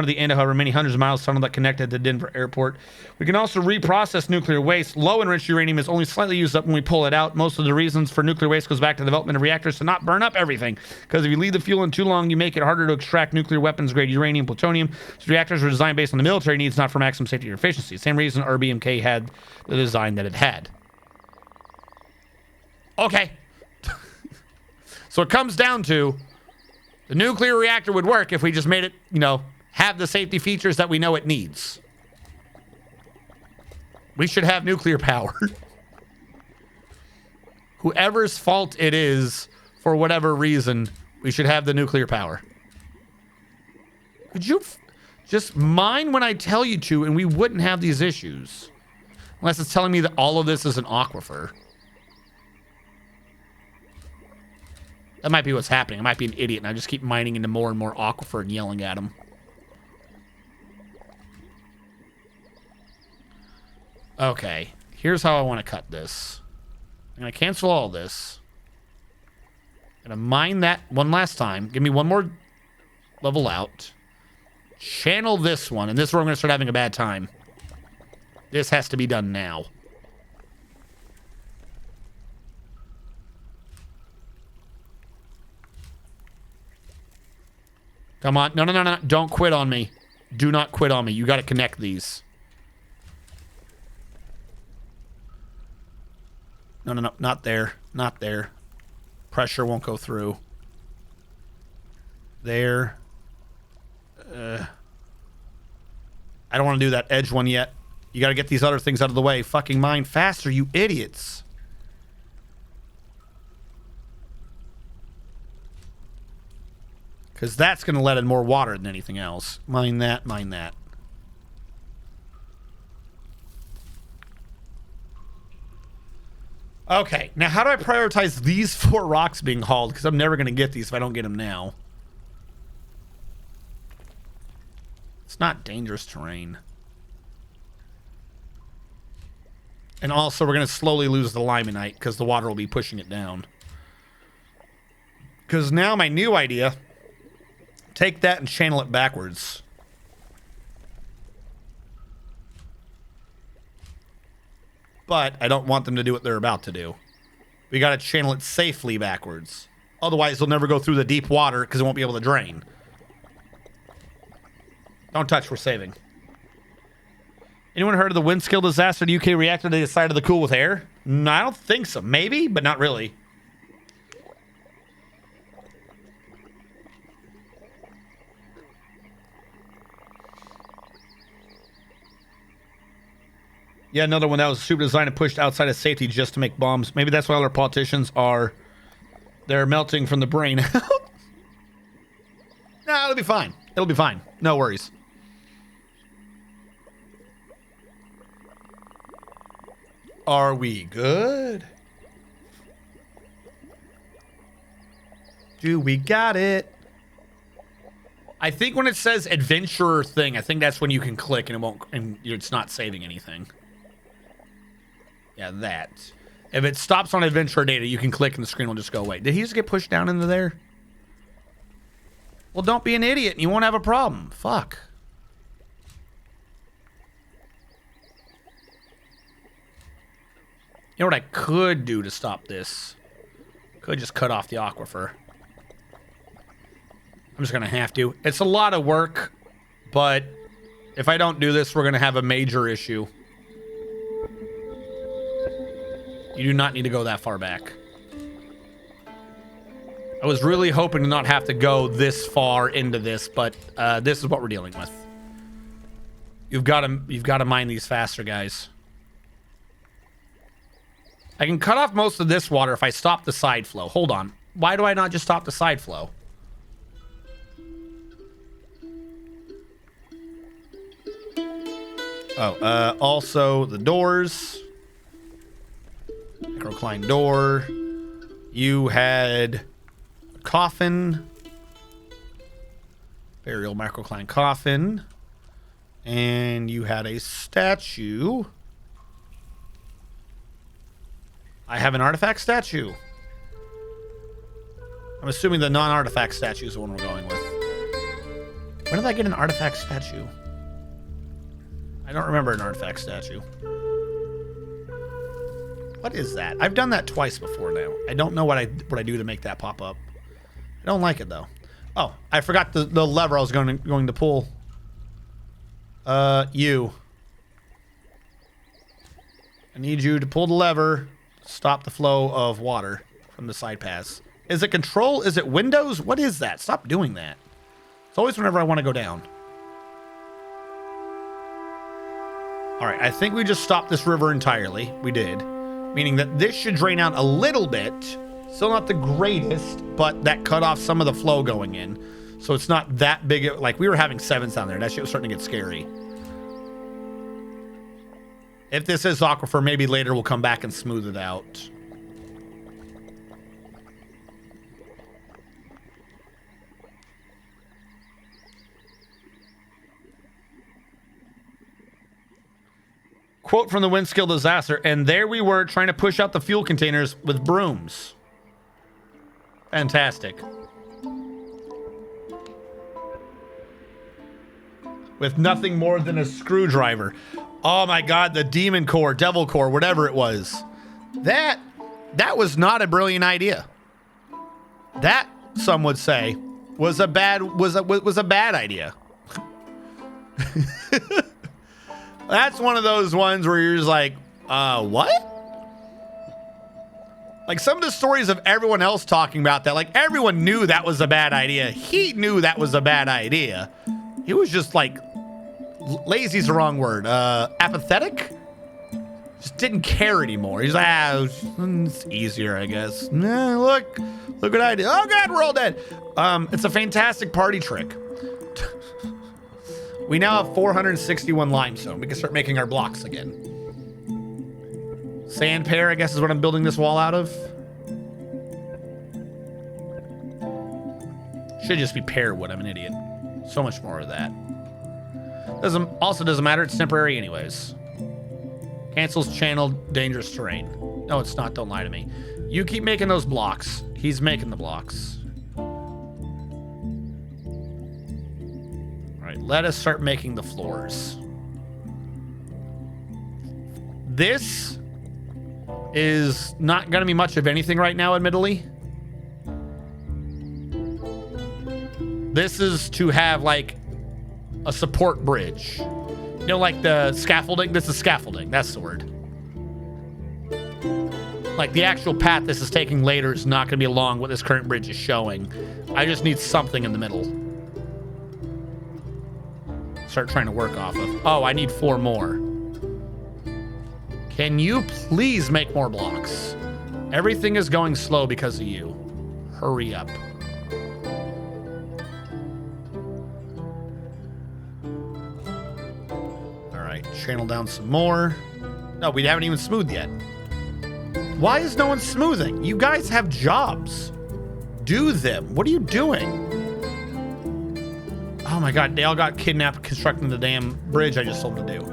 at the end, however, many hundreds of miles tunnel that connected to Denver Airport. We can also reprocess nuclear waste. Low enriched uranium is only slightly used up when we pull it out. Most of the reasons for nuclear waste goes back to the development of reactors to not burn up everything. Because if you leave the fuel in too long, you make it harder to extract nuclear weapons grade uranium, plutonium. So reactors were designed based on the military needs, not for maximum safety or efficiency. Same reason RBMK had the design that it had. Okay. So it comes down to the nuclear reactor would work if we just made it, have the safety features that we know it needs. We should have nuclear power. Whoever's fault it is, for whatever reason, we should have the nuclear power. Could you just mine when I tell you to, and we wouldn't have these issues? Unless it's telling me that all of this is an aquifer. That might be what's happening. I might be an idiot, and I just keep mining into more and more aquifer and yelling at them. Okay, here's how I want to cut this. I'm going to cancel all this. I'm going to mine that one last time. Give me one more level out. Channel this one, and this is where I'm going to start having a bad time. This has to be done now. Come on. No. Don't quit on me. Do not quit on me. You got to connect these. No. Not there. Not there. Pressure won't go through. There. I don't want to do that edge one yet. You got to get these other things out of the way. Fucking mine faster, you idiots. Because that's going to let in more water than anything else. Mine that, mine that. Okay, now how do I prioritize these 4 rocks being hauled? Because I'm never going to get these if I don't get them now. It's not dangerous terrain. And also, we're going to slowly lose the limonite because the water will be pushing it down. Because now my new idea, take that and channel it backwards. But I don't want them to do what they're about to do. We got to channel it safely backwards. Otherwise, they'll never go through the deep water because it won't be able to drain. Don't touch, we're saving. Anyone heard of the Windscale disaster? The UK reactor they decided to cool with air? No, I don't think so. Maybe, but not really. Yeah, another one that was super designed and pushed outside of safety just to make bombs. Maybe that's why all our politicians are... They're melting from the brain. Nah, it'll be fine. It'll be fine. No worries. Are we good? Do we got it? I think when it says adventurer thing, I think that's when you can click and it won't, and it's not saving anything. Yeah, that. If it stops on adventurer data, you can click and the screen will just go away. Did he just get pushed down into there? Well, don't be an idiot and you won't have a problem. Fuck. You know what I could do to stop this? Could just cut off the aquifer. I'm just going to have to. It's a lot of work, but if I don't do this, we're going to have a major issue. You do not need to go that far back. I was really hoping to not have to go this far into this, but this is what we're dealing with. You've got to mine these faster, guys. I can cut off most of this water if I stop the side flow. Hold on. Why do I not just stop the side flow? Oh, also the doors. Microcline door. You had a coffin. Burial microcline coffin. And you had a statue. I have an artifact statue. I'm assuming the non-artifact statue is the one we're going with. When did I get an artifact statue? I don't remember an artifact statue. What is that? I've done that twice before now. I don't know what I do to make that pop up. I don't like it though. Oh, I forgot the lever I was going to pull. You. I need you to pull the lever. Stop the flow of water from the side paths. Is it control? Is it windows? What is that? Stop doing that. It's always whenever I want to go down. All right, I think we just stopped this river entirely. We did. Meaning that this should drain out a little bit. Still not the greatest, but that cut off some of the flow going in. So it's not that big. Like, we were having 7s down there. That shit was starting to get scary. If this is aquifer, maybe later we'll come back and smooth it out. Quote from the Windscale disaster, and there we were trying to push out the fuel containers with brooms. Fantastic. With nothing more than a screwdriver. Oh my god, the demon core, devil core, whatever it was. That was not a brilliant idea. That, some would say, was a bad idea. That's one of those ones where you're just like, what? Like some of the stories of everyone else talking about that, like everyone knew that was a bad idea. He knew that was a bad idea. He was just like, lazy is the wrong word. Apathetic? Just didn't care anymore. He's like, it's easier, I guess. Look what I did. Oh God, we're all dead. It's a fantastic party trick. We now have 461 limestone. We can start making our blocks again. Sand pear, I guess, is what I'm building this wall out of. Should just be pear wood. I'm an idiot. So much more of that. Doesn't matter. It's temporary anyways. Cancels channel dangerous terrain. No, it's not. Don't lie to me. You keep making those blocks. He's making the blocks. All right, let us start making the floors. This is not going to be much of anything right now, admittedly. This is to have like a support bridge. You know, like the scaffolding? This is scaffolding. That's the word. Like the actual path this is taking later is not going to be along what this current bridge is showing. I just need something in the middle. Start trying to work off of. Oh, I need 4 more. Can you please make more blocks? Everything is going slow because of you. Hurry up. All right, channel down some more. No, we haven't even smoothed yet. Why is no one smoothing? You guys have jobs. Do them. What are you doing? Oh my God, they all got kidnapped constructing the damn bridge I just told them to do.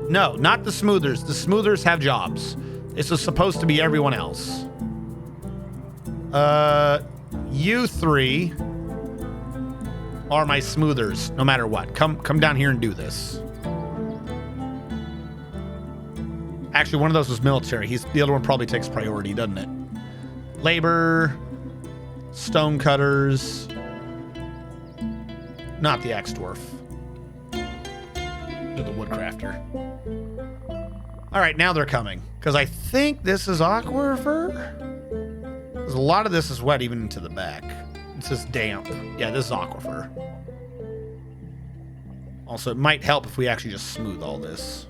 No, not the smoothers. The smoothers have jobs. This is supposed to be everyone else. You 3 are my smoothers, no matter what. Come down here and do this. Actually, one of those was military. The other one probably takes priority, doesn't it? Labor, stone cutters, not the axe dwarf. The woodcrafter. All right, now they're coming. Because I think this is aquifer. Because a lot of this is wet even into the back. It's just damp. Yeah, this is aquifer. Also, it might help if we actually just smooth all this.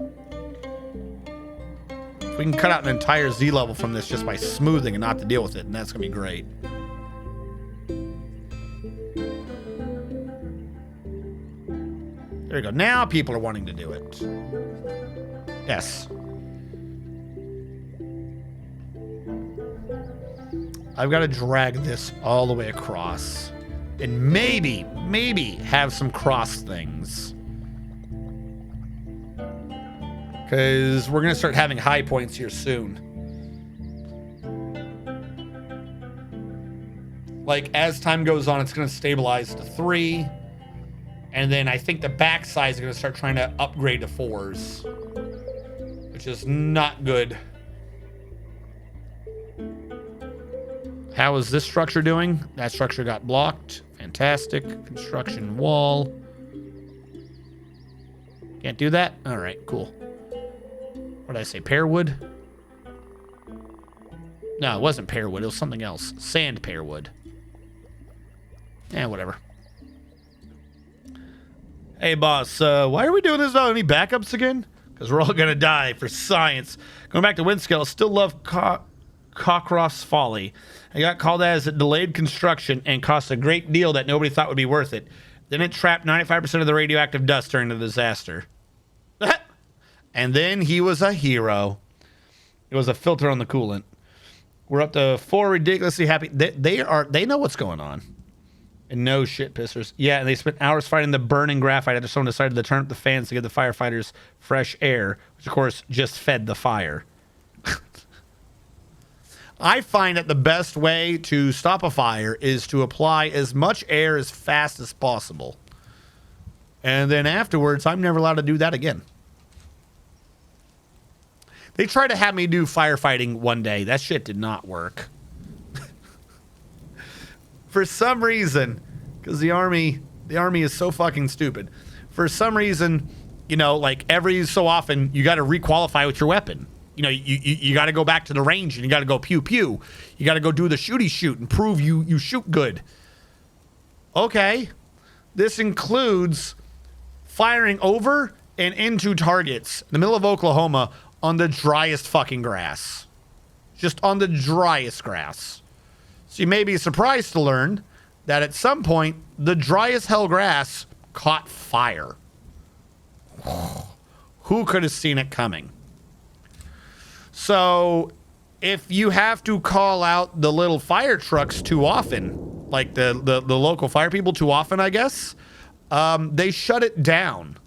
If we can cut out an entire Z level from this just by smoothing and not to deal with it, and that's going to be great. There you go. Now people are wanting to do it. Yes. I've got to drag this all the way across. And maybe have some cross things. Because we're going to start having high points here soon. Like, as time goes on, it's going to stabilize to 3. And then I think the back side is going to start trying to upgrade to 4s. Which is not good. How is this structure doing? That structure got blocked. Fantastic. Construction wall. Can't do that? All right, cool. What did I say? Pear wood? No, it wasn't pear wood. It was something else. Sand pear wood. Whatever. Hey, boss. Why are we doing this without any backups again? Because we're all going to die for science. Going back to Windscale, still love Cockcroft's Folly. I got called as a delayed construction and cost a great deal that nobody thought would be worth it. Then it trapped 95% of the radioactive dust during the disaster. And then he was a hero. It was a filter on the coolant. We're up to 4 ridiculously happy. They know what's going on. And no shit pissers. Yeah, and they spent hours fighting the burning graphite after someone decided to turn up the fans to give the firefighters fresh air, which of course just fed the fire. I find that the best way to stop a fire is to apply as much air as fast as possible. And then afterwards, I'm never allowed to do that again. They tried to have me do firefighting one day. That shit did not work. For some reason, because the army is so fucking stupid. For some reason, you know, like every so often, you got to requalify with your weapon. You know, you got to go back to the range and you got to go pew pew. You got to go do the shooty shoot and prove you shoot good. Okay, this includes firing over and into targets in the middle of Oklahoma on the driest fucking grass. Just on the driest grass. So you may be surprised to learn that at some point, the dry as hell grass caught fire. Who could have seen it coming? So if you have to call out the little fire trucks too often, like the local fire people too often, I guess, they shut it down.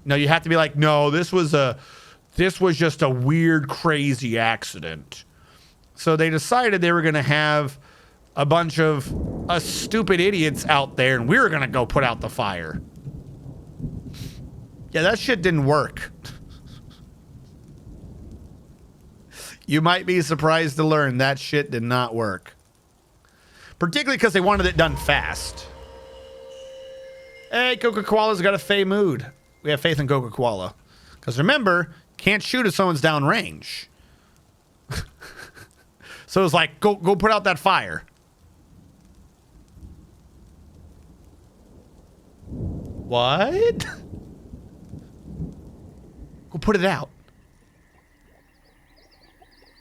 No, you have to be like, no, this was just a weird, crazy accident. So they decided they were going to have a bunch of us stupid idiots out there, and we were going to go put out the fire. Yeah, that shit didn't work. You might be surprised to learn that shit did not work. Particularly because they wanted it done fast. Hey, Coca-Cola's got a fey mood. We have faith in Coca-Cola. Because remember, can't shoot if someone's downrange. So it's like, go put out that fire. What? Go put it out.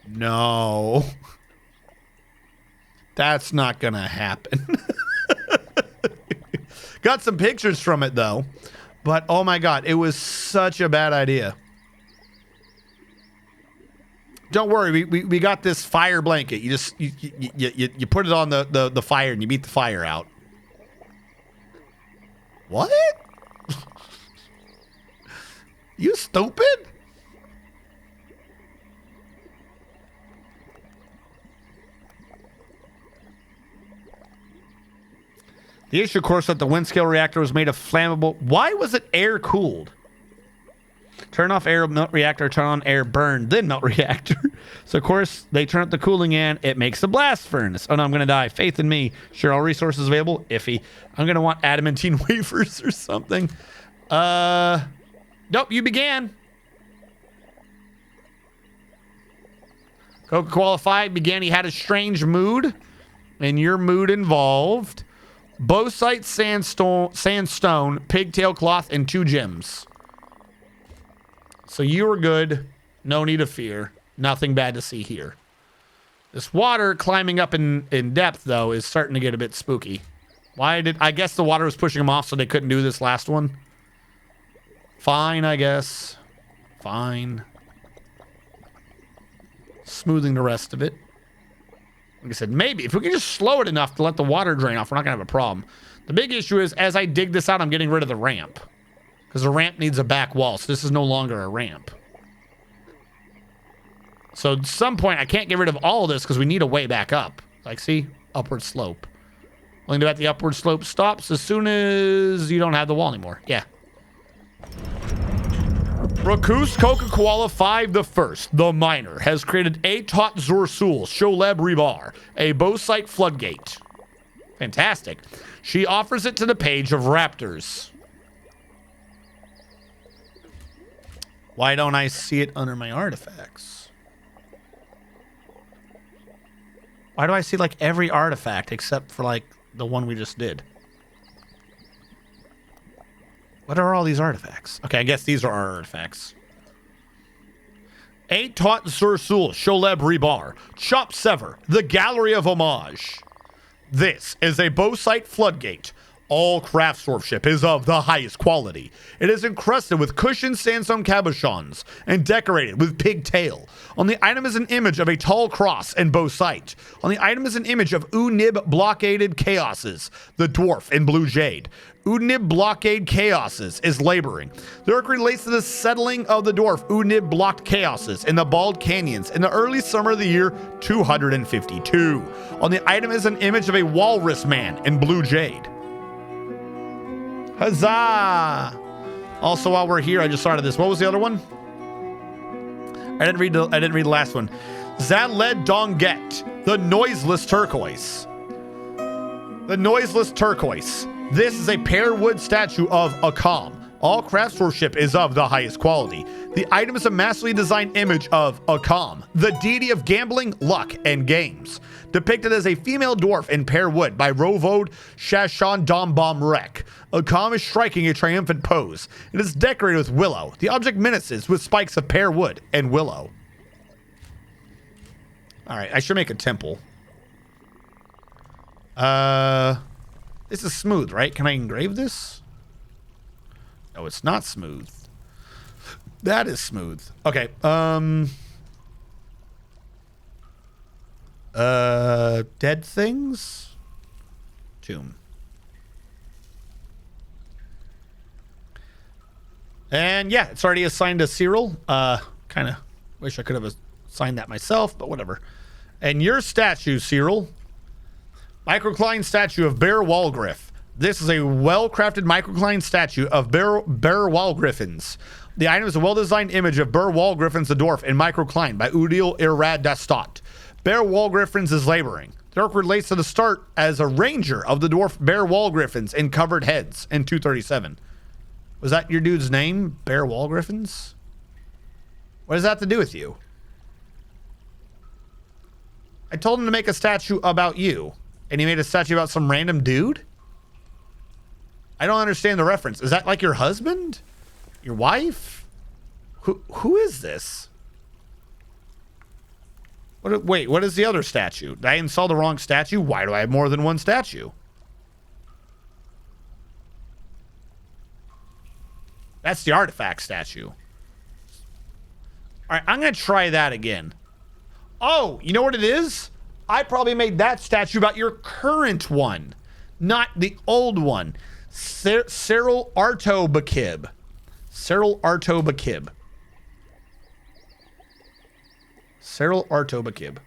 No. That's not gonna happen. Got some pictures from it though. But oh my god, it was such a bad idea. Don't worry, we got this fire blanket. You just you put it on the fire and you beat the fire out. What? You stupid? The issue, of course, that the wind scale reactor was made of flammable. Why was it air cooled? Turn off air melt reactor, turn on air burn, then melt reactor. So, of course, they turn up the cooling in. It makes a blast furnace. Oh, no, I'm going to die. Faith in me. Sure, all resources available. Iffy. I'm going to want adamantine wafers or something. Nope, you began. Coca-Cola 5 began. He had a strange mood, and your mood involved bauxite, sandstone, pigtail cloth, and 2 gems. So you were good. No need of fear. Nothing bad to see here. This water climbing up in depth, though, is starting to get a bit spooky. I guess the water was pushing them off so they couldn't do this last one. Fine, I guess. Fine. Smoothing the rest of it. Like I said, maybe if we can just slow it enough to let the water drain off, we're not going to have a problem. The big issue is, as I dig this out, I'm getting rid of the ramp. Because the ramp needs a back wall, so this is no longer a ramp. So at some point, I can't get rid of all of this because we need a way back up. Like, see? Upward slope. Only that the upward slope stops as soon as you don't have the wall anymore. Yeah. Rakus Coca-Cola 5 the First, the miner, has created a Tot Zorsul Sholeb Rebar, a bauxite floodgate. Fantastic. She offers it to the page of raptors. Why don't I see it under my artifacts? Why do I see like every artifact except for like the one we just did? What are all these artifacts? Okay, I guess these are our artifacts. 8 Tot Zursul Sholeb Rebar, Chop Sever, the Gallery of Homage. This is a bauxite floodgate. All craftsmanship is of the highest quality. It is encrusted with cushioned sandstone cabochons and decorated with pigtail. On the item is an image of a tall cross and bauxite. On the item is an image of Unib blockaded chaoses, the dwarf in blue jade. Unib blockade chaoses is laboring. The work relates to the settling of the dwarf Unib blocked chaoses in the BaldCanyons in the early summer of the year 252. On the item is an image of a walrus man in blue jade. Huzzah! Also, while we're here, I just started this. What was the other one? I didn't read the last one. Zaled Donget, the noiseless turquoise. The noiseless turquoise. This is a pear wood statue of Akam, All craftsmanship is of the highest quality. The item is a massively designed image of Akam, the deity of gambling, luck, and games. Depicted as a female dwarf in pear wood by Rovod Shashan Dombom Rek. Akam is striking a triumphant pose. It is decorated with willow. The object menaces with spikes of pear wood and willow. Alright, I should make a temple. This is smooth, right? Can I engrave this? No, it's not smooth. That is smooth. Okay. Dead things? Tomb. And yeah, it's already assigned to Cyril. Kind of wish I could have assigned that myself, but whatever. And your statue, Cyril. Microcline statue of Bear Walgriff. This is a well-crafted microcline statue of Bear Walgriffins. The item is a well-designed image of Bear Walgriffins the Dwarf in microcline by Udil Irad Dastot. Bear Walgriffins is laboring. The orc relates to the start as a ranger of the dwarf Bear Walgriffins in covered heads in 237. Was that your dude's name? Bear Walgriffins? What does that have to do with you? I told him to make a statue about you, and he made a statue about some random dude? I don't understand the reference. Is that like your husband? Your wife? Who is this? Wait, what is the other statue? Did I install the wrong statue? Why do I have more than one statue? That's the artifact statue. All right, I'm going to try that again. Oh, you know what it is? I probably made that statue about your current one, not the old one. Cyril Artobakib. Cyril Artobakib. Cyril Artobakib.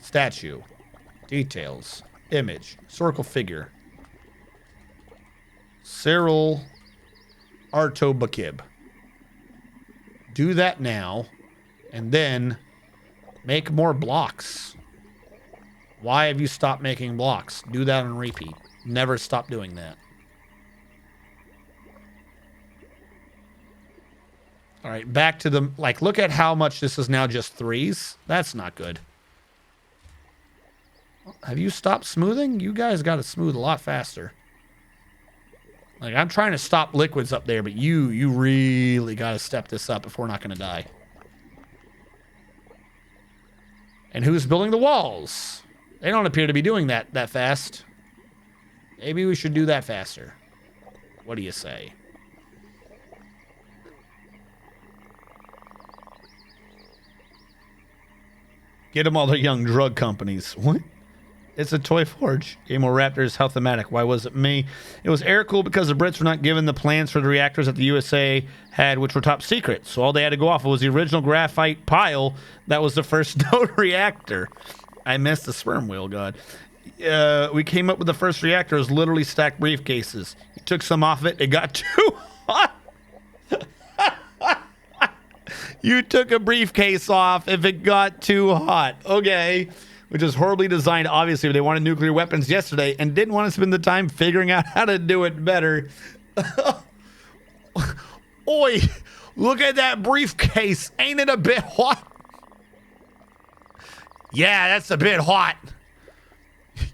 Statue. Details. Image. Historical figure. Cyril Artobakib. Do that now, and then make more blocks. Why have you stopped making blocks? Do that on repeat. Never stop doing that. All right, back to the, like, look at how much this is now just threes. That's not good. Have you stopped smoothing? You guys got to smooth a lot faster. Like, I'm trying to stop liquids up there, but you really got to step this up if we're not going to die. And who's building the walls? They don't appear to be doing that fast. Maybe we should do that faster. What do you say? Get them all their young drug companies. What? It's a toy forge. Game of Raptors, how thematic. Why was it me? It was air cooled because the Brits were not given the plans for the reactors that the USA had, which were top secret. So all they had to go off of was the original graphite pile that was the first known reactor. I missed the sperm wheel, God. We came up with the first reactor. It was literally stacked briefcases. You took some off it. It got too hot. You took a briefcase off if it got too hot. Okay. Which is horribly designed, obviously. They wanted nuclear weapons yesterday and didn't want to spend the time figuring out how to do it better. Oi, look at that briefcase. Ain't it a bit hot? Yeah, that's a bit hot.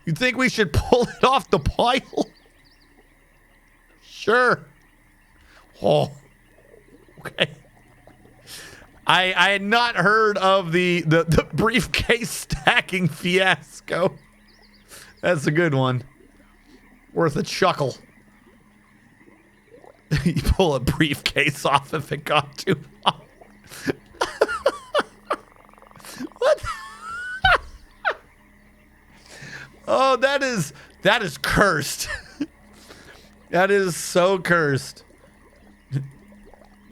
You think we should pull it off the pile? Sure. Oh, okay. I had not heard of the briefcase stacking fiasco. That's a good one. Worth a chuckle. You pull a briefcase off if it got too hot. What? Oh, that is cursed. That is so cursed.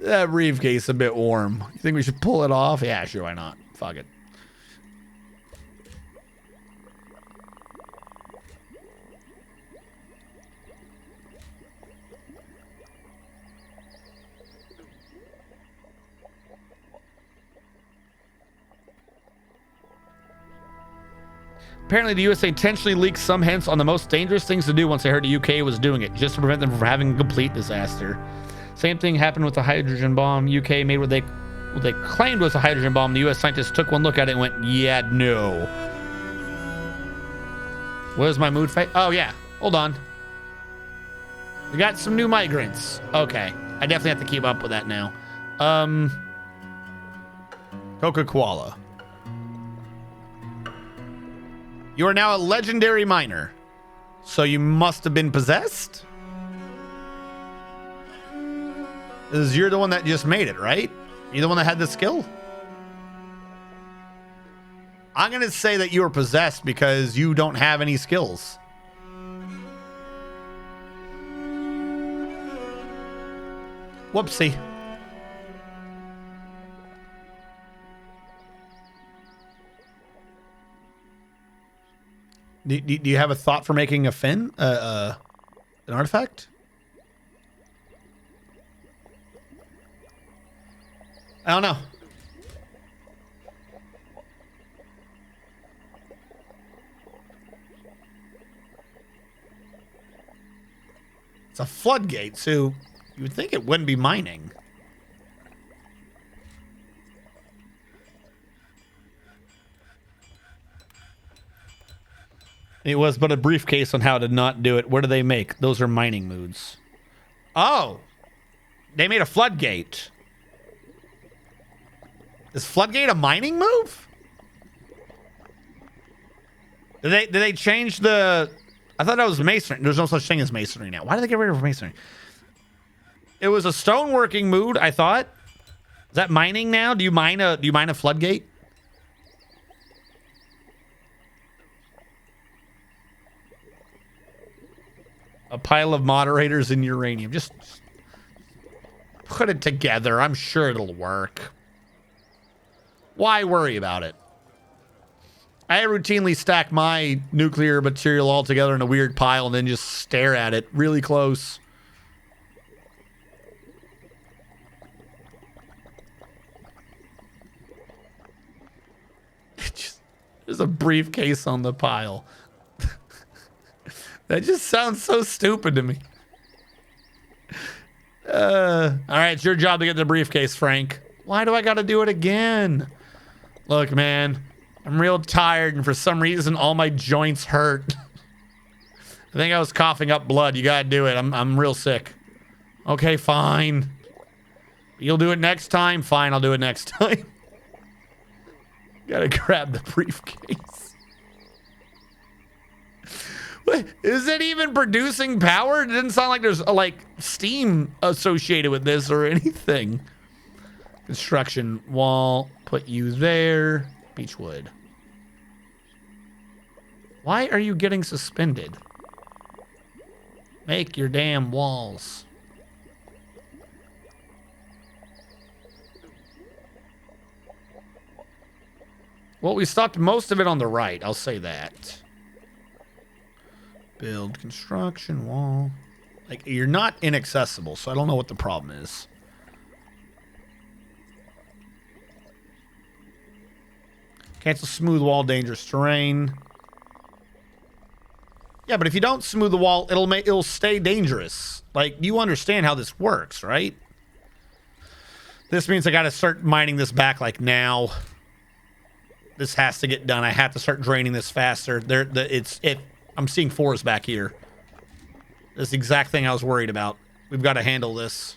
That briefcase a bit warm. You think we should pull it off? Yeah, sure, why not? Fuck it. Apparently, the USA intentionally leaked some hints on the most dangerous things to do once they heard the UK was doing it, just to prevent them from having a complete disaster. Same thing happened with the hydrogen bomb. UK made what they claimed was a hydrogen bomb. The US scientists took one look at it and went, yeah, no. What is my mood fight? Oh, yeah. Hold on. We got some new migrants. Okay. I definitely have to keep up with that now. Coca-Cola. You are now a legendary miner. So you must have been possessed? Because you're the one that just made it, right? You're the one that had the skill? I'm going to say that you were possessed because you don't have any skills. Whoopsie. Do you have a thought for making a fin? An artifact? I don't know. It's a floodgate, so you would think it wouldn't be mining. It was but a briefcase on how to not do it. What do they make? Those are mining moods. Oh! They made a floodgate. Is floodgate a mining move? Did they change the... I thought that was masonry. There's no such thing as masonry now. Why did they get rid of masonry? It was a stoneworking mood, I thought. Is that mining now? Do you mine a floodgate? A pile of moderators and uranium. Just put it together. I'm sure it'll work. Why worry about it? I routinely stack my nuclear material all together in a weird pile and then just stare at it really close. There's a briefcase on the pile. That just sounds so stupid to me. All right, it's your job to get the briefcase, Frank. Why do I got to do it again? Look, man, I'm real tired, and for some reason, all my joints hurt. I think I was coughing up blood. You gotta do it. I'm real sick. Okay, fine. You'll do it next time? Fine, I'll do it next time. Gotta grab the briefcase. Wait, is it even producing power? It didn't sound like there's like steam associated with this or anything. Construction wall. Put you there. Beechwood. Why are you getting suspended? Make your damn walls. Well, we stopped most of it on the right. I'll say that. Build construction wall. Like, you're not inaccessible, so I don't know what the problem is. Cancel smooth wall, dangerous terrain. Yeah, but if you don't smooth the wall, it'll stay dangerous. Like, you understand how this works, right? This means I got to start mining this back like now. This has to get done. I have to start draining this faster. I'm seeing fours back here. That's the exact thing I was worried about. We've got to handle this.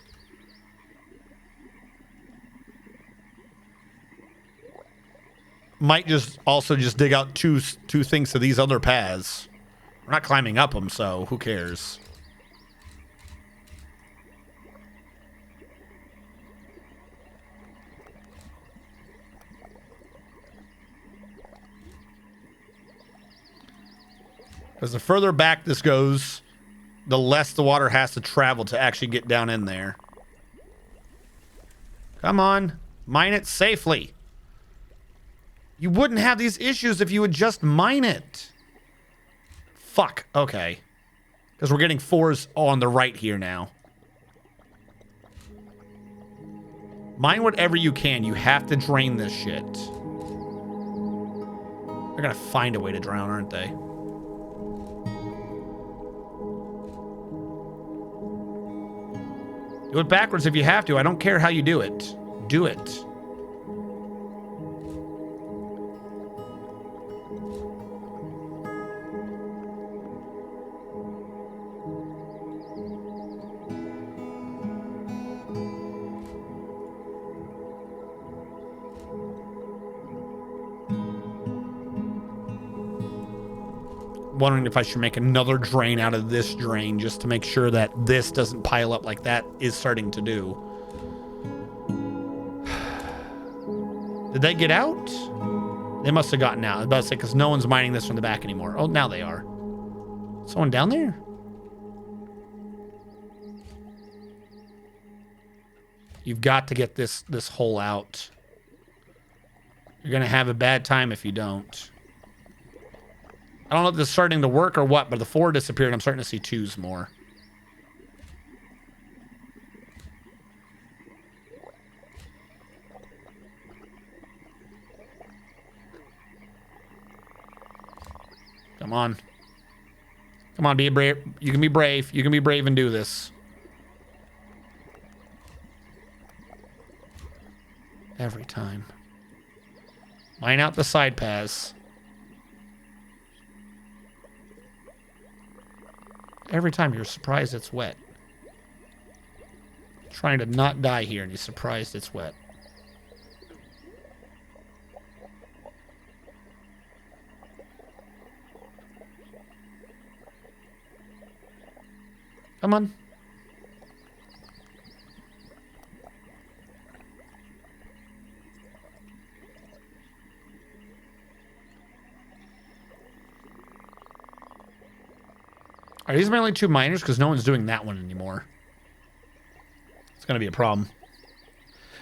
Might just also just dig out two things to these other paths. We're not climbing up them, so who cares? Because the further back this goes, the less the water has to travel to actually get down in there. Come on. Mine it safely. You wouldn't have these issues if you would just mine it. Fuck. Okay. Because we're getting fours on the right here now. Mine whatever you can. You have to drain this shit. They're gonna find a way to drown, aren't they? Do it backwards if you have to. I don't care how you do it. Do it. Wondering if I should make another drain out of this drain just to make sure that this doesn't pile up like that is starting to do. Did they get out? They must have gotten out. I was about to say, because no one's mining this from the back anymore. Oh, now they are. Someone down there? You've got to get this hole out. You're going to have a bad time if you don't. I don't know if this is starting to work or what, but the 4 disappeared. I'm starting to see 2s more. Come on. Come on, be brave. You can be brave. You can be brave and do this. Every time. Mine out the side paths. Every time you're surprised it's wet. Trying to not die here and you're surprised it's wet. Come on. Are these my only 2 miners? Because no one's doing that one anymore. It's going to be a problem.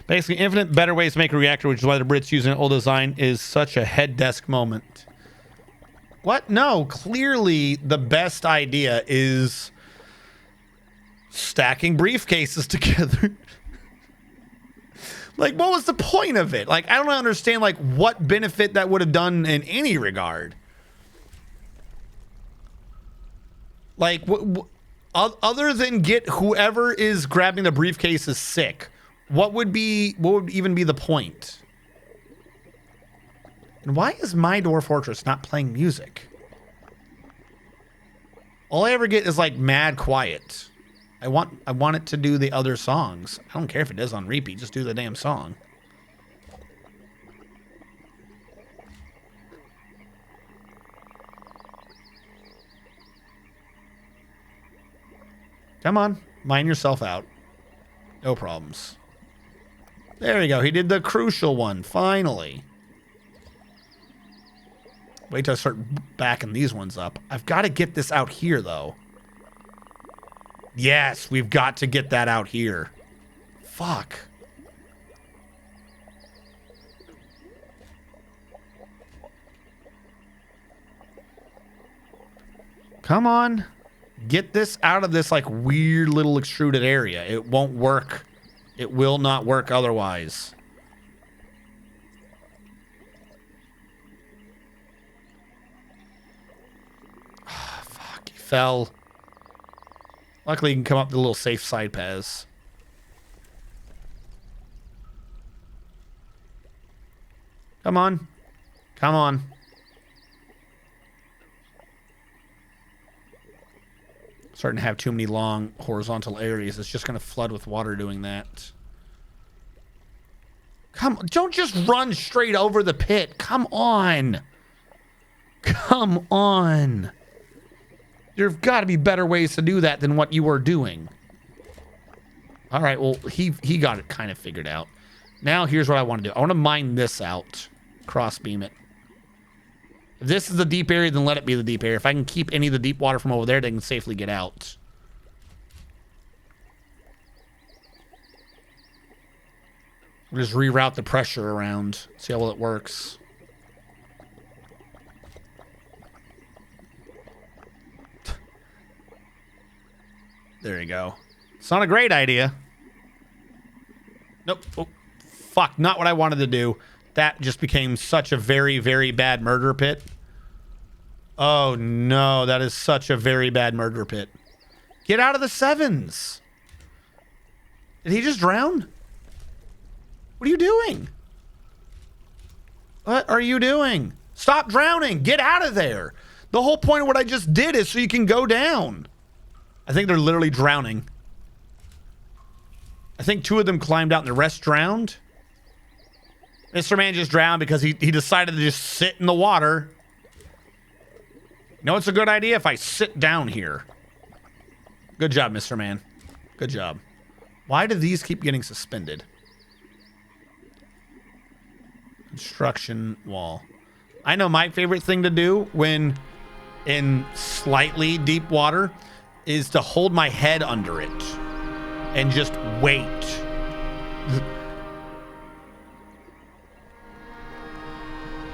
Basically, infinite better ways to make a reactor, which is why the Brits using an old design is such a head desk moment. What? No, clearly the best idea is stacking briefcases together. Like, what was the point of it? Like, I don't understand, like, what benefit that would have done in any regard. Like, other than get whoever is grabbing the briefcases sick, what would even be the point? And why is my Dwarf Fortress not playing music? All I ever get is like mad quiet. I want it to do the other songs. I don't care if it does on repeat, just do the damn song. Come on, mine yourself out. No problems. There you go. He did the crucial one, finally. Wait till I start backing these ones up. I've got to get this out here, though. Yes, we've got to get that out here. Fuck. Come on. Get this out of this like weird little extruded area. It won't work. It will not work otherwise. Oh, fuck, he fell. Luckily, you can come up the little safe side paths. Come on. Come on. Starting to have too many long horizontal areas. It's just going to flood with water doing that. Come on. Don't just run straight over the pit. Come on. Come on. There've got to be better ways to do that than what you were doing. All right, well, he got it kind of figured out. Now here's what I want to do. I want to mine this out. Cross beam it. If this is the deep area, then let it be the deep area. If I can keep any of the deep water from over there, they can safely get out. We'll just reroute the pressure around. See how well it works. There you go. It's not a great idea. Nope. Oh, fuck. Not what I wanted to do. That just became such a very, very bad murder pit. Oh, no. That is such a very bad murder pit. Get out of the 7s. Did he just drown? What are you doing? What are you doing? Stop drowning. Get out of there. The whole point of what I just did is so you can go down. I think they're literally drowning. I think 2 of them climbed out and the rest drowned. Mr. Man just drowned because he decided to just sit in the water. You know, it's a good idea if I sit down here. Good job, Mr. Man. Good job. Why do these keep getting suspended? Construction wall. I know my favorite thing to do when in slightly deep water is to hold my head under it and just wait.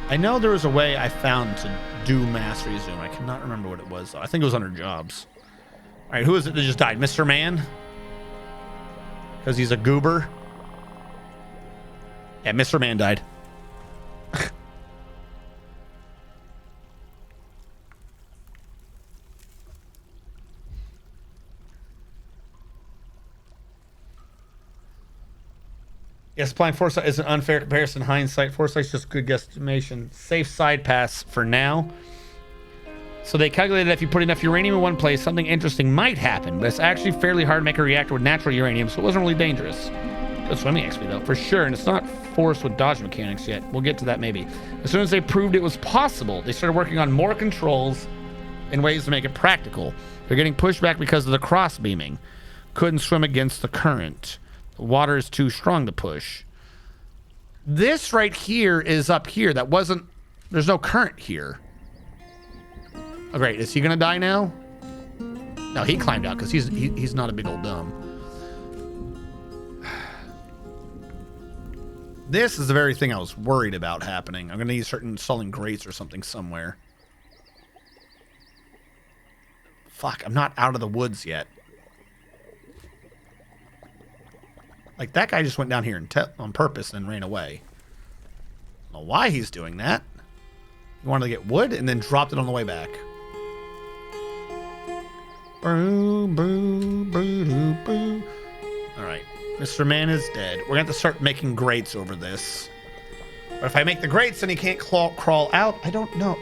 I know there was a way I found to do mass resume. I cannot remember what it was, though. I think it was under jobs. All right, who is it that just died? Mr. Man? Because he's a goober? Yeah, Mr. Man died. Yes, applying foresight is an unfair comparison. Hindsight, foresight's just good guesstimation. Safe side pass for now. So they calculated that if you put enough uranium in one place, something interesting might happen. But it's actually fairly hard to make a reactor with natural uranium, so it wasn't really dangerous. Good swimming XP though, for sure. And it's not forced with dodge mechanics yet. We'll get to that maybe. As soon as they proved it was possible, they started working on more controls and ways to make it practical. They're getting pushed back because of the cross beaming. Couldn't swim against the current. The water is too strong to push. This right here is up here. That wasn't... There's no current here. Oh, great. Is he going to die now? No, he climbed out because he's not a big old dumb. This is the very thing I was worried about happening. I'm going to need to start installing grates or something somewhere. Fuck, I'm not out of the woods yet. Like, that guy just went down here on purpose and ran away. I don't know why he's doing that. He wanted to get wood and then dropped it on the way back. Boo, boo, boo, boo. All right. Mr. Man is dead. We're going to have to start making grates over this. But if I make the grates and he can't crawl out, I don't know.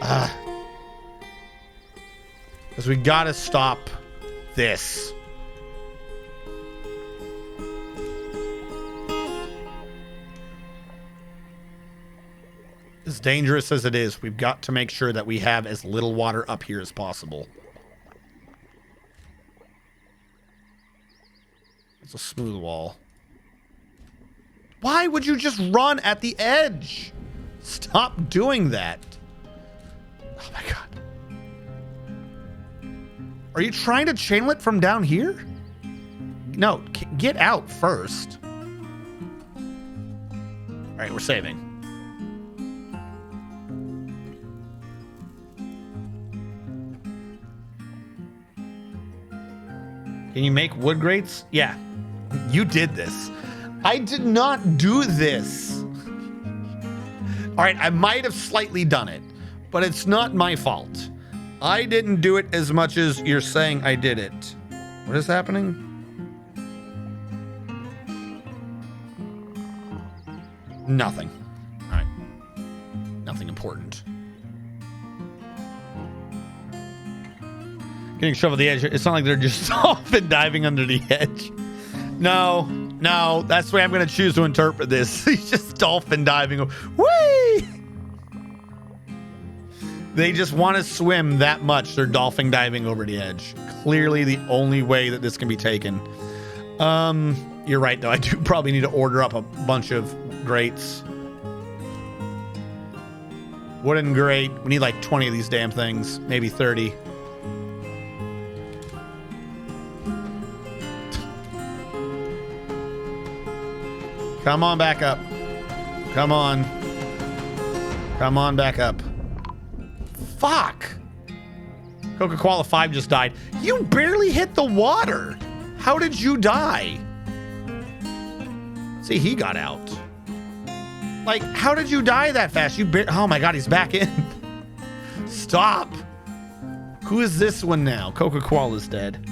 Because we got to stop this. As dangerous as it is, we've got to make sure that we have as little water up here as possible. It's a smooth wall. Why would you just run at the edge? Stop doing that. Oh my God. Are you trying to channel it from down here? No, get out first. All right, we're saving. Can you make wood grates? Yeah, you did this. I did not do this. All right, I might have slightly done it, but it's not my fault. I didn't do it as much as you're saying I did it. What is happening? Nothing. All right. Nothing important. Getting shoved at the edge. It's not like they're just dolphin diving under the edge. No, that's the way I'm going to choose to interpret this. He's just dolphin diving. Whee! They just want to swim that much. They're dolphin diving over the edge. Clearly the only way that this can be taken. You're right, though. I do probably need to order up a bunch of grates. Wooden grate. We need like 20 of these damn things. Maybe 30. Come on back up. Come on. Come on back up. Fuck. Coca-Cola 5 just died. You barely hit the water. How did you die? See, he got out. Like, how did you die that fast? Oh my God, he's back in. Stop. Who is this one now? Coca-Cola's dead.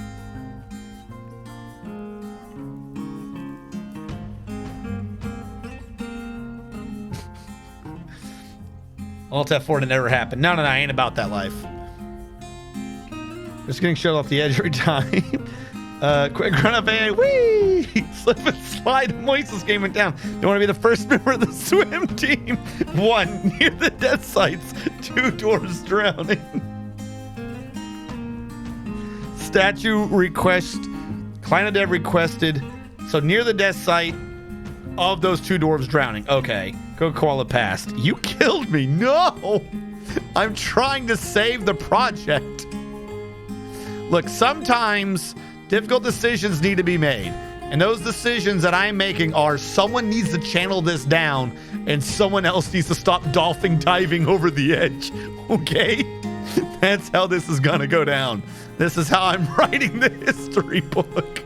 Alt F4 to never happen. No, I ain't about that life. Just getting shut off the edge every time. Quick run up A. Whee! Slip and slide. Moises came down. You want to be the first member of the swim team? 1. Near the death sites. 2 dwarves drowning. Statue request. Kleina Dev requested. So near the death site of those 2 dwarves drowning. Okay. Coca-Cola passed. You killed me. No! I'm trying to save the project. Look, sometimes difficult decisions need to be made. And those decisions that I'm making are someone needs to channel this down and someone else needs to stop dolphin diving over the edge. Okay? That's how this is going to go down. This is how I'm writing the history book.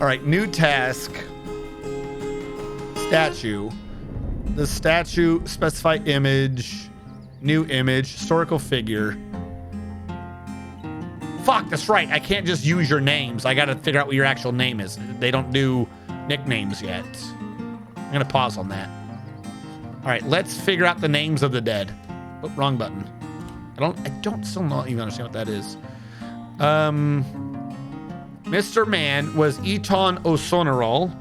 All right, new task. Statue. The statue, specify image, new image, historical figure. Fuck, that's right. I can't just use your names. I got to figure out what your actual name is. They don't do nicknames yet. I'm going to pause on that. All right, let's figure out the names of the dead. Oh, wrong button. I don't still not even understand what that is. Mr. Man was Eton O'Sonorol.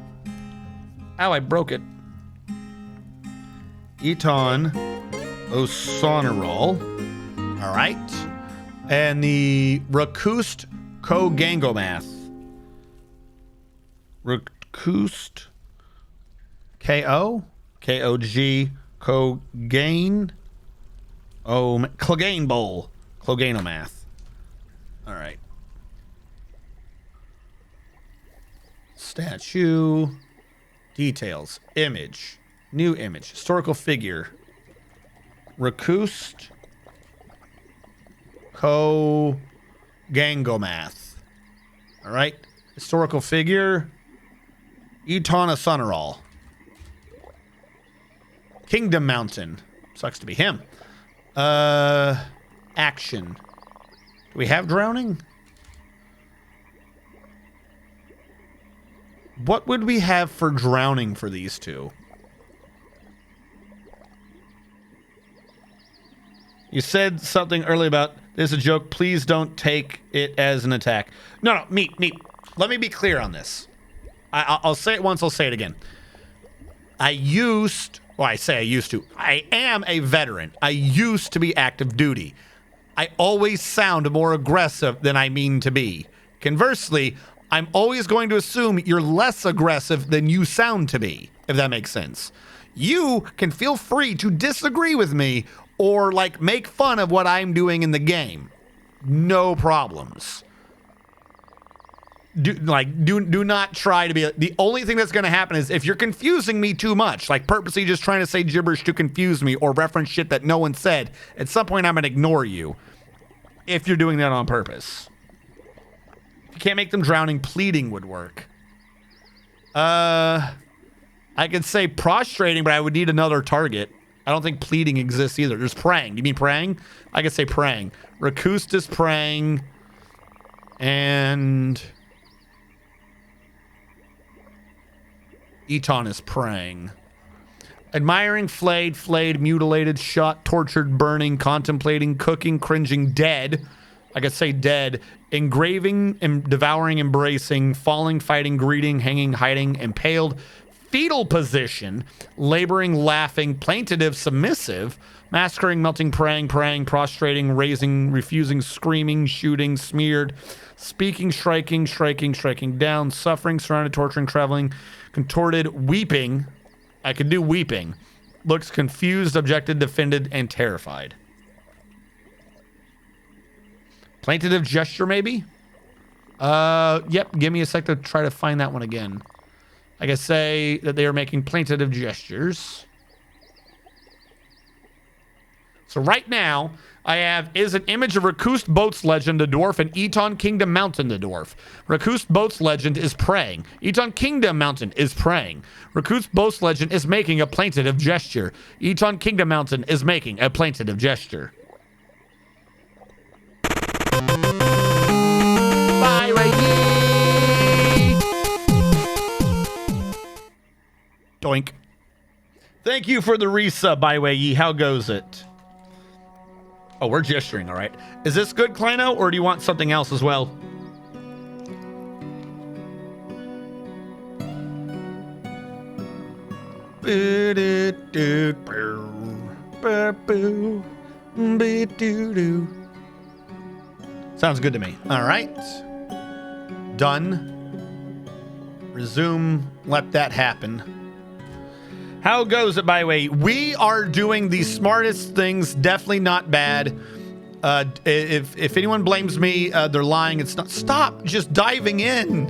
Ow, I broke it. Eton O'Sonorol. All right. And the Rakust Kogangomath. Rakust K-O? K-O-G Kogain. Oh, Clogane Bowl. Cloganomath. All right. Statue. Details. Image. New image. Historical figure. Rakust Kogangomath. All right. Historical figure. Eton Sonorol. Kingdom Mountain. Sucks to be him. Action. Do we have drowning? What would we have for drowning for these two? You said something earlier about this is a joke. Please don't take it as an attack. No, Meat. Let me be clear on this. I'll say it once, I'll say it again. I am a veteran. I used to be active duty. I always sound more aggressive than I mean to be. Conversely, I'm always going to assume you're less aggressive than you sound to be, if that makes sense. You can feel free to disagree with me or like make fun of what I'm doing in the game. No problems. Do not try to be. The only thing that's going to happen is if you're confusing me too much, like purposely just trying to say gibberish to confuse me or reference shit that no one said, at some point I'm going to ignore you if you're doing that on purpose. If you can't make them drowning, pleading would work. I could say prostrating, but I would need another target. I don't think pleading exists either. There's praying. You mean praying? I could say praying. Rakust is praying. And Eton is praying. Admiring, flayed, mutilated, shot, tortured, burning, contemplating, cooking, cringing, dead. I could say dead. Engraving, devouring, embracing, falling, fighting, greeting, hanging, hiding, impaled, fetal position, laboring, laughing, plaintive, submissive, massacring, melting, praying, prostrating, raising, refusing, screaming, shooting, smeared, speaking, striking down, suffering, surrounded, torturing, traveling, contorted, weeping. I could do weeping. Looks confused, objected, defended, and terrified. Plaintive gesture, maybe? Yep, give me a sec to try to find that one again. I could say that they are making plaintive gestures. So right now, I have is an image of Rakust Boats Legend, the dwarf, and Eton Kingdom Mountain, the dwarf. Rakust Boats Legend is praying. Eton Kingdom Mountain is praying. Rakust Boats Legend is making a plaintive gesture. Eton Kingdom Mountain is making a plaintive gesture. Bye, Doink. Thank you for the resub, Byway Yi. How goes it? Oh, we're gesturing, all right. Is this good, Kleino, or do you want something else as well? Sounds good to me. All right. Done. Resume. Let that happen. How goes it, by the way? We are doing the smartest things. Definitely not bad. If anyone blames me, they're lying. It's not. Stop just diving in.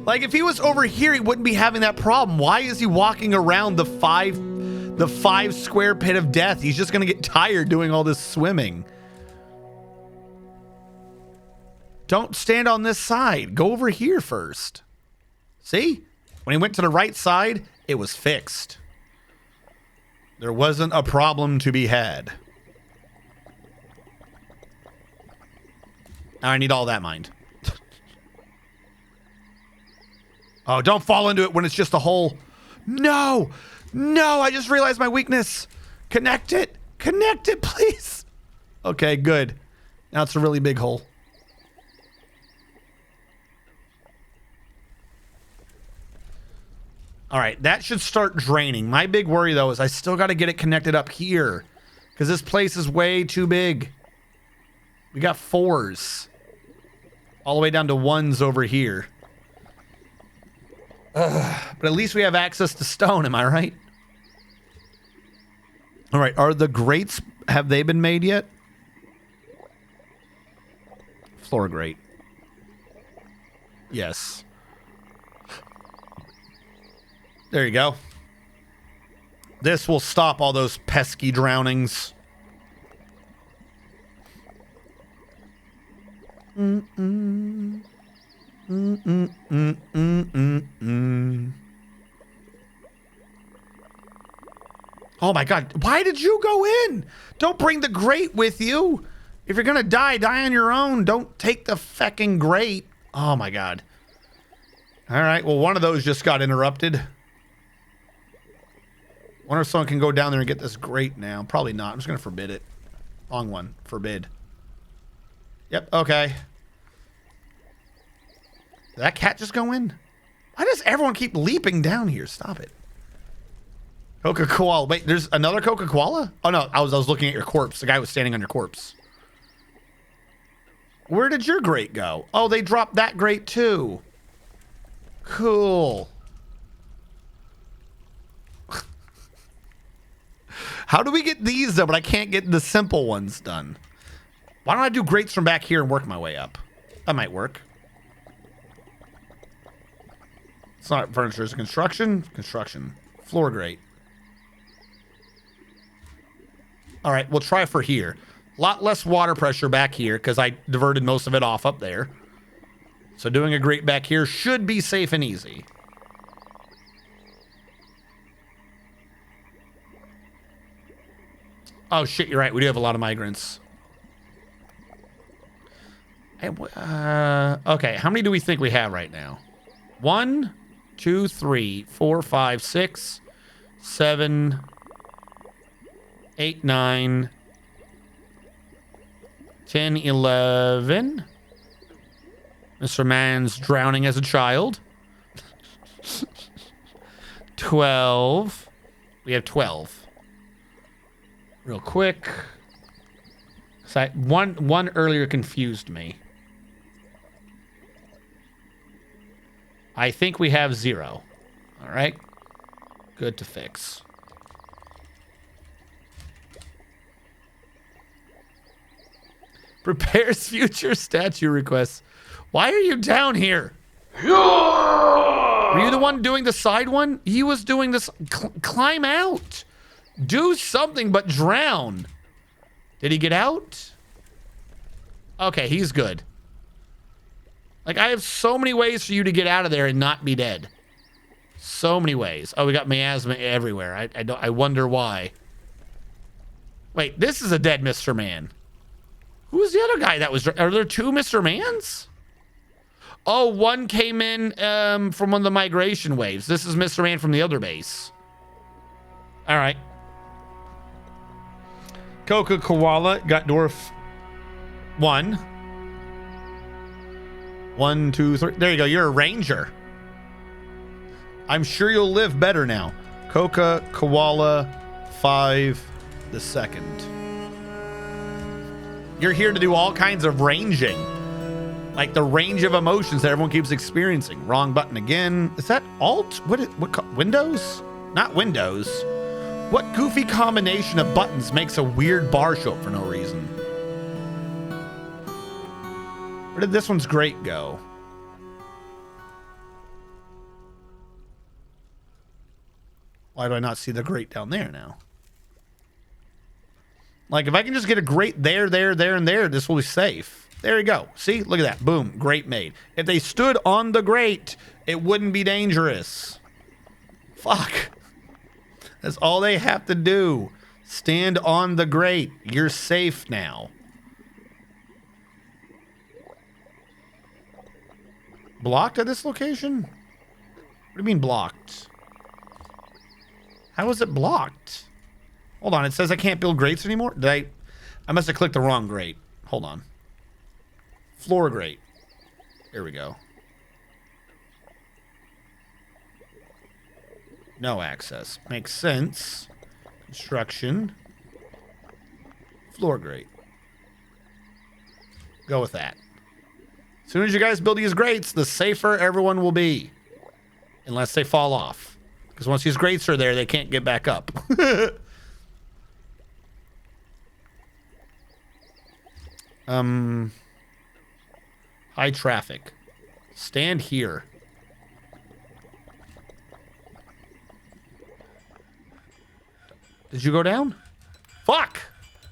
Like, if he was over here, he wouldn't be having that problem. Why is he walking around the five square pit of death? He's just gonna get tired doing all this swimming. Don't stand on this side. Go over here first. See? When he went to the right side, it was fixed. There wasn't a problem to be had. Now I need all that mind. Oh, don't fall into it when it's just a hole. No! No, I just realized my weakness. Connect it. Connect it, please. Okay, good. Now it's a really big hole. All right, that should start draining. My big worry, though, is I still got to get it connected up here because this place is way too big. We got 4s all the way down to 1s over here. But at least we have access to stone, am I right? All right, are the grates, have they been made yet? Floor grate. Yes. There you go. This will stop all those pesky drownings. Oh my God, why did you go in? Don't bring the grate with you. If you're gonna die, die on your own. Don't take the fecking grate. Oh my God. All right, well, one of those just got interrupted. Wonder if someone can go down there and get this grate now. Probably not. I'm just gonna forbid it. Wrong one. Forbid. Yep, okay. Did that cat just go in? Why does everyone keep leaping down here? Stop it. Coca-Cola. Wait, there's another Coca-Cola? Oh no, I was looking at your corpse. The guy was standing on your corpse. Where did your grate go? Oh, they dropped that grate too. Cool. How do we get these though, but I can't get the simple ones done? Why don't I do grates from back here and work my way up? That might work. It's not furniture, it's construction. Construction. Floor grate. All right, we'll try for here. A lot less water pressure back here because I diverted most of it off up there. So doing a grate back here should be safe and easy. Oh shit, you're right. We do have a lot of migrants. Okay, how many do we think we have right now? 1, 2, 3, 4, 5, 6, 7, 8, 9, 10, 11. Mr. Man's drowning as a child. 12. We have 12. Real quick. So one earlier confused me. I think we have 0. All right. Good to fix. Prepares future statue requests. Why are you down here? Were you the one doing the side one? He was doing this. Climb out. Do something but drown. Did he get out? Okay, he's good. Like, I have so many ways for you to get out of there and not be dead. So many ways. Oh, we got miasma everywhere. I wonder why. Wait, this is a dead Mr. Man. Who's the other guy that was... Are there two Mr. Mans? Oh, one came in from one of the migration waves. This is Mr. Man from the other base. All right. Coca Koala got dwarf 1. 1, 2, 3. There you go. You're a ranger. I'm sure you'll live better now. Coca Koala 5 the second. You're here to do all kinds of ranging. Like the range of emotions that everyone keeps experiencing. Wrong button again. Is that Alt? Windows? Not Windows. What goofy combination of buttons makes a weird bar show up for no reason? Where did this one's grate go? Why do I not see the grate down there now? Like, if I can just get a grate there, there, there, and there, this will be safe. There you go. See? Look at that. Boom. Grate made. If they stood on the grate, it wouldn't be dangerous. Fuck. That's all they have to do. Stand on the grate. You're safe now. Blocked at this location? What do you mean blocked? How is it blocked? Hold on, it says I can't build grates anymore? I must have clicked the wrong grate. Hold on. Floor grate. Here we go. No access. Makes sense. Construction. Floor grate. Go with that. As soon as you guys build these grates, the safer everyone will be. Unless they fall off. Because once these grates are there, they can't get back up. High traffic. Stand here. Did you go down? Fuck!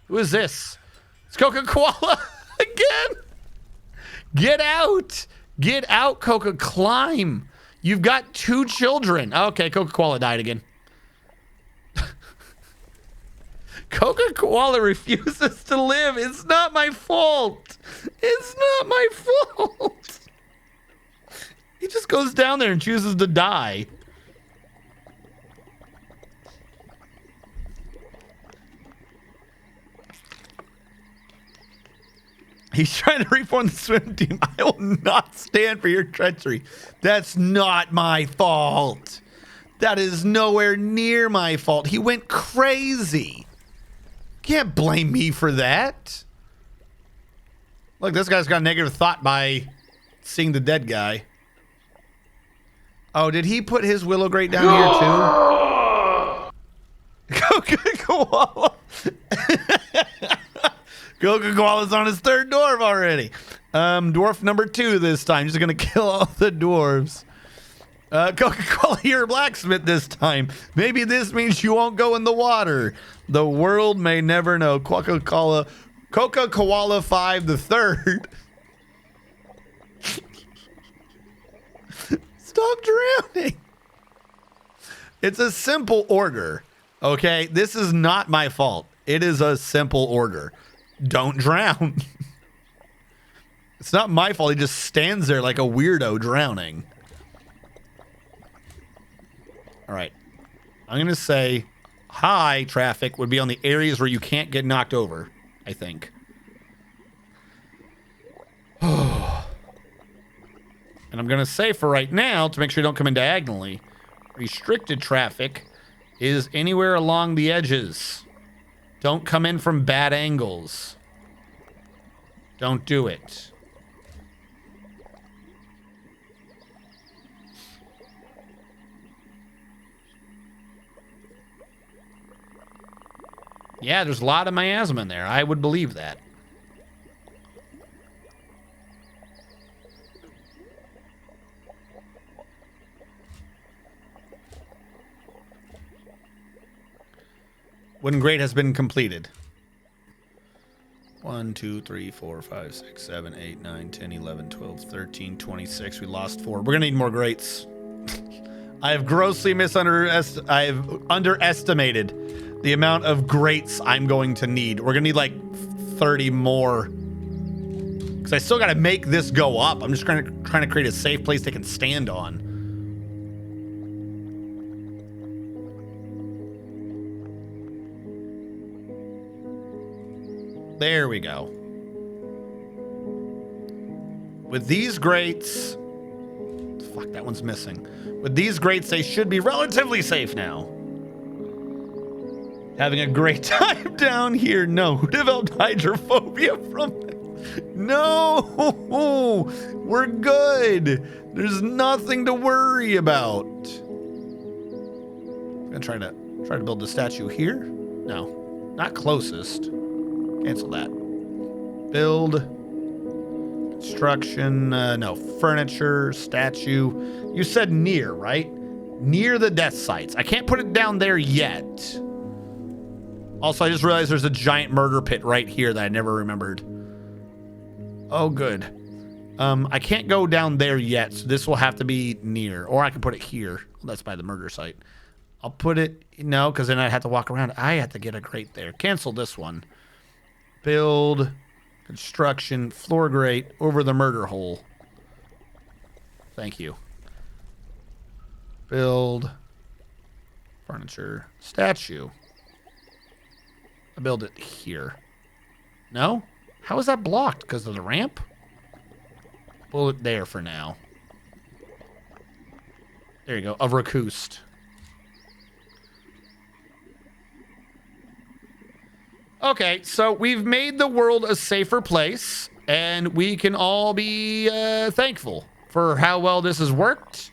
Who is this? It's Coca Koala again! Get out! Get out, Coca. Climb! You've got 2 children. Okay, Coca Koala died again. Coca Koala refuses to live. It's not my fault. It's not my fault. He just goes down there and chooses to die. He's trying to reform the swim team. I will not stand for your treachery. That's not my fault. That is nowhere near my fault. He went crazy. Can't blame me for that. Look, this guy's got a negative thought by seeing the dead guy. Oh, did he put his willow grate down here too? Coca Koala. Coca Koala's on his 3rd dwarf already. Dwarf number 2 this time. He's gonna kill all the dwarves. Coca Cola, you're a blacksmith this time. Maybe this means you won't go in the water. The world may never know. Coca Koala 5 the 3rd. Stop drowning. It's a simple order. Okay, this is not my fault. It is a simple order. Don't drown. It's not my fault. He just stands there like a weirdo drowning. All right. I'm going to say high traffic would be on the areas where you can't get knocked over, I think. And I'm going to say for right now, to make sure you don't come in diagonally, restricted traffic is anywhere along the edges. Don't come in from bad angles. Don't do it. Yeah, there's a lot of miasma in there. I would believe that. Wooden grate has been completed. 1, 2, 3, 4, 5, 6, 7, 8, 9, 10, 11, 12, 13, 26. We lost 4. We're going to need more grates. I have grossly underestimated the amount of grates I'm going to need. We're going to need like 30 more. Because I still got to make this go up. I'm just trying to create a safe place they can stand on. There we go. With these grates... Fuck, that one's missing. With these grates, they should be relatively safe now. Having a great time down here. No, who developed hydrophobia from it? No! We're good. There's nothing to worry about. I'm gonna try to build the statue here. No, not closest. Cancel that. Build. Construction. No. Furniture. Statue. You said near, right? Near the death sites. I can't put it down there yet. Also, I just realized there's a giant murder pit right here that I never remembered. Oh, good. I can't go down there yet, so this will have to be near. Or I can put it here. Well, that's by the murder site. I'll put it... No, because then I'd have to walk around. I have to get a grate there. Cancel this one. Build, construction, floor grate over the murder hole. Thank you. Build, furniture, statue. I build it here. No? How is that blocked? Because of the ramp? Pull it there for now. There you go. A recoost. Okay, so we've made the world a safer place, and we can all be thankful for how well this has worked,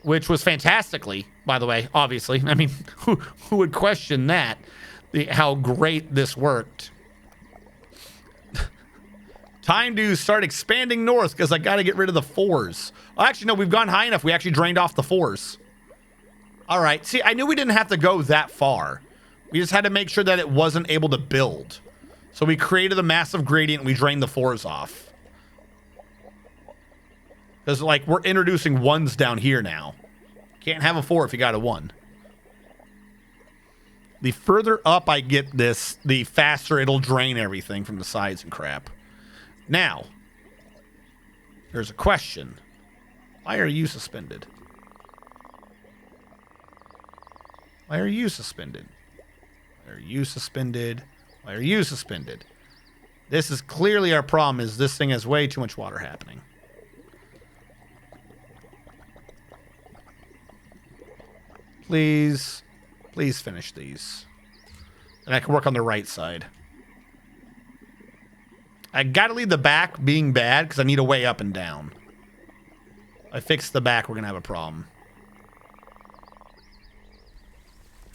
which was fantastically, by the way, obviously. I mean, who would question that, how great this worked? Time to start expanding north, because I got to get rid of the 4s. Oh, actually, no, we've gone high enough. We actually drained off the 4s. All right, see, I knew we didn't have to go that far. We just had to make sure that it wasn't able to build. So we created a massive gradient and we drained the 4s off. Because, like, we're introducing 1s down here now. Can't have a 4 if you got a 1. The further up I get this, the faster it'll drain everything from the sides and crap. Now, there's a question. Why are you suspended? Why are you suspended? Why are you suspended? Why are you suspended? This is clearly our problem, is this thing has way too much water happening. Please finish these. And I can work on the right side. I gotta leave the back being bad because I need a way up and down. If I fix the back, we're gonna have a problem.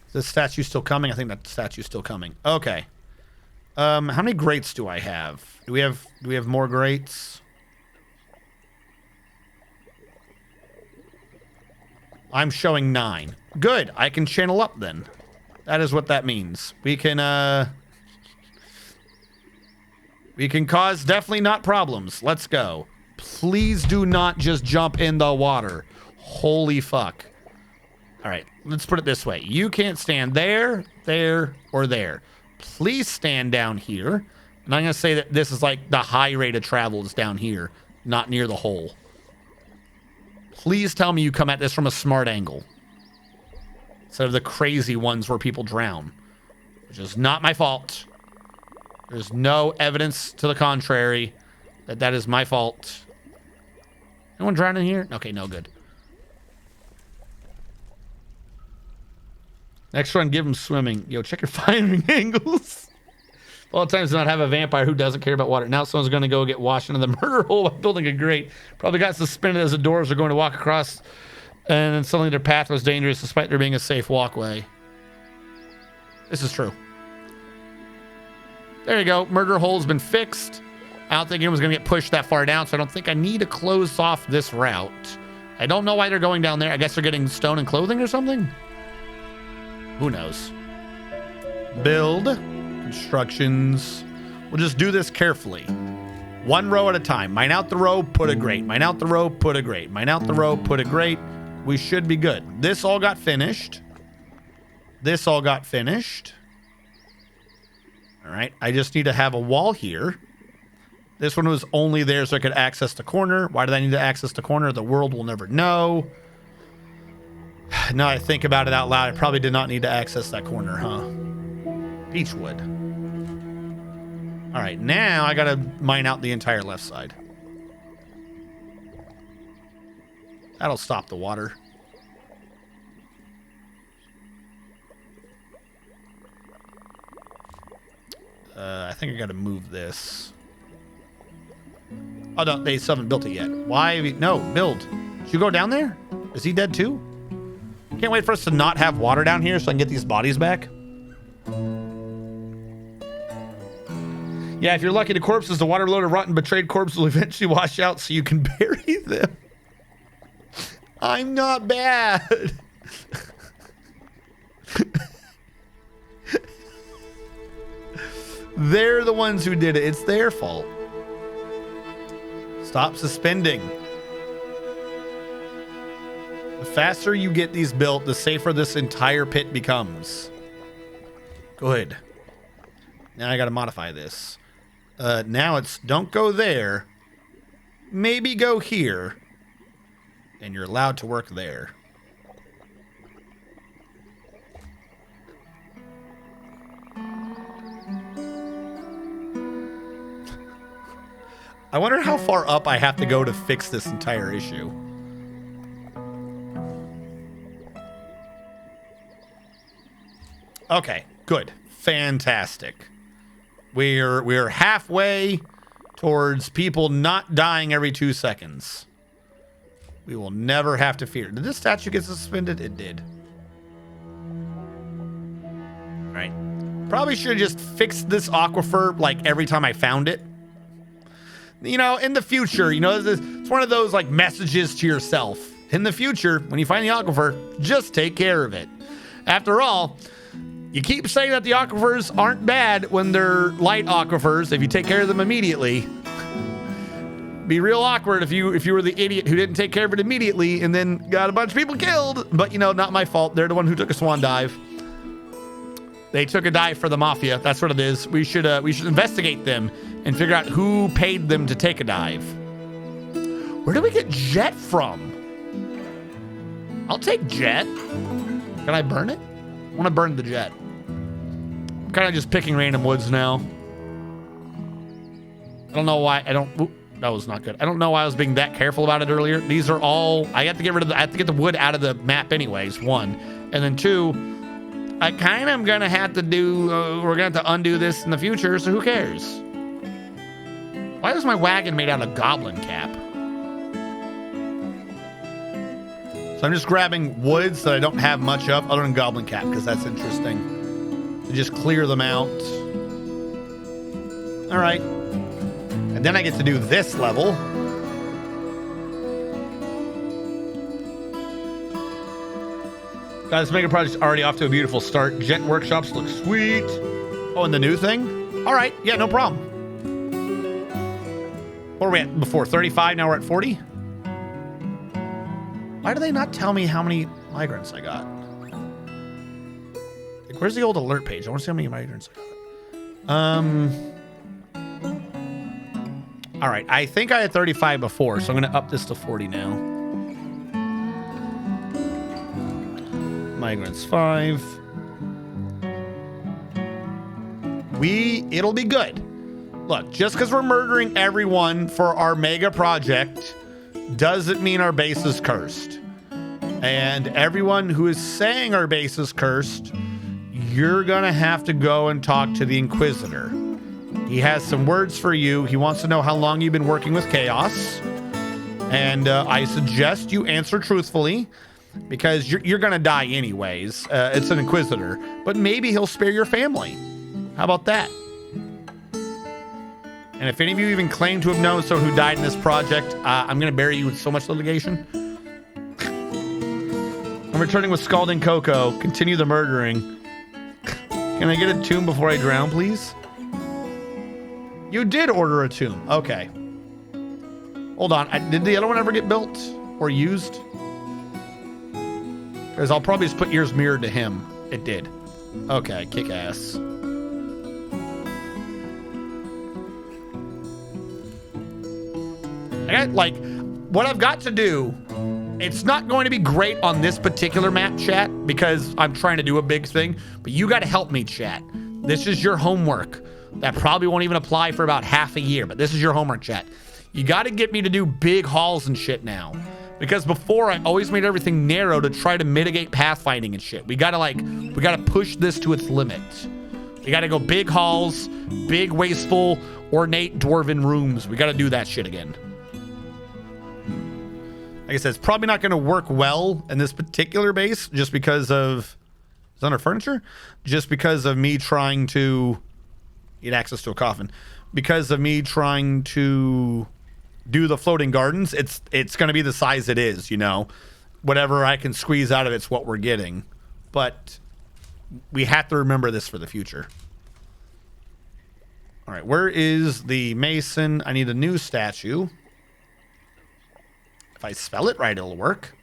Is the statue still coming? I think that statue's still coming. Okay. How many grates do I have? Do we have more grates? I'm showing 9. Good. I can channel up then. That is what that means. We can cause definitely not problems. Let's go. Please do not just jump in the water. Holy fuck. All right, let's put it this way. You can't stand there, there, or there. Please stand down here. And I'm going to say that this is like the high rate of travel is down here, not near the hole. Please tell me you come at this from a smart angle. Instead of the crazy ones where people drown. Which is not my fault. There's no evidence to the contrary that that is my fault. Anyone drowning here? Okay, no good. Next one, give him swimming. Yo, check your firing angles. A lot of times do not have a vampire who doesn't care about water. Now someone's going to go get washed into the murder hole by building a grate. Probably got suspended as the doors are going to walk across, and then suddenly their path was dangerous despite there being a safe walkway. This is true. There you go. Murder hole's been fixed. I don't think anyone's going to get pushed that far down, so I don't think I need to close off this route. I don't know why they're going down there. I guess they're getting stone and clothing or something? Who knows? Build. Constructions. We'll just do this carefully. One row at a time. Mine out the row, put a grate. Mine out the row, put a grate. Mine out the row, put a grate. We should be good. This all got finished. This all got finished. All right. I just need to have a wall here. This one was only there so I could access the corner. Why did I need to access the corner? The world will never know. Now I think about it out loud, I probably did not need to access that corner, huh? Beechwood. All right, now I gotta mine out the entire left side. That'll stop the water. I think I gotta move this. Oh, no, they still haven't built it yet. Why? No, build. Should you go down there? Is he dead too? Can't wait for us to not have water down here so I can get these bodies back. Yeah, if you're lucky, the corpses, the water-loaded, rotten, betrayed corpses will eventually wash out so you can bury them. I'm not bad. They're the ones who did it. It's their fault. Stop suspending. The faster you get these built, the safer this entire pit becomes. Good. Now I got to modify this. Now it's don't go there. Maybe go here. And you're allowed to work there. I wonder how far up I have to go to fix this entire issue. Okay, good. Fantastic. We're halfway towards people not dying every 2 seconds. We will never have to fear. Did this statue get suspended? It did. All right. Probably should have just fixed this aquifer like every time I found it. You know, in the future, you know, it's one of those like messages to yourself. In the future, when you find the aquifer, just take care of it. After all, you keep saying that the aquifers aren't bad when they're light aquifers if you take care of them immediately. Be real awkward if you were the idiot who didn't take care of it immediately and then got a bunch of people killed. But, you know, not my fault. They're the one who took a swan dive. They took a dive for the mafia. That's what it is. We should investigate them and figure out who paid them to take a dive. Where do we get jet from? I'll take jet. Can I burn it? I want to burn the jet. I'm kind of just picking random woods now. I don't know why. Oop, that was not good. I don't know why I was being that careful about it earlier. These are all. I have to get rid of. I have to get the wood out of the map anyways. One, and then two. I kind of am gonna have to do. We're gonna have to undo this in the future. So who cares? Why is my wagon made out of goblin cap? So I'm just grabbing woods that I don't have much of other than goblin cap because that's interesting. To just clear them out. All right. And then I get to do this level. Guys, this mega project's already off to a beautiful start. Jet workshops look sweet. Oh, and the new thing? All right. Yeah, no problem. What were we at before? 35? Now we're at 40? Why do they not tell me how many migrants I got? Like, where's the old alert page? I want to see how many migrants I got. All right. I think I had 35 before, so I'm going to up this to 40 now. Migrants 5. It'll be good. Look, just because we're murdering everyone for our mega project doesn't mean our base is cursed. And everyone who is saying our base is cursed, you're gonna have to go and talk to the Inquisitor. He has some words for you. He wants to know how long you've been working with Chaos. And I suggest you answer truthfully, because you're gonna die anyways. It's an Inquisitor. But maybe he'll spare your family. How about that? And if any of you even claim to have known someone who died in this project, I'm going to bury you with so much litigation. I'm returning with Scalding Cocoa. Continue the murdering. Can I get a tomb before I drown, please? You did order a tomb. Okay. Hold on. Did the other one ever get built or used? Because I'll probably just put ears mirrored to him. It did. Okay, kick ass. I got, like, what I've got to do, it's not going to be great on this particular map, chat, because I'm trying to do a big thing, but you got to help me, chat. This is your homework. That probably won't even apply for about half a year, but this is your homework, chat. You got to get me to do big hauls and shit now. Because before, I always made everything narrow to try to mitigate pathfinding and shit. We got to push this to its limit. We got to go big halls, big, wasteful, ornate dwarven rooms. We got to do that shit again. Like I said, it's probably not going to work well in this particular base just because of... Is that under furniture? Just because of me trying to get access to a coffin. Because of me trying to do the floating gardens, it's going to be the size it is, you know. Whatever I can squeeze out of it's what we're getting. But we have to remember this for the future. All right, where is the mason? I need a new statue. If I spell it right, it'll work.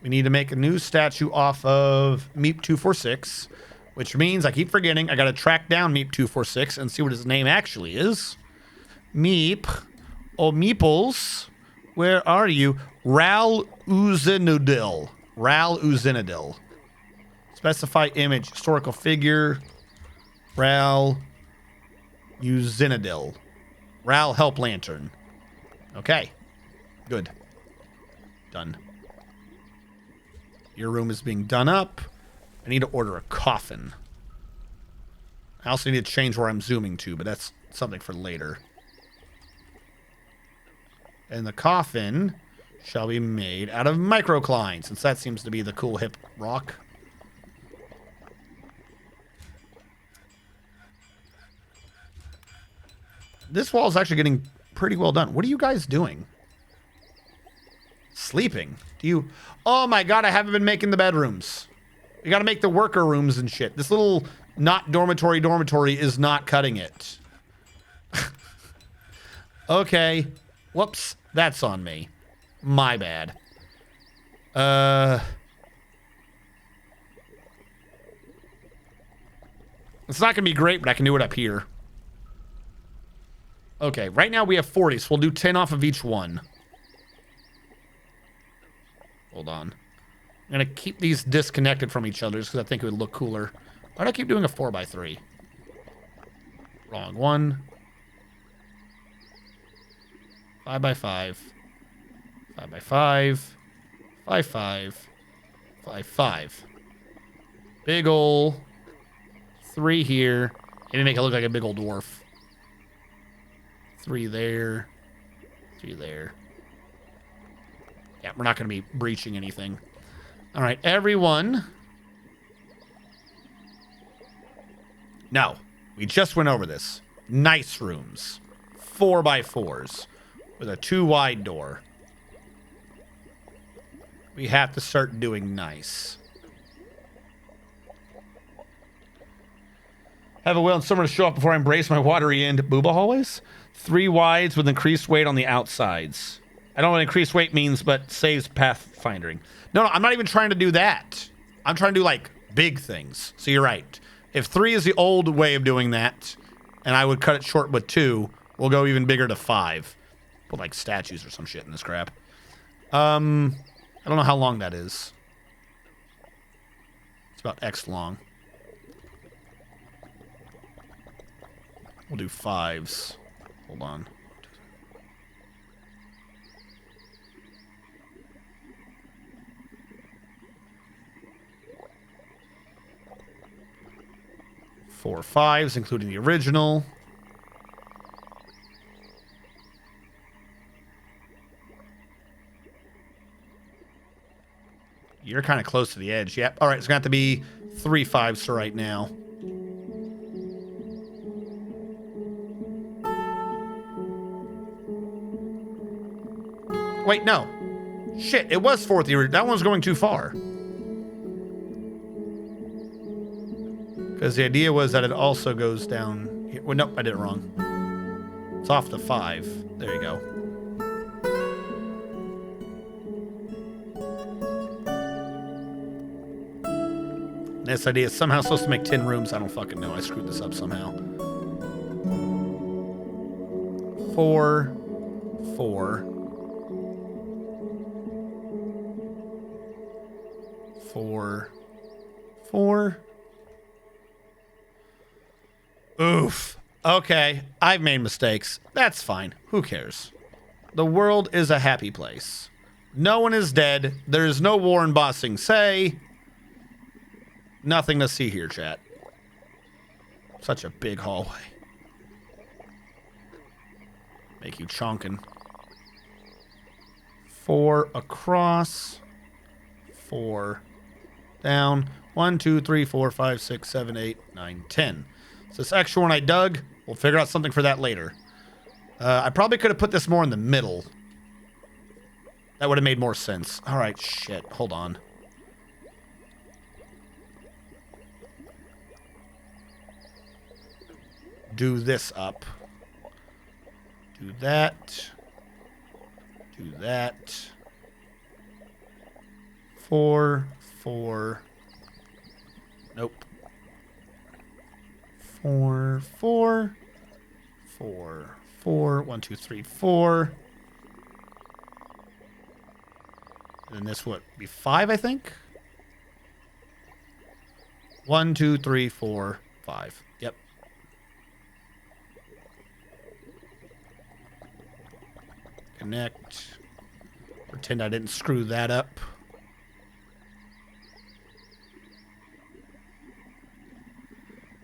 We need to make a new statue off of Meep 246, which means I keep forgetting I got to track down Meep 246 and see what his name actually is. Meep, oh Meeples, where are you? Ral Uzinadil. Ral Uzinadil. Specify image, historical figure. Ral Uzinadil. Ral Help Lantern. Okay. Good. Done. Your room is being done up. I need to order a coffin. I also need to change where I'm zooming to, but that's something for later. And the coffin shall be made out of microcline, since that seems to be the cool hip rock. This wall is actually getting pretty well done. What are you guys doing? Sleeping? Do you... Oh my god, I haven't been making the bedrooms. You gotta make the worker rooms and shit. This little not dormitory is not cutting it. Okay. Whoops. That's on me. My bad. It's not gonna be great, but I can do it up here. Okay, right now we have 40, so we'll do 10 off of each one. Hold on. I'm going to keep these disconnected from each other because I think it would look cooler. Why do I keep doing a 4x3? Wrong one. 5x5. 5x5. 5x5. 5x5. Big ol' 3 here. And make it look like a big old dwarf. 3 there. 3 there. Yeah, we're not going to be breaching anything. All right, everyone. Now, we just went over this. Nice rooms. 4x4s with a 2 wide door. We have to start doing nice. Have a will and summer to show up before I embrace my watery end. Booba hallways? 3 wides with increased weight on the outsides. I don't know what increased weight means, but saves pathfinding. No, I'm not even trying to do that. I'm trying to do, like, big things. So you're right. If 3 is the old way of doing that, and I would cut it short with 2, we'll go even bigger to 5. Put, like, statues or some shit in this crap. I don't know how long that is. It's about X long. We'll do 5s. Hold on. Four 5s, including the original. You're kind of close to the edge. Yep. All right, it's going to have to be 3 5s for right now. Wait, no. Shit, it was 4th. That one's going too far. Because the idea was that it also goes down here. Well, nope, I did it wrong. It's off the 5. There you go. This idea is somehow supposed to make 10 rooms. I don't fucking know. I screwed this up somehow. 4, 4, 4, 4. Oof. Okay, I've made mistakes. That's fine. Who cares? The world is a happy place. No one is dead. There is no war in Bossing Say. Nothing to see here, chat. Such a big hallway. Make you chonkin'. 4 across. 4 down. 1, 2, 3, 4, 5, 6, 7, 8, 9, 10. So this extra one I dug, we'll figure out something for that later. I probably could have put this more in the middle. That would have made more sense. All right, shit. Hold on. Do this up. Do that. Do that. 4, 4. Nope. 4, 4. 4, 4. 1, 2, 3, 4. And then this would be 5, I think. 1, 2, 3, 4, 5. Yep. Connect. Pretend I didn't screw that up.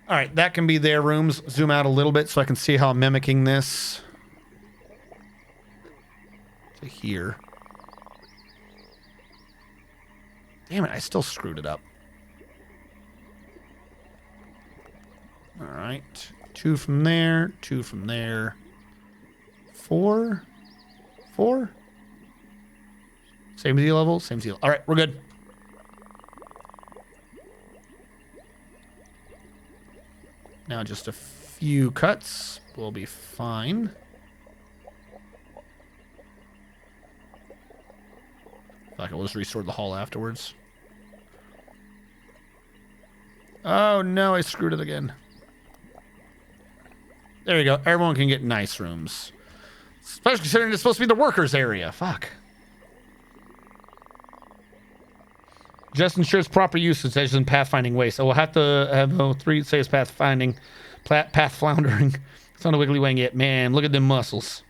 All right, that can be their rooms. Zoom out a little bit so I can see how I'm mimicking this. To here. Damn it, I still screwed it up. All right. 2 from there, 2 from there. 4. 4. Same Z level, same Z level. All right, we're good. Now just a few cuts. We'll be fine. Fuck it, we'll just restore the hall afterwards. Oh no, I screwed it again. There you go. Everyone can get nice rooms. Especially considering it's supposed to be the workers' area. Fuck. Just ensures proper usage as in pathfinding way. So we'll have to have 3 says pathfinding, path floundering. It's not a wiggly wang yet. Man, look at them muscles.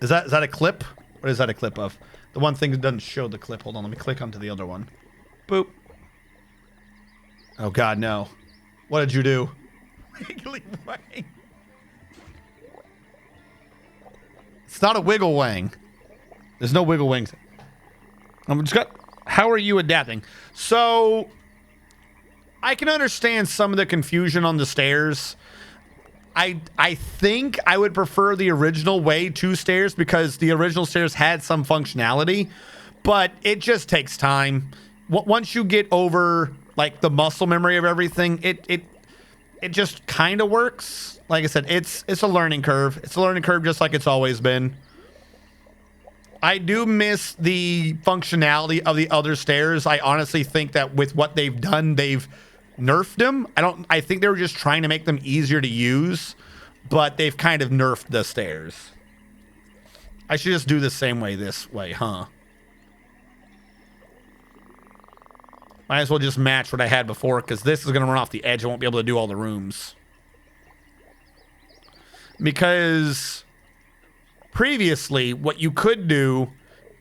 Is that a clip? What is that a clip of? The one thing that doesn't show the clip. Hold on, let me click onto the other one. Boop. Oh God, no. What did you do? Wiggly wang. It's not a wiggle wang. There's no wiggle wings. I'm just got. How are you adapting? So, I can understand some of the confusion on the stairs. I think I would prefer the original way 2 stairs because the original stairs had some functionality, but it just takes time. Once you get over like the muscle memory of everything, it just kind of works. Like I said, it's a learning curve. It's a learning curve just like it's always been. I do miss the functionality of the other stairs. I honestly think that with what they've done, they've nerfed them. I think they were just trying to make them easier to use, but they've kind of nerfed the stairs. I should just do the same way this way, huh? Might as well just match what I had before, because this is going to run off the edge. I won't be able to do all the rooms. Because previously, what you could do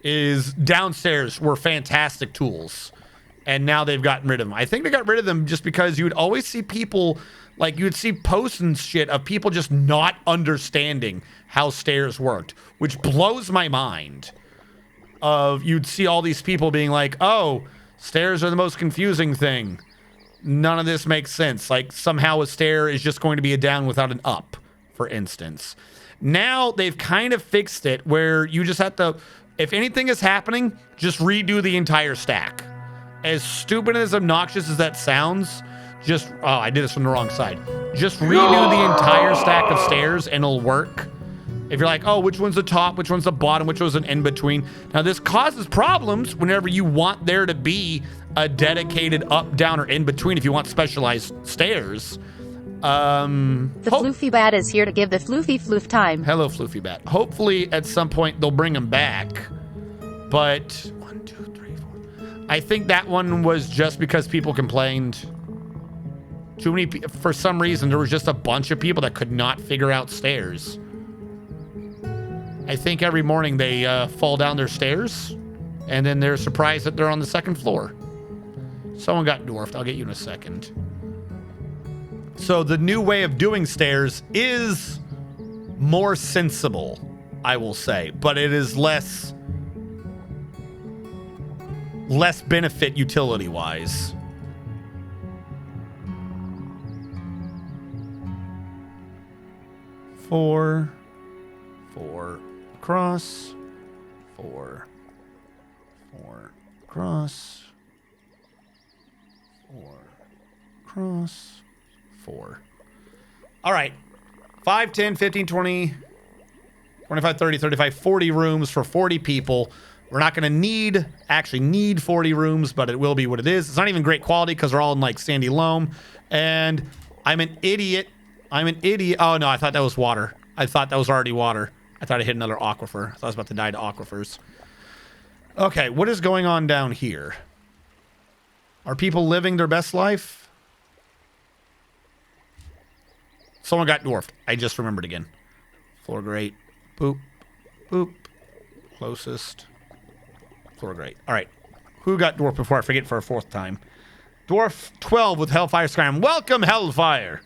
is downstairs were fantastic tools. And now they've gotten rid of them. I think they got rid of them just because you would always see people, like you would see posts and shit of people just not understanding how stairs worked, which blows my mind. You'd see all these people being like, oh, stairs are the most confusing thing. None of this makes sense. Like somehow a stair is just going to be a down without an up, for instance. Now they've kind of fixed it where you just have to, if anything is happening, just redo the entire stack. As stupid and as obnoxious as that sounds, Just, oh, I did this from the wrong side. Just redo the entire stack of stairs and it'll work. If you're like, oh, which one's the top, which one's the bottom, which one's an in-between. Now, this causes problems whenever you want there to be a dedicated up, down, or in-between if you want specialized stairs. The Floofy Bat is here to give the Floofy Floof time. Hello, Floofy Bat. Hopefully, at some point, they'll bring him back. But 1, 2, 3, 4. I think that one was just because people complained. Too many. For some reason, there was just a bunch of people that could not figure out stairs. I think every morning they fall down their stairs, and then they're surprised that they're on the second floor. Someone got dwarfed. I'll get you in a second. So the new way of doing stairs is more sensible, I will say, but it is less benefit utility-wise. Four across, four across, four across, four. All right. 5, 10, 15, 20, 25, 30, 35, 40 rooms for 40 people. We're not going to actually need 40 rooms, but it will be what it is. It's not even great quality because they're all in like sandy loam. And I'm an idiot. Oh, no, I thought that was water. I thought that was already water. I thought I hit another aquifer. I thought I was about to die to aquifers. Okay, what is going on down here? Are people living their best life? Someone got dwarfed. I just remembered again. Floor grate. Boop. Boop. Closest. Floor grate. All right. Who got dwarfed before I forget for a fourth time? Dwarf 12 with Hellfire Skyrim. Welcome, Hellfire.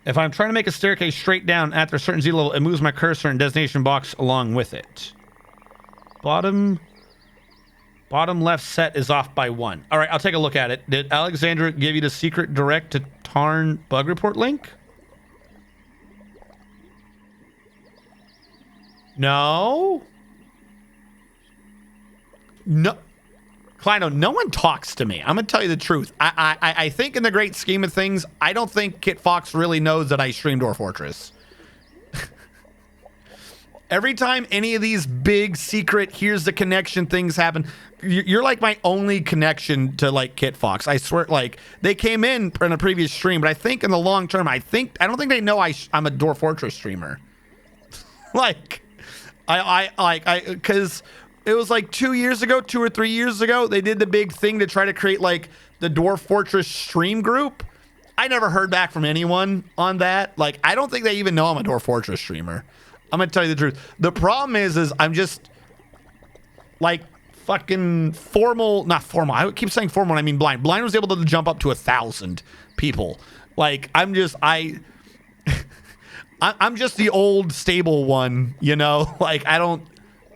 If I'm trying to make a staircase straight down after a certain Z level, it moves my cursor and destination box along with it. Bottom left set is off by 1. All right, I'll take a look at it. Did Alexandra give you the secret direct to Tarn bug report link? No. Kleino, no one talks to me. I'm going to tell you the truth. I think in the great scheme of things, I don't think Kit Fox really knows that I stream Dwarf Fortress. Every time any of these big secret, here's the connection things happen, you're like my only connection to like Kit Fox. I swear, like they came in a previous stream, but I think in the long term, I don't think they know I'm a Dwarf Fortress streamer. Like, because it was like 2 or 3 years ago, they did the big thing to try to create like the Dwarf Fortress stream group. I never heard back from anyone on that. Like, I don't think they even know I'm a Dwarf Fortress streamer. I'm going to tell you the truth. The problem is I'm just like fucking not formal. I keep saying formal, and I mean blind. Blind was able to jump up to 1,000 people. Like, I'm just the old stable one, you know? Like,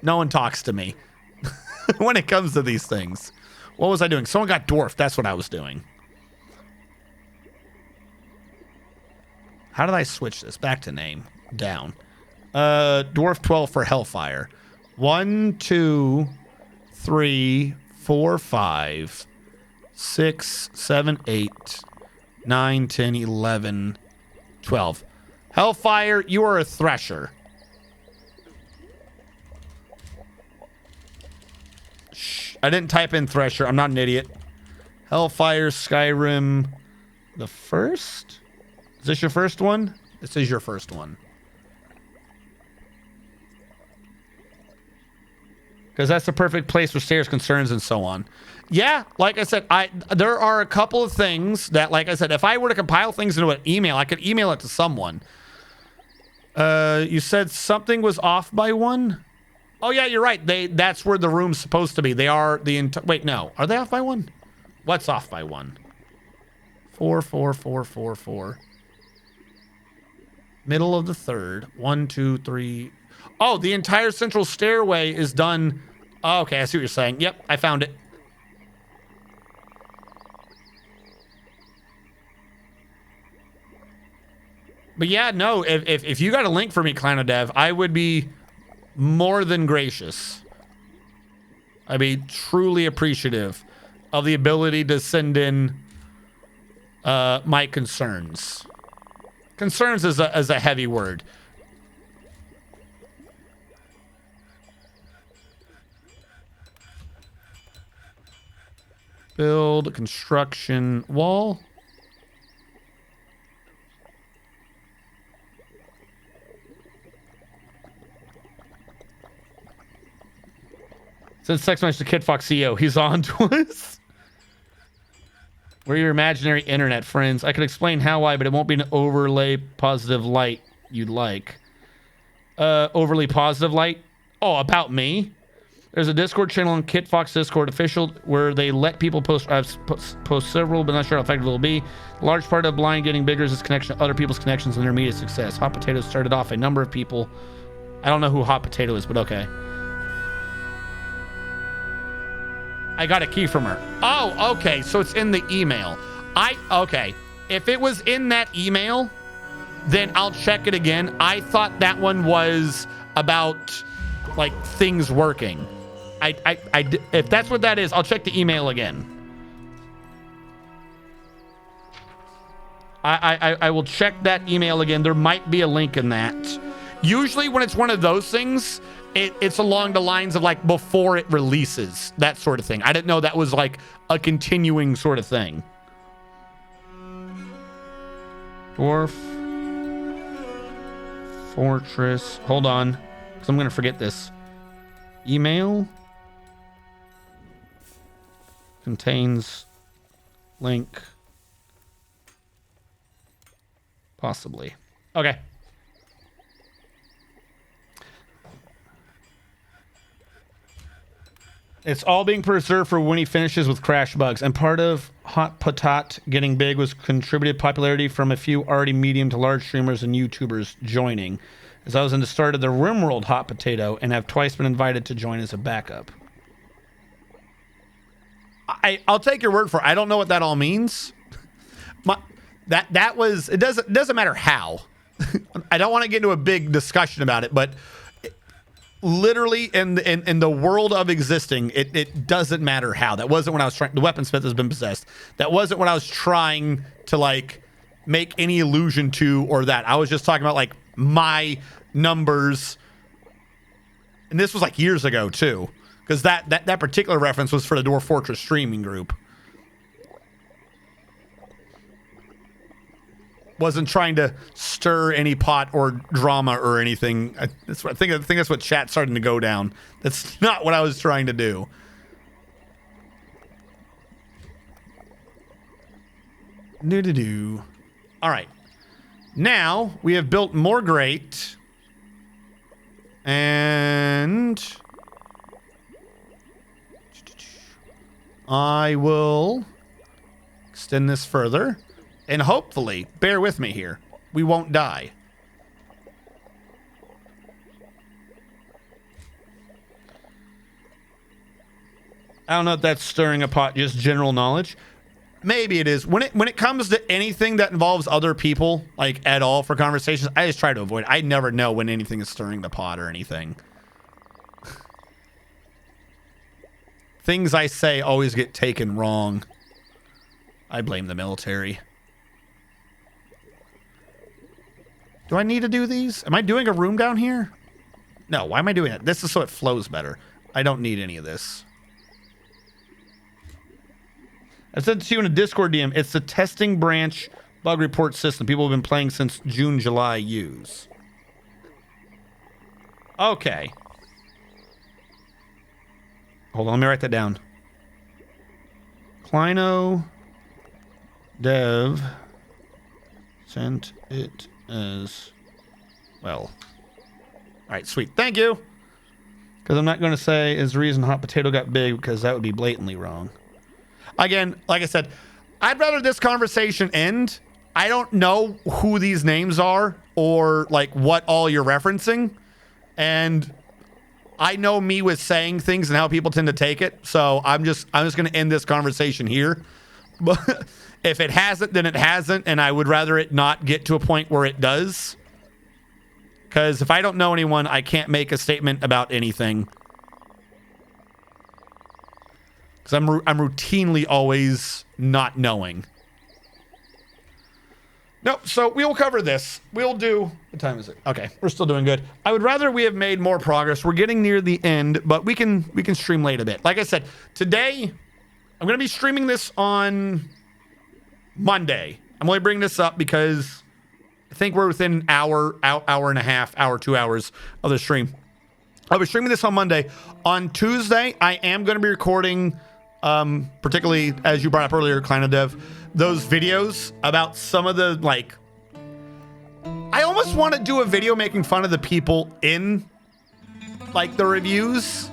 no one talks to me when it comes to these things. What was I doing? Someone got dwarfed. That's what I was doing. How did I switch this? Back to name. Down. Dwarf 12 for Hellfire. 1, 2, 3, 4, 5, 6, 7, 8, 9, 10, 11, 12. Hellfire, you are a thresher. Shh, I didn't type in thresher. I'm not an idiot. Hellfire, Skyrim, the first? Is this your first one? This is your first one. Because that's the perfect place for stairs, concerns, and so on. Yeah, like I said, there are a couple of things that, like I said, if I were to compile things into an email, I could email it to someone. You said something was off by 1? Oh, yeah, you're right. That's where the room's supposed to be. They are wait, no. Are they off by 1? What's off by 1? 4, 4, 4, 4, 4. Middle of the third. 1, 2, 3... Oh, the entire central stairway is done. Oh, okay, I see what you're saying. Yep, I found it. But yeah, no, if you got a link for me, Kleinodev, I would be more than gracious. I'd be truly appreciative of the ability to send in my concerns. Concerns is a heavy word. Build construction wall. Send text message to Kid Fox CEO. He's on to us. We're your imaginary internet friends. I could explain how, why, but it won't be an overlay positive light you'd like. Overly positive light? Oh, about me? There's a Discord channel on Kit Fox Discord official where they let people post. I've post several, but not sure how effective it'll be. A large part of blind getting bigger is its connection to other people's connections and their immediate success. Hot Potato started off a number of people. I don't know who Hot Potato is, but okay. I got a key from her. Oh, okay. So it's in the email. Okay. If it was in that email, then I'll check it again. I thought that one was about like things working. If that's what that is, I'll check the email again. I will check that email again. There might be a link in that. Usually when it's one of those things, it's along the lines of like before it releases, that sort of thing. I didn't know that was like a continuing sort of thing. Dwarf Fortress. Hold on, because I'm going to forget this. Email contains link. Possibly. Okay. It's all being preserved for when he finishes with Crash Bugs. And part of Hot Potat getting big was contributed popularity from a few already medium to large streamers and YouTubers joining. As I was in the start of the RimWorld Hot Potato and have twice been invited to join as a backup. I'll take your word for it. I don't know what that all means. That was, it doesn't matter how. I don't want to get into a big discussion about it, but literally in the world of existing, it doesn't matter how. That wasn't what I was trying. The weaponsmith has been possessed. That wasn't what I was trying to like make any allusion to or that. I was just talking about like my numbers, and this was like years ago too, because that particular reference was for the Dwarf Fortress streaming group. Wasn't trying to stir any pot or drama or anything. I think that's what chat's starting to go down. That's not what I was trying to do. All right. Now we have built more grate. And I will extend this further. And hopefully, bear with me here, we won't die. I don't know if that's stirring a pot, just general knowledge. Maybe it is. When it comes to anything that involves other people, like at all for conversations, I just try to avoid it. I never know when anything is stirring the pot or anything. Things I say always get taken wrong. I blame the military. Do I need to do these? Am I doing a room down here? No, why am I doing it? This is so it flows better. I don't need any of this. I said to you in a Discord DM, it's the testing branch bug report system people have been playing since June, July use. Okay. Hold on, let me write that down. Clino dev sent it as well. All right, sweet. Thank you. Because I'm not going to say is the reason Hot Potato got big, because that would be blatantly wrong. Again, like I said, I'd rather this conversation end. I don't know who these names are or like what all you're referencing. And I know me with saying things and how people tend to take it. So I'm just going to end this conversation here. But if it hasn't, then it hasn't. And I would rather it not get to a point where it does. Because if I don't know anyone, I can't make a statement about anything. Because I'm routinely always not knowing. Nope, so we will cover this. We'll do... What time is it? Okay, we're still doing good. I would rather we have made more progress. We're getting near the end, but we can stream late a bit. Like I said, today, I'm going to be streaming this on Monday. I'm only bringing this up because I think we're within an hour and a half, 2 hours of the stream. I'll be streaming this on Monday. On Tuesday, I am going to be recording, particularly, as you brought up earlier, Kleiner Dev, those videos about some of the, like, I almost want to do a video making fun of the people in, like, the reviews.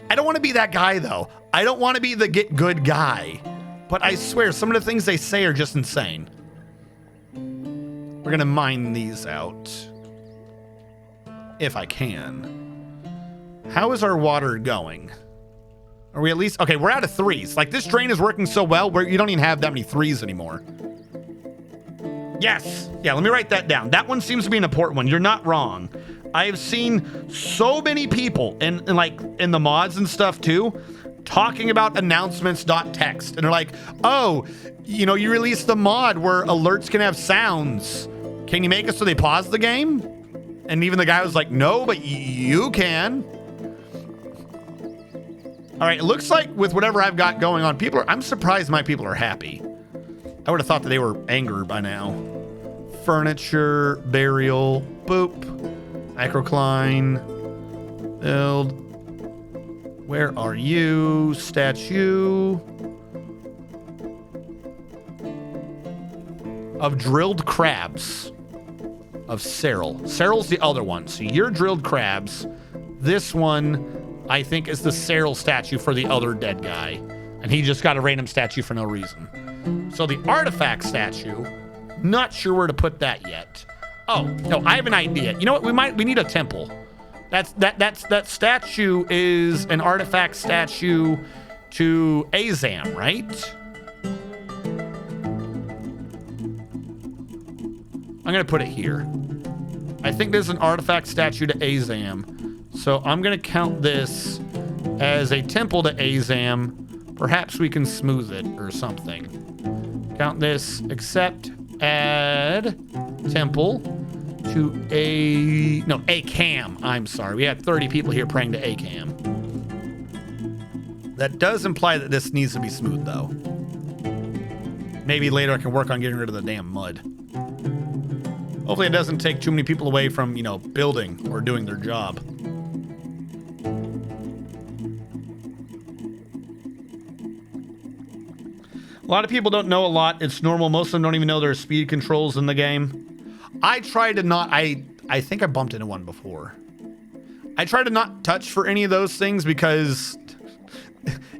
I don't want to be that guy, though. I don't want to be the get good guy. But I swear, some of the things they say are just insane. We're going to mine these out. If I can. How is our water going? Are we at least... Okay, we're out of threes. Like, this drain is working so well, where you don't even have that many threes anymore. Yes. Yeah, let me write that down. That one seems to be an important one. You're not wrong. I have seen so many people in the mods and stuff, too, talking about announcements.txt. And they're like, oh, you know, you released the mod where alerts can have sounds. Can you make it so they pause the game? And even the guy was like, no, but you can. All right, it looks like with whatever I've got going on, I'm surprised my people are happy. I would have thought that they were angry by now. Furniture, burial, boop, microcline, build. Where are you? Statue of drilled crabs of Cyril. Cyril's the other one. So you're drilled crabs. This one, I think, is the Cyril statue for the other dead guy. And he just got a random statue for no reason. So the artifact statue, not sure where to put that yet. Oh, no, I have an idea. You know what? We need a temple. That statue is an artifact statue to Azam, right? I'm going to put it here. I think there's an artifact statue to Azam. So I'm going to count this as a temple to Azam. Perhaps we can smooth it or something. Count this, except add temple to Acam. I'm sorry. We had 30 people here praying to Acam. That does imply that this needs to be smooth, though. Maybe later I can work on getting rid of the damn mud. Hopefully it doesn't take too many people away from, you know, building or doing their job. A lot of people don't know a lot. It's normal. Most of them don't even know there are speed controls in the game. I try to not... I think I bumped into one before. I try to not touch for any of those things because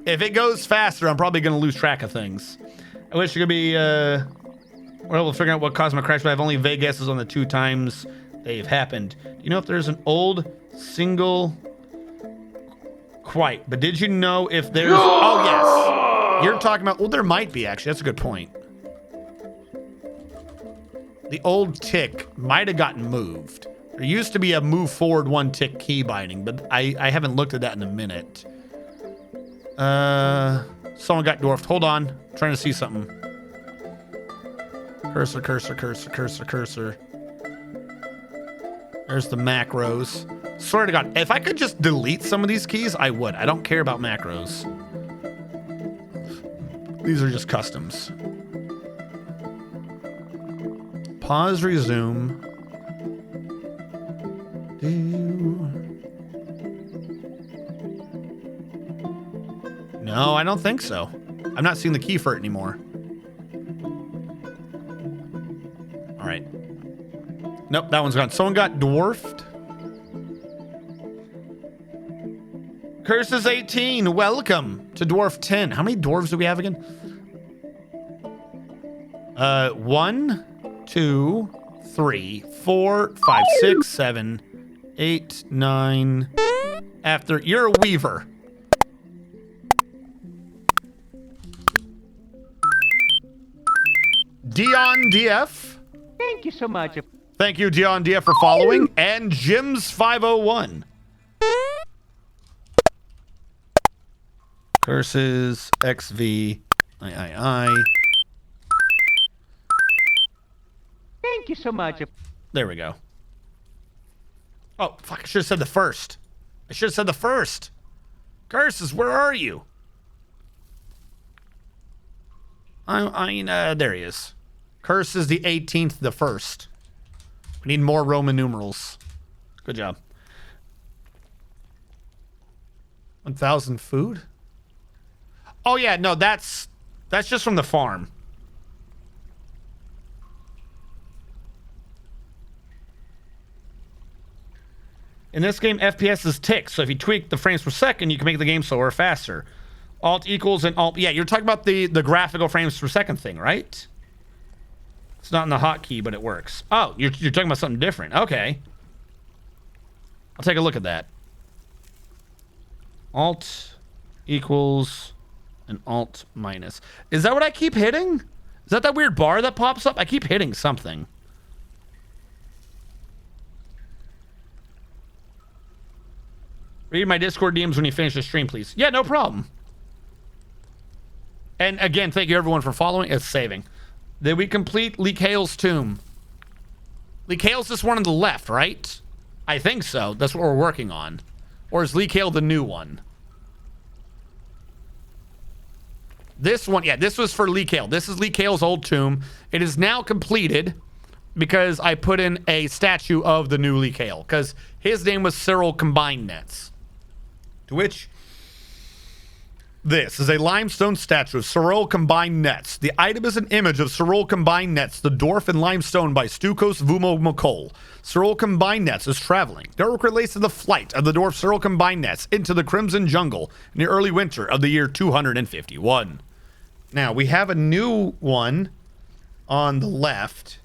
if it goes faster, I'm probably going to lose track of things. I wish it could be... Well, we'll figure out what caused my crash, but I have only vague guesses on the 2 times they've happened. Do you know if there's an old single... Quite. But did you know if there's... Oh, yes. You're talking about... Well, there might be, actually. That's a good point. The old tick might have gotten moved. There used to be a move forward 1 tick key binding, but I haven't looked at that in a minute. Someone got dwarfed. Hold on. I'm trying to see something. Cursor, cursor, cursor, cursor, cursor. There's the macros. Swear to God, if I could just delete some of these keys, I would. I don't care about macros. These are just customs. Pause, resume. No, I don't think so. I'm not seeing the key for it anymore. All right. Nope, that one's gone. Someone got dwarfed. Curses 18, welcome to Dwarf 10. How many dwarves do we have again? 1, 2, 3, 4, 5, 6, 7, 8, 9. After, you're a weaver. Dion DF. Thank you so much. Thank you, Dion DF, for following. And Jim's 501. Curses, XV, I. Thank you so much. There we go. Oh, fuck, I should have said the first. I should have said the first. Curses, where are you? There he is. Curses the 18th, the first. We need more Roman numerals. Good job. 1,000 food? Oh yeah, no, that's just from the farm. In this game, FPS is ticks, so if you tweak the frames per second, you can make the game slower or faster. Alt equals and Alt... Yeah, you're talking about the graphical frames per second thing, right? It's not in the hotkey, but it works. Oh, you're talking about something different. Okay. I'll take a look at that. Alt equals and Alt minus. Is that what I keep hitting? Is that weird bar that pops up? I keep hitting something. Read my Discord DMs when you finish the stream, please. Yeah, no problem. And again, thank you everyone for following. It's saving. Did we complete Lee Kale's tomb? Lee Kale's this one on the left, right? I think so. That's what we're working on. Or is Lee Kale the new one? This one, yeah, this was for Lee Kale. This is Lee Kale's old tomb. It is now completed because I put in a statue of the new Lee Kale because his name was Cyril Combined Nets. To which, this is a limestone statue of Cyril Combined Nets. The item is an image of Cyril Combined Nets, the dwarf in limestone by Stukos Vumo Mokol. Cyril Combined Nets is traveling. The artwork relates to the flight of the dwarf Cyril Combined Nets into the Crimson Jungle in the early winter of the year 251. Now, we have a new one on the left.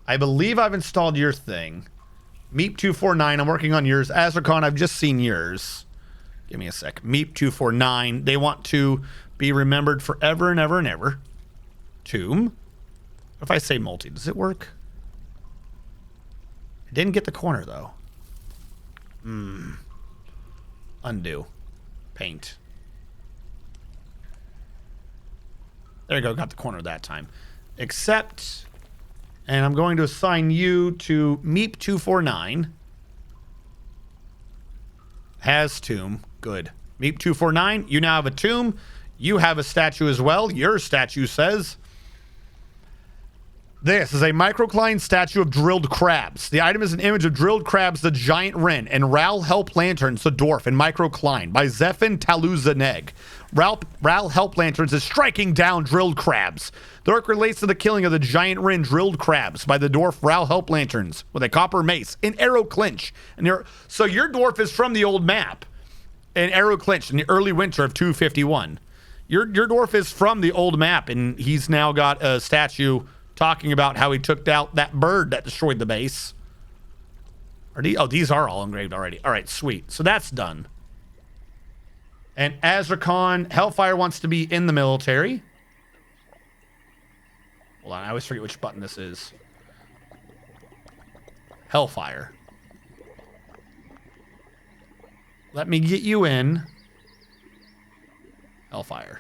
I believe I've installed your thing. Meep249, I'm working on yours. Azarcon, I've just seen yours. Give me a sec. Meep249, they want to be remembered forever and ever and ever. Tomb. If I say multi, does it work? I didn't get the corner, though. Undo. Paint. There you go, got the corner that time. Except... And I'm going to assign you to Meep249. Has tomb. Good. Meep249, you now have a tomb. You have a statue as well. Your statue says... This is a microcline statue of drilled crabs. The item is an image of drilled crabs, the giant wren, and Ral Help Lanterns, the dwarf, in microcline by Zephin Taluzaneg. Ral Help Lanterns is striking down drilled crabs. The arc relates to the killing of the giant wren drilled crabs by the dwarf Ral Help Lanterns with a copper mace in arrow clinch. So your dwarf is from the old map in arrow clinch in the early winter of 251. Your dwarf is from the old map, and he's now got a statue talking about how he took out that bird that destroyed the base. These are all engraved already. All right, sweet. So that's done. And Azarcon, Hellfire wants to be in the military. Hold on, I always forget which button this is. Hellfire. Let me get you in. Hellfire.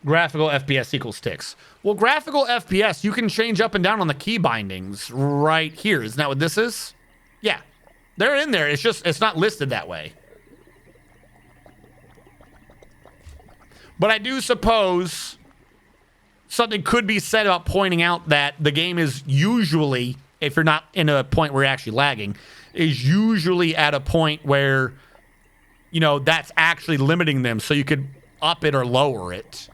Graphical FPS equals ticks. Well, graphical FPS, you can change up and down on the key bindings right here. Isn't that what this is? Yeah. They're in there. It's just, it's not listed that way. But I do suppose something could be said about pointing out that the game is usually, if you're not in a point where you're actually lagging, is usually at a point where, you know, that's actually limiting them. So you could up it or lower it.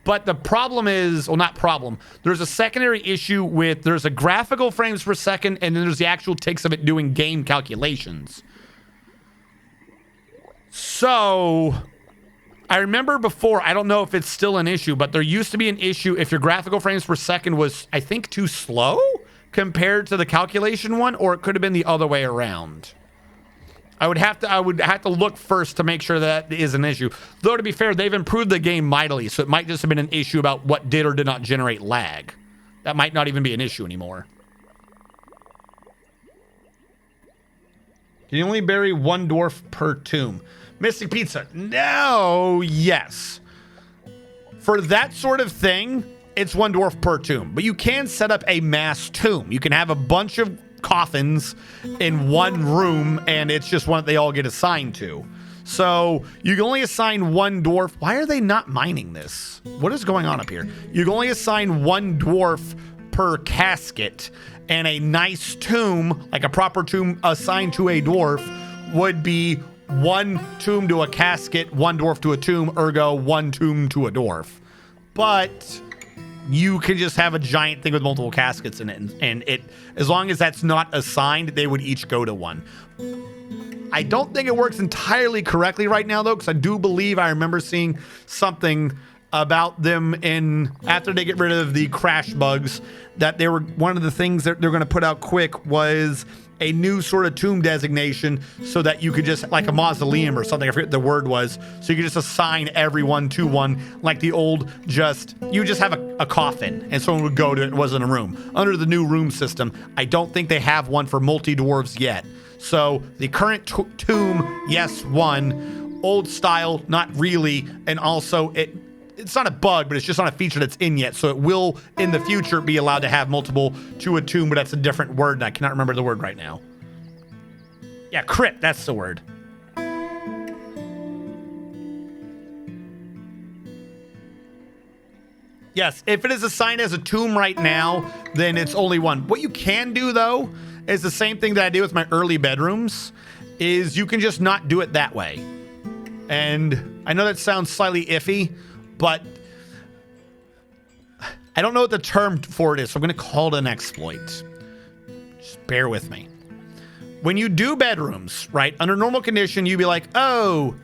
But the problem is, well, not problem. There's a secondary issue with, there's a graphical frames per second, and then there's the actual ticks of it doing game calculations. So, I remember before, I don't know if it's still an issue, but there used to be an issue if your graphical frames per second was, I think, too slow compared to the calculation one, or it could have been the other way around. I would have to look first to make sure that is an issue. Though, to be fair, they've improved the game mightily, so it might just have been an issue about what did or did not generate lag. That might not even be an issue anymore. Can you only bury one dwarf per tomb? Mystic Pizza. No, yes. For that sort of thing, it's one dwarf per tomb. But you can set up a mass tomb. You can have a bunch of coffins in one room, and it's just one that they all get assigned to. So you can only assign one dwarf. Why are they not mining this? What is going on up here? You can only assign one dwarf per casket, and a nice tomb, like a proper tomb assigned to a dwarf, would be one tomb to a casket, one dwarf to a tomb, ergo one tomb to a dwarf. But you can just have a giant thing with multiple caskets in it, and it, as long as that's not assigned, they would each go to one. I don't think it works entirely correctly right now, though, because I do believe I remember seeing something about them in, after they get rid of the crash bugs, that they were, one of the things that they're going to put out quick was a new sort of tomb designation, so that you could just, like a mausoleum or something, I forget the word was, so you could just assign everyone to one, like the old, just, you just have a coffin and someone would go to it. It wasn't a room. Under the new room system, I don't think they have one for multi-dwarves yet. So the current tomb, yes, one. Old style, not really. And also, it's not a bug, but it's just not a feature that's in yet. So it will, in the future, be allowed to have multiple to a tomb, but that's a different word, and I cannot remember the word right now. Yeah, crypt, that's the word. Yes, if it is assigned as a tomb right now, then it's only one. What you can do, though, is the same thing that I did with my early bedrooms, is you can just not do it that way. And I know that sounds slightly iffy, but I don't know what the term for it is, so I'm going to call it an exploit. Just bear with me. When you do bedrooms, right, under normal condition, you'd be like, oh,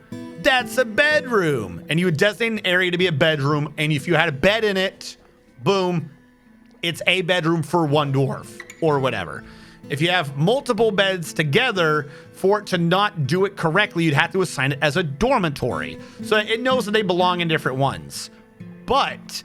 that's a bedroom. And you would designate an area to be a bedroom, and if you had a bed in it, boom, it's a bedroom for one dwarf or whatever. If you have multiple beds together, for it to not do it correctly, you'd have to assign it as a dormitory. So it knows that they belong in different ones. But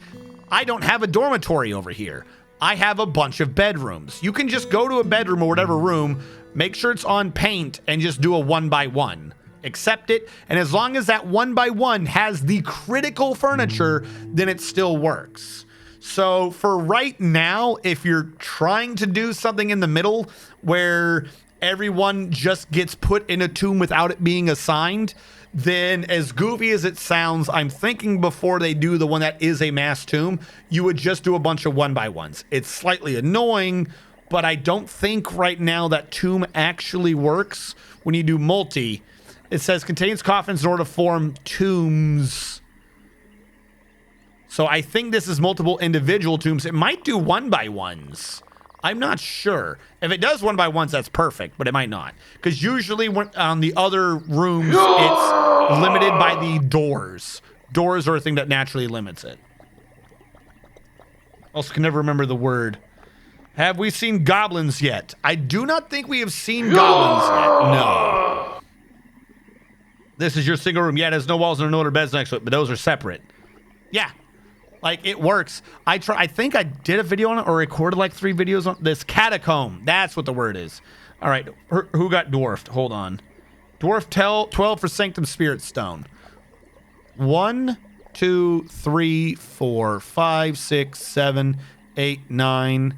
I don't have a dormitory over here. I have a bunch of bedrooms. You can just go to a bedroom or whatever room, make sure it's on paint, and just do a 1x1. Accept it, and as long as that 1x1 has the critical furniture, then it still works. So for right now, if you're trying to do something in the middle where everyone just gets put in a tomb without it being assigned, then as goofy as it sounds, I'm thinking before they do the one that is a mass tomb, you would just do a bunch of 1x1s. It's slightly annoying, but I don't think right now that tomb actually works when you do multi. It says contains coffins in order to form tombs. So I think this is multiple individual tombs. It might do 1x1s. I'm not sure. If it does 1x1s, that's perfect, but it might not. Because usually when, on the other rooms, it's limited by the doors. Doors are a thing that naturally limits it. Also can never remember the word. Have we seen goblins yet? I do not think we have seen goblins yet. No. This is your single room. Yeah, there's no walls and no other beds next to it, but those are separate. Yeah. Like, it works. I think I did a video on it or recorded like 3 videos on this catacomb. That's what the word is. All right. Who got dwarfed? Hold on. Dwarf 12 for Sanctum Spirit Stone. 1, 2, 3, 4, 5, 6, 7, 8, 9,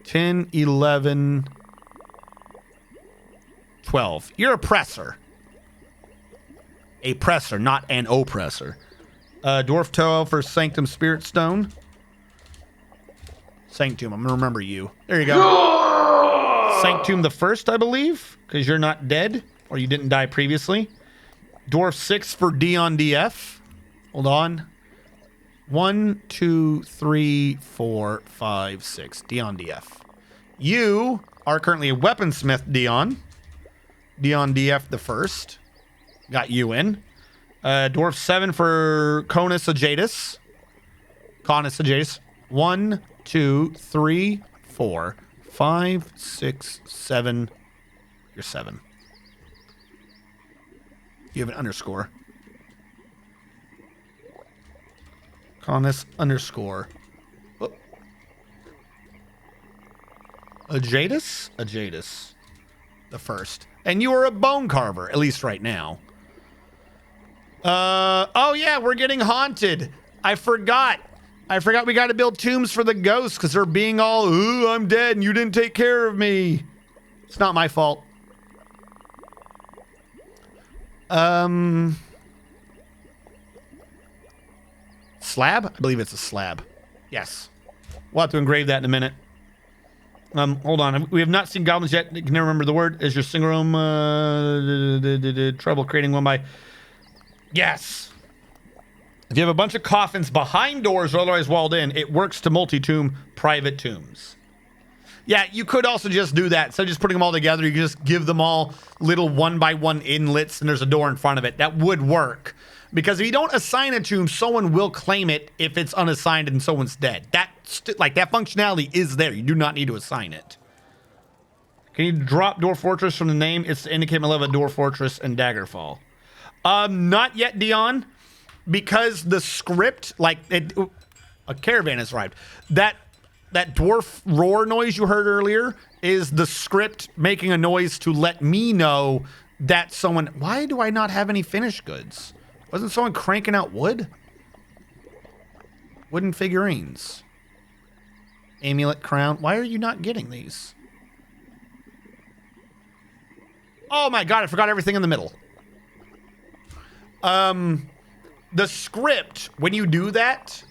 10, 11, 12. You're a presser. A presser, not an oppressor. Dwarf 12 for Sanctum Spirit Stone. Sanctum, I'm going to remember you. There you go. Sanctum the first, I believe, because you're not dead, or you didn't die previously. Dwarf 6 for Dion DF. Hold on. 1, 2, 3, 4, 5, 6. Dion DF. You are currently a weaponsmith, Dion. Dion DF the first. Got you in. Dwarf 7 for Conus Ajatus. Conus Ajatus. 1, 2, 3, 4, 5, 6, 7. You're 7. You have an underscore. Conus underscore. Oh. Ajatus? Ajatus. the first. And you are a bone carver, at least right now. Oh yeah, we're getting haunted. I forgot we got to build tombs for the ghosts because they're being all, ooh, I'm dead and you didn't take care of me. It's not my fault. Slab? I believe it's a slab. Yes. We'll have to engrave that in a minute. Hold on. We have not seen goblins yet. I can never remember the word. Is your single room trouble creating one by... Yes. If you have a bunch of coffins behind doors or otherwise walled in, it works to multi-tomb private tombs. Yeah, you could also just do that. So just putting them all together, you can just give them all little one-by-one inlets and there's a door in front of it. That would work. Because if you don't assign a tomb, someone will claim it if it's unassigned and someone's dead. That functionality is there. You do not need to assign it. Can you drop Door Fortress from the name? It's to indicate my love of Door Fortress and Daggerfall. Not yet, Dion. Because the script, a caravan has arrived. That dwarf roar noise you heard earlier is the script making a noise to let me know that someone... Why do I not have any finished goods? Wasn't someone cranking out wood? Wooden figurines. Amulet crown. Why are you not getting these? Oh my god, I forgot everything in the middle. The script, when you do that,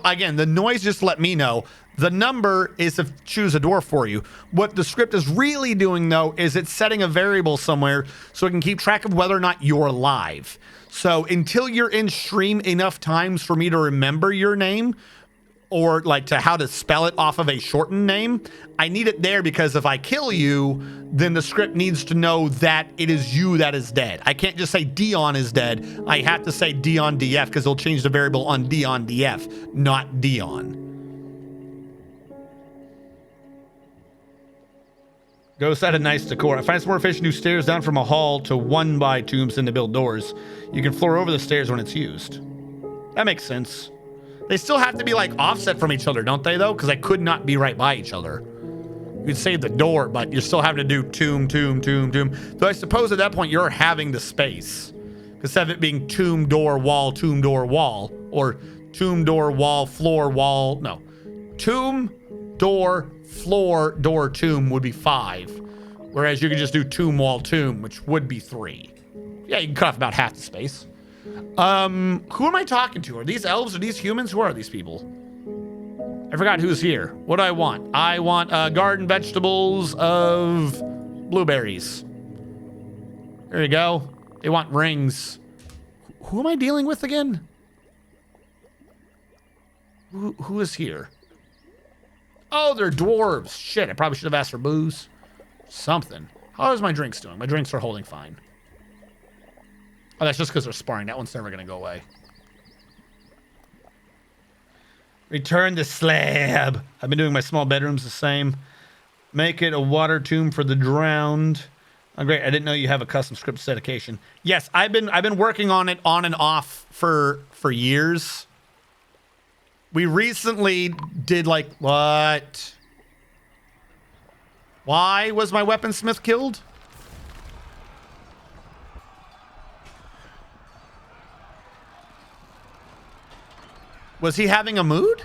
again, the noise just let me know. The number is to choose a dwarf for you. What the script is really doing, though, is it's setting a variable somewhere so it can keep track of whether or not you're alive. So until you're in stream enough times for me to remember your name, or to how to spell it off of a shortened name, I need it there because if I kill you, then the script needs to know that it is you that is dead. I can't just say Dion is dead. I have to say Dion DF because it'll change the variable on Dion DF, not Dion. Ghost had a nice decor. I find it's more efficient to do stairs down from a hall to 1x tombs than to build doors. You can floor over the stairs when it's used. That makes sense. They still have to be offset from each other, don't they, though? Because they could not be right by each other. You could save the door, but you're still having to do tomb. So I suppose at that point you're having the space. Instead of it being tomb, door, wall, or tomb, door, wall, floor, wall. No. Tomb, door, floor, door, tomb would be 5. Whereas you could just do tomb, wall, tomb, which would be 3. Yeah, you can cut off about half the space. Who am I talking to? Are these elves? Are these humans? Who are these people? I forgot who's here. What do I want? I want garden vegetables of blueberries. There you go. They want rings. Who am I dealing with again? Who is here? Oh, they're dwarves. Shit, I probably should have asked for booze. Something. How is my drinks doing? My drinks are holding fine. Oh, that's just because they're sparring. That one's never going to go away. Return the slab. I've been doing my small bedrooms the same. Make it a water tomb for the drowned. Oh, great. I didn't know you have a custom script dedication. Yes, I've been working on it on and off for years. We recently did what? Why was my weaponsmith killed? Was he having a mood?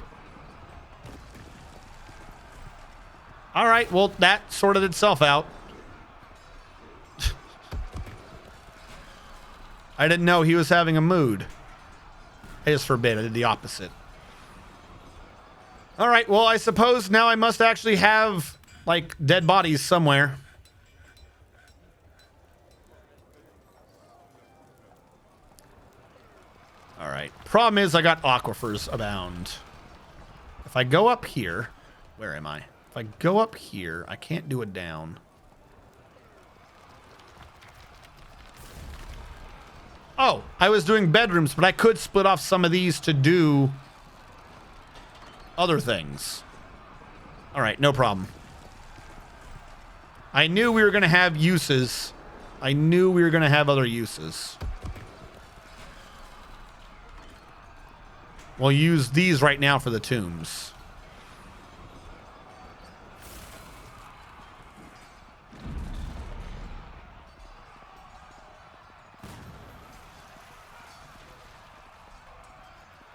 All right, well, that sorted itself out. I didn't know he was having a mood. I just forbid. I did the opposite. All right, well, I suppose now I must actually have, dead bodies somewhere. All right. Problem is I got aquifers abound. If I go up here, where am I? If I go up here, I can't do it down. Oh, I was doing bedrooms, but I could split off some of these to do other things. All right, no problem. I knew we were going to have uses. I knew we were going to have other uses. We'll use these right now for the tombs.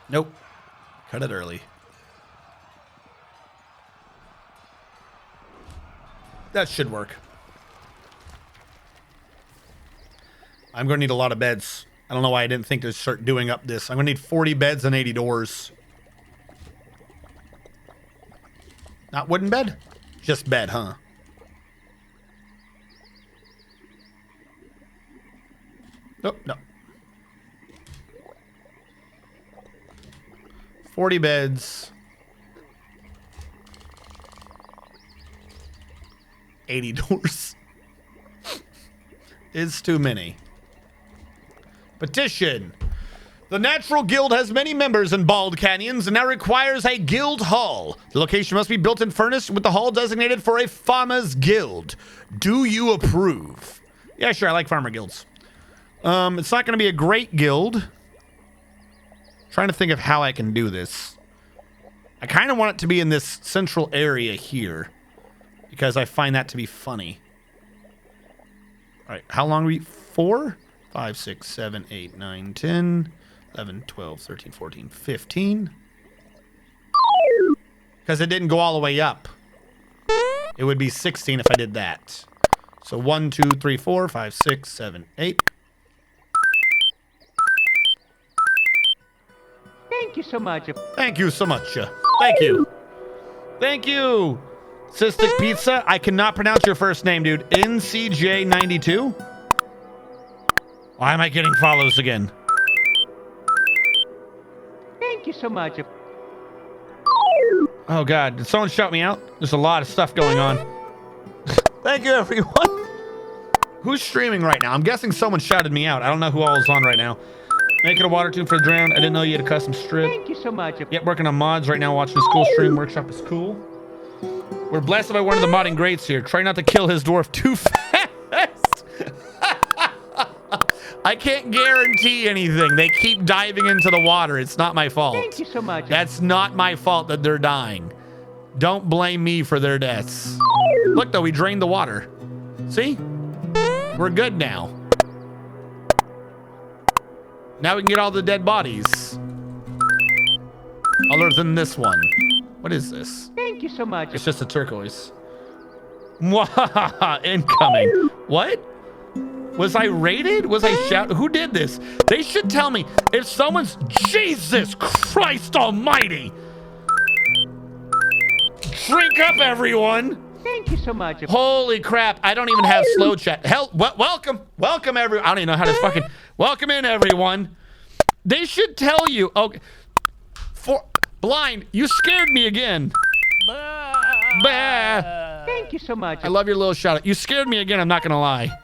Nope. Cut it early. That should work. I'm going to need a lot of beds. I don't know why I didn't think to start doing up this. I'm going to need 40 beds and 80 doors. Not wooden bed? Just bed, huh? Nope, no. 40 beds. 80 doors. Is too many. Petition. The Natural Guild has many members in Bald Canyons and now requires a guild hall. The location must be built and furnished with the hall designated for a farmer's guild. Do you approve? Yeah, sure. I like farmer guilds. It's not going to be a great guild. Trying to think of how I can do this. I kind of want it to be in this central area here because I find that to be funny. All right, how long are we? 4, 5, 6, 7, 8, 9, 10, 11, 12, 13, 14, 15. Because it didn't go all the way up. It would be 16 if I did that. So 1, 2, 3, 4, 5, 6, 7, 8. Thank you so much. Thank you so much. Thank you. Thank you. Cystic Pizza. I cannot pronounce your first name, dude. NCJ92. Why am I getting follows again? Thank you so much. Oh, God. Did someone shout me out? There's a lot of stuff going on. Thank you, everyone. Who's streaming right now? I'm guessing someone shouted me out. I don't know who all is on right now. Making a water tune for the drowned. I didn't know you had a custom strip. Thank you so much. Yep, working on mods right now. Watching this cool stream. Workshop is cool. We're blessed by one of the modding greats here. Try not to kill his dwarf too fast. I can't guarantee anything. They keep diving into the water. It's not my fault. Thank you so much. That's not my fault that they're dying. Don't blame me for their deaths. Look, though, we drained the water. See? We're good now. Now we can get all the dead bodies. Other than this one. What is this? Thank you so much. It's just a turquoise. Mwahaha, incoming. What? Was I raided? Was I shout? Who did this? They should tell me if someone's... Jesus Christ almighty. Drink up, everyone. Thank you so much. Holy crap. I don't even have slow chat. Hell, welcome. Welcome, everyone. I don't even know how to fucking... Welcome in, everyone. They should tell you. Okay. Blind, you scared me again. Bah. Thank you so much. I love your little shout out. You scared me again, I'm not going to lie.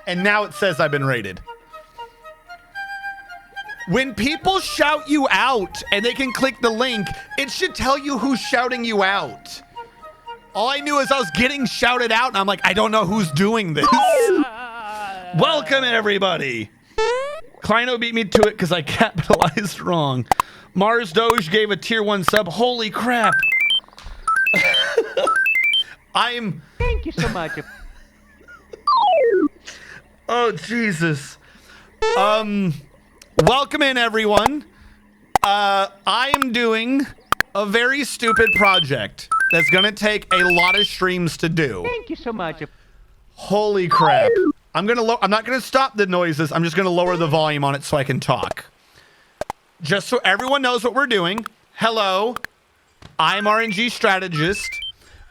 And now it says I've been raided. When people shout you out and they can click the link, it should tell you who's shouting you out. All I knew is I was getting shouted out, and I'm like, I don't know who's doing this. Welcome, everybody. Kleino beat me to it because I capitalized wrong. Mars Doge gave a tier 1 sub. Holy crap. Thank you so much. Oh, Jesus. Welcome in, everyone. I am doing a very stupid project that's going to take a lot of streams to do. Thank you so much. Holy crap. I'm not going to stop the noises. I'm just going to lower the volume on it so I can talk. Just so everyone knows what we're doing. Hello. I'm RNG Strategist.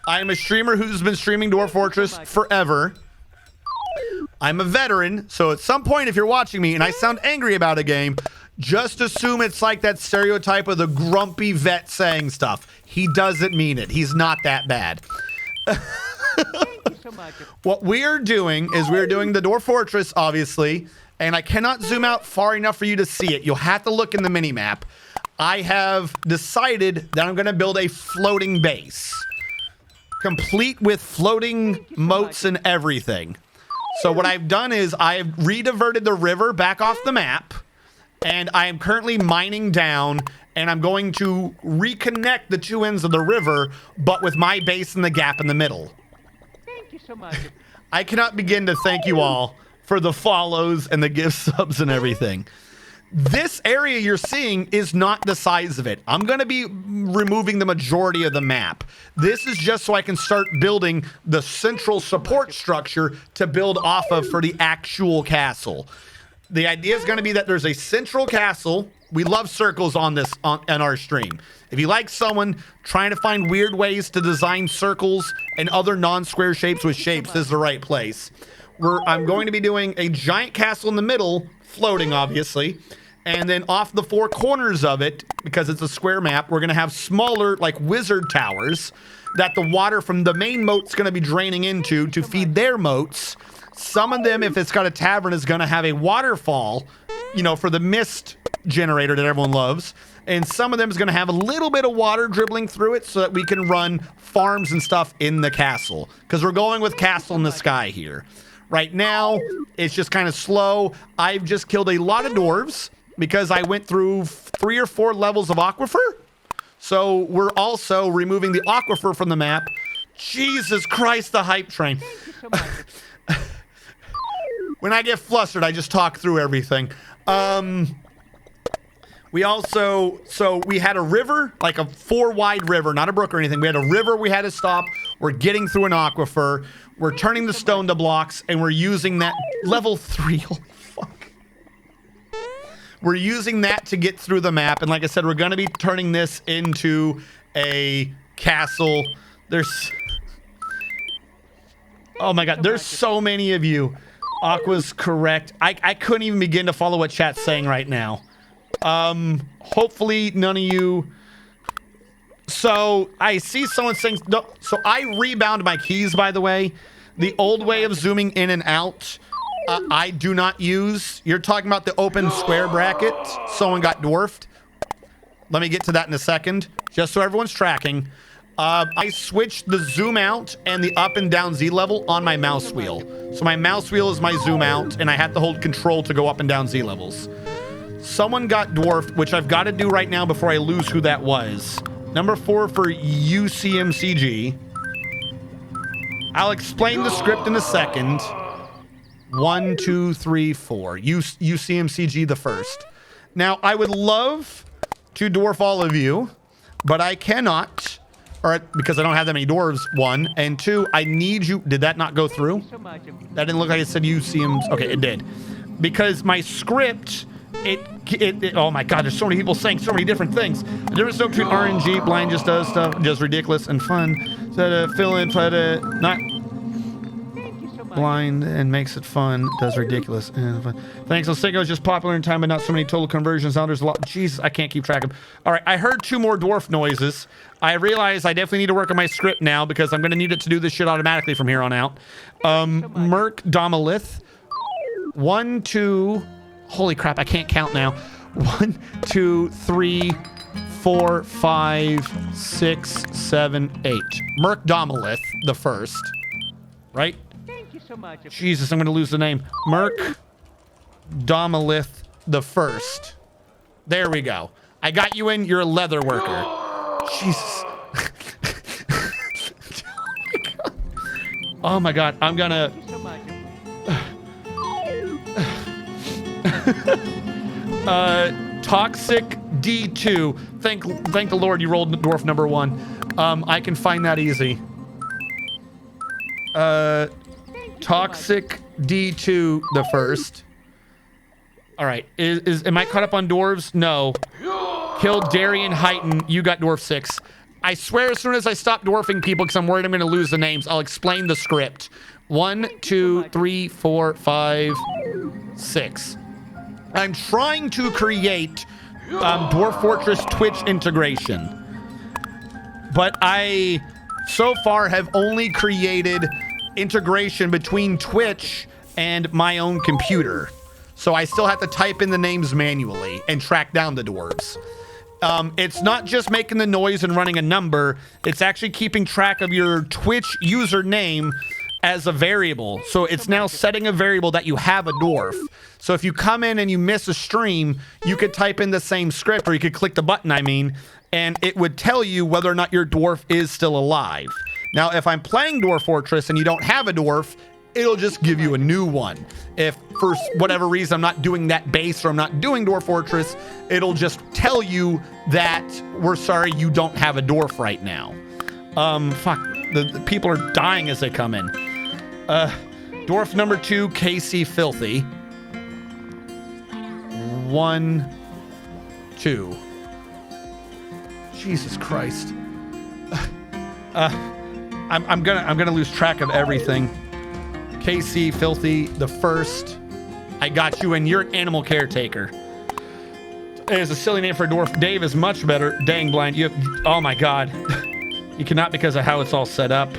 I am a streamer who's been streaming Dwarf Fortress forever. I'm a veteran, so at some point if you're watching me and I sound angry about a game, just assume it's like that stereotype of the grumpy vet saying stuff. He doesn't mean it. He's not that bad. Thank you so much. What we're doing is we're doing the Dwarf Fortress, obviously, and I cannot zoom out far enough for you to see it. You'll have to look in the mini-map. I have decided that I'm going to build a floating base, complete with floating moats and everything. So what I've done is I've rediverted the river back off the map, and I am currently mining down, and I'm going to reconnect the two ends of the river, but with my base in the gap in the middle. Thank you so much. I cannot begin to thank you all for the follows and the gift subs and everything. This area you're seeing is not the size of it. I'm going to be removing the majority of the map. This is just so I can start building the central support structure to build off of for the actual castle. The idea is going to be that there's a central castle. We love circles on this on our stream. If you like someone trying to find weird ways to design circles and other non-square shapes with shapes, this is the right place. I'm going to be doing a giant castle in the middle, floating obviously, and then off the four corners of it, because it's a square map, we're going to have smaller like wizard towers that the water from the main moat's going to be draining into to feed their moats. Some of them, if it's got a tavern, is going to have a waterfall, you know, for the mist generator that everyone loves. And some of them is going to have a little bit of water dribbling through it so that we can run farms and stuff in the castle. Because we're going with castle in the sky here. Right now, it's just kind of slow. I've just killed a lot of dwarves because I went through 3 or 4 levels of aquifer. So we're also removing the aquifer from the map. Jesus Christ, the hype train. When I get flustered, I just talk through everything. We also, so we had a river, like a 4-wide river, not a brook or anything. We had a river we had to stop. We're getting through an aquifer. We're turning the stone to blocks, and we're using that level 3. Holy fuck. We're using that to get through the map. And like I said, we're going to be turning this into a castle. There's... Oh my God, there's so many of you. Aqua's correct. I couldn't even begin to follow what chat's saying right now. Hopefully none of you... So I see someone saying... No, so I rebound my keys, by the way. The old way of zooming in and out, I do not use. You're talking about the open square bracket. Someone got dwarfed. Let me get to that in a second, just so everyone's tracking. I switched the zoom out and the up and down Z level on my mouse wheel. So my mouse wheel is my zoom out, and I have to hold control to go up and down Z levels. Someone got dwarfed, which I've got to do right now before I lose who that was. Number 4 for UCMCG. I'll explain the script in a second. 1, 2, 3, 4. UCMCG the first. Now, I would love to dwarf all of you, but I cannot. All right, because I don't have that many dwarves, 1. And 2, I need you. Did that not go through? That didn't look like it said UCM. Okay, it did. Because my script... oh my God, there's so many people saying so many different things. The difference between RNG, blind just does stuff, just ridiculous and fun. So to fill in, try to not blind and makes it fun, does ridiculous and fun. Thanks, Osego is just popular in time, but not so many total conversions. Now there's a lot. Jesus, I can't keep track of them. All right, I heard 2 more dwarf noises. I realize I definitely need to work on my script now because I'm going to need it to do this shit automatically from here on out. Merc Domalith. 1, 2... Holy crap, I can't count now. 1, 2, 3, 4, 5, 6, 7, 8. Merc Domalith, the first. Right? Thank you so much. Jesus, I'm going to lose the name. Merc Domalith, the first. There we go. I got you in. You're a leather worker. Jesus. Oh my God. I'm going to... Toxic D2. Thank the Lord you rolled dwarf number 1. I can find that easy. Toxic D2 the first. All right. Am I caught up on dwarves? No. Killed Darian Heighton. You got dwarf 6. I swear as soon as I stop dwarfing people because I'm worried I'm going to lose the names, I'll explain the script. 1, 2, 3, 4, 5, 6. I'm trying to create Dwarf Fortress Twitch integration. But I, so far, have only created integration between Twitch and my own computer. So I still have to type in the names manually and track down the dwarves. It's not just making the noise and running a number. It's actually keeping track of your Twitch username as a variable. So it's now setting a variable that you have a dwarf. So if you come in and you miss a stream, you could type in the same script, or you could click the button, and it would tell you whether or not your dwarf is still alive. Now, if I'm playing Dwarf Fortress and you don't have a dwarf, it'll just give you a new one. If for whatever reason I'm not doing that base or I'm not doing Dwarf Fortress, it'll just tell you that we're sorry you don't have a dwarf right now. Fuck, the people are dying as they come in. Dwarf number 2, KC Filthy. 1, 2. Jesus Christ. I'm gonna lose track of everything. KC Filthy, the first. I got you, and you're an animal caretaker. It is a silly name for a dwarf. Dave is much better. Dang, Blind. You have, oh my god. You cannot because of how it's all set up.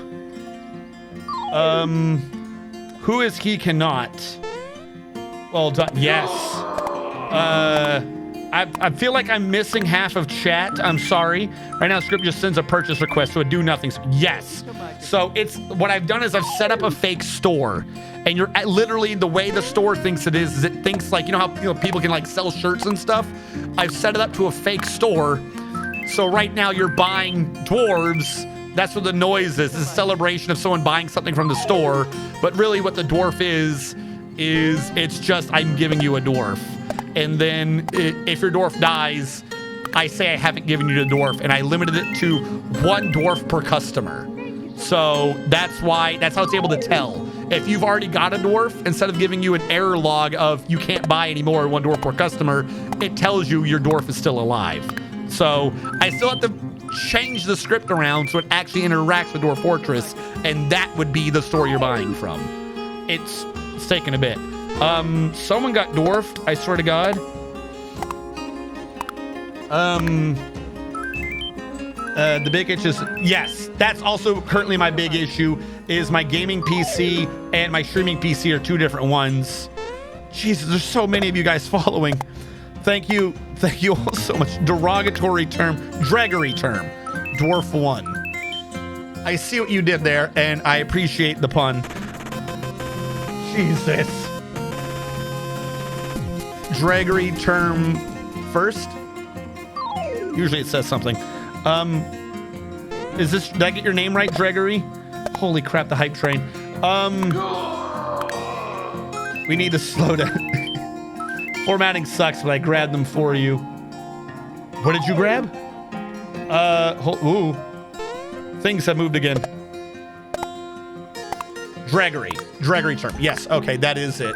Who is he cannot? Well done. Yes. I feel like I'm missing half of chat. I'm sorry. Right now, script just sends a purchase request, so it do nothing. Yes. So it's what I've done is I've set up a fake store, and you're literally the way the store thinks it is it thinks like, you know how people can like sell shirts and stuff. I've set it up to a fake store. So right now you're buying dwarves. That's what the noise is. It's a celebration of someone buying something from the store. But really what the dwarf is it's just I'm giving you a dwarf. And then if your dwarf dies, I say I haven't given you the dwarf, and I limited it to 1 dwarf per customer. So that's how it's able to tell. If you've already got a dwarf, instead of giving you an error log of you can't buy anymore 1 dwarf per customer, it tells you your dwarf is still alive. So I still have to change the script around so it actually interacts with Dwarf Fortress, and that would be the store you're buying from. It's taking a bit. Someone got dwarfed, I swear to God. The big issue is, yes, that's also currently my big issue, is my gaming PC and my streaming PC are 2 different ones. Jesus, there's so many of you guys following. Thank you all so much. Derogatory term, Dregory term, Dwarf 1. I see what you did there, and I appreciate the pun. Jesus. Dregory term first. Usually it says something. Did I get your name right, Dregory? Holy crap, the hype train. We need to slow down. Formatting sucks, but I grabbed them for you. What did you grab? Ooh. Things have moved again. Dregory term. Yes, okay, that is it.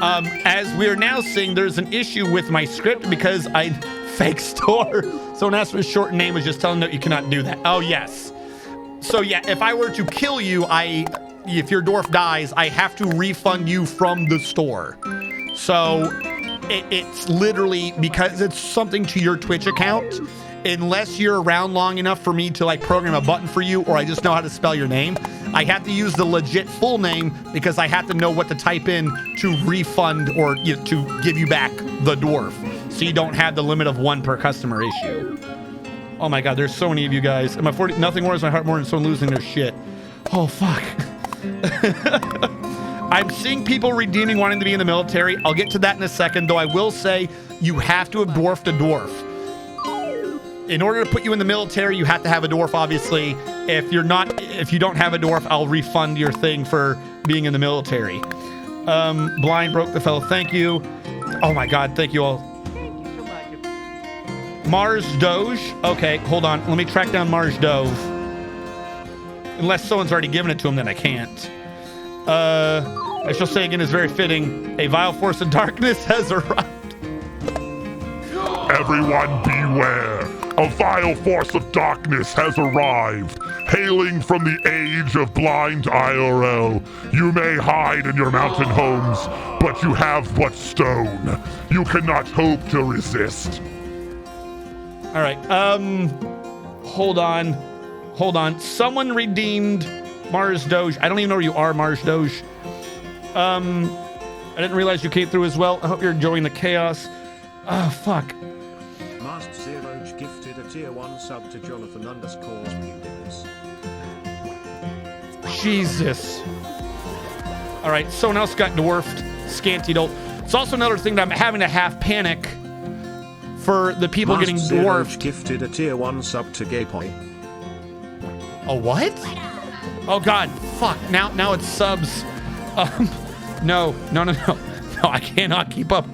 As we are now seeing, there's an issue with my script because I fake store. Someone asked for a short name, was just telling them that you cannot do that. Oh, yes. So yeah, if I were to kill you, if your dwarf dies, I have to refund you from the store. So it's literally because it's something to your Twitch account. Unless you're around long enough for me to like program a button for you, or I just know how to spell your name, I have to use the legit full name because I have to know what to type in to refund or to give you back the dwarf. So you don't have the limit of 1 per customer issue. Oh my God, there's so many of you guys. Nothing warms my heart more than someone losing their shit. Oh fuck. I'm seeing people redeeming wanting to be in the military. I'll get to that in a second, though I will say you have to have dwarfed a dwarf. In order to put you in the military, you have to have a dwarf, obviously. If you don't have a dwarf, I'll refund your thing for being in the military. Blind broke the fellow. Thank you. Oh my God, thank you all. Thank you so much. Mars Doge. Okay, hold on. Let me track down Mars Dove. Unless someone's already given it to him, then I can't. I shall say again is very fitting. A vile force of darkness has arrived. Everyone beware! A vile force of darkness has arrived. Hailing from the age of blind IRL, you may hide in your mountain homes, but you have but stone. You cannot hope to resist. All right. Hold on. Someone redeemed Mars Doge. I don't even know where you are, Mars Doge. I didn't realize you came through as well. I hope you're enjoying the chaos. Oh, fuck. Masked Zero gifted a tier 1 sub to Jonathan _Peepins. Jesus. All right, someone else got dwarfed. Scanty dope. It's also another thing that I'm having to half panic for the people Masked getting Zero dwarfed. gifted a tier 1 sub to Gaypoy. A what? Oh God, fuck. Now it's subs. No, I cannot keep up.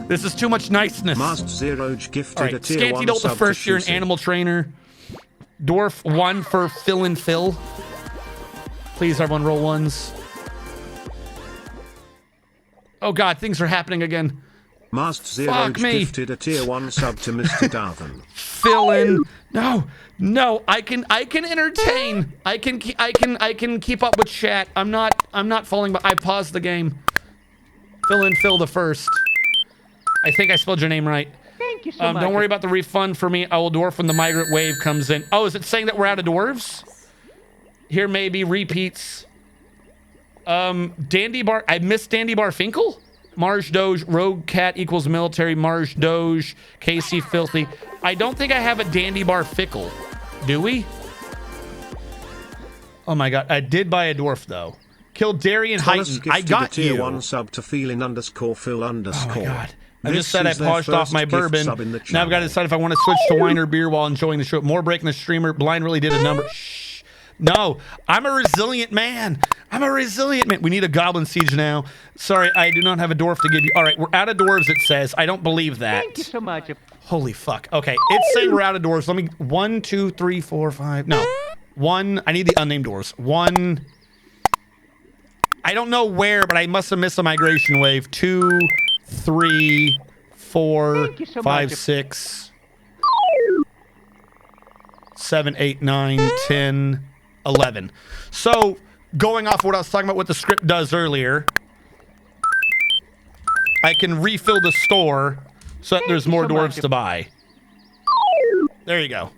This is too much niceness. Masked Zero gifted All right, a tier Scanty 1 Dolt the sub first to year, an Shusy. animal trainer. Dwarf 1 for Phil and Phil. Please, everyone, roll ones. Oh God, things are happening again. Masked Zero Fuck me. gifted a tier 1 sub to Mr. Darvin. Fill in. No, I can entertain. I can keep up with chat. I'm not falling, but I paused the game. Fill in Phil the first. I think I spelled your name right. Thank you so much. Don't worry about the refund for me. I will dwarf when the migrant wave comes in. Oh, is it saying that we're out of dwarves? Here may be repeats. Dandy Bar. I missed Dandy Bar Finkel. Marge Doge, Rogue Cat equals military. Marge Doge, KC Filthy. I don't think I have a Dandy Bar Fickle. Do we? Oh my God. I did buy a dwarf though. Kill Darian Thomas Heighton. I gifted got a tier you. 1 sub to feeling _ Phil _ Oh my God. I This just said I is their polished off first my gift bourbon. sub in the Now I've got to channel. decide if I want to switch to wine or beer while enjoying the show. More breaking the streamer. Blind really did a number. Shh. No, I'm a resilient man. We need a goblin siege now. Sorry, I do not have a dwarf to give you. All right, we're out of dwarves, it says. I don't believe that. Thank you so much. Holy fuck. Okay, it's saying we're out of dwarves. Let me... 1, 2, 3, 4, 5... No. 1... I need the unnamed dwarves. 1... I don't know where, but I must have missed a migration wave. 2, 3, 4, Thank you so 5, much. 6, 7, 8, 9, 10, 11. So, going off what I was talking about, what the script does earlier, I can refill the store so that there's you more so dwarves much. to buy. There you go.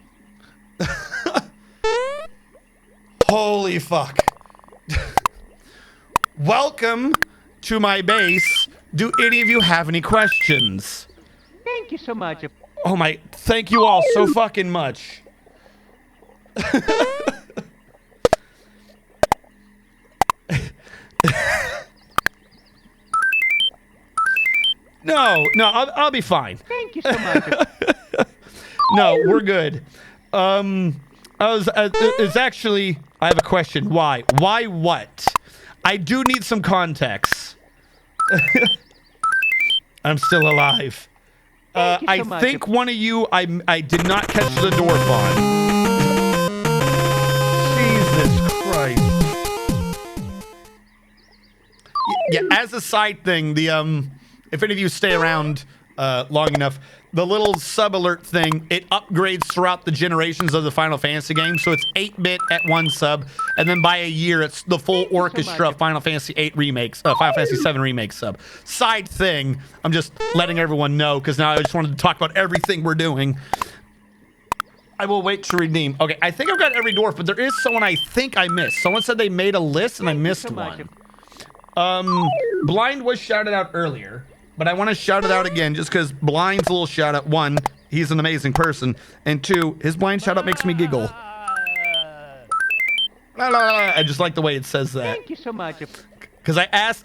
Holy fuck. Welcome to my base. Do any of you have any questions? Thank you so much. Oh my, thank you all so fucking much. No, I'll be fine. Thank you so much. No, we're good. It's actually, I have a question. Why? Why what? I do need some context. I'm still alive. Thank you so I much. think one of you I did not catch the dwarf on. Jesus Christ. Yeah, as a side thing, the if any of you stay around long enough, the little sub alert thing, it upgrades throughout the generations of the Final Fantasy game. So it's 8-bit at 1 sub, and then by a year, it's the full orchestra of Final Fantasy 8 remakes, Final Fantasy 7 remake sub. Side thing, I'm just letting everyone know, because now I just wanted to talk about everything we're doing. I will wait to redeem. Okay, I think I've got every dwarf, but there is someone I think I missed. Someone said they made a list, and I missed one. Blind was shouted out earlier, but I want to shout it out again just because Blind's little shout out, 1, he's an amazing person, and 2, his blind shout out makes me giggle. I just like the way it says that. Thank you so much. Because I asked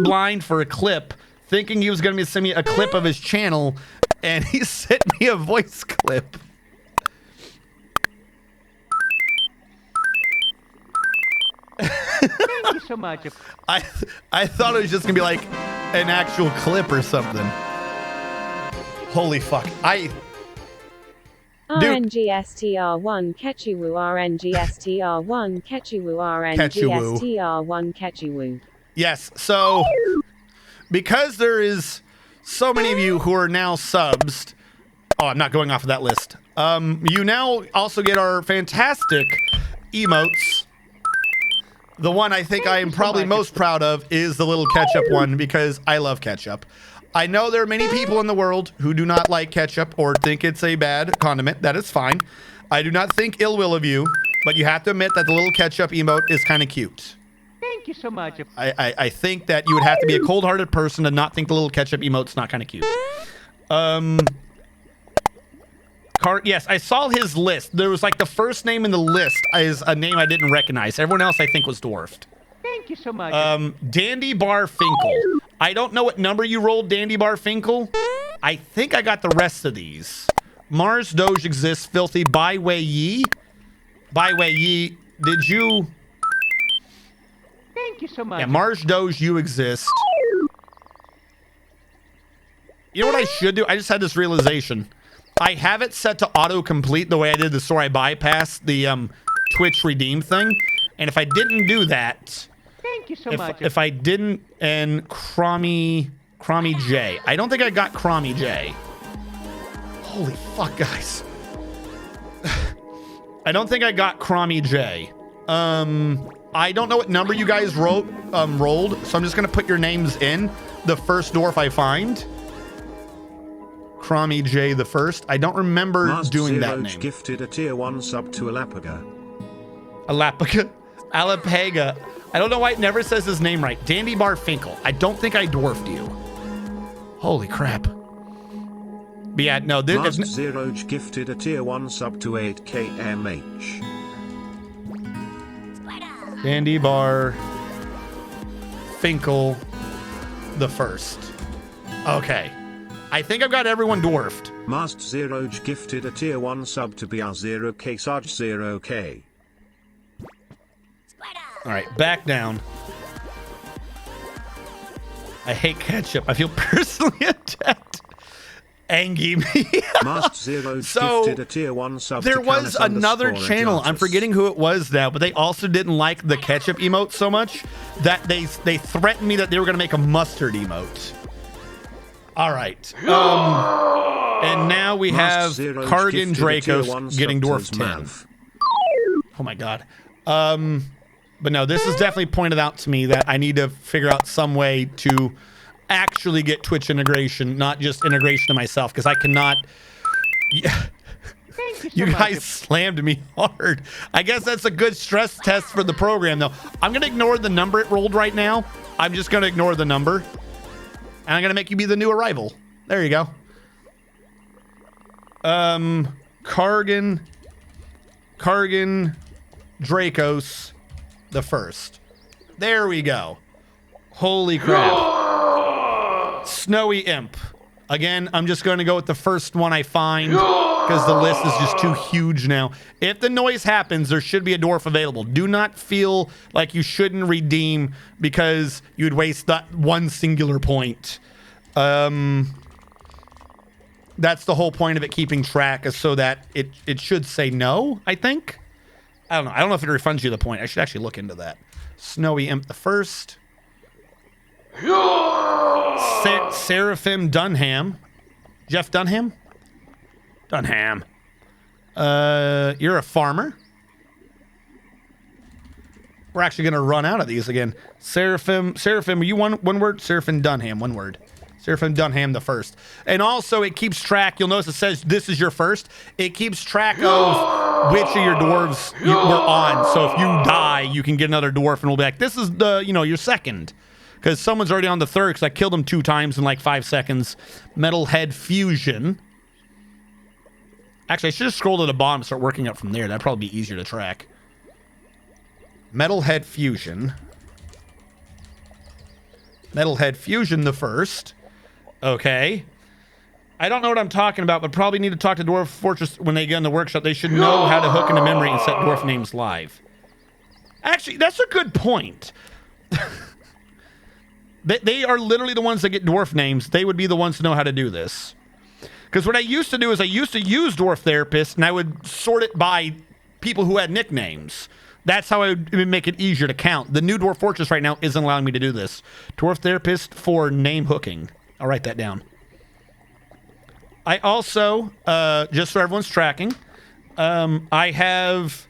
Blind for a clip, thinking he was going to send me a clip of his channel, and he sent me a voice clip. Thank you so much. I thought it was just gonna be like an actual clip or something. Holy fuck. RNGSTR1 Ketchiwoo RNGSTR1 Ketchiwoo RNGSTR1 Ketchiwoo. Yes, so because there is so many of you who are now subs. Oh, I'm not going off of that list. You now also get our fantastic emotes. The one I think I am probably most proud of is the little ketchup one, because I love ketchup. I know there are many people in the world who do not like ketchup or think it's a bad condiment. That is fine. I do not think ill will of you, but you have to admit that the little ketchup emote is kind of cute. Thank you so much. I think that you would have to be a cold-hearted person to not think the little ketchup emote's not kind of cute. Yes, I saw his list. There was like the first name in the list is a name I didn't recognize. Everyone else I think was dwarfed. Thank you so much. Dandy Bar Finkel. I don't know what number you rolled, Dandy Bar Finkel. I think I got the rest of these. Mars Doge exists, Filthy, Bai Wei Yi. Bai Wei Yi, did you... Thank you so much. Yeah, Marsh Doge, you exist. You know what I should do? I just had this realization. I have it set to autocomplete the way I did the store. I bypassed the Twitch redeem thing. And if I didn't do that... Thank you so much. If I didn't... And Crommy J. I don't think I got Crommy J. Holy fuck, guys. I don't think I got Crommy J. I don't know what number you guys rolled, so I'm just going to put your names in the first dwarf I find. Crommy J the first. I don't remember doing that name. Gifted a tier 1 sub to Alapaga. Alapega. I don't know why it never says his name right. Dandy Bar Finkel. I don't think I dwarfed you. Holy crap. But yeah, no, this is... Zero gifted a tier 1 sub to 8kmh. Dandy Bar Finkel the first. Okay. I think I've got everyone dwarfed. Mast Zero gifted a tier 1 sub to BR0k Sarge 0k. Alright, back down. I hate ketchup. I feel personally attacked. Angie me. Mast Zero So, gifted a tier 1 sub there to was another channel. I'm forgetting who it was now, but they also didn't like the ketchup emote so much that they threatened me that they were going to make a mustard emote. All right. And now we have Cargan Dracos getting dwarf 10. Oh my god. But no, this is definitely pointed out to me that I need to figure out some way to actually get Twitch integration, not just integration to myself, because I cannot... Yeah. You guys slammed me hard. I guess that's a good stress test for the program, though. I'm going to ignore the number it rolled right now. I'm just going to ignore the number. And I'm going to make you be the new arrival. There you go. Cargan Dracos the first. There we go. Holy crap. Snowy Imp. Again, I'm just going to go with the first one I find because the list is just too huge now. If the noise happens, there should be a dwarf available. Do not feel like you shouldn't redeem because you'd waste that one singular point. That's the whole point of it keeping track, is so that it should say no, I think. I don't know. I don't know if it refunds you the point. I should actually look into that. Snowy Imp the first. Seraphim Dunham. Jeff Dunham? Dunham. You're a farmer. We're actually going to run out of these again. Seraphim, are you one word? Seraphim Dunham, one word. Seraphim Dunham the first. And also it keeps track. You'll notice it says this is your first. It keeps track of which of your dwarves you were on. So if you die, you can get another dwarf and we'll be like, this is the, your second. Because someone's already on the third because I killed him 2 times in like 5 seconds. Metalhead Fusion. Actually, I should have scrolled to the bottom and start working up from there. That'd probably be easier to track. Metalhead Fusion. Metalhead Fusion the first. Okay. I don't know what I'm talking about, but probably need to talk to Dwarf Fortress when they get in the workshop. They should know how to hook into memory and set dwarf names live. Actually, that's a good point. They are literally the ones that get dwarf names. They would be the ones to know how to do this. Because what I used to do is I used to use Dwarf Therapist, and I would sort it by people who had nicknames. That's how I would make it easier to count. The new Dwarf Fortress right now isn't allowing me to do this. Dwarf Therapist for name hooking. I'll write that down. I also, just so everyone's tracking, I have,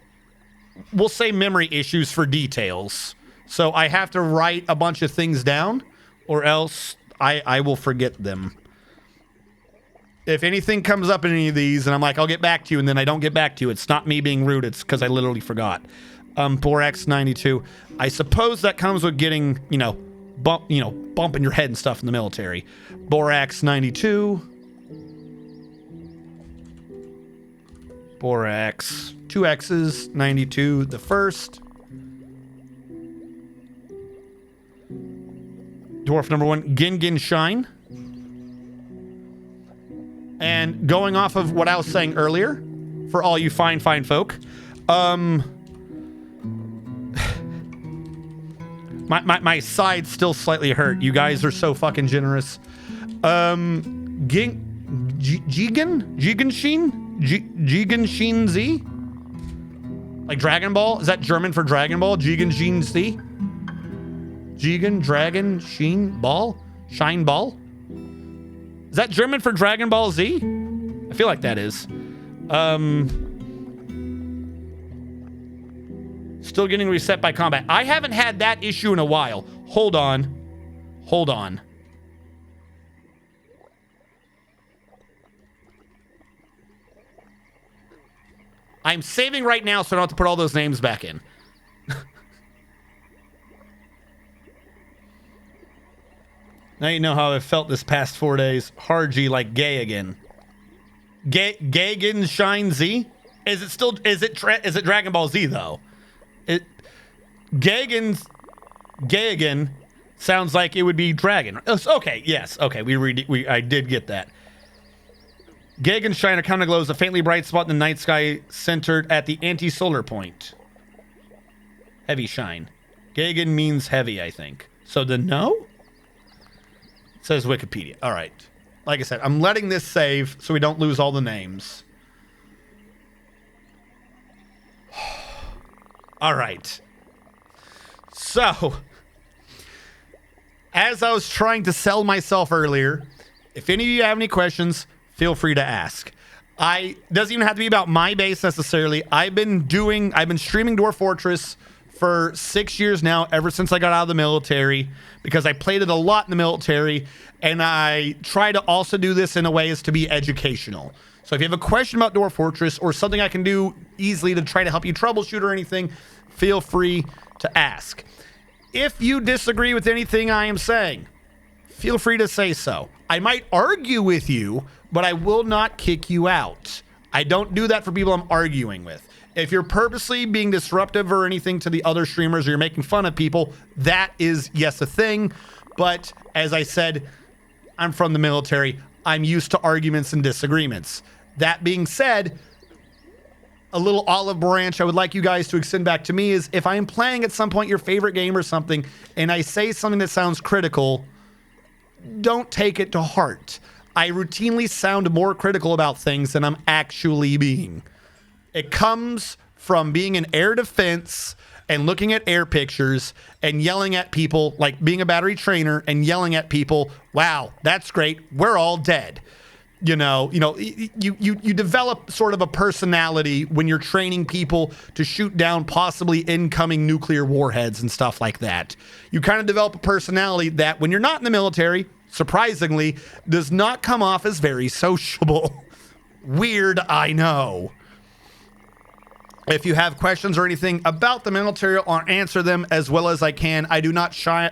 we'll say memory issues for details. So I have to write a bunch of things down, or else I will forget them. If anything comes up in any of these, and I'm like, I'll get back to you, and then I don't get back to you, it's not me being rude, it's because I literally forgot. Borax 92. I suppose that comes with getting, bumping your head and stuff in the military. Borax 92. Borax 2 X's 92 the first. Dwarf number 1, Gin Shine. And going off of what I was saying earlier, for all you fine My side's still slightly hurt. You guys are so fucking generous. Jigen Z? Like Dragon Ball? Is that German for Dragon Ball? Jigen Z? Jigen Dragon Sheen Ball? Shine Ball? Is that German for Dragon Ball Z? I feel like that is. Still getting reset by combat. I haven't had that issue in a while. Hold on. Hold on. I'm saving right now so I don't have to put all those names back in. Now you know how I felt this past 4 days. Hard G like gay again. Gagan Shine Z? Is it Dragon Ball Z though? Gagan sounds like it would be dragon. Okay, yes. Okay, I did get that. Gagan Shine, a counter glows a faintly bright spot in the night sky centered at the anti-solar point. Heavy shine. Gagan means heavy, I think. So the no? Says Wikipedia. All right. Like I said, I'm letting this save so we don't lose all the names. All right. So, as I was trying to sell myself earlier, if any of you have any questions, feel free to ask. Doesn't even have to be about my base necessarily. I've been streaming Dwarf Fortress for 6 years now, ever since I got out of the military, because I played it a lot in the military, and I try to also do this in a way as to be educational. So if you have a question about Dwarf Fortress or something I can do easily to try to help you troubleshoot or anything, feel free to ask. If you disagree with anything I am saying, feel free to say so. I might argue with you, but I will not kick you out. I don't do that for people I'm arguing with. If you're purposely being disruptive or anything to the other streamers or you're making fun of people, that is, yes, a thing. But as I said, I'm from the military. I'm used to arguments and disagreements. That being said, a little olive branch I would like you guys to extend back to me is if I am playing at some point your favorite game or something and I say something that sounds critical, don't take it to heart. I routinely sound more critical about things than I'm actually being. It comes from being in air defense and looking at air pictures and yelling at people, like being a battery trainer and yelling at people, wow, that's great, we're all dead. You develop sort of a personality when you're training people to shoot down possibly incoming nuclear warheads and stuff like that. You kind of develop a personality that when you're not in the military, surprisingly, does not come off as very sociable. Weird, I know. If you have questions or anything about the military, I'll answer them as well as I can. I do not shy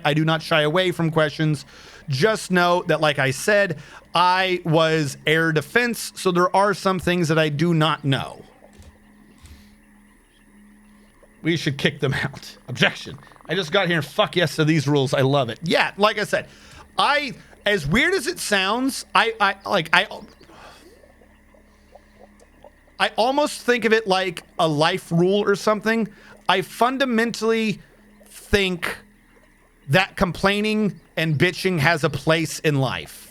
away from questions. Just know that, like I said, I was air defense, so there are some things that I do not know. We should kick them out. Objection. I just got here and fuck yes to these rules. I love it. Yeah, like I said, as weird as it sounds, I almost think of it like a life rule or something. I fundamentally think that complaining and bitching has a place in life.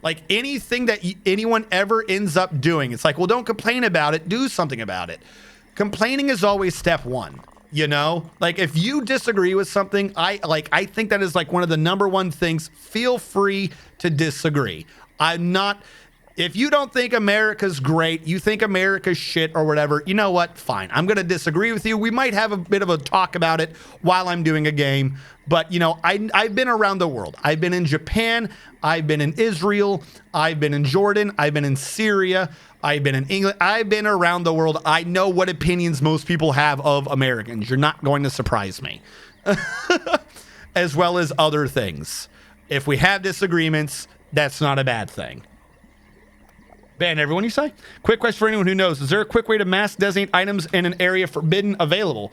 Like anything that anyone ever ends up doing, it's like, well, don't complain about it, do something about it. Complaining is always step one, you know? Like if you disagree with something, I think that is like one of the number one things. Feel free to disagree. If you don't think America's great, you think America's shit or whatever, you know what? Fine. I'm going to disagree with you. We might have a bit of a talk about it while I'm doing a game. But, you know, I've been around the world. I've been in Japan. I've been in Israel. I've been in Jordan. I've been in Syria. I've been in England. I've been around the world. I know what opinions most people have of Americans. You're not going to surprise me. As well as other things. If we have disagreements, that's not a bad thing. Ban everyone, you say? Quick question for anyone who knows. Is there a quick way to mass designate items in an area forbidden available?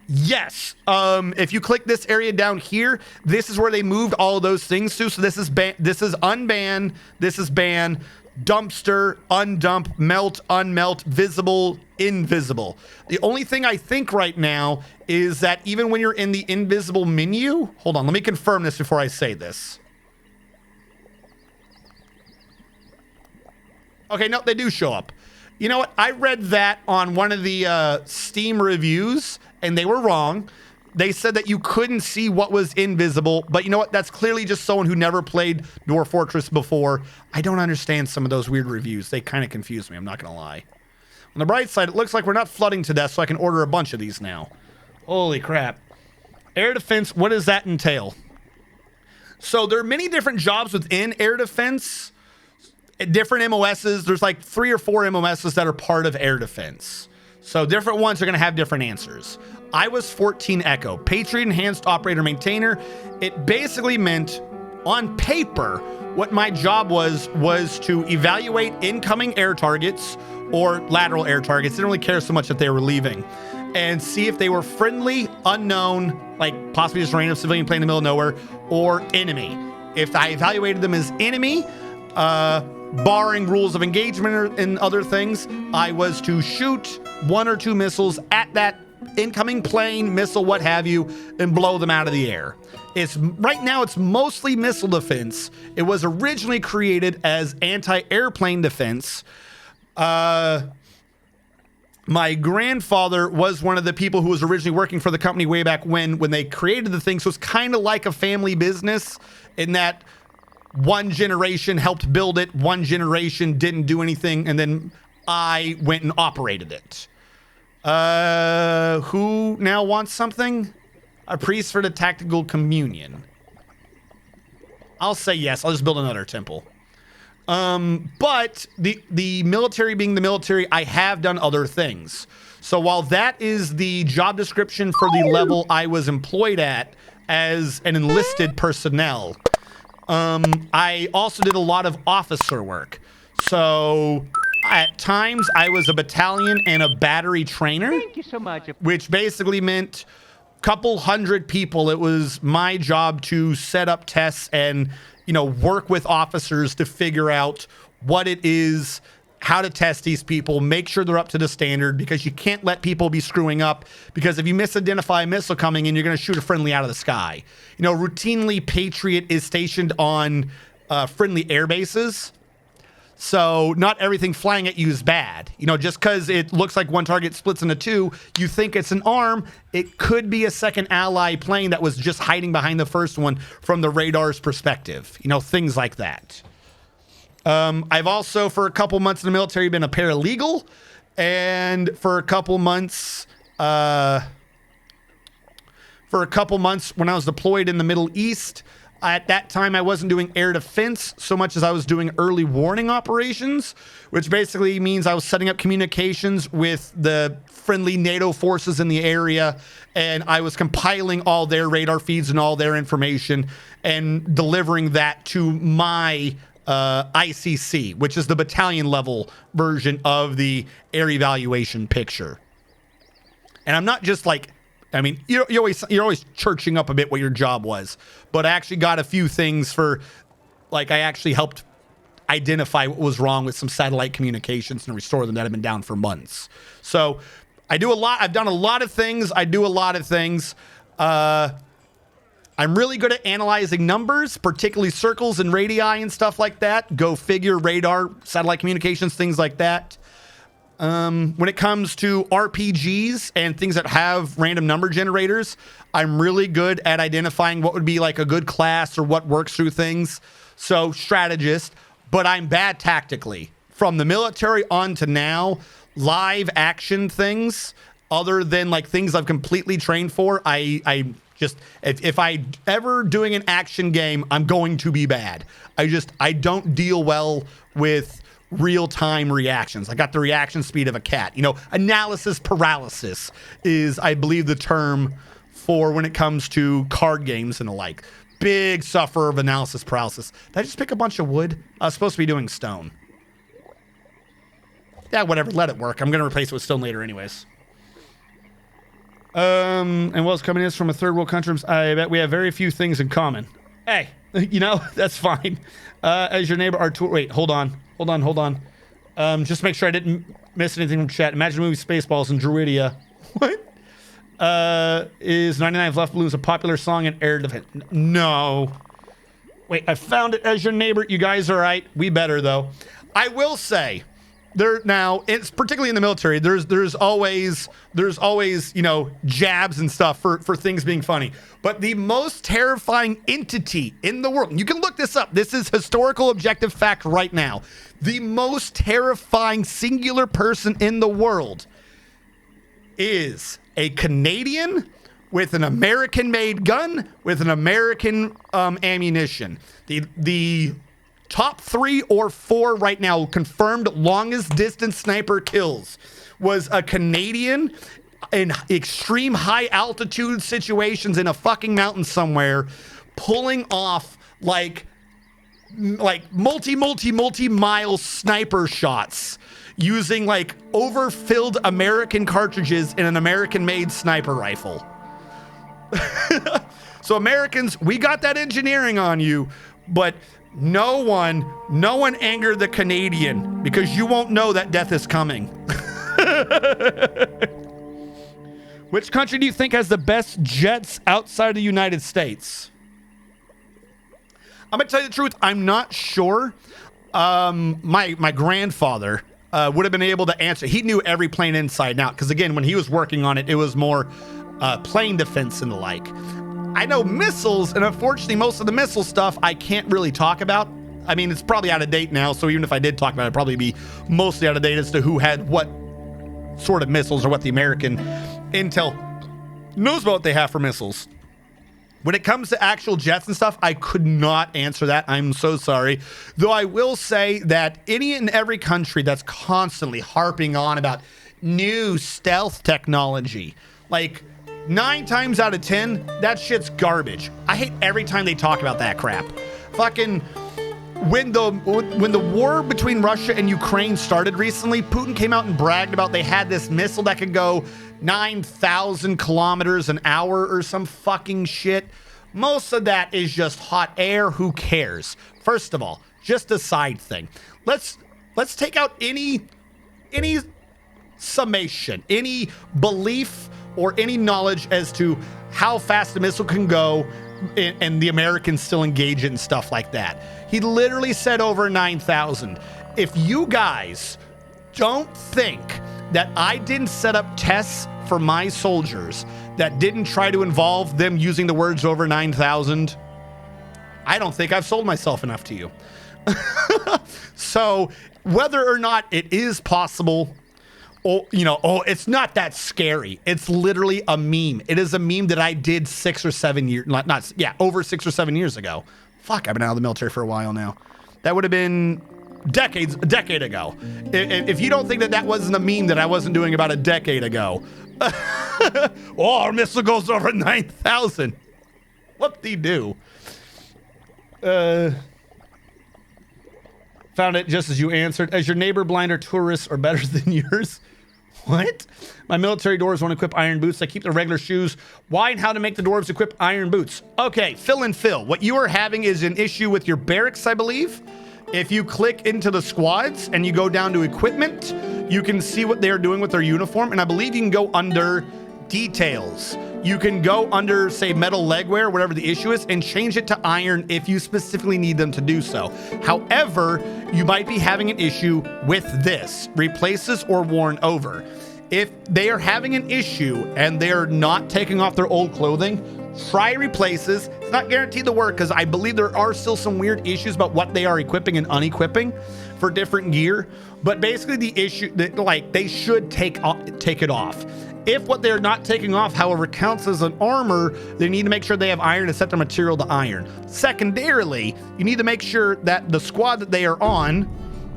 Yes. If you click this area down here, this is where they moved all of those things to. So this is this is unbanned. This is banned. dumpster, undump, melt, unmelt, visible, invisible. The only thing I think right now is that even when you're in the invisible menu, hold on, let me confirm this before I say this. Okay, no, they do show up. You know what? I read that on one of the Steam reviews, and they were wrong. They said that you couldn't see what was invisible, but you know what? That's clearly just someone who never played Dwarf Fortress before. I don't understand some of those weird reviews. They kind of confuse me, I'm not going to lie. On the bright side, it looks like we're not flooding to death, so I can order a bunch of these now. Holy crap. Air defense, what does that entail? So there are many different jobs within air defense. Different MOSs. There's like 3 or 4 MOSs that are part of air defense. So different ones are going to have different answers. I was 14 Echo, Patriot Enhanced Operator Maintainer. It basically meant, on paper, what my job was to evaluate incoming air targets or lateral air targets. Didn't really care so much that they were leaving, and see if they were friendly, unknown, like possibly just a random civilian plane in the middle of nowhere, or enemy. If I evaluated them as enemy, barring rules of engagement and other things, I was to shoot 1 or 2 missiles at that incoming plane, missile, what have you, and blow them out of the air. Right now it's mostly missile defense. It was originally created as anti-airplane defense. My grandfather was one of the people who was originally working for the company way back when they created the thing. So it's kind of like a family business in that one generation helped build it, one generation didn't do anything, and then I went and operated it. Who now wants something? A priest for the tactical communion. I'll say yes. I'll just build another temple. But the military being the military, I have done other things. So while that is the job description for the level I was employed at as an enlisted personnel, I also did a lot of officer work. So at times I was a battalion and a battery trainer. Thank you so much. Which basically meant a couple hundred people. It was my job to set up tests and, work with officers to figure out what it is, how to test these people, make sure they're up to the standard, because you can't let people be screwing up, because if you misidentify a missile coming in, you're going to shoot a friendly out of the sky. Routinely Patriot is stationed on friendly air bases. So not everything flying at you is bad. Just because it looks like one target splits into 2, you think it's an arm. It could be a second ally plane that was just hiding behind the first one from the radar's perspective. Things like that. I've also, for a couple months in the military, been a paralegal. And for a couple months when I was deployed in the Middle East, at that time, I wasn't doing air defense so much as I was doing early warning operations, which basically means I was setting up communications with the friendly NATO forces in the area, and I was compiling all their radar feeds and all their information and delivering that to my ICC, which is the battalion level version of the air evaluation picture. And I'm not just like, you're always churching up a bit what your job was, but I actually got a few things for, I actually helped identify what was wrong with some satellite communications and restore them that had been down for months. So I do a lot. I've done a lot of things. I do a lot of things. I'm really good at analyzing numbers, particularly circles and radii and stuff like that. Go figure, radar, satellite communications, things like that. When it comes to RPGs and things that have random number generators, I'm really good at identifying what would be like a good class or what works through things. So strategist, but I'm bad tactically. From the military on to now, live action things, other than like things I've completely trained for, I just, if I ever doing an action game, I'm going to be bad. I don't deal well with real-time reactions. I got the reaction speed of a cat. Analysis paralysis is, I believe, the term for when it comes to card games and the like. Big sufferer of analysis paralysis. Did I just pick a bunch of wood? I was supposed to be doing stone. Yeah, whatever. Let it work. I'm going to replace it with stone later anyways. And what's coming in from a third world country, I bet we have very few things in common. Hey, that's fine. As your neighbor, wait, hold on. Hold on. Just make sure I didn't miss anything from chat. Imagine movie Spaceballs in Druidia. What? Is 99 Left Balloons a popular song in air defense? No. Wait, I found it. As your neighbor. You guys are right. We better, though. I will say, it's particularly in the military, there's always, you know, jabs and stuff for things being funny. But the most terrifying entity in the world, you can look this up. This is historical objective fact right now. The most terrifying singular person in the world is a Canadian with an American-made gun with an American ammunition. The top 3 or 4 right now confirmed longest distance sniper kills was a Canadian in extreme high altitude situations in a fucking mountain somewhere, pulling off like multi-mile sniper shots using like overfilled American cartridges in an American-made sniper rifle. So Americans, we got that engineering on you, but no one angered the Canadian, because you won't know that death is coming. Which country do you think has the best jets outside the United States? I'm gonna tell you the truth, I'm not sure. My grandfather would have been able to answer. He knew every plane inside and out, because again, when he was working on it, it was more plane defense and the like. I know missiles, and unfortunately, most of the missile stuff I can't really talk about. I mean, it's probably out of date now, so even if I did talk about it, it'd probably be mostly out of date as to who had what sort of missiles or what the American intel knows about what they have for missiles. When it comes to actual jets and stuff, I could not answer that. I'm so sorry. Though I will say that any and every country that's constantly harping on about new stealth technology, like 9 times out of 10, that shit's garbage. I hate every time they talk about that crap. Fucking when the war between Russia and Ukraine started recently, Putin came out and bragged about they had this missile that could go 9,000 kilometers an hour or some fucking shit. Most of that is just hot air. Who cares? First of all, just a side thing. Let's take out any summation, any belief or any knowledge as to how fast a missile can go, and the Americans still engage it and stuff like that. He literally said over 9,000. If you guys don't think that I didn't set up tests for my soldiers that didn't try to involve them using the words over 9,000, I don't think I've sold myself enough to you. So whether or not it is possible, it's not that scary. It's literally a meme. It is a meme that I did 6 or 7 years, over 6 or 7 years ago. Fuck, I've been out of the military for a while now. That would have been a decade ago. If you don't think that wasn't a meme that I wasn't doing about a decade ago. Oh, our missile goes over 9,000. Whoop-de-doo. Found it just as you answered. As your neighbor, blind or tourists are better than yours. What? My military dwarves won't equip iron boots. I keep the regular shoes. Why and how to make the dwarves equip iron boots? Okay, Phil and Phil. What you are having is an issue with your barracks, I believe. If you click into the squads and you go down to equipment, you can see what they're doing with their uniform. And I believe you can go under details. You can go under, say, metal leg wear, whatever the issue is, and change it to iron if you specifically need them to do so. However, you might be having an issue with this, replaces or worn over. If they are having an issue and they're not taking off their old clothing, try replaces. It's not guaranteed to work, because I believe there are still some weird issues about what they are equipping and unequipping for different gear. But basically the issue, they should take it off. If what they're not taking off, however, counts as an armor, they need to make sure they have iron to set their material to iron. Secondarily, you need to make sure that the squad that they are on,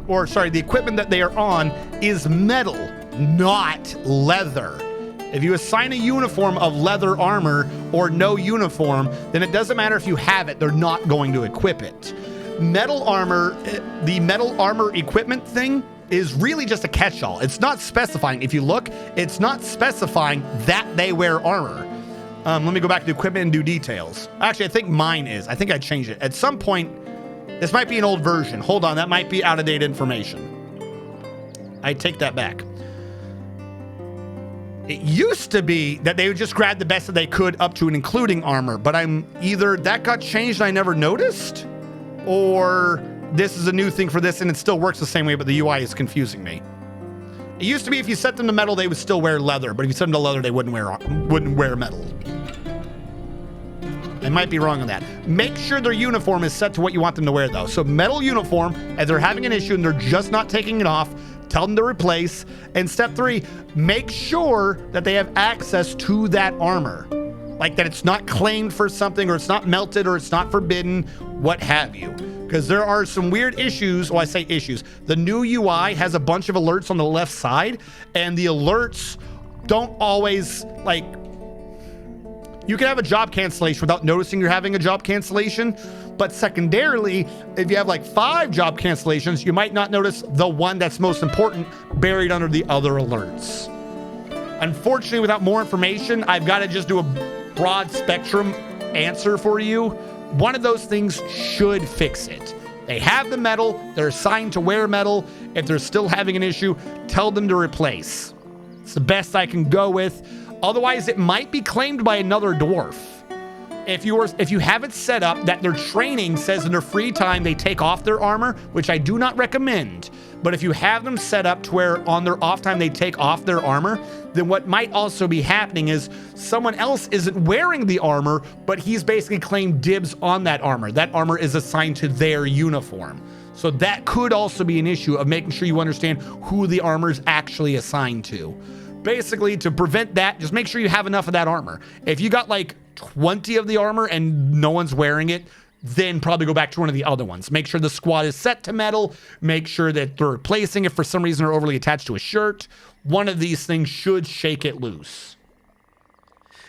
the equipment that they are on is metal, not leather. If you assign a uniform of leather armor or no uniform, then it doesn't matter if you have it, they're not going to equip it. Metal armor, the metal armor equipment thing is really just a catch-all. It's not specifying. If you look, it's not specifying that they wear armor. Let me go back to equipment and do details. Actually, I think mine is. I think I changed it. At some point, This might be an old version. Hold on, that might be out-of-date information. I take that back. It used to be that they would just grab the best that they could up to and including armor, but either that got changed and I never noticed, or this is a new thing for this and it still works the same way, but the UI is confusing me. It used to be if you set them to metal, they would still wear leather, but if you set them to leather, they wouldn't wear metal. I might be wrong on that. Make sure their uniform is set to what you want them to wear, though. So metal uniform, if they're having an issue and they're just not taking it off, tell them to replace. And step 3, make sure that they have access to that armor. Like that it's not claimed for something, or it's not melted, or it's not forbidden, what have you. Because there are some weird issues. Well, I say issues. The new UI has a bunch of alerts on the left side, and the alerts don't always, like, you can have a job cancellation without noticing you're having a job cancellation. But secondarily, if you have like 5 job cancellations, you might not notice the one that's most important buried under the other alerts. Unfortunately, without more information, I've got to just do a broad spectrum answer for you. One of those things should fix it. They have the metal, they're assigned to wear metal. If they're still having an issue, tell them to replace. It's the best I can go with. Otherwise, it might be claimed by another dwarf. If you have it set up that their training says in their free time they take off their armor, which I do not recommend, but if you have them set up to where on their off time they take off their armor, then what might also be happening is someone else isn't wearing the armor, but he's basically claimed dibs on that armor. That armor is assigned to their uniform. So that could also be an issue of making sure you understand who the armor is actually assigned to. Basically, to prevent that, just make sure you have enough of that armor. If you got like 20 of the armor and no one's wearing it, then probably go back to one of the other ones. Make sure the squad is set to metal. Make sure that they're replacing if for some reason they're overly attached to a shirt. One of these things should shake it loose.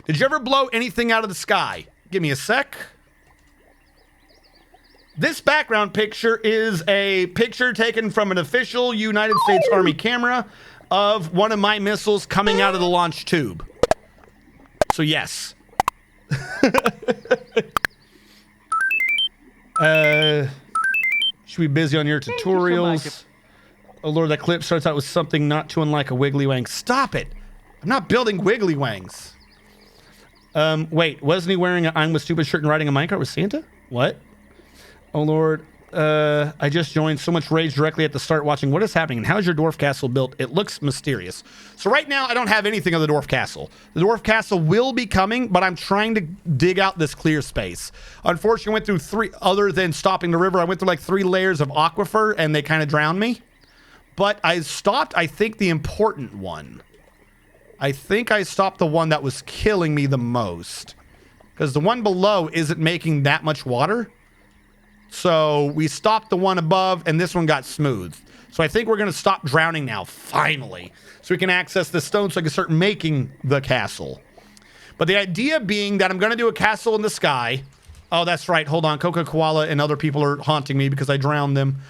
Did you ever blow anything out of the sky? Give me a sec. This background picture is a picture taken from an official United States Army camera of one of my missiles coming out of the launch tube. So yes. Should be busy on your tutorials. So oh Lord, that clip starts out with something not too unlike a wiggly wang. Stop it. I'm not building wiggly wangs. Wait, wasn't he wearing an I'm with stupid shirt and riding a minecart with Santa? What? Oh Lord. I just joined. So much rage directly at the start watching. What is happening? And how's your dwarf castle built? It looks mysterious. So right now I don't have anything of the dwarf castle. The dwarf castle will be coming, but I'm trying to dig out this clear space. Unfortunately, I went through 3, other than stopping the river, I went through like 3 layers of aquifer and they kind of drowned me. But I stopped, I think, the important one. I think I stopped the one that was killing me the most. Because the one below isn't making that much water. So we stopped the one above and this one got smooth. So I think we're going to stop drowning now, finally. So we can access the stone so I can start making the castle. But the idea being that I'm going to do a castle in the sky. Oh, that's right. Hold on. Coca Koala and other people are haunting me because I drowned them.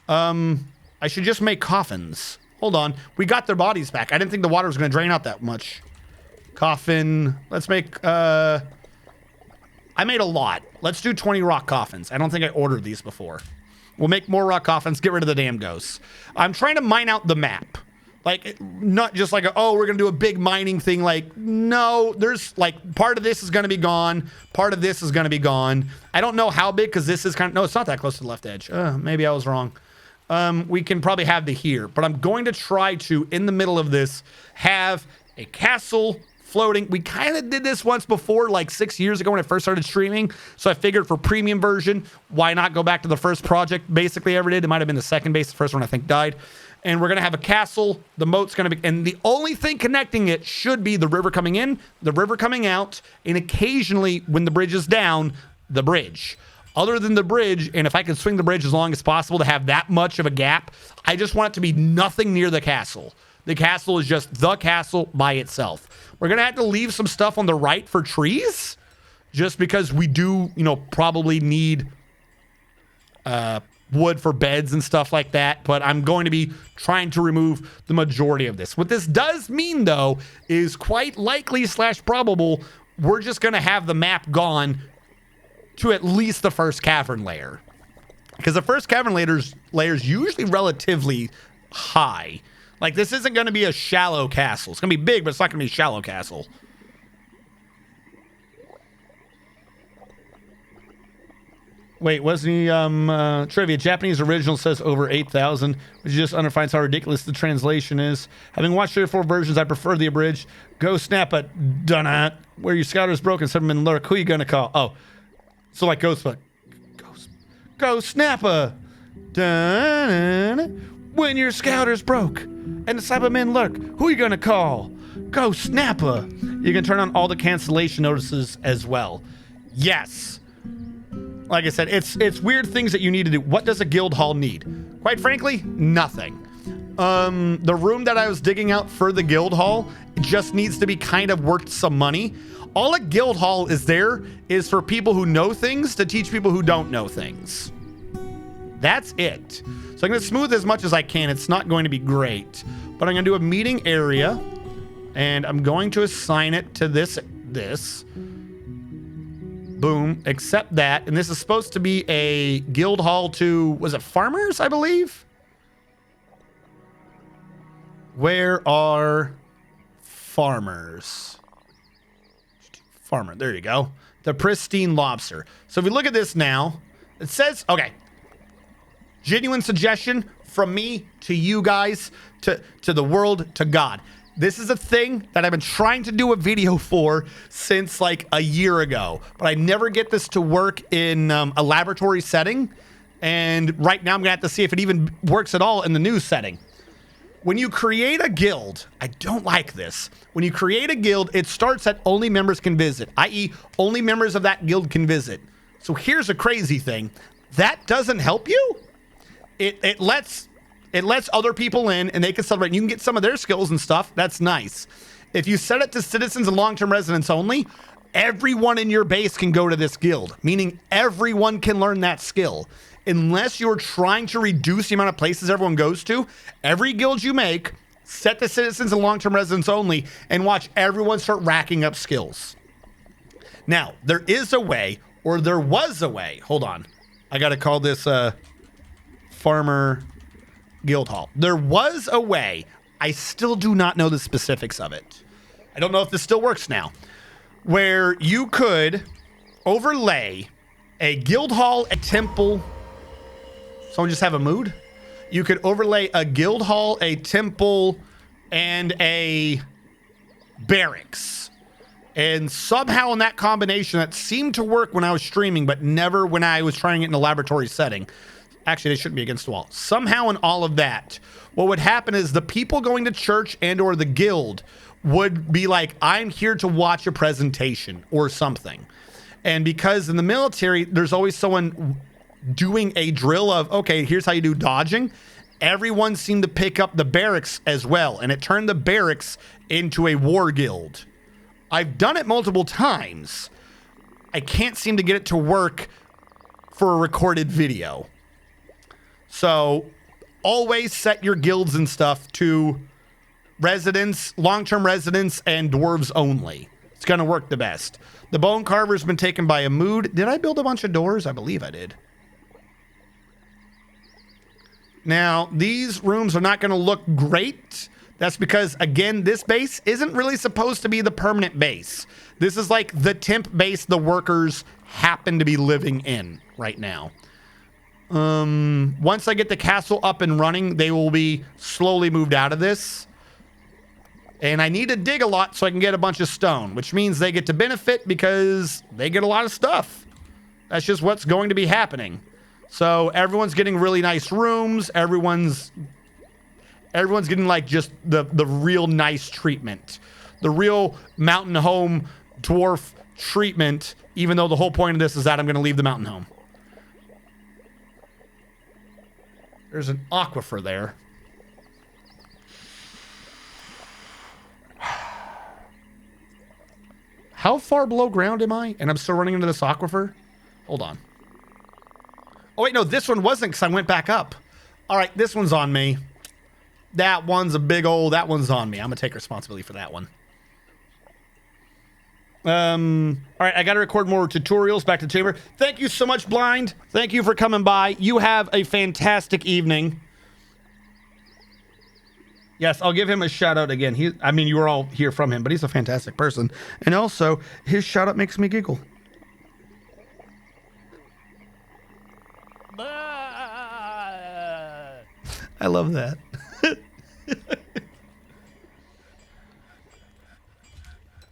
I should just make coffins. Hold on. We got their bodies back. I didn't think the water was going to drain out that much. Coffin. Let's make... I made a lot. Let's do 20 rock coffins. I don't think I ordered these before. We'll make more rock coffins. Get rid of the damn ghosts. I'm trying to mine out the map. Like, not just like, oh, we're going to do a big mining thing. Like, no, there's like part of this is going to be gone. Part of this is going to be gone. I don't know how big because this is kind of, no, it's not that close to the left edge. Maybe I was wrong. We can probably have the here, but I'm going to try to, in the middle of this, have a castle floating. We kind of did this once before, like 6 years ago when I first started streaming. So I figured for premium version, why not go back to the first project basically ever did? It might have been the second base. The first one I think died. And we're going to have a castle. The moat's going to be, and the only thing connecting it should be the river coming in, the river coming out, and occasionally when the bridge is down, the bridge. Other than the bridge, and if I can swing the bridge as long as possible to have that much of a gap, I just want it to be nothing near the castle. The castle is just the castle by itself. We're going to have to leave some stuff on the right for trees, just because we do, probably need wood for beds and stuff like that. But I'm going to be trying to remove the majority of this. What this does mean, though, is quite likely / probable, we're just going to have the map gone to at least the first cavern layer. Because the first cavern layer's usually relatively high. Like, this isn't going to be a shallow castle. It's going to be big, but it's not going to be a shallow castle. Wait, wasn't he, trivia, Japanese original says over 8,000, which just underlines how ridiculous the translation is. Having watched 3 or 4 versions, I prefer the abridged. Go snap it, done where your scouter's broken, some men lurk. Who you gonna call? Oh, so like Go snapper. Dun, when your scouter's broke and the Cybermen lurk, who you gonna call? Go snapper. You can turn on all the cancellation notices as well. Yes. Like I said, it's weird things that you need to do. What does a guild hall need? Quite frankly, nothing. The room that I was digging out for the guild hall just needs to be kind of worth some money. All a guild hall is there is for people who know things to teach people who don't know things. That's it. So I'm going to smooth as much as I can. It's not going to be great, but I'm going to do a meeting area and I'm going to assign it to this. Boom, accept that. And this is supposed to be a guild hall to, was it farmers, I believe? Where are farmers? Farmer, there you go. The pristine lobster. So if we look at this now, it says, okay, genuine suggestion from me to you guys, to the world, to God. This is a thing that I've been trying to do a video for since like a year ago, but I never get this to work in a laboratory setting. And right now I'm gonna have to see if it even works at all in the new setting. When you create a guild, I don't like this. When you create a guild, it starts at only members can visit, i.e. only members of that guild can visit. So here's a crazy thing. That doesn't help you. It lets other people in and they can celebrate. And you can get some of their skills and stuff. That's nice. If you set it to citizens and long-term residents only, everyone in your base can go to this guild, meaning everyone can learn that skill. Unless you're trying to reduce the amount of places everyone goes to, every guild you make, set the citizens and long-term residents only, and watch everyone start racking up skills. Now, there is a way, or there was a way. Hold on. I got to call this farmer guild hall. There was a way. I still do not know the specifics of it. I don't know if this still works now, where you could overlay a guild hall, a temple. Someone just have a mood? You could overlay a guild hall, a temple, and a barracks. And somehow in that combination, that seemed to work when I was streaming, but never when I was trying it in a laboratory setting. Actually, they shouldn't be against the wall. Somehow in all of that, what would happen is the people going to church and or the guild would be like, I'm here to watch a presentation or something. And because in the military, there's always someone doing a drill of, okay, here's how you do dodging. Everyone seemed to pick up the barracks as well. And it turned the barracks into a war guild. I've done it multiple times. I can't seem to get it to work for a recorded video. So always set your guilds and stuff to residents, long-term residents, and dwarves only. It's going to work the best. The bone carver's been taken by a mood. Did I build a bunch of doors? I believe I did. Now, these rooms are not going to look great. That's because, again, this base isn't really supposed to be the permanent base. This is like the temp base the workers happen to be living in right now. Once I get the castle up and running, they will be slowly moved out of this. And I need to dig a lot so I can get a bunch of stone, which means they get to benefit because they get a lot of stuff. That's just what's going to be happening. So everyone's getting really nice rooms. Everyone's getting like just the real nice treatment. The real mountain home dwarf treatment, even though the whole point of this is that I'm going to leave the mountain home. There's an aquifer there. How far below ground am I? And I'm still running into this aquifer? Hold on. Oh, wait, no, this one wasn't because I went back up. All right, this one's on me. That one's a big old, that one's on me. I'm going to take responsibility for that one. All right, I got to record more tutorials. Back to the chamber. Thank you so much, Blind. Thank you for coming by. You have a fantastic evening. Yes, I'll give him a shout out again. I mean, you were all hear from him, but he's a fantastic person. And also, his shout out makes me giggle. I love that.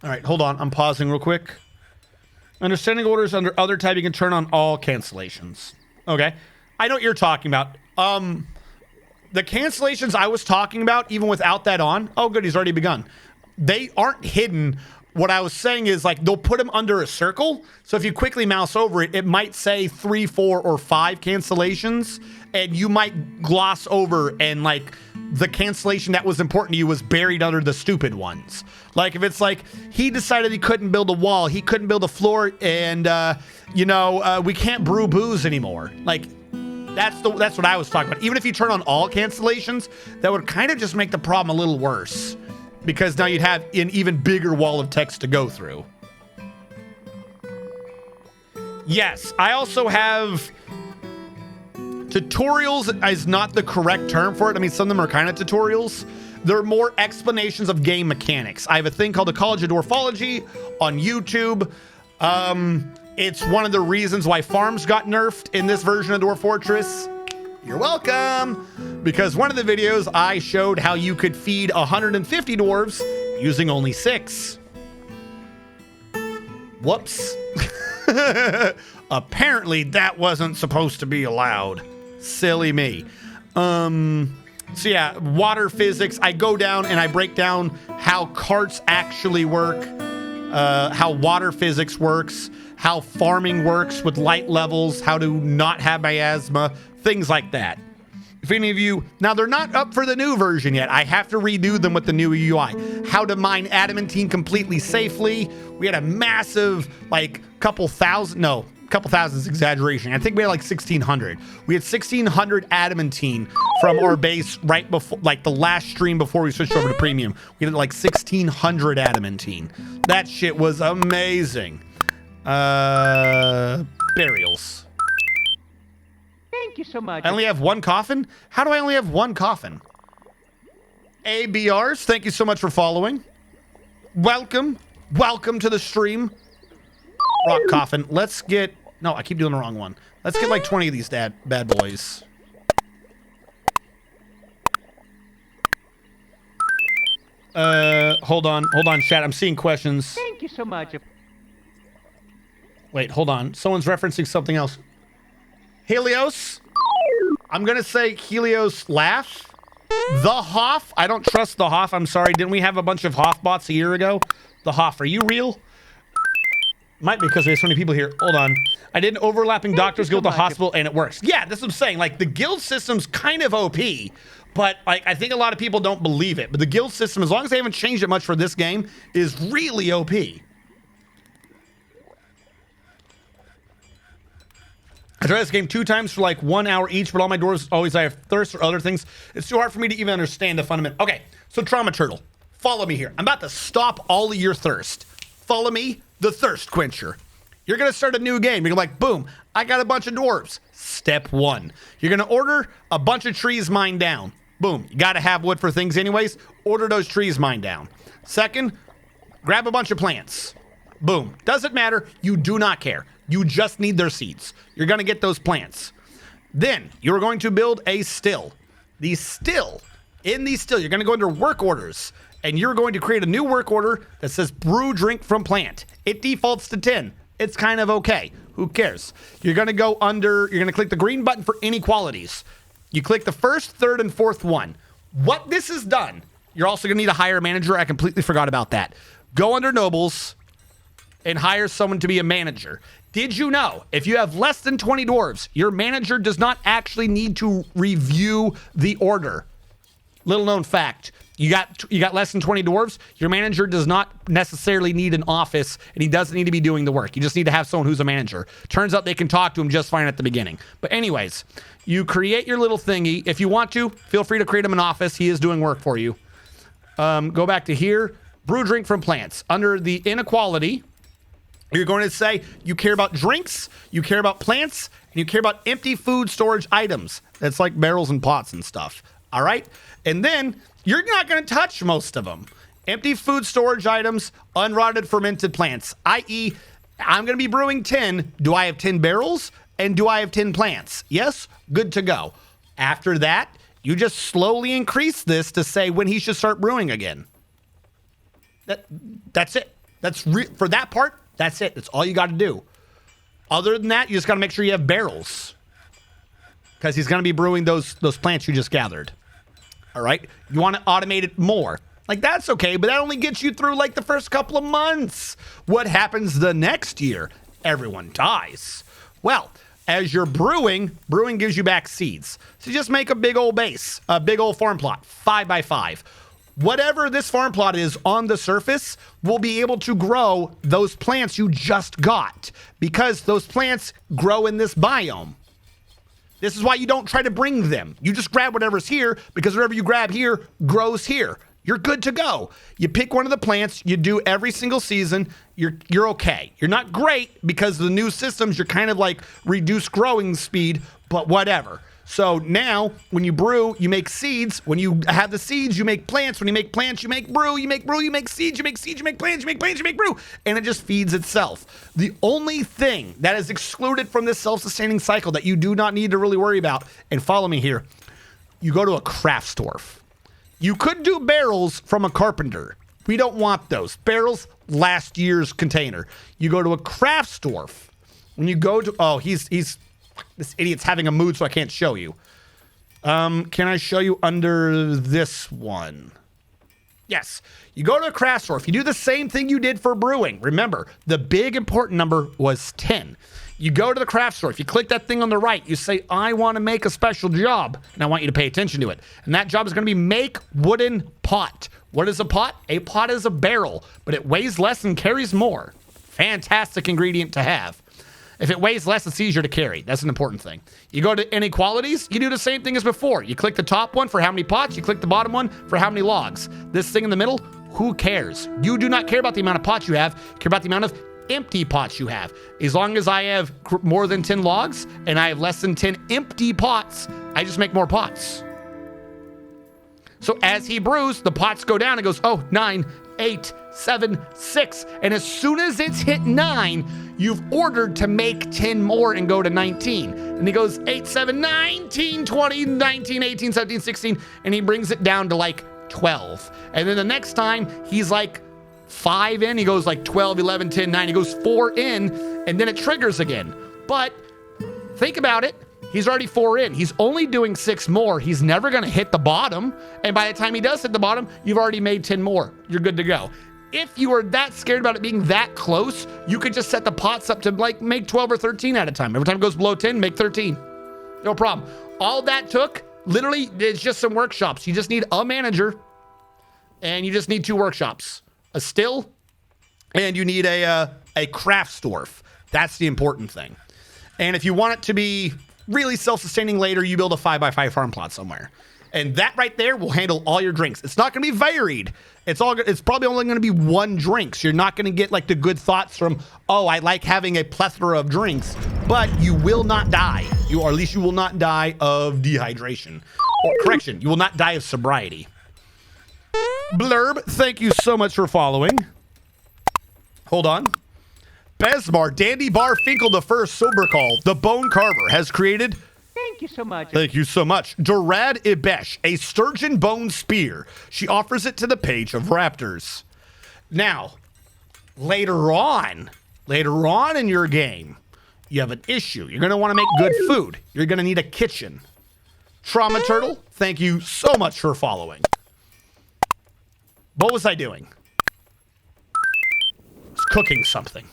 All right, hold on. I'm pausing real quick. Understanding orders under other tab, you can turn on all cancellations. Okay. I know what you're talking about. The cancellations I was talking about, even without that on, oh, good, he's already begun. They aren't hidden. What I was saying is, like, they'll put them under a circle. So if you quickly mouse over it, it might say 3, 4, or 5 cancellations. And you might gloss over and, like, the cancellation that was important to you was buried under the stupid ones. Like, if it's like, he decided he couldn't build a wall, he couldn't build a floor, and, we can't brew booze anymore. Like, that's what I was talking about. Even if you turn on all cancellations, that would kind of just make the problem a little worse. Because now you'd have an even bigger wall of text to go through. Yes, I also have... Tutorials is not the correct term for it. I mean, some of them are kind of tutorials. They're more explanations of game mechanics. I have a thing called the College of Dwarfology on YouTube. It's one of the reasons why farms got nerfed in this version of Dwarf Fortress. You're welcome. Because one of the videos I showed how you could feed 150 dwarves using only 6. Whoops. Apparently that wasn't supposed to be allowed. Silly me. So yeah, water physics. I go down and I break down how carts actually work, how water physics works, how farming works with light levels, how to not have miasma, things like that. If any of you, now they're not up for the new version yet. I have to redo them with the new UI. How to mine adamantine completely safely. We had a massive, couple thousand is exaggeration. I think we had 1,600. We had 1,600 adamantine from our base right before, the last stream before we switched over to premium. We had 1,600 adamantine. That shit was amazing. Burials. Thank you so much. I only have one coffin? How do I only have one coffin? ABRs, thank you so much for following. Welcome to the stream. Rock coffin. Let's get... No, I keep doing the wrong one. Let's get 20 of these bad boys. Hold on, chat. I'm seeing questions. Thank you so much. Wait, hold on. Someone's referencing something else. Helios. I'm going to say Helios laugh. The Hoff. I don't trust the Hoff. I'm sorry. Didn't we have a bunch of Hoff bots a year ago? The Hoff. Are you real? Might be because we have so many people here. Hold on. I did an overlapping Doctors Guild with the hospital and it works. Yeah, that's what I'm saying. The guild system's kind of OP, but I think a lot of people don't believe it. But the guild system, as long as they haven't changed it much for this game, is really OP. I tried this game 2 times for 1 hour each, but all my dwarves always I have thirst or other things. It's too hard for me to even understand the fundament. Okay, so Trauma Turtle, follow me here. I'm about to stop all of your thirst. Follow me, the Thirst Quencher. You're going to start a new game. You're like, boom, I got a bunch of dwarves. Step 1. You're going to order a bunch of trees mined down. Boom, you got to have wood for things anyways. Order those trees mined down. Second, grab a bunch of plants. Boom, doesn't matter. You do not care. You just need their seeds. You're going to get those plants. Then you're going to build a still. In the still, you're going to go under work orders. And you're going to create a new work order that says brew drink from plant. It defaults to 10. It's kind of okay. Who cares? You're going to go under, you're going to click the green button for inequalities. You click the first, third, and fourth one. What this has done, you're also going to need to hire a manager. I completely forgot about that. Go under nobles and hire someone to be a manager. Did you know if you have less than 20 dwarves, your manager does not actually need to review the order? Little known fact. You got less than 20 dwarves, your manager does not necessarily need an office and he doesn't need to be doing the work. You just need to have someone who's a manager. Turns out they can talk to him just fine at the beginning. But anyways, you create your little thingy. If you want to, feel free to create him an office. He is doing work for you. Go back to here. Brew drink from plants. Under the inequality, You're going to say you care about drinks, you care about plants, and you care about empty food storage items. That's like barrels and pots and stuff. All right? And then you're not going to touch most of them. Empty food storage items, unrotted fermented plants, i.e., I'm going to be brewing 10. Do I have 10 barrels? And do I have 10 plants? Yes? Good to go. After that, you just slowly increase this to say when he should start brewing again. That's it. For that part, that's it. That's all you got to do. Other than that, you just got to make sure you have barrels. Because he's going to be brewing those plants you just gathered. All right? You want to automate it more. Like, that's okay, but that only gets you through, like, the first couple of months. What happens the next year? Everyone dies. Well, as you're brewing gives you back seeds. So you just make a big old base, a big old farm plot, 5x5. Whatever this farm plot is on the surface will be able to grow those plants you just got because those plants grow in this biome. This is why you don't try to bring them. You just grab whatever's here because whatever you grab here grows here. You're good to go. You pick one of the plants, you do every single season, you're okay. You're not great because of the new systems, you're kind of like reduced growing speed, but whatever. So now, when you brew, you make seeds. When you have the seeds, you make plants. When you make plants, you make brew. You make brew, you make seeds. You make seeds, you make plants. You make plants, you make brew. And it just feeds itself. The only thing that is excluded from this self-sustaining cycle that you do not need to really worry about, and follow me here, you go to a craft store. You could do barrels from a carpenter. We don't want those. Barrels, last year's container. You go to a craft store. When you go to, oh, he's this idiot's having a mood, so I can't show you. Can I show you under this one? Yes. You go to a craft store. If you do the same thing you did for brewing, remember, the big important number was 10. You go to the craft store. If you click that thing on the right, you say, I want to make a special job, and I want you to pay attention to it. And that job is going to be make wooden pot. What is a pot? A pot is a barrel, but it weighs less and carries more. Fantastic ingredient to have. If it weighs less, it's easier to carry. That's an important thing. You go to inequalities, you do the same thing as before. You click the top one for how many pots, you click the bottom one for how many logs. This thing in the middle, who cares? You do not care about the amount of pots you have, you care about the amount of empty pots you have. As long as I have more than 10 logs and I have less than 10 empty pots, I just make more pots. So as he brews, the pots go down. It goes, oh, 9, 8, 7, 6. And as soon as it's hit 9, you've ordered to make 10 more and go to 19. And he goes 8, 7, 19, 20, 19, 18, 17, 16. And he brings it down to like 12. And then the next time he's like 5 in, he goes like 12, 11, 10, 9. He goes 4 in, and then it triggers again. But think about it. He's already 4 in. He's only doing 6 more. He's never going to hit the bottom. And by the time he does hit the bottom, you've already made 10 more. You're good to go. If you are that scared about it being that close, you could just set the pots up to like make 12 or 13 at a time. Every time it goes below 10, make 13. No problem. All that took, literally, is just some workshops. You just need a manager, and you just need 2 workshops. A still, and you need a craft store. That's the important thing. And if you want it to be really self-sustaining later, you build a 5x5 farm plot somewhere. And that right there will handle all your drinks. It's not going to be varied. It's probably only going to be 1 drink. So you're not going to get like the good thoughts from, oh, I like having a plethora of drinks. But you will not die. Or at least you will not die of dehydration. Or correction, you will not die of sobriety. Blurb, thank you so much for following. Hold on. Besmar, Dandy Bar Finkel the First Sober Call, the Bone Carver, has created... Thank you so much. Thank you so much. Durad Ibesh, a sturgeon bone spear. She offers it to the page of Raptors. Now, later on in your game, you have an issue. You're going to want to make good food. You're going to need a kitchen. Trauma Turtle, thank you so much for following. What was I doing? I was cooking something.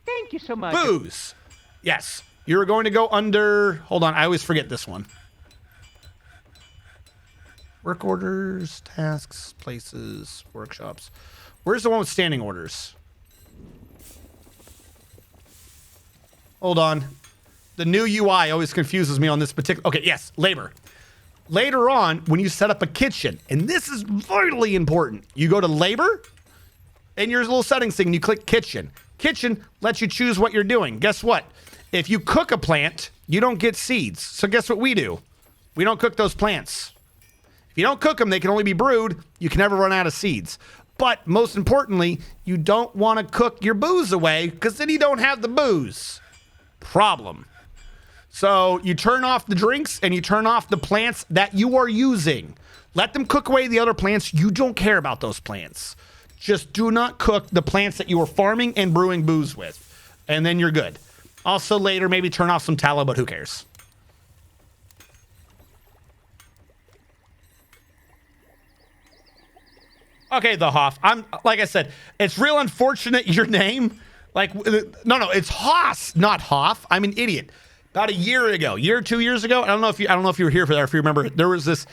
Thank you so much. Booze. Yes. You're going to go under... Hold on. I always forget this one. Work orders, tasks, places, workshops. Where's the one with standing orders? Hold on. The new UI always confuses me on this particular... Okay, yes. Labor. Later on, when you set up a kitchen, and this is vitally important, you go to labor, in your little settings thing, you click kitchen. Kitchen lets you choose what you're doing. Guess what? If you cook a plant, you don't get seeds. So guess what we do? We don't cook those plants. If you don't cook them, they can only be brewed. You can never run out of seeds. But most importantly, you don't want to cook your booze away because then you don't have the booze. Problem. So you turn off the drinks and you turn off the plants that you are using. Let them cook away the other plants. You don't care about those plants. Just do not cook the plants that you are farming and brewing booze with. And then you're good. Also later, maybe turn off some tallow, but who cares? Okay, the Hoff. I'm like I said, it's real unfortunate your name. Like, no, it's Haas, not Hoff. I'm an idiot. About a year or 2 years ago, I don't know if you were here for that, or if you remember, there was this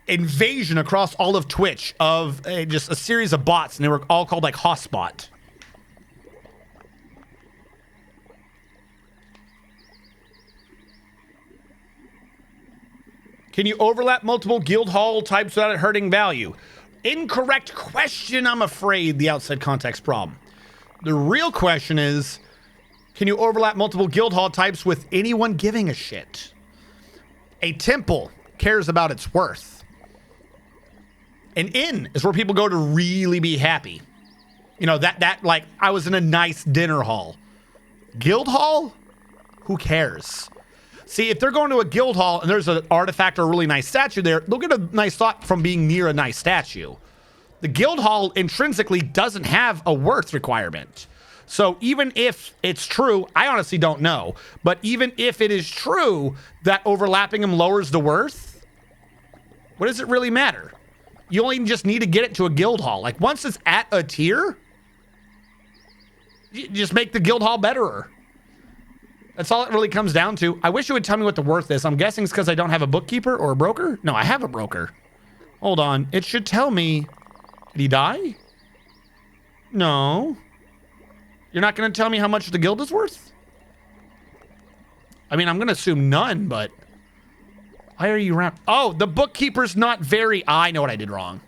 invasion across all of Twitch of just a series of bots, and they were all called like Hossbot. Can you overlap multiple guild hall types without it hurting value? Incorrect question, I'm afraid, the outside context problem. The real question is, can you overlap multiple guild hall types with anyone giving a shit? A temple cares about its worth. An inn is where people go to really be happy. You know, that like, I was in a nice dinner hall. Guild hall? Who cares? See, if they're going to a guild hall and there's an artifact or a really nice statue there, they'll get a nice thought from being near a nice statue. The guild hall intrinsically doesn't have a worth requirement. So even if it's true, I honestly don't know, but even if it is true that overlapping them lowers the worth, what does it really matter? You only just need to get it to a guild hall. Like once it's at a tier, you just make the guild hall betterer. That's all it really comes down to. I wish it would tell me what the worth is. I'm guessing it's because I don't have a bookkeeper or a broker. No, I have a broker. Hold on. It should tell me. Did he die? No. You're not going to tell me how much the guild is worth? I mean, I'm going to assume none, but why are you around? Oh, the bookkeeper's not very. I know what I did wrong.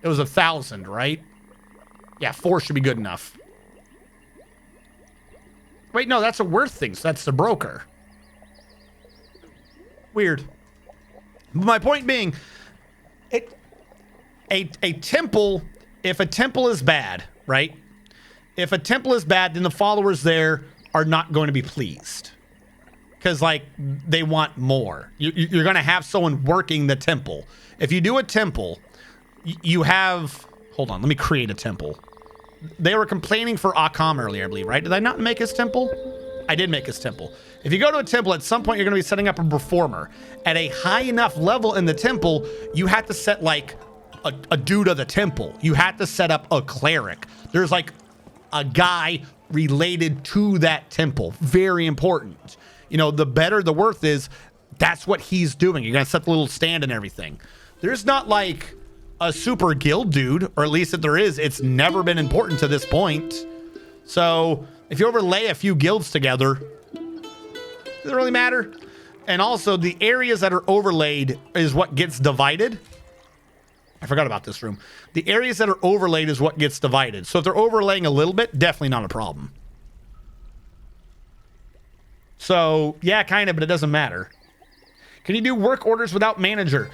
It was 1,000, right? Yeah, 4 should be good enough. Wait, no, that's a worth thing. So that's the broker. Weird. But my point being, a temple, if a temple is bad, right? If a temple is bad, then the followers there are not going to be pleased. Because, like, they want more. You're going to have someone working the temple. If you do a temple, you have... Hold on, let me create a temple. They were complaining for Akam earlier, I believe, right? Did I not make his temple? I did make his temple. If you go to a temple, at some point, you're going to be setting up a performer. At a high enough level in the temple, you have to set, like, a dude of the temple. You have to set up a cleric. There's, like, a guy related to that temple. Very important. You know, the better the worth is, that's what he's doing. You're going to set the little stand and everything. There's not, like... a super guild dude, or at least if there is, it's never been important to this point. So if you overlay a few guilds together, does it really matter? And also the areas that are overlaid is what gets divided. I forgot about this room. The areas that are overlaid is what gets divided. So if they're overlaying a little bit, definitely not a problem. So yeah, kind of, but it doesn't matter. Can you do work orders without manager?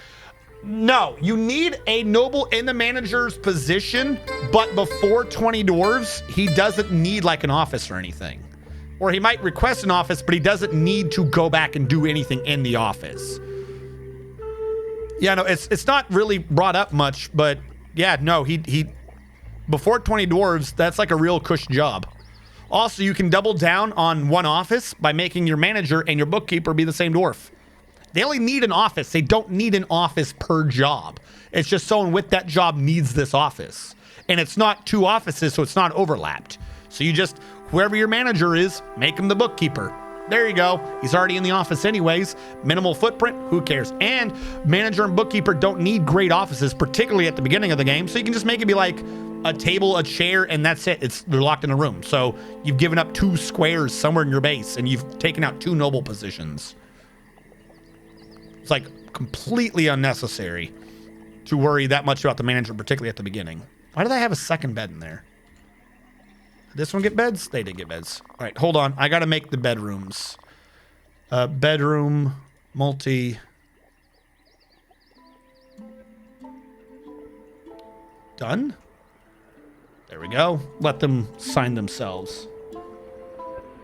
No, you need a noble in the manager's position, but before 20 dwarves, he doesn't need like an office or anything. Or he might request an office, but he doesn't need to go back and do anything in the office. Yeah, no, it's not really brought up much, but yeah, no, he before 20 dwarves, that's like a real cush job. Also, you can double down on one office by making your manager and your bookkeeper be the same dwarf. They only need an office. They don't need an office per job. It's just someone with that job needs this office. And it's not 2 offices, so it's not overlapped. So you just, whoever your manager is, make him the bookkeeper. There you go. He's already in the office anyways. Minimal footprint, who cares? And manager and bookkeeper don't need great offices, particularly at the beginning of the game. So you can just make it be like a table, a chair, and that's it. They're locked in a room. So you've given up 2 squares somewhere in your base, and you've taken out 2 noble positions. It's like completely unnecessary to worry that much about the manager, particularly at the beginning. Why did I have a second bed in there? Did this one get beds? They did get beds. All right, hold on. I got to make the bedrooms. Bedroom, multi. Done. There we go. Let them sign themselves.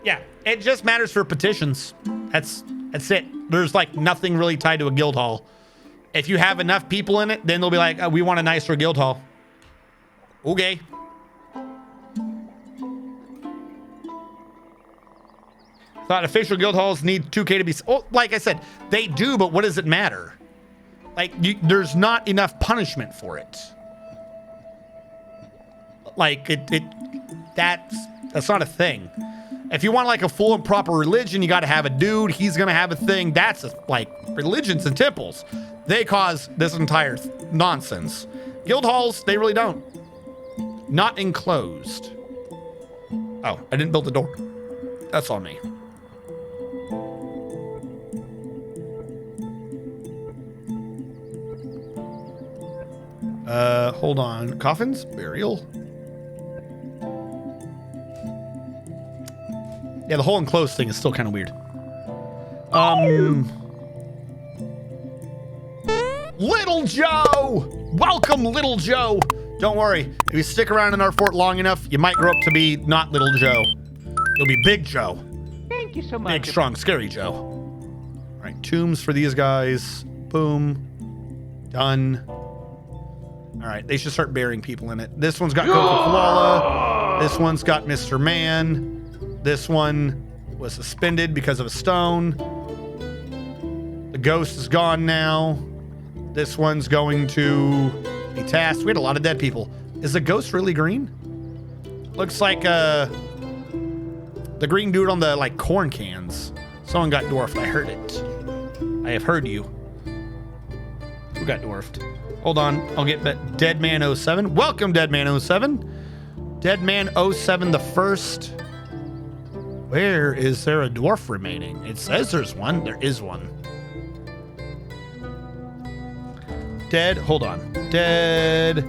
Yeah, it just matters for petitions. That's it. There's like nothing really tied to a guild hall. If you have enough people in it, then they'll be like, oh, we want a nicer guild hall. Okay. Thought official guild halls need 2K to be... Oh, like I said, they do, but what does it matter? Like, there's not enough punishment for it. Like, that's not a thing. If you want like a full and proper religion, you got to have a dude. He's going to have a thing. That's like religions and temples. They cause this entire nonsense. Guild halls, they really don't. Not enclosed. Oh, I didn't build the door. That's on me. Hold on. Coffins? Burial? Yeah, the whole enclosed thing is still kind of weird. Little Joe! Welcome, Little Joe! Don't worry. If you stick around in our fort long enough, you might grow up to be not Little Joe. You'll be Big Joe. Thank you so much. Big, strong, scary Joe. All right, tombs for these guys. Boom. Done. All right, they should start burying people in it. This one's got Coca Koala. This one's got Mr. Man. This one was suspended because of a stone. The ghost is gone now. This one's going to be tasked. We had a lot of dead people. Is the ghost really green? Looks like the green dude on the like corn cans. Someone got dwarfed. I heard it. I have heard you. Who got dwarfed? Hold on. I'll get Deadman07. Welcome, Deadman07. Deadman07 the first. Where is there a dwarf remaining? It says there's one. There is one. Dead. Hold on. Dead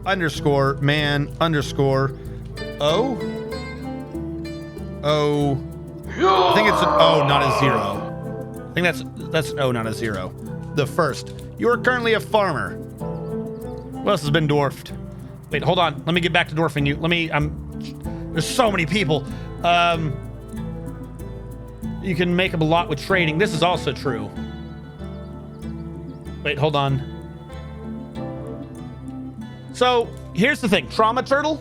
underscore man underscore O. O. I think it's an O, not a zero. I think that's an O, not a zero. The first. You are currently a farmer. Who else has been dwarfed? Wait, hold on. Let me get back to dwarfing you. There's so many people. You can make up a lot with trading. This is also true. Wait, hold on. So here's the thing. Trauma turtle.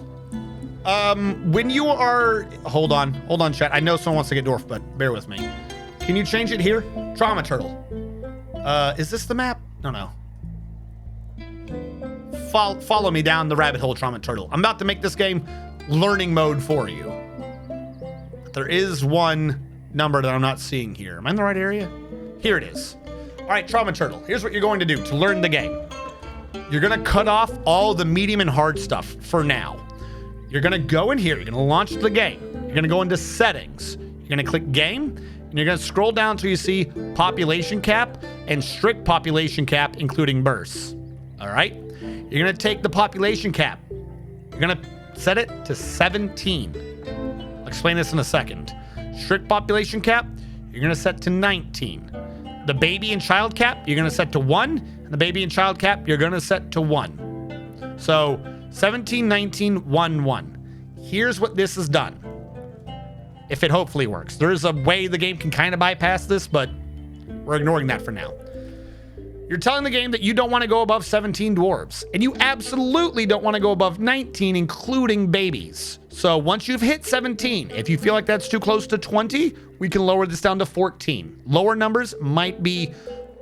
When you are, hold on, chat. I know someone wants to get dwarfed, but bear with me. Can you change it here? Trauma turtle. Is this the map? No. Follow me down the rabbit hole, Trauma Turtle. I'm about to make this game learning mode for you. But there is one number that I'm not seeing here. Am I in the right area? Here it is. All right, Trauma Turtle. Here's what you're going to do to learn the game. You're going to cut off all the medium and hard stuff for now. You're going to go in here. You're going to launch the game. You're going to go into settings. You're going to click game. And you're going to scroll down till you see population cap and strict population cap, including bursts. All right. You're going to take the population cap. You're going to set it to 17. I'll explain this in a second. Strict population cap, you're going to set to 19. The baby and child cap, you're going to set to 1. And the baby and child cap, you're going to set to 1. So 17, 19, 1, 1. Here's what this has done. If it hopefully works. There's a way the game can kind of bypass this, but we're ignoring that for now. You're telling the game that you don't want to go above 17 dwarves, and you absolutely don't want to go above 19, including babies. So once you've hit 17, if you feel like that's too close to 20, we can lower this down to 14. Lower numbers might be,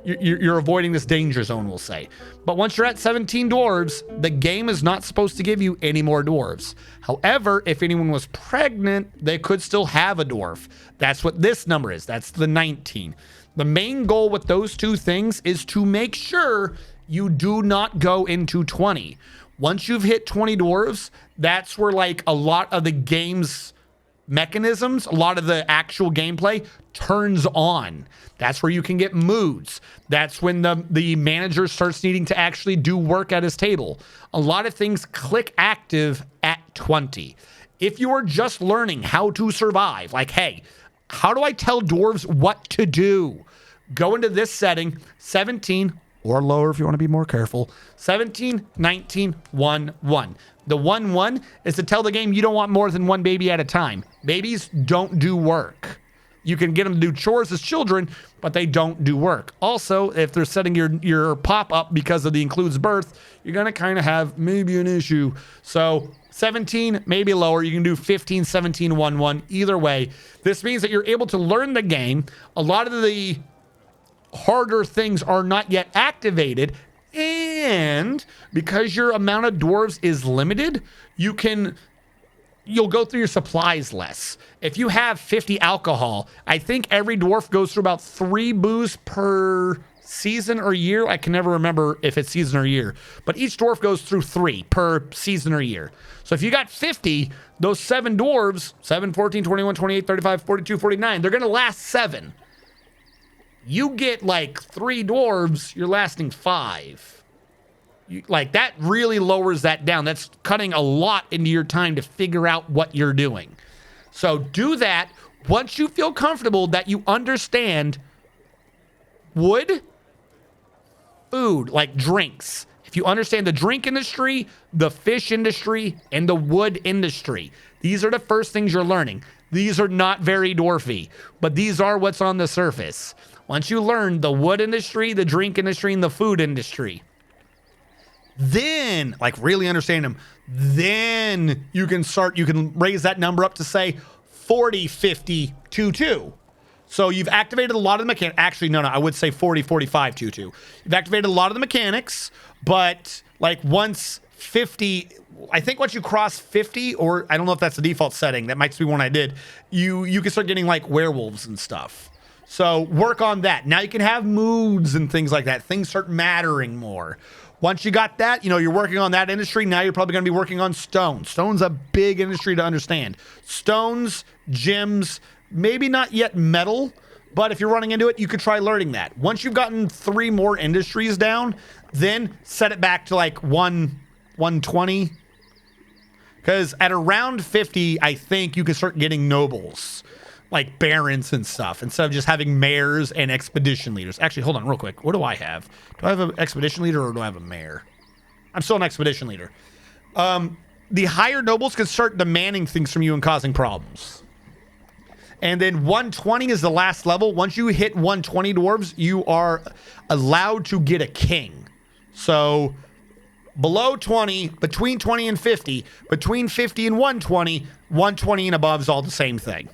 you're avoiding this danger zone, we'll say. But once you're at 17 dwarves, the game is not supposed to give you any more dwarves. However, if anyone was pregnant, they could still have a dwarf. That's what this number is. That's the 19. The main goal with those two things is to make sure you do not go into 20. Once you've hit 20 dwarves, that's where like a lot of the game's mechanisms, a lot of the actual gameplay turns on. That's where you can get moods. That's when the manager starts needing to actually do work at his table. A lot of things click active at 20. If you are just learning how to survive, like, hey, how do I tell dwarves what to do? Go into this setting, 17 or lower if you want to be more careful. 17, 19, 1, 1. The 1, 1 is to tell the game you don't want more than one baby at a time. Babies don't do work. You can get them to do chores as children, but they don't do work. Also, if they're setting your pop-up because of the includes birth, you're going to kind of have maybe an issue. So 17, maybe lower. You can do 15, 17, 1, 1. Either way, this means that you're able to learn the game. A lot of the harder things are not yet activated. And because your amount of dwarves is limited, you'll go through your supplies less. If you have 50 alcohol, I think every dwarf goes through about 3 booze per season or year. I can never remember if it's season or year, but each dwarf goes through 3 per season or year. So if you got 50, those 7 dwarves, 7, 14, 21, 28, 35, 42, 49, they're going to last 7. You get like 3 dwarves, you're lasting 5. Like that really lowers that down. That's cutting a lot into your time to figure out what you're doing. So do that once you feel comfortable that you understand wood, food, like drinks. If you understand the drink industry, the fish industry, and the wood industry, these are the first things you're learning. These are not very dwarfy, but these are what's on the surface. Once you learn the wood industry, the drink industry, and the food industry, then, like really understand them, then you can raise that number up to say 40, 50, 2. So you've activated a lot of the mechanics. Actually, no, I would say 40, 45, 2. You've activated a lot of the mechanics, but like once 50, I think once you cross 50, or I don't know if that's the default setting, that might be one I did, you can start getting like werewolves and stuff. So work on that. Now you can have moods and things like that. Things start mattering more. Once you got that, you're working on that industry. Now you're probably going to be working on stone. Stone's a big industry to understand. Stones, gems, maybe not yet metal, but if you're running into it, you could try learning that. Once you've gotten 3 more industries down, then set it back to like 120. Because at around 50, I think you can start getting nobles, like barons and stuff, instead of just having mayors and expedition leaders. Actually, hold on real quick. What do I have? Do I have an expedition leader or do I have a mayor? I'm still an expedition leader. The higher nobles can start demanding things from you and causing problems. And then 120 is the last level. Once you hit 120 dwarves, you are allowed to get a king. So below 20, between 20 and 50, between 50 and 120, 120 and above is all the same thing.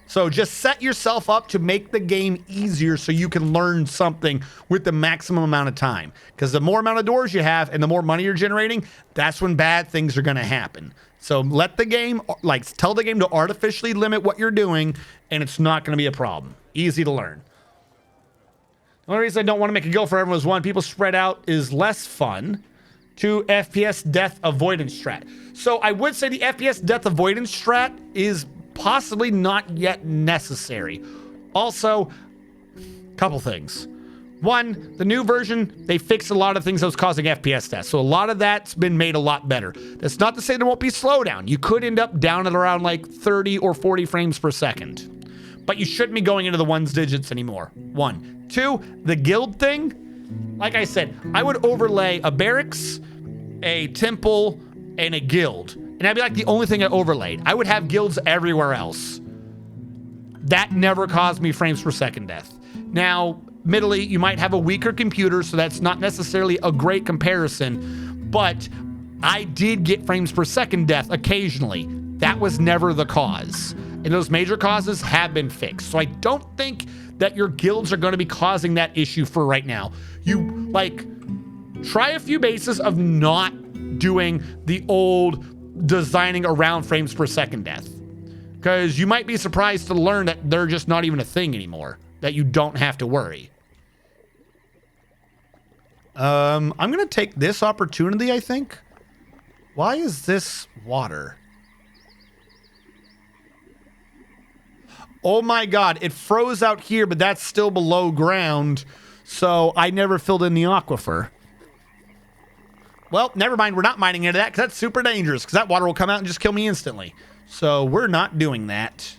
So just set yourself up to make the game easier so you can learn something with the maximum amount of time. Because the more amount of doors you have and the more money you're generating, that's when bad things are going to happen. So let the game, tell the game to artificially limit what you're doing, and it's not going to be a problem. Easy to learn. The only reason I don't want to make a guild for everyone is 1, people spread out is less fun. 2, FPS death avoidance strat. So I would say the FPS death avoidance strat is possibly not yet necessary. Also, couple things. 1, the new version, they fixed a lot of things that was causing FPS death. So a lot of that's been made a lot better. That's not to say there won't be slowdown. You could end up down at around like 30 or 40 frames per second. But you shouldn't be going into the 1s digits anymore. 1. 2, the guild thing. Like I said, I would overlay a barracks, a temple, and a guild. And that'd be like the only thing I overlaid. I would have guilds everywhere else. That never caused me frames per second death. Now, admittedly, you might have a weaker computer, so that's not necessarily a great comparison, but I did get frames per second death occasionally. That was never the cause. And those major causes have been fixed. So I don't think that your guilds are going to be causing that issue for right now. You, try a few bases of not doing the old designing around frames per second death, because you might be surprised to learn that they're just not even a thing anymore, that you don't have to worry. I'm gonna take this opportunity. I think, why is this water? Oh my God, it froze out here, but that's still below ground. So I never filled in the aquifer. Well, never mind. We're not mining into that because that's super dangerous because that water will come out and just kill me instantly. So we're not doing that.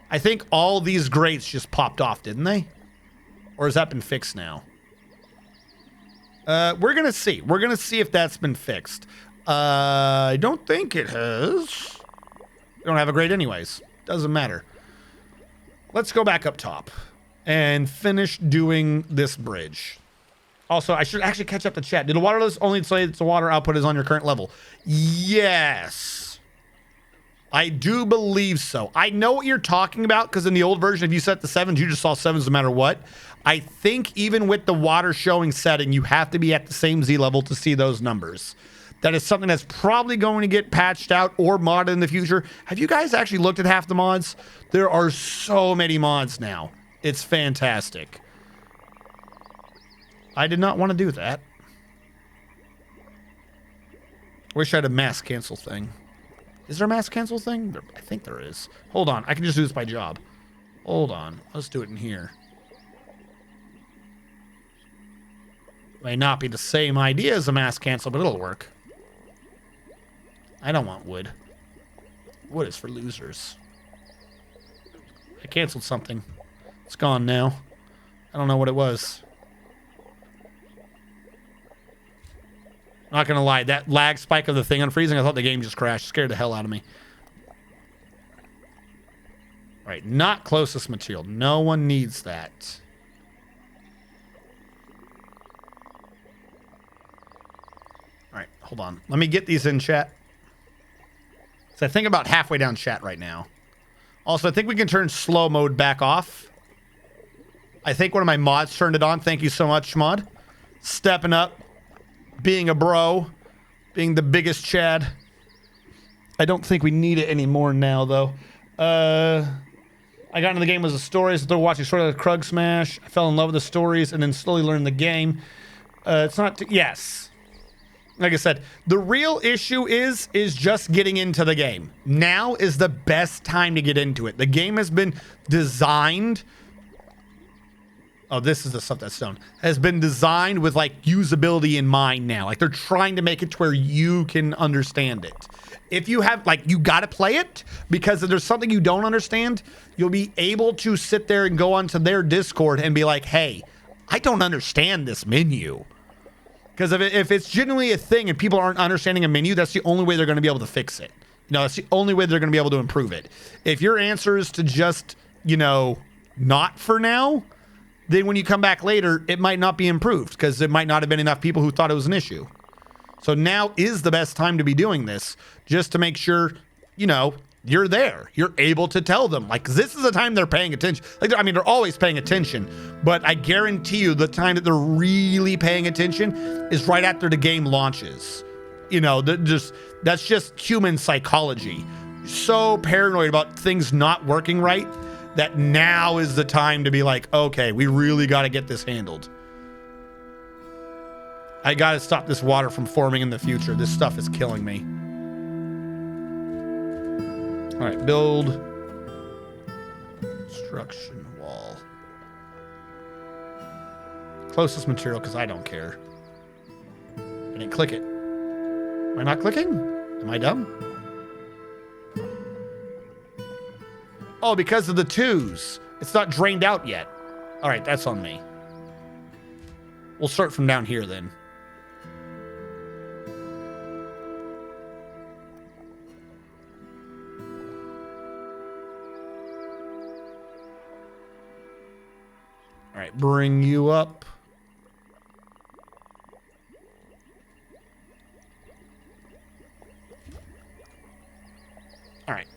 I think all these grates just popped off, didn't they? Or has that been fixed now? We're going to see. We're going to see if that's been fixed. I don't think it has. We don't have a grate anyways. Doesn't matter. Let's go back up top and finish doing this bridge. Also, I should actually catch up to chat. Did the water list only say it's the water output is on your current level? Yes. I do believe so. I know what you're talking about because in the old version, if you set the 7s, you just saw 7s no matter what. I think even with the water showing setting, you have to be at the same Z level to see those numbers. That is something that's probably going to get patched out or modded in the future. Have you guys actually looked at half the mods? There are so many mods now. It's fantastic. I did not want to do that. Wish I had a mass cancel thing. Is there a mass cancel thing? I think there is. Hold on. I can just do this by job. Hold on. Let's do it in here. May not be the same idea as a mass cancel, but it'll work. I don't want wood. Wood is for losers. I canceled something. It's gone now. I don't know what it was. Not gonna lie, that lag spike of the thing unfreezing, I thought the game just crashed. It scared the hell out of me. All right, not closest material. No one needs that. All right, hold on. Let me get these in chat. So I think about halfway down chat right now. Also, I think we can turn slow mode back off. I think one of my mods turned it on. Thank you so much, mod. Stepping up. Being a bro. Being the biggest Chad. I don't think we need it anymore now, though. I got into the game as a story. So they're watching sort of the Krug Smash. I fell in love with the stories and then slowly learned the game. It's not... yes. Like I said, the real issue is just getting into the game. Now is the best time to get into it. The game has been designed... oh, this is the stuff that's stone. Has been designed with like usability in mind now. Like they're trying to make it to where you can understand it. If you have like, you got to play it because if there's something you don't understand, you'll be able to sit there and go onto their Discord and be like, hey, I don't understand this menu. Because if it's genuinely a thing and people aren't understanding a menu, that's the only way they're going to be able to fix it. You know, that's the only way they're going to be able to improve it. If your answer is to just, you know, not for now, then when you come back later, it might not be improved because it might not have been enough people who thought it was an issue. So now is the best time to be doing this just to make sure, you know, you're there. You're able to tell them. Like, 'cause this is the time they're paying attention. Like, I mean, they're always paying attention, but I guarantee you the time that they're really paying attention is right after the game launches. You know, that's just human psychology. So paranoid about things not working right that now is the time to be like, okay, we really got to get this handled. I got to stop this water from forming in the future. This stuff is killing me. All right, build construction wall. Closest material, because I don't care. I didn't click it. Am I not clicking? Am I dumb? Oh, because of the 2s. It's not drained out yet. All right, that's on me. We'll start from down here then. All right, bring you up. All right.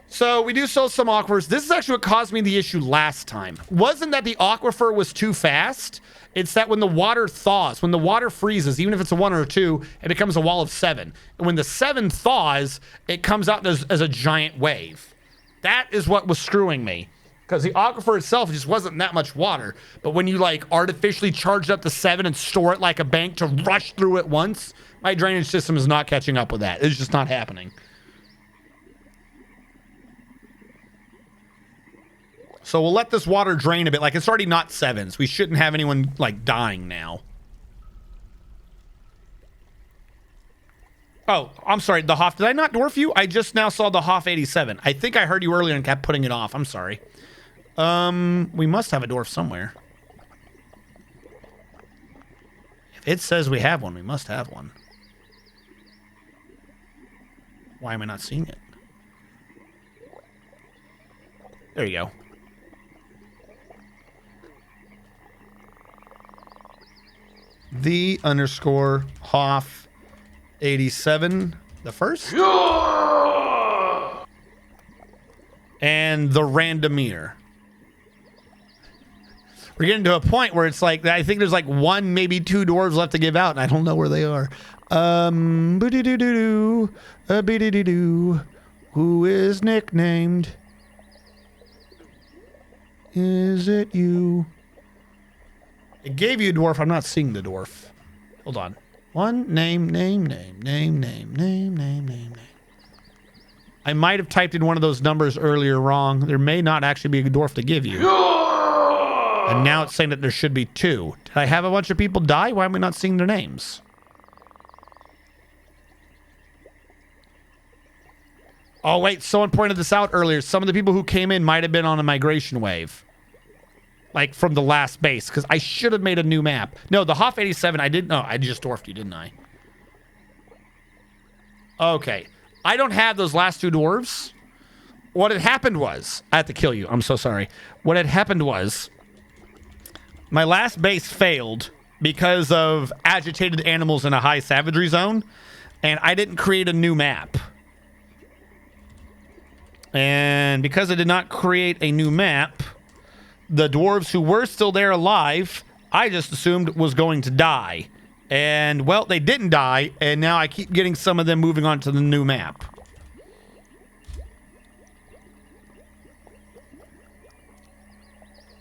So we do sell some aquifers. This is actually what caused me the issue last time. Wasn't that the aquifer was too fast. It's that when the water thaws, when the water freezes, even if it's a 1 or a 2, it becomes a wall of 7. And when the 7 thaws, it comes out as a giant wave. That is what was screwing me. Because the aquifer itself just wasn't that much water. But when you like artificially charge up the 7 and store it like a bank to rush through it once, my drainage system is not catching up with that. It's just not happening. So we'll let this water drain a bit. Like, it's already not 7s. We shouldn't have anyone, like, dying now. Oh, I'm sorry. The Hoff. Did I not dwarf you? I just now saw the Hoff 87. I think I heard you earlier and kept putting it off. I'm sorry. We must have a dwarf somewhere. If it says we have one, we must have one. Why am I not seeing it? There you go. The underscore Hoff 87, the first? Yeah! And the Randomir. We're getting to a point where it's like, I think there's like 1, maybe 2 dwarves left to give out, and I don't know where they are. Boo-doo-doo-doo-doo, bee-doo-doo-doo. Who is nicknamed? Is it you? It gave you a dwarf. I'm not seeing the dwarf. Hold on. One name. I might have typed in one of those numbers earlier wrong. There may not actually be a dwarf to give you. And now it's saying that there should be 2. Did I have a bunch of people die? Why am I not seeing their names? Oh, wait. Someone pointed this out earlier. Some of the people who came in might have been on a migration wave. Like, from the last base. Because I should have made a new map. No, the Hoff 87, I didn't. No, I just dwarfed you, didn't I? Okay. I don't have those last 2 dwarves. What had happened was... I had to kill you. I'm so sorry. What had happened was... my last base failed because of agitated animals in a high savagery zone. And I didn't create a new map. And because I did not create a new map... the dwarves who were still there alive, I just assumed was going to die. And, well, they didn't die, and now I keep getting some of them moving on to the new map.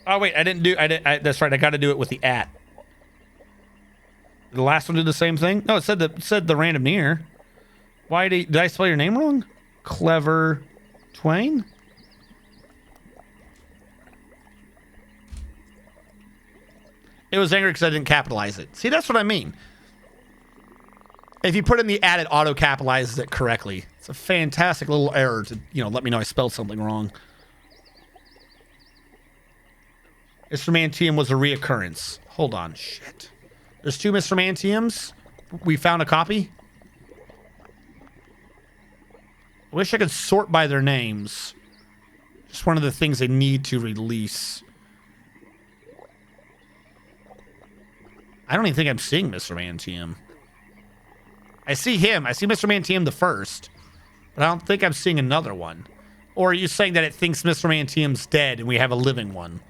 Oh, wait, that's right, I got to do it with the @. The last one did the same thing? No, it said the random near. Why did I spell your name wrong? Clever Twain? It was angry because I didn't capitalize it. See, that's what I mean. If you put in the @ it auto-capitalizes it correctly. It's a fantastic little error to, let me know I spelled something wrong. Mr. Mantium was a reoccurrence. Hold on, shit. There's 2 Mr. Mantiums. We found a copy. I wish I could sort by their names. Just one of the things they need to release. I don't even think I'm seeing Mr. Mantium. I see him. I see Mr. Mantium the first. But I don't think I'm seeing another one. Or are you saying that it thinks Mr. Mantium's dead and we have a living one?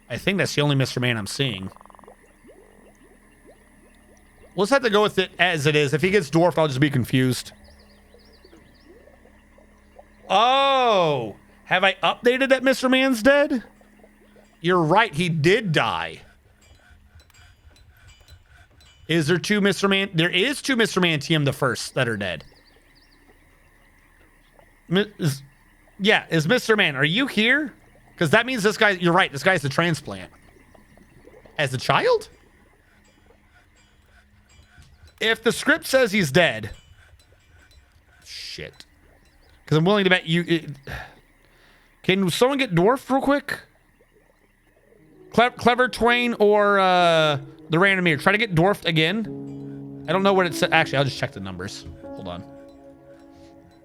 I think that's the only Mr. Man I'm seeing. Let's have to go with it as it is. If he gets dwarfed, I'll just be confused. Oh, have I updated that Mr. Man's dead? You're right, he did die. Is there 2 Mr. Man? There is 2 Mr. Mantium the first that are dead. Is Mr. Man, are you here? Because that means this guy, you're right, this guy's a transplant. As a child? If the script says he's dead. Shit. Because I'm willing to bet you... Can someone get dwarfed real quick? Clever Twain or the Randomir. Try to get dwarfed again. I don't know what it said. Actually, I'll just check the numbers. Hold on.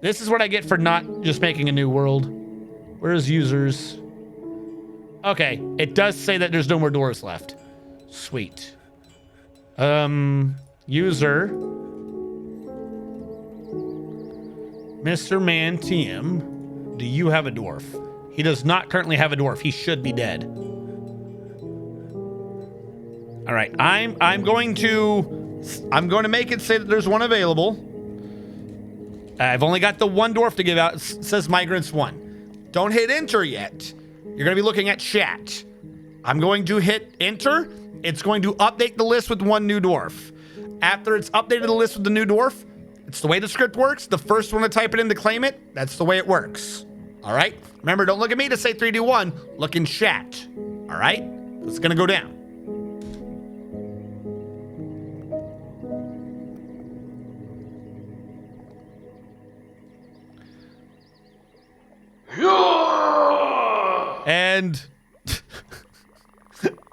This is what I get for not just making a new world. Where's users? Okay. It does say that there's no more dwarves left. Sweet. User... Mr. Mantium, do you have a dwarf? He does not currently have a dwarf. He should be dead. All right, I'm going to make it say that there's one available. I've only got the 1 dwarf to give out. It says Migrants 1. Don't hit enter yet. You're going to be looking at chat. I'm going to hit enter. It's going to update the list with 1 new dwarf. After it's updated the list with the new dwarf, it's the way the script works. The first one to type it in to claim it, that's the way it works. All right? Remember, don't look at me to say 3, 2, 1. Look in chat. All right? It's going to go down. And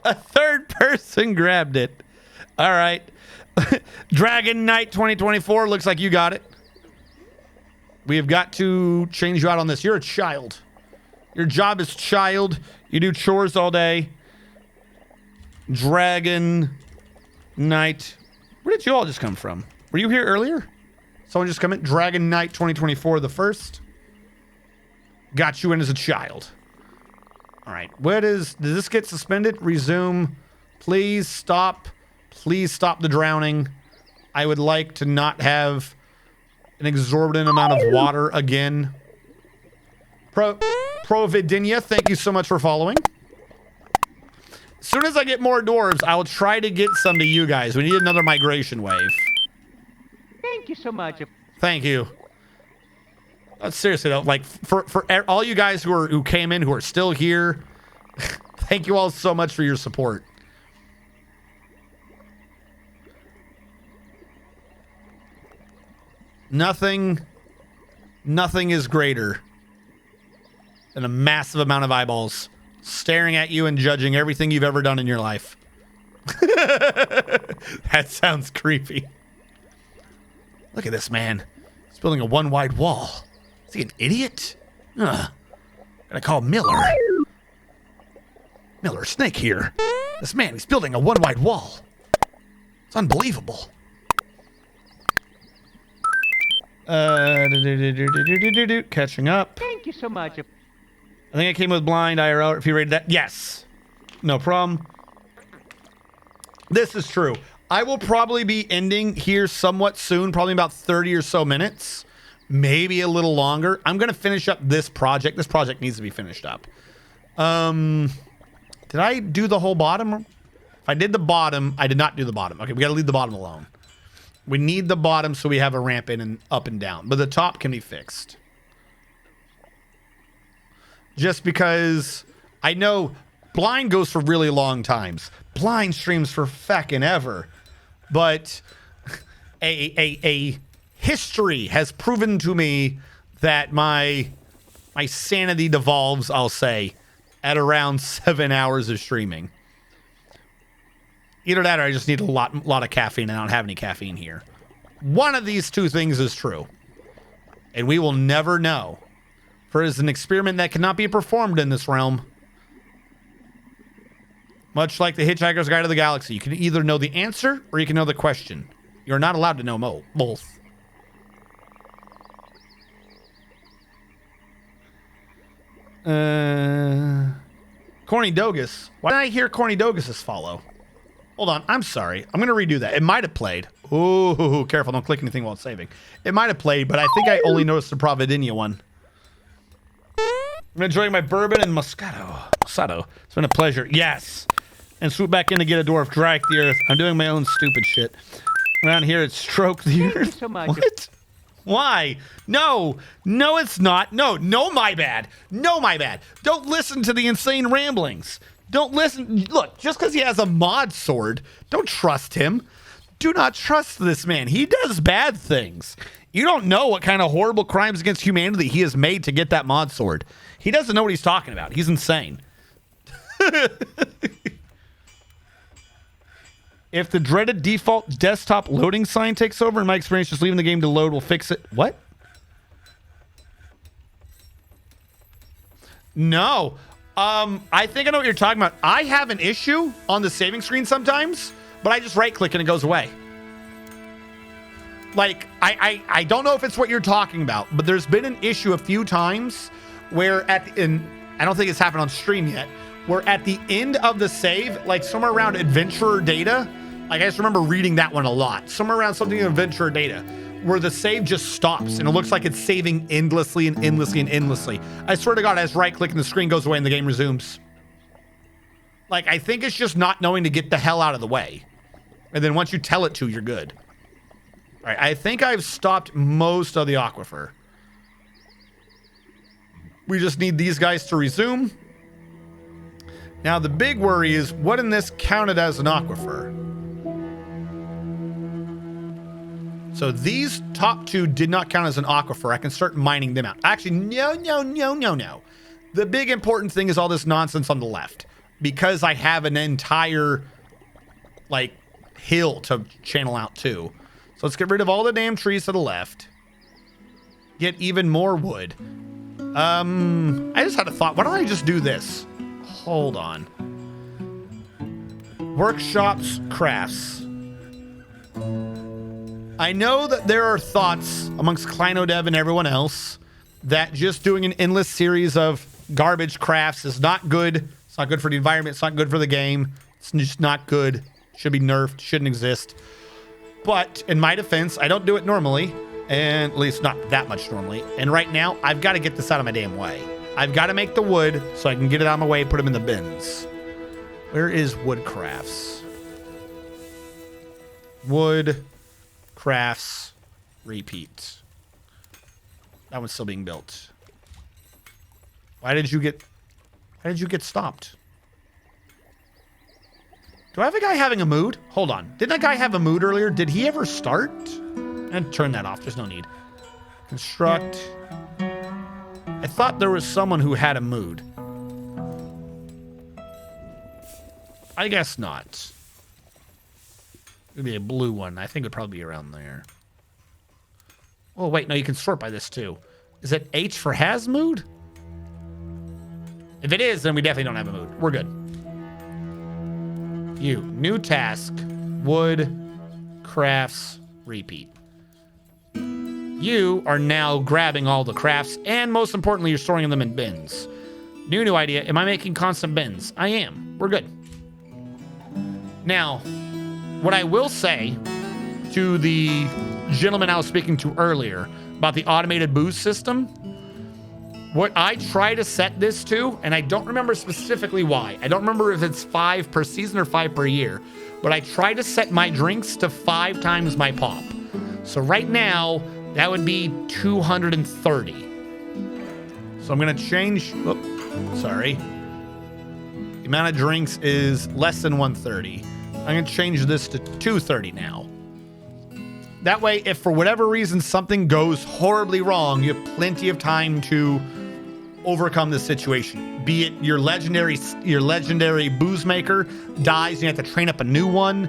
a third person grabbed it. All right. Dragon Knight 2024, looks like you got it. We have got to change you out on this. You're a child. Your job is child. You do chores all day. Dragon Knight. Where did you all just come from? Were you here earlier? Someone just come in? Dragon Knight 2024, the first. Got you in as a child. All right. Does this get suspended? Resume. Please stop. Please stop the drowning. I would like to not have an exorbitant amount of water again. Providinia, thank you so much for following. As soon as I get more dwarves, I'll try to get some to you guys. We need another migration wave. Thank you so much. Thank you. Seriously though, like for all you guys who came in, who are still here, thank you all so much for your support. Nothing is greater than a massive amount of eyeballs staring at you and judging everything you've ever done in your life. That sounds creepy. Look at this man. He's building a one-wide wall. Is he an idiot? Gotta call Miller. Miller, Snake here. This man, he's building a one-wide wall. It's unbelievable. Catching up. Thank you so much. I think I came with blind IRL. If you rated that, yes. No problem. This is true. I will probably be ending here somewhat soon, probably about 30 or so minutes. Maybe a little longer. I'm going to finish up this project. This project needs to be finished up. Did I do the whole bottom? If I did the bottom, I did not do the bottom. Okay, we got to leave the bottom alone. We need the bottom so we have a ramp in and up and down. But the top can be fixed. Just because I know blind goes for really long times. Blind streams for feckin' ever. But a history has proven to me that my sanity devolves, I'll say, at around 7 hours of streaming. Either that or I just need a lot of caffeine and I don't have any caffeine here. One of these two things is true. And we will never know. For it is an experiment that cannot be performed in this realm. Much like the Hitchhiker's Guide to the Galaxy. You can either know the answer or you can know the question. You're not allowed to know both. Corny Dogus. Why did I hear Corny Dogus' follow? Hold on. I'm sorry. I'm going to redo that. It might have played. Ooh, careful. Don't click anything while it's saving. It might have played, but I think I only noticed the Providinia one. I'm enjoying my bourbon and Moscato. It's been a pleasure. Yes. And swoop back in to get a dwarf. Drag the earth. I'm doing my own stupid shit. Around here, it's stroke the earth. Thank you so much. What? Why? No, it's not. No, my bad. No, my bad. Don't listen to the insane ramblings. Don't listen. Look, just because he has a mod sword, don't trust him. Do not trust this man. He does bad things. You don't know what kind of horrible crimes against humanity he has made to get that mod sword. He doesn't know what he's talking about. He's insane. If the dreaded default desktop loading sign takes over, in my experience, just leaving the game to load will fix it. What? No. I think I know what you're talking about. I have an issue on the saving screen sometimes, but I just right click and it goes away. Like, I don't know if it's what you're talking about, but there's been an issue a few times where I don't think it's happened on stream yet, where at the end of the save, like somewhere around adventurer data, like I just remember reading that one a lot, somewhere around something in adventurer data, where the save just stops and it looks like it's saving endlessly and endlessly and endlessly. I swear to God, I just right click and the screen goes away and the game resumes. Like, I think it's just not knowing to get the hell out of the way. And then once you tell it to, you're good. All right, I think I've stopped most of the aquifer. We just need these guys to resume. Now, the big worry is, what in this counted as an aquifer? So these top two did not count as an aquifer. I can start mining them out. Actually, no. The big important thing is all this nonsense on the left. Because I have an entire, like, hill to channel out to. So let's get rid of all the damn trees to the left. Get even more wood. I just had a thought. Why don't I just do this? Hold on. Workshops, crafts. I know that there are thoughts amongst Clinodev and everyone else that just doing an endless series of garbage crafts is not good. It's not good for the environment. It's not good for the game. It's just not good. Should be nerfed. Shouldn't exist. But in my defense, I don't do it normally. And at least not that much normally. And right now, I've got to get this out of my damn way. I've got to make the wood so I can get it out of my way and put them in the bins. Where is wood crafts? Wood crafts repeat. That one's still being built. Why did you get stopped? Do I have a guy having a mood? Hold on. Didn't that guy have a mood earlier? Did he ever start? And turn that off. There's no need. Construct. I thought there was someone who had a mood. I guess not. It'd be a blue one. I think it'd probably be around there. Oh, wait. No, you can sort by this too. Is it H for has mood? If it is, then we definitely don't have a mood. We're good. You. New task. Wood. Crafts. Repeat. You are now grabbing all the crafts, and most importantly, you're storing them in bins. New idea. Am I making constant bins? I am. We're good. Now, what I will say to the gentleman I was speaking to earlier about the automated booze system, what I try to set this to, and I don't remember specifically why. I don't remember if it's 5 per season or 5 per year, but I try to set my drinks to 5 times my pop. So right now, that would be 230. So I'm going to change... Oh, sorry. The amount of drinks is less than 130. I'm going to change this to 230 now. That way, if for whatever reason something goes horribly wrong, you have plenty of time to overcome this situation. Be it your legendary booze maker dies and you have to train up a new one.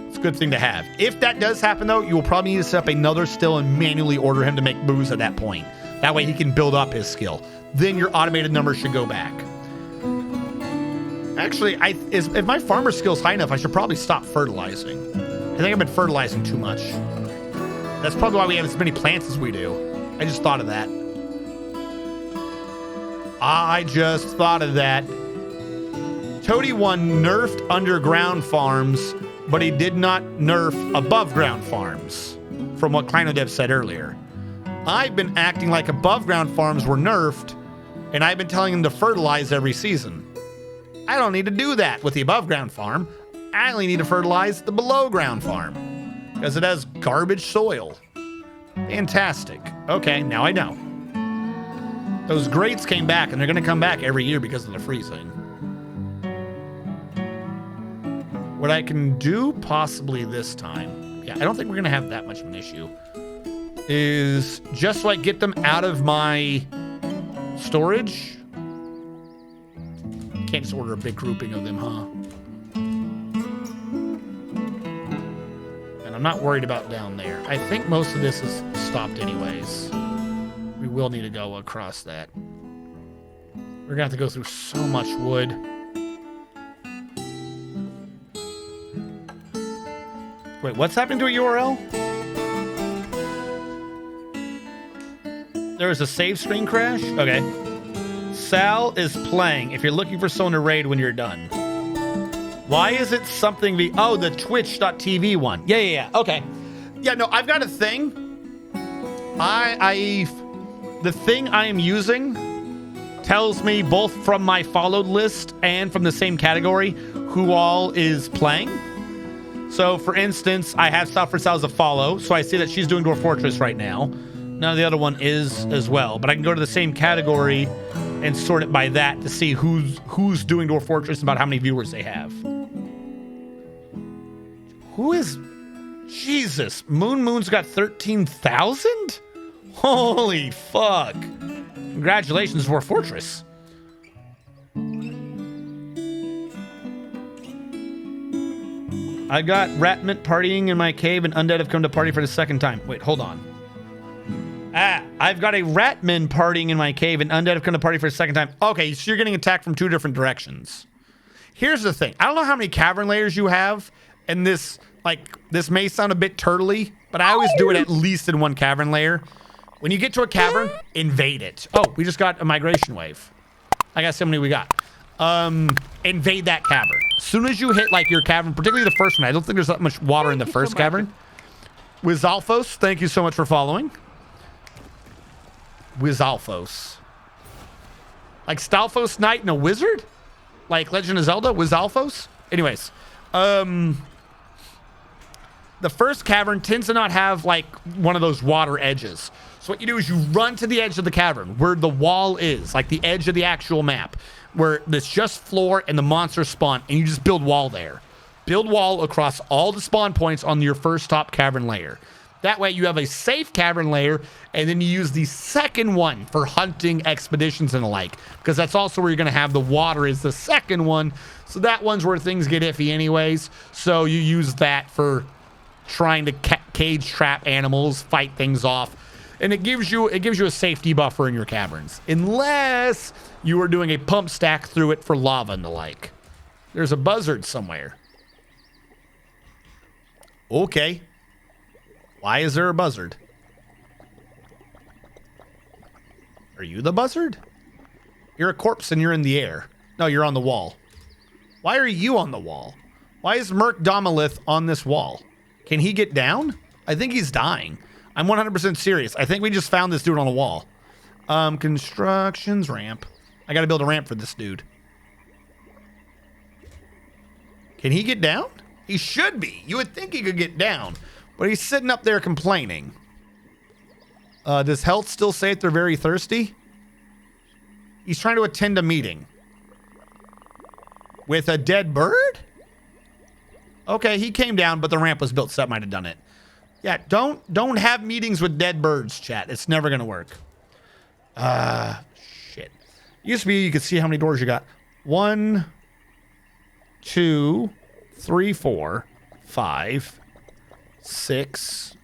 It's a good thing to have. If that does happen, though, you will probably need to set up another still and manually order him to make booze at that point. That way he can build up his skill. Then your automated numbers should go back. Actually, if my farmer skill's high enough, I should probably stop fertilizing. I think I've been fertilizing too much. That's probably why we have as many plants as we do. I just thought of that. Toady 1 nerfed underground farms, but he did not nerf above ground farms, from what Clinodev said earlier. I've been acting like above ground farms were nerfed, and I've been telling him to fertilize every season. I don't need to do that with the above ground farm. I only need to fertilize the below ground farm, because it has garbage soil. Fantastic. Okay, now I know. Those grates came back, and they're going to come back every year because of the freezing. What I can do possibly this time, yeah, I don't think we're going to have that much of an issue, is just like get them out of my storage. Can't just order a big grouping of them, huh? And I'm not worried about down there. I think most of this is stopped anyways. We will need to go across that. We're gonna have to go through so much wood. Wait, what's happening to a URL? There was a save screen crash? Okay. Sal is playing if you're looking for someone to raid when you're done. Why is it something oh, the twitch.tv one. Yeah. Okay. Yeah, no, I've got a thing. The thing I am using tells me both from my followed list and from the same category who all is playing. So, for instance, I have stuff for Salza follow, so I see that she's doing Dwarf Fortress right now. Now the other one is as well, but I can go to the same category and sort it by that to see who's doing Dwarf Fortress and about how many viewers they have. Who is... Jesus, Moon's got 13,000? Holy fuck. Congratulations, Dwarf Fortress. I got Ratmint partying in my cave and Undead have come to party for the second time. Wait, hold on. I've got a Ratman partying in my cave and Undead have come to party for the second time. Okay, so you're getting attacked from 2 different directions. Here's the thing. I don't know how many cavern layers you have, and this may sound a bit turtly, but I always do it at least in 1 cavern layer. When you get to a cavern, invade it. Oh, we just got a migration wave. I got so many we got. Invade that cavern. As soon as you hit your cavern, particularly the first one, I don't think there's that much water in the first cavern. Wizalfos, thank you so much for following. Wizalfos. Like Stalfos Knight and a wizard? Like Legend of Zelda? Wizalfos? Anyways. The first cavern tends to not have one of those water edges. So what you do is you run to the edge of the cavern where the wall is, like the edge of the actual map, where it's just floor and the monsters spawn, and you just build wall there. Build wall across all the spawn points on your first top cavern layer. That way you have a safe cavern layer, and then you use the second one for hunting expeditions and the like, because that's also where you're going to have the water is the second one. So that one's where things get iffy anyways. So you use that for trying to cage trap animals, fight things off, and it gives you a safety buffer in your caverns, unless you are doing a pump stack through it for lava and the like. There's a buzzard somewhere. Okay. Why is there a buzzard? Are you the buzzard? You're a corpse and you're in the air. No, you're on the wall. Why are you on the wall? Why is Merc Domalith on this wall? Can he get down? I think he's dying. I'm 100% serious. I think we just found this dude on a wall. Constructions ramp. I gotta build a ramp for this dude. Can he get down? He should be. You would think he could get down. But he's sitting up there complaining. Does health still say they're very thirsty? He's trying to attend a meeting. With a dead bird? Okay, he came down, but the ramp was built, so that might have done it. Yeah, don't have meetings with dead birds, chat. It's never gonna work. Shit. Used to be you could see how many doors you got. 1, 2, 3, 4, 5, 6,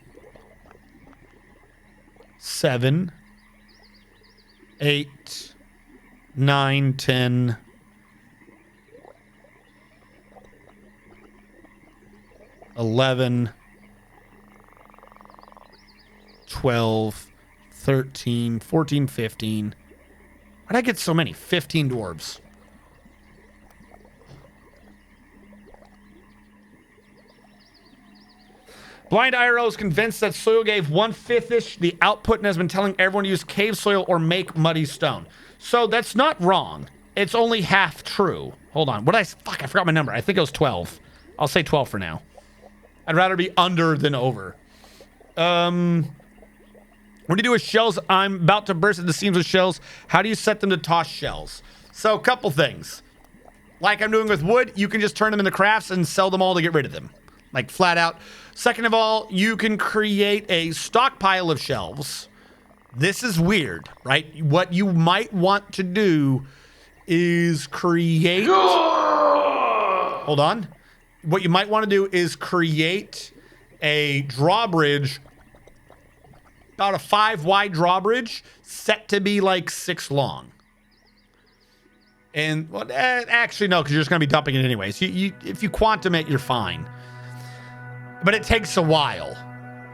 7, 8, 9, 10, 11, 12, 13, 14, 15. Why'd I get so many? 15 dwarves. Blind IRL is convinced that soil gave 1/5-ish the output and has been telling everyone to use cave soil or make muddy stone. So that's not wrong. It's only half true. Hold on. I forgot my number. I think it was 12. I'll say 12 for now. I'd rather be under than over. What do you do with shells? I'm about to burst at the seams with shells. How do you set them to toss shells? So a couple things. Like I'm doing with wood, you can just turn them into crafts and sell them all to get rid of them. Like flat out. Second of all, you can create a stockpile of shelves. This is weird, right? What you might want to do is create... Hold on. What you might want to do is create a drawbridge, about a 5 wide drawbridge, set to be like 6 long. And, well, actually, no, because you're just going to be dumping it anyways. If you quantum it, you're fine. But it takes a while.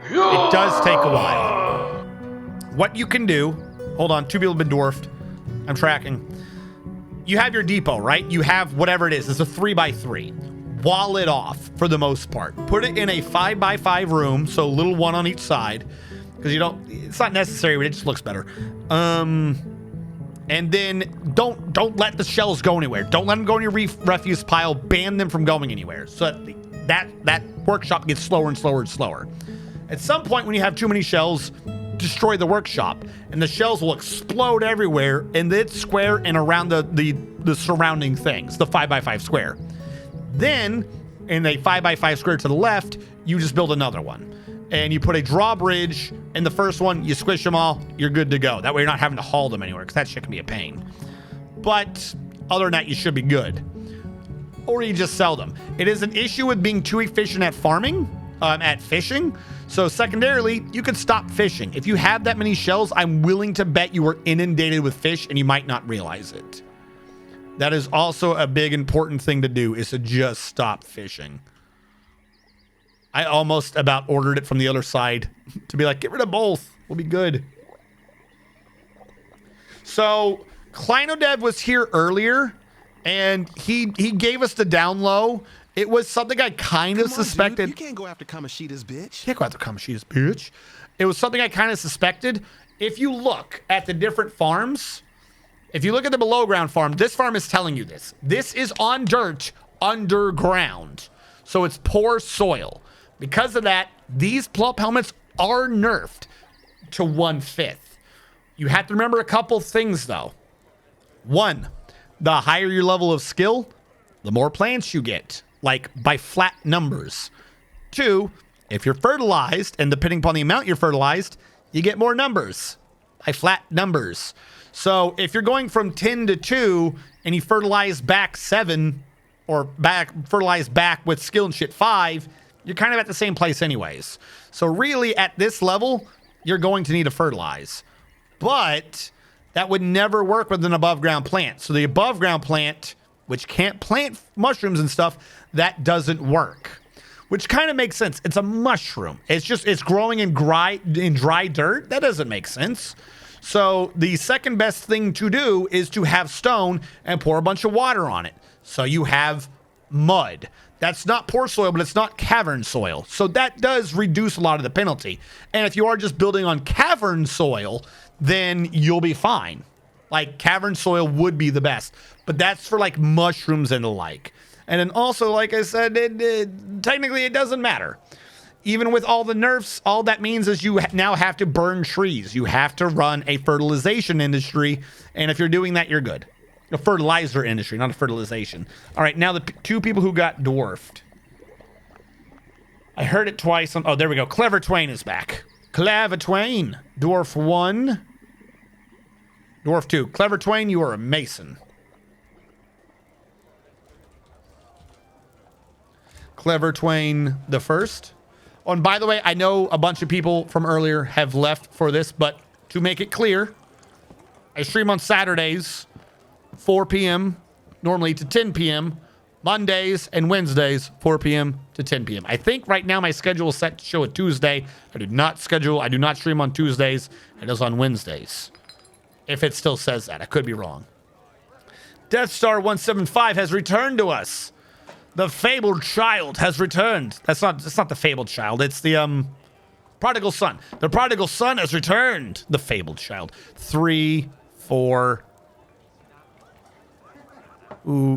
It does take a while. What you can do... Hold on, 2 people have been dwarfed. I'm tracking. You have your depot, right? You have whatever it is. It's a 3x3. Wall it off for the most part. Put it in a 5x5 room, so a little one on each side. Because it's not necessary, but it just looks better. And then don't let the shells go anywhere. Don't let them go in your refuse pile. Ban them from going anywhere. So that that workshop gets slower and slower and slower. At some point, when you have too many shells, destroy the workshop, and the shells will explode everywhere in its square and around the surrounding things, the 5x5 square. Then, in a 5x5 square to the left, you just build another one. And you put a drawbridge in the first one, you squish them all, you're good to go. That way you're not having to haul them anywhere, because that shit can be a pain. But other than that, you should be good. Or you just sell them. It is an issue with being too efficient at farming, at fishing. So secondarily, you could stop fishing. If you have that many shells, I'm willing to bet you are inundated with fish and you might not realize it. That is also a big important thing to do, is to just stop fishing. I almost about ordered it from the other side to be like, get rid of both. We'll be good. So Kleinodev was here earlier and he gave us the down low. It was something I kind of suspected. Dude, you can't go after Kamoshida's bitch. Can't go after Kamoshida's bitch. It was something I kind of suspected. If you look at the different farms, if you look at the below ground farm, this farm is telling you this. This is on dirt underground. So it's poor soil. Because of that, these plump helmets are nerfed to 1/5. You have to remember a couple things though. One, the higher your level of skill, the more plants you get, like by flat numbers. Two, if you're fertilized, and depending upon the amount you're fertilized, you get more numbers by flat numbers. So if you're going from 10 to 2 and you fertilize back 7 or fertilize back with skill and shit 5, you're kind of at the same place anyways. So really at this level, you're going to need to fertilize. But that would never work with an above ground plant. So the above ground plant, which can't plant mushrooms and stuff, that doesn't work. Which kind of makes sense. It's a mushroom. It's growing in dry dirt. That doesn't make sense. So the second best thing to do is to have stone and pour a bunch of water on it. So you have mud. That's not poor soil, but it's not cavern soil. So that does reduce a lot of the penalty. And if you are just building on cavern soil, then you'll be fine. Like cavern soil would be the best, but that's for like mushrooms and the like. And then also, like I said, technically it doesn't matter. Even with all the nerfs, all that means is you now have to burn trees. You have to run a fertilization industry. And if you're doing that, you're good. A fertilizer industry, not a fertilization. All right, now the two people who got dwarfed. I heard it twice. Oh, there we go. Clever Twain is back. Clever Twain. Dwarf 1. Dwarf 2. Clever Twain, you are a mason. Clever Twain the first. Oh, and by the way, I know a bunch of people from earlier have left for this, but to make it clear, I stream on Saturdays, 4 p.m. normally to 10 p.m. Mondays and Wednesdays, 4 p.m. to 10 p.m. I think right now my schedule is set to show a Tuesday. I do not stream on Tuesdays. It is on Wednesdays. If it still says that. I could be wrong. Death Star 175 has returned to us. The fabled child has returned. It's not the fabled child. It's the prodigal son. The prodigal son has returned. The fabled child. 3, 4,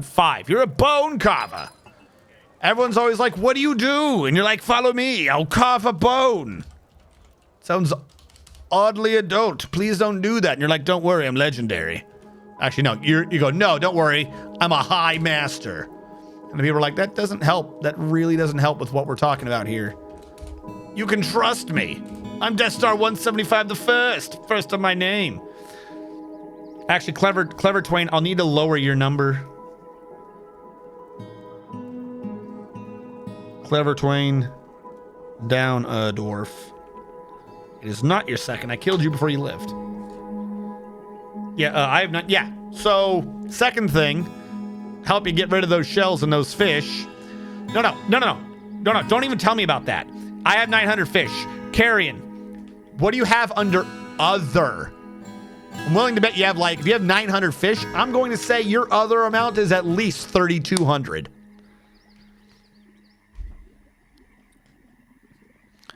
5. You're a bone carver. Everyone's always like, what do you do? And you're like, follow me. I'll carve a bone. Sounds oddly adult. Please don't do that. And you're like, don't worry, I'm legendary. Actually, no. You go, no, don't worry. I'm a high master. And the people are like, that doesn't help. That really doesn't help with what we're talking about here. You can trust me. I'm Death Star 175 the first of my name. Actually, Clever Twain, I'll need to lower your number. Clever Twain, down a dwarf. It is not your second. I killed you before you lived. Yeah, I have not. Yeah. So, second thing, help you get rid of those shells and those fish. No. Don't even tell me about that. I have 900 fish. Carrion, what do you have under other? I'm willing to bet you have if you have 900 fish, I'm going to say your other amount is at least 3,200.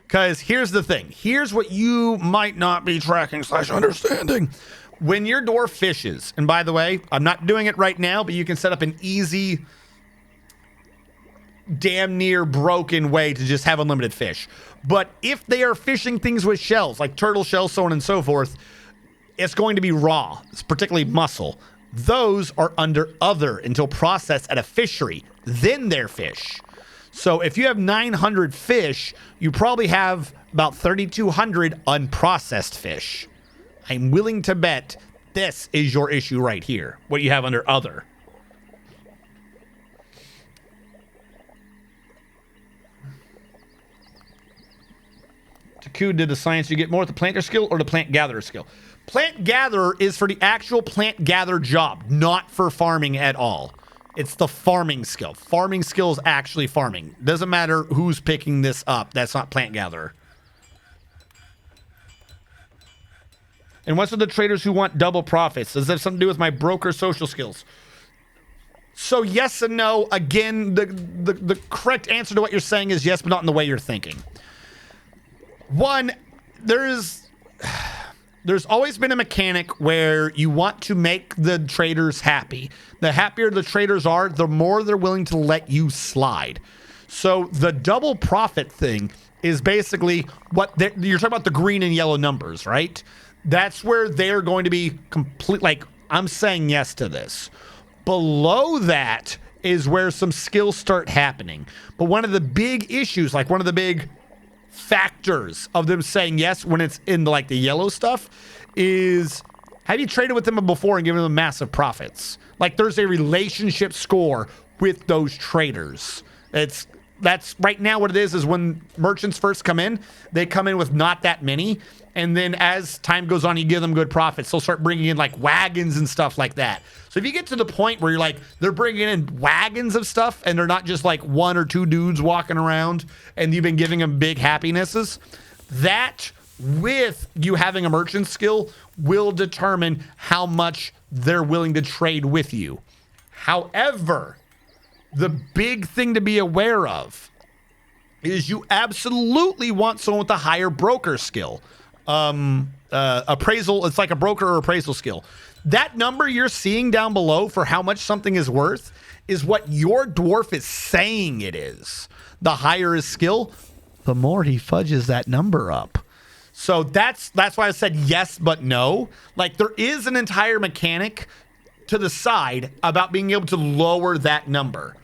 Because here's the thing. Here's what you might not be tracking / understanding. When your dwarf fishes, and by the way, I'm not doing it right now, but you can set up an easy damn near broken way to just have unlimited fish. But if they are fishing things with shells, like turtle shells, so on and so forth, it's going to be raw. It's particularly mussel. Those are under other until processed at a fishery. Then they're fish. So if you have 900 fish, you probably have about 3,200 unprocessed fish. I'm willing to bet this is your issue right here, what you have under other. Taku did the science. You get more with the planter skill or the plant gatherer skill? Plant gatherer is for the actual plant gather job, not for farming at all. It's the farming skill. Farming skill is actually farming. Doesn't matter who's picking this up. That's not plant gatherer. And what's with the traders who want double profits? Does that have something to do with my broker social skills? So yes and no. Again, the correct answer to what you're saying is yes, but not in the way you're thinking. One, there's always been a mechanic where you want to make the traders happy. The happier the traders are, the more they're willing to let you slide. So the double profit thing is basically what you're talking about, the green and yellow numbers, right? That's where they're going to be complete. Like, I'm saying yes to this. Below that is where some skills start happening. But one of the big issues, like one of the big factors of them saying yes when it's in like the yellow stuff is, have you traded with them before and given them massive profits? Like, there's a relationship score with those traders. That's right now what it is when merchants first come in, they come in with not that many. And then as time goes on, you give them good profits. They'll start bringing in like wagons and stuff like that. So if you get to the point where you're like, they're bringing in wagons of stuff and they're not just like one or two dudes walking around and you've been giving them big happinesses, that with you having a merchant skill will determine how much they're willing to trade with you. However, the big thing to be aware of is you absolutely want someone with a higher broker skill. Appraisal, it's like a broker or appraisal skill. That number you're seeing down below for how much something is worth is what your dwarf is saying it is. The higher his skill, the more he fudges that number up. So that's why I said yes, but no. Like, there is an entire mechanic to the side about being able to lower that number.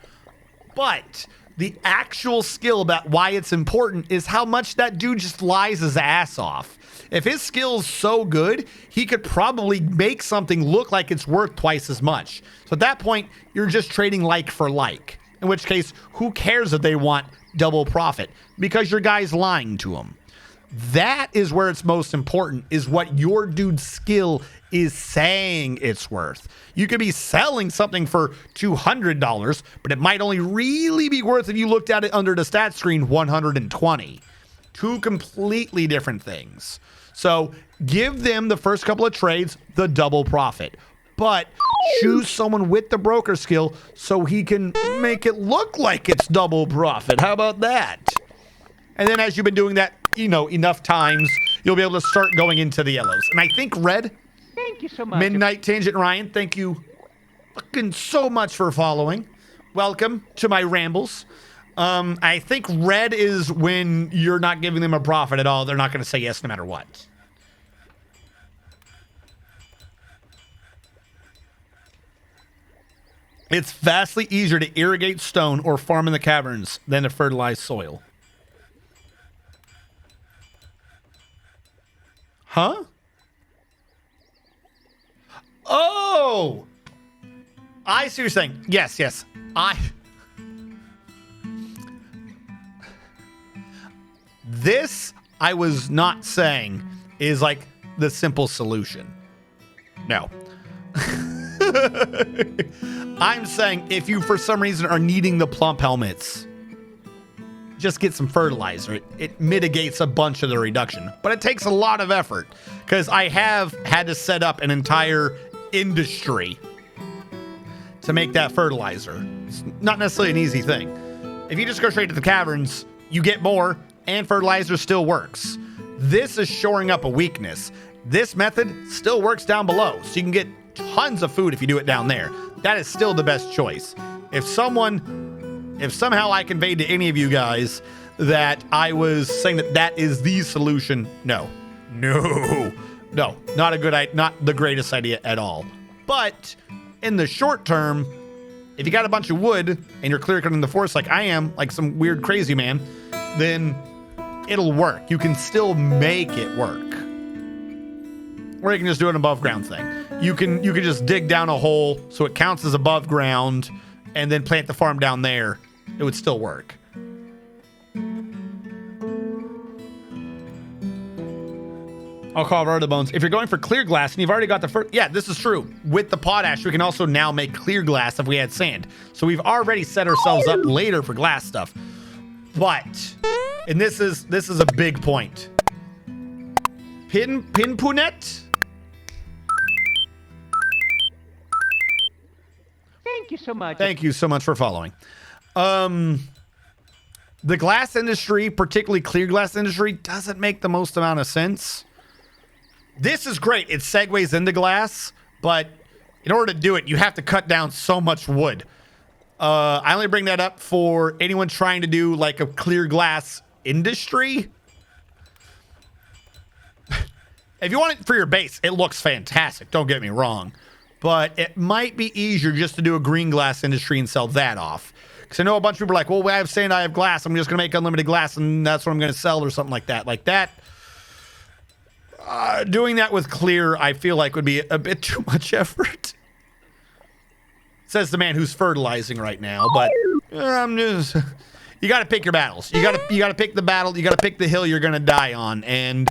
But the actual skill about why it's important is how much that dude just lies his ass off. If his skill's so good, he could probably make something look like it's worth twice as much. So at that point, you're just trading like for like. In which case, who cares if they want double profit? Because your guy's lying to them. That is where it's most important, is what your dude's skill is saying it's worth. You could be selling something for $200, but it might only really be worth, if you looked at it under the stat screen, $120. Two completely different things. So give them the first couple of trades the double profit, but choose someone with the broker skill so he can make it look like it's double profit. How about that? And then as you've been doing that, enough times, you'll be able to start going into the yellows. And I think red. Thank you so much. Midnight Tangent Ryan, thank you fucking so much for following. Welcome to my rambles. I think red is when you're not giving them a profit at all. They're not going to say yes no matter what. It's vastly easier to irrigate stone or farm in the caverns than to fertilize soil. Huh? Oh! I see what you're saying. Yes. This, I was not saying, is like the simple solution. No. I'm saying if you, for some reason, are needing the plump helmets, just get some fertilizer. It mitigates a bunch of the reduction, but it takes a lot of effort because I have had to set up an entire industry to make that fertilizer. It's not necessarily an easy thing. If you just go straight to the caverns, you get more and fertilizer still works. This is shoring up a weakness. This method still works down below, so you can get tons of food if you do it down there. That is still the best choice. If someone if somehow I conveyed to any of you guys that I was saying that that is the solution, no, not a good, not the greatest idea at all. But in the short term, if you got a bunch of wood and you're clear cutting the forest like I am, like some weird crazy man, then it'll work. You can still make it work. Or you can just do an above ground thing. You can just dig down a hole so it counts as above ground and then plant the farm down there. It would still work. I'll call Colorado Bones. If you're going for clear glass and you've already got the first, yeah, this is true. With the potash, we can also now make clear glass if we had sand. So we've already set ourselves up later for glass stuff. But, and this is a big point. Pinpunet? Thank you so much. Thank you so much for following. The glass industry, particularly clear glass industry, doesn't make the most amount of sense. This is great. It segues into glass, but in order to do it, you have to cut down so much wood. I only bring that up for anyone trying to do like a clear glass industry. If you want it for your base, it looks fantastic. Don't get me wrong. But it might be easier just to do a green glass industry and sell that off. Because I know a bunch of people are like, well, I have sand, I have glass. I'm just going to make unlimited glass, and that's what I'm going to sell or something like that. Like that. Doing that with clear, I feel like would be a bit too much effort. Says the man who's fertilizing right now. But I'm just... You got to pick your battles. You got to pick the battle. You got to pick the hill you're going to die on. And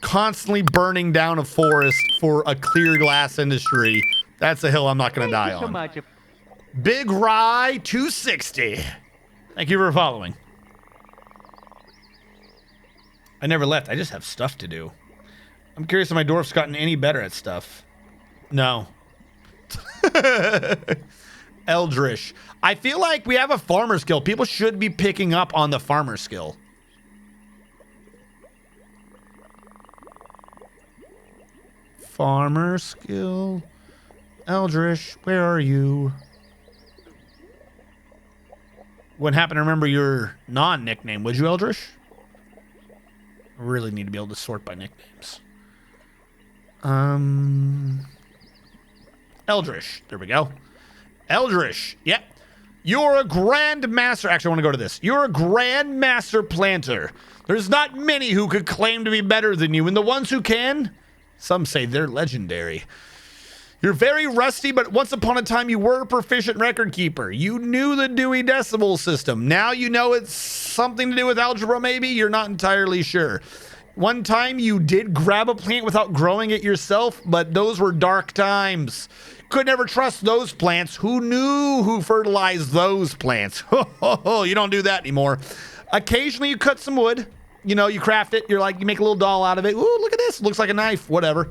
constantly burning down a forest for a clear glass industry, that's a hill I'm not going to die on. Much. Big Rye 260. Thank you for following. I never left. I just have stuff to do. I'm curious if my dwarf's gotten any better at stuff. No. Eldritch. I feel like we have a farmer skill. People should be picking up on the farmer skill. Farmer skill. Eldritch, where are you? Wouldn't happen to remember your non-nickname, would you, Eldritch? I really need to be able to sort by nicknames. Eldritch. There we go. Eldritch. Yep. You're a grand master. Actually, I want to go to this. You're a grand master planter. There's not many who could claim to be better than you, and the ones who can, some say they're legendary. You're very rusty, but once upon a time you were a proficient record keeper. You knew the Dewey Decimal System. Now you know it's something to do with algebra, maybe? You're not entirely sure. One time you did grab a plant without growing it yourself, but those were dark times. Could never trust those plants. Who knew who fertilized those plants? You don't do that anymore. Occasionally you cut some wood. You know, you craft it. You're like, you make a little doll out of it. Ooh, look at this. Looks like a knife. Whatever.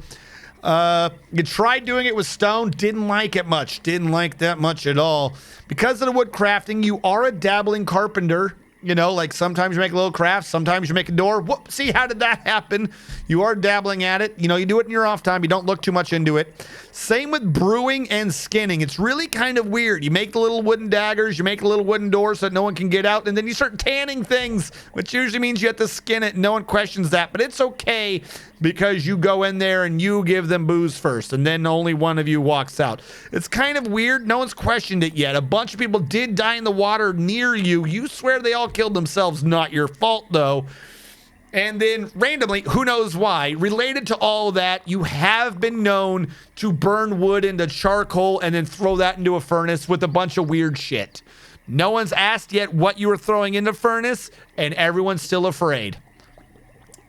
You tried doing it with stone, didn't like it much, didn't like that much at all. Because of the wood crafting, you are a dabbling carpenter. You know, like sometimes you make a little craft, sometimes you make a door. Whoop, see, how did that happen? You are dabbling at it. You know, you do it in your off time. You don't look too much into it. Same with brewing and skinning. It's really kind of weird. You make the little wooden daggers, you make a little wooden door so that no one can get out, and then you start tanning things, which usually means you have to skin it. No one questions that, but it's okay because you go in there and you give them booze first, and then only one of you walks out. It's kind of weird. No one's questioned it yet. A bunch of people did die in the water near you. You swear they all killed themselves. Not your fault, though. And then randomly, who knows why, related to all that, you have been known to burn wood into charcoal and then throw that into a furnace with a bunch of weird shit. No one's asked yet what you were throwing in the furnace, and everyone's still afraid.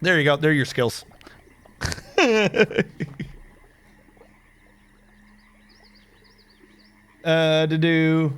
There you go. There are your skills. To do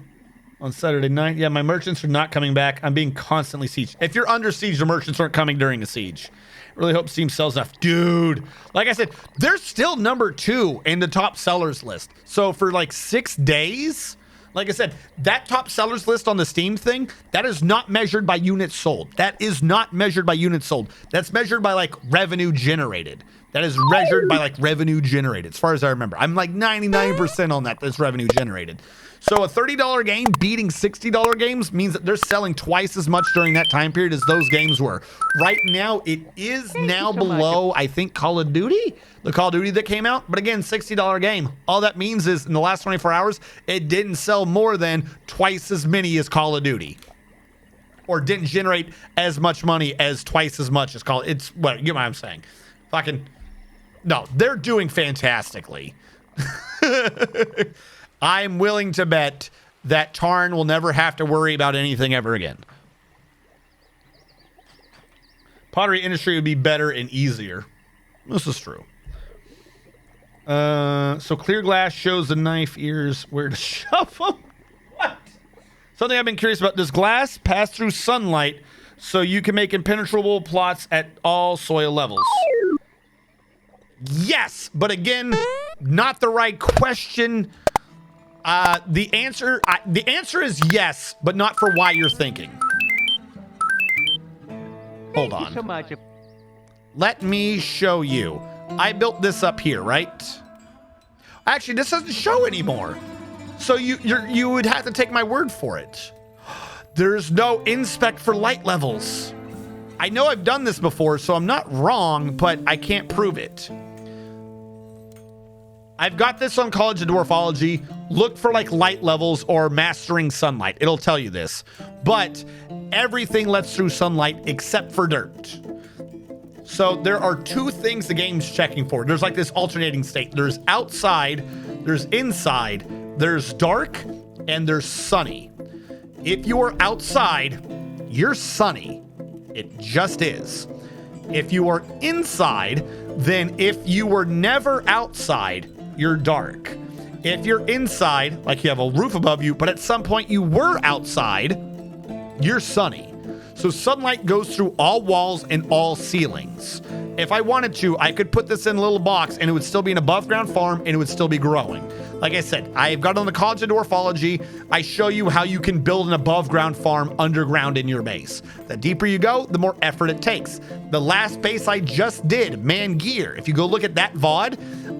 on Saturday night. Yeah, my merchants are not coming back. I'm being constantly sieged. If you're under siege, the merchants aren't coming during the siege. Really hope Steam sells enough. Dude, like I said, they're still number 2 in the top sellers list. So for like 6 days, like I said, that top sellers list on the Steam thing, that is not measured by units sold. That is not measured by units sold. That's measured by like revenue generated. That is measured by like revenue generated, as far as I remember. I'm like 99% on that's revenue generated. So a $30 game beating $60 games means that they're selling twice as much during that time period as those games were. Right now, it is now below, I think, Call of Duty, the Call of Duty that came out. But again, $60 game. All that means is in the last 24 hours, it didn't sell more than twice as many as Call of Duty. Or didn't generate as much money as twice as much as Call of Duty. It's, what, you know what I'm saying? Fucking, no, they're doing fantastically. I'm willing to bet that Tarn will never have to worry about anything ever again. Pottery industry would be better and easier. This is true. So clear glass shows the knife ears where to shove them. What? Something I've been curious about. Does glass pass through sunlight so you can make impenetrable plots at all soil levels? Yes, but again, not the right question. The answer is yes, but not for why you're thinking. Hold on. Thank you so much. Let me show you. I built this up here, right? Actually, this doesn't show anymore. So you would have to take my word for it. There's no inspect for light levels. I know I've done this before, so I'm not wrong, but I can't prove it. I've got this on College of Dwarfology. Look for like light levels or mastering sunlight. It'll tell you this. But everything lets through sunlight except for dirt. So there are two things the game's checking for. There's like this alternating state. There's outside, there's inside, there's dark, and there's sunny. If you are outside, you're sunny. It just is. If you are inside, then if you were never outside, you're dark. If you're inside, like you have a roof above you, but at some point you were outside, you're sunny. So sunlight goes through all walls and all ceilings. If I wanted to, I could put this in a little box and it would still be an above ground farm and it would still be growing. Like I said, I've got on the College of Dwarfology. I show you how you can build an above ground farm underground in your base. The deeper you go, the more effort it takes. The last base I just did, Man Gear, if you go look at that VOD,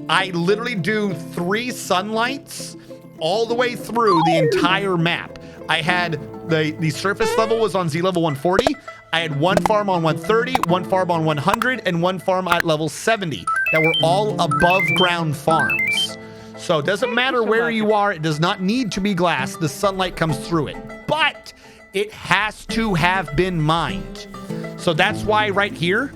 I literally do 3 sunlights all the way through the entire map. I had the surface level was on Z level 140. I had one farm on 130, one farm on 100, and one farm at level 70 that were all above ground farms. So it doesn't matter where you are. It does not need to be glass. The sunlight comes through it, but it has to have been mined. So that's why right here,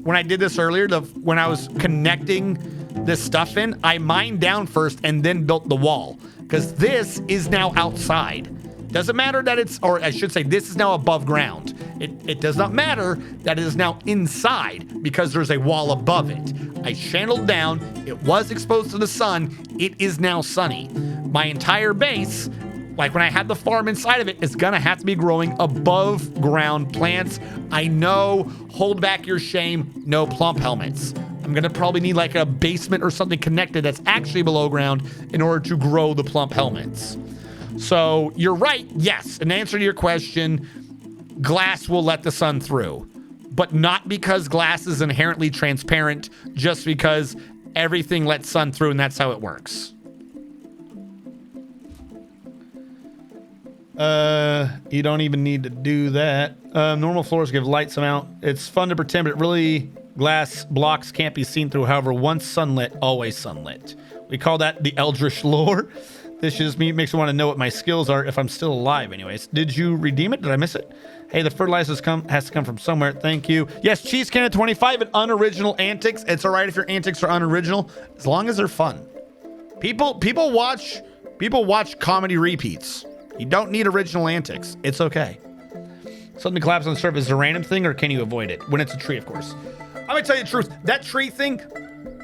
when I did this earlier, when I was connecting this stuff in, I mined down first and then built the wall, because this is now outside. Doesn't matter that it's, or I should say, this is now above ground. It does not matter that it is now inside because there's a wall above it. I channeled down, it was exposed to the sun, it is now sunny. My entire base, like when I had the farm inside of it, is gonna have to be growing above ground plants. I know, hold back your shame, no plump helmets. I'm gonna probably need like a basement or something connected that's actually below ground in order to grow the plump helmets. So you're right, yes. In answer to your question, glass will let the sun through, but not because glass is inherently transparent, just because everything lets sun through and that's how it works. You don't even need to do that. Normal floors give light somehow. It's fun to pretend, but really glass blocks can't be seen through. However, once sunlit, always sunlit. We call that the Eldritch lore. This just makes me want to know what my skills are if I'm still alive anyways. Did you redeem it? Did I miss it? Hey, the fertilizer has to come from somewhere. Thank you. Yes, Cheese Cannon 25 and unoriginal antics. It's all right if your antics are unoriginal, as long as they're fun. People watch comedy repeats. You don't need original antics. It's okay. Something collapses on the surface is a random thing, or can you avoid it? When it's a tree, of course. I'm gonna tell you the truth. That tree thing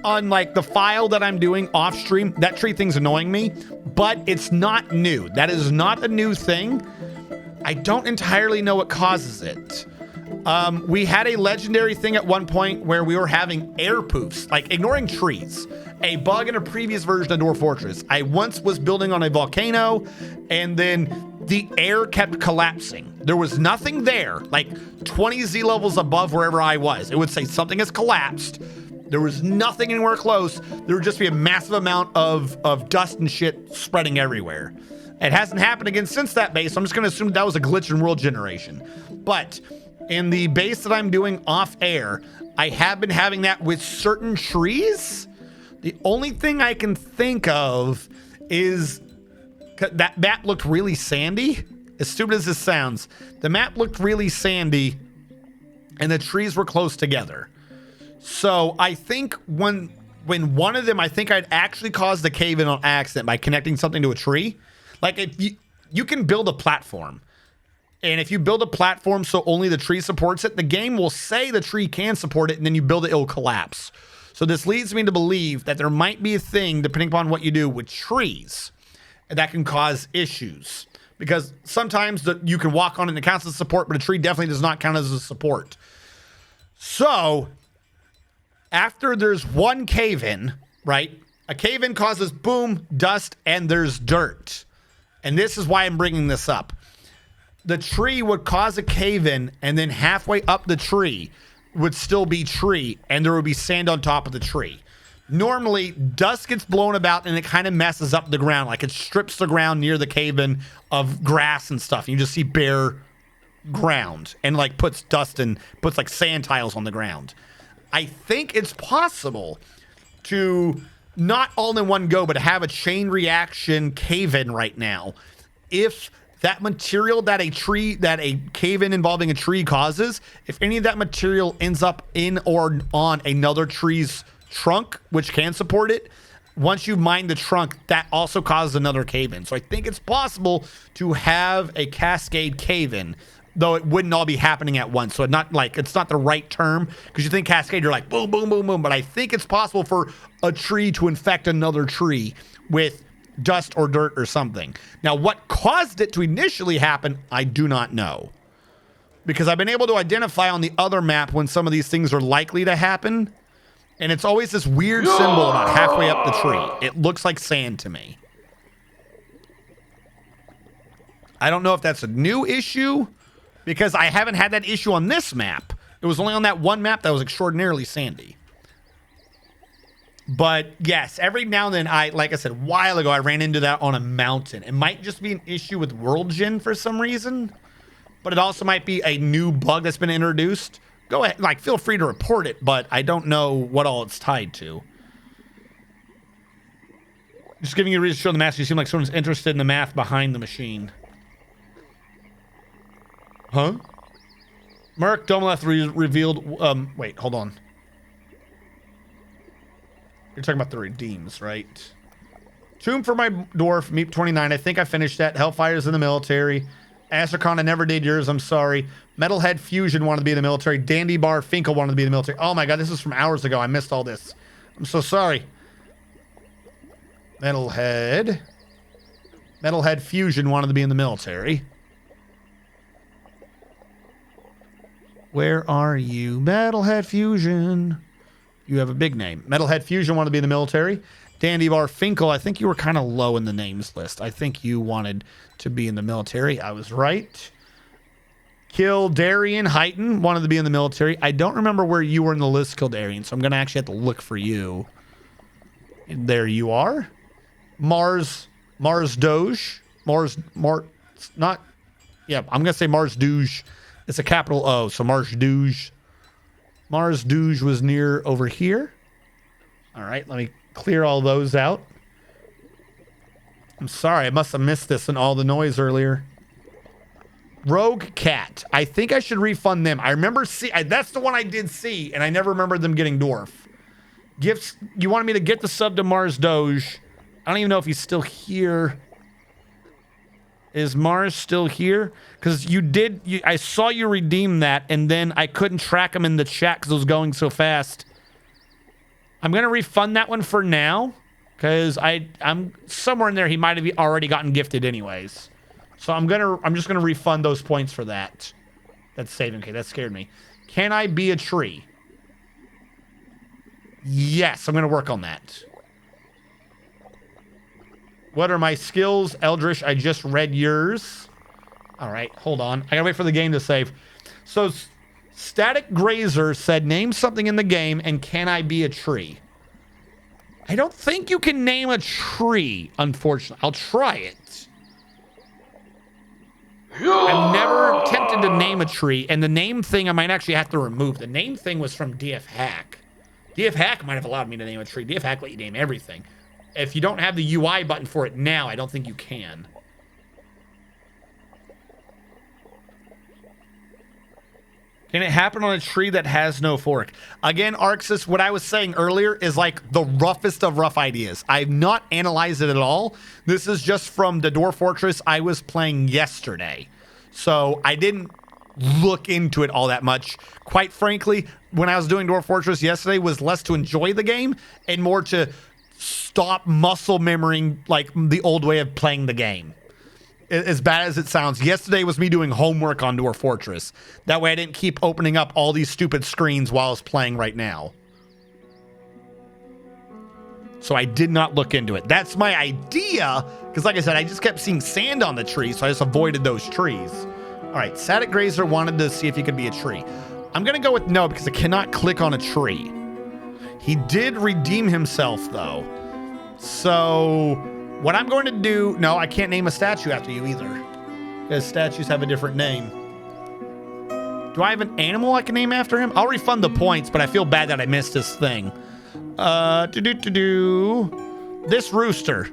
on like the file that I'm doing off stream, that tree thing's annoying me, but it's not new. That is not a new thing. I don't entirely know what causes it. We had a legendary thing at one point where we were having air poofs, like ignoring trees. A bug in a previous version of Dwarf Fortress. I once was building on a volcano, and then the air kept collapsing. There was nothing there, like 20 Z levels above wherever I was. It would say something has collapsed. There was nothing anywhere close. There would just be a massive amount of dust and shit spreading everywhere. It hasn't happened again since that base, so I'm just going to assume that was a glitch in world generation. But in the base that I'm doing off air, I have been having that with certain trees. The only thing I can think of is that map looked really sandy. As stupid as this sounds, the map looked really sandy and the trees were close together. So I think when one of them, I think I'd actually caused a cave-in on accident by connecting something to a tree. Like if you can build a platform, and if you build a platform so only the tree supports it, the game will say the tree can support it, and then you build it, it'll collapse. So this leads me to believe that there might be a thing, depending upon what you do with trees, that can cause issues. Because sometimes you can walk on it and it counts as support, but a tree definitely does not count as a support. So after there's one cave-in, right? A cave-in causes boom, dust, and there's dirt. And this is why I'm bringing this up. The tree would cause a cave-in, and then halfway up the tree would still be tree, and there would be sand on top of the tree. Normally, dust gets blown about, and it kind of messes up the ground. Like, it strips the ground near the cave-in of grass and stuff. You just see bare ground, and, like, puts dust and puts, like, sand tiles on the ground. I think it's possible to not all in one go, but have a chain reaction cave-in right now. If that material that a cave-in involving a tree causes, if any of that material ends up in or on another tree's trunk, which can support it, once you mine the trunk, that also causes another cave-in. So I think it's possible to have a cascade cave-in, though it wouldn't all be happening at once. So it's not the right term, because you think cascade, you're like boom, boom, boom, boom. But I think it's possible for a tree to infect another tree with dust or dirt or something. Now, what caused it to initially happen, I do not know. Because I've been able to identify on the other map when some of these things are likely to happen. And it's always this weird symbol about halfway up the tree. It looks like sand to me. I don't know if that's a new issue, because I haven't had that issue on this map. It was only on that one map that was extraordinarily sandy. But yes, every now and then, like I said, a while ago, I ran into that on a mountain. It might just be an issue with World Gen for some reason, but it also might be a new bug that's been introduced. Go ahead, feel free to report it, but I don't know what all it's tied to. Just giving you a reason to show the math. You seem like someone's interested in the math behind the machine. Huh? Merc Domeleth revealed... wait, hold on. You're talking about the redeems, right? Tomb for my dwarf, Meep 29. I think I finished that. Hellfire's in the military. Astracon, I never did yours. I'm sorry. Metalhead Fusion wanted to be in the military. Dandy Bar Finkel wanted to be in the military. Oh my god, this is from hours ago. I missed all this. I'm so sorry. Metalhead Fusion wanted to be in the military. Where are you? Metalhead Fusion. You have a big name. Metalhead Fusion wanted to be in the military. Dandy Bar Finkel, I think you were kind of low in the names list. I think you wanted to be in the military. I was right. Kildarian Heighton wanted to be in the military. I don't remember where you were in the list, Kildarian, so I'm going to actually have to look for you. There you are. Mars Doge. I'm going to say Mars Doge. It's a capital O, so Mars Doge. Mars Doge was near over here. All right, let me clear all those out. I'm sorry, I must have missed this in all the noise earlier. Rogue Cat. I think I should refund them. I remember that's the one I did see, and I never remembered them getting dwarf. Gifts. You wanted me to get the sub to Mars Doge. I don't even know if he's still here. Is Mars still here? Because I saw you redeem that, and then I couldn't track him in the chat because it was going so fast. I'm going to refund that one for now, because I'm somewhere in there he might have already gotten gifted anyways. So I'm just going to refund those points for that. That's saving. Okay, that scared me. Can I be a tree? Yes, I'm going to work on that. What are my skills? Eldritch, I just read yours. All right, hold on. I gotta wait for the game to save. So Static Grazer said, name something in the game and can I be a tree? I don't think you can name a tree, unfortunately. I'll try it. I've never attempted to name a tree, and the name thing I might actually have to remove. The name thing was from DF Hack. DF Hack might have allowed me to name a tree. DF Hack let you name everything. If you don't have the UI button for it now, I don't think you can. Can it happen on a tree that has no fork? Again, Arxis, what I was saying earlier is like the roughest of rough ideas. I've not analyzed it at all. This is just from the Dwarf Fortress I was playing yesterday. So I didn't look into it all that much. Quite frankly, when I was doing Dwarf Fortress yesterday was less to enjoy the game and more to stop muscle memorying like the old way of playing the game. As bad as it sounds, yesterday was me doing homework on Dwarf Fortress. That way I didn't keep opening up all these stupid screens while I was playing right now. So I did not look into it. That's my idea, because like I said, I just kept seeing sand on the tree, so I just avoided those trees. All right, Static Grazer wanted to see if he could be a tree. I'm going to go with no, because I cannot click on a tree. He did redeem himself, though. So what I'm going to do... No, I can't name a statue after you either, because statues have a different name. Do I have an animal I can name after him? I'll refund the points, but I feel bad that I missed this thing. This rooster.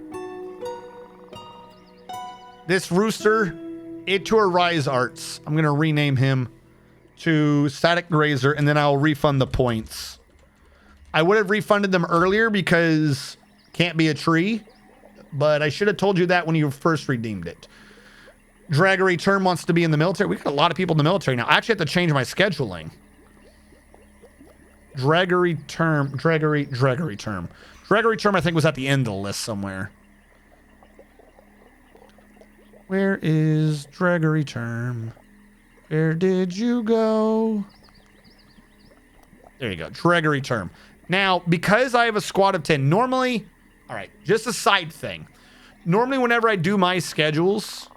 Itur Rise Arts. I'm going to rename him to Static Grazer, and then I'll refund the points. I would have refunded them earlier because can't be a tree, but I should have told you that when you first redeemed it. Draggery Term wants to be in the military. We got a lot of people in the military now. I actually have to change my scheduling. Draggery Term, I think, was at the end of the list somewhere. Where is Draggery Term? Where did you go? There you go, Draggery Term. Now, because I have a squad of 10, normally, all right, just a side thing. Normally, whenever I do my schedules,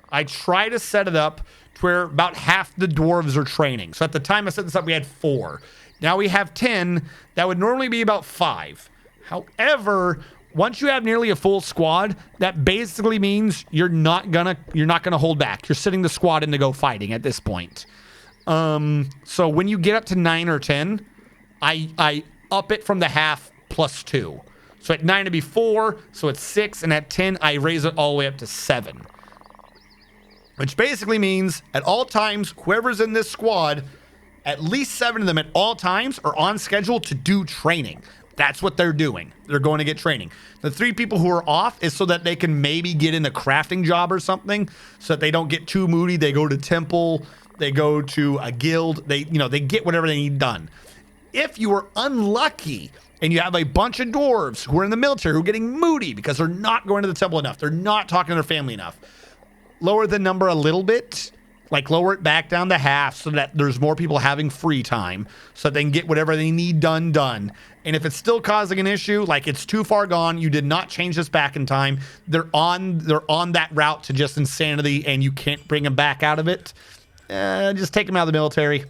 I try to set it up to where about half the dwarves are training. So at the time I set this up, we had 4. Now we have 10. That would normally be about 5. However, once you have nearly a full squad, that basically means you're not gonna hold back. You're sitting the squad in to go fighting at this point. So when you get up to 9 or 10, I up it from the half plus 2. So at 9 it'd be 4, so it's 6, and at 10 I raise it all the way up to 7. Which basically means at all times, whoever's in this squad, at least 7 of them at all times are on schedule to do training. That's what they're doing. They're going to get training. The 3 people who are off is so that they can maybe get in a crafting job or something, so that they don't get too moody. They go to temple, they go to a guild, they get whatever they need done. If you are unlucky and you have a bunch of dwarves who are in the military who are getting moody because they're not going to the temple enough, they're not talking to their family enough, lower the number a little bit, like lower it back down to half so that there's more people having free time so that they can get whatever they need done. And if it's still causing an issue, like it's too far gone, you did not change this back in time, they're on that route to just insanity and you can't bring them back out of it, just take them out of the military.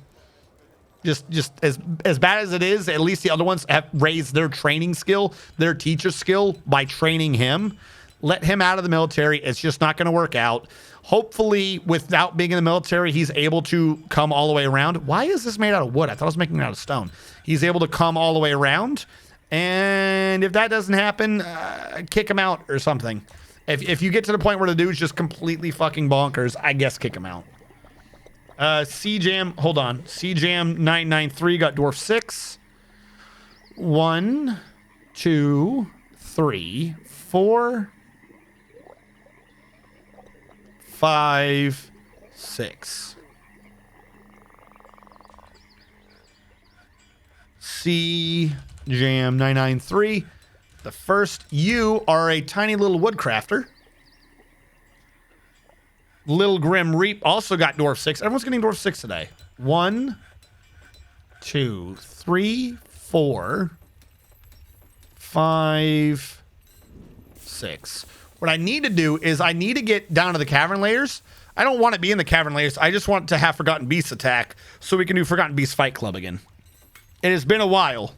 Just as bad as it is, at least the other ones have raised their training skill, their teacher skill by training him. Let him out of the military. It's just not going to work out. Hopefully, without being in the military, he's able to come all the way around. Why is this made out of wood? I thought I was making it out of stone. He's able to come all the way around. And if that doesn't happen, kick him out or something. If you get to the point where the dude's just completely fucking bonkers, I guess kick him out. CJam, hold on. CJam 993 got dwarf 6. 1, 2, 3, 4, 5, 6. CJam 993. The first, you are a tiny little woodcrafter. Little Grim Reap also got dwarf 6. Everyone's getting dwarf 6 today. 1, 2, 3, 4, 5, 6. What I need to do is I need to get down to the cavern layers. I don't want to be in the Cavern Layers. I just want to have Forgotten Beasts attack so we can do Forgotten Beasts Fight Club again. It has been a while.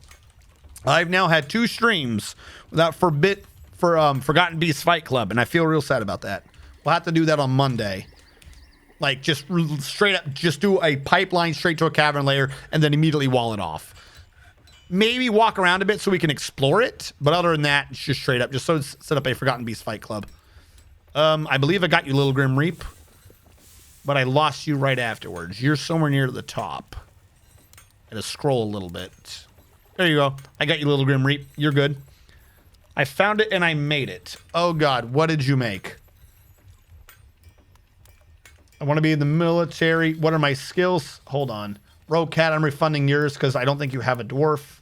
I've now had 2 streams without Forgotten Beasts Fight Club, and I feel real sad about that. We'll have to do that on Monday. Like, just straight up, just do a pipeline straight to a Cavern Layer and then immediately wall it off. Maybe walk around a bit so we can explore it, but other than that, it's just straight up. Just so set up a Forgotten Beasts Fight Club. I believe I got you, Little Grim Reap, but I lost you right afterwards. You're somewhere near the top. I had to scroll a little bit. There you go. I got you, Little Grim Reap. You're good. I found it and I made it. Oh God, what did you make? I want to be in the military. What are my skills? Hold on. Rogue Cat, I'm refunding yours because I don't think you have a dwarf.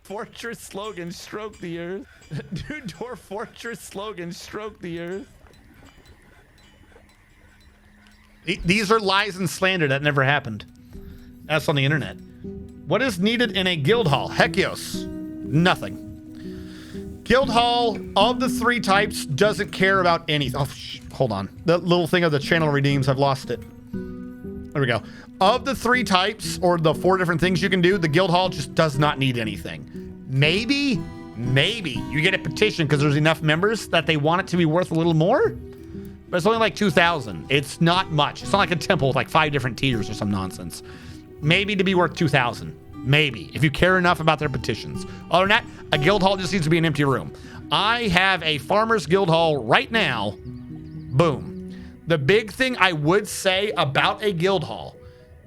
Fortress slogan, stroke the earth. Dude, dwarf fortress slogan, stroke the earth. These are lies and slander. That never happened. That's on the internet. What is needed in a guild hall? Hekios. Nothing. Guild hall of the 3 types doesn't care about anything. Oh, hold on. The little thing of the channel redeems, I've lost it. There we go. Of the 3 types or the 4 different things you can do, the guild hall just does not need anything. Maybe you get a petition because there's enough members that they want it to be worth a little more. But it's only like 2,000. It's not much. It's not like a temple with like 5 different tiers or some nonsense. Maybe to be worth 2,000. Maybe, if you care enough about their petitions. Other than that, a guild hall just needs to be an empty room. I have a farmer's guild hall right now. Boom. The big thing I would say about a guild hall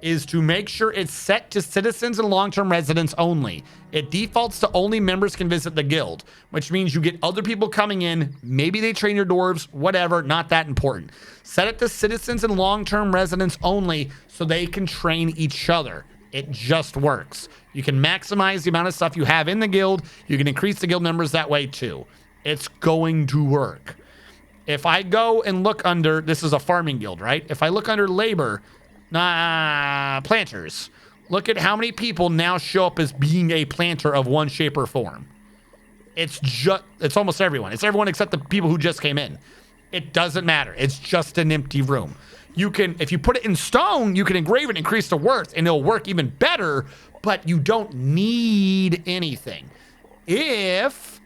is to make sure it's set to citizens and long-term residents only. It defaults to only members can visit the guild, which means you get other people coming in. Maybe they train your dwarves, whatever, not that important. Set it to citizens and long-term residents only so they can train each other. It just works. You can maximize the amount of stuff you have in the guild. You can increase the guild members that way too. It's going to work. If I go and look under, this is a farming guild, right? If I look under labor, planters, look at how many people now show up as being a planter of one shape or form. It's almost everyone. It's everyone except the people who just came in. It doesn't matter. It's just an empty room. You can, if you put it in stone, you can engrave it, increase the worth, and it'll work even better, but you don't need anything. If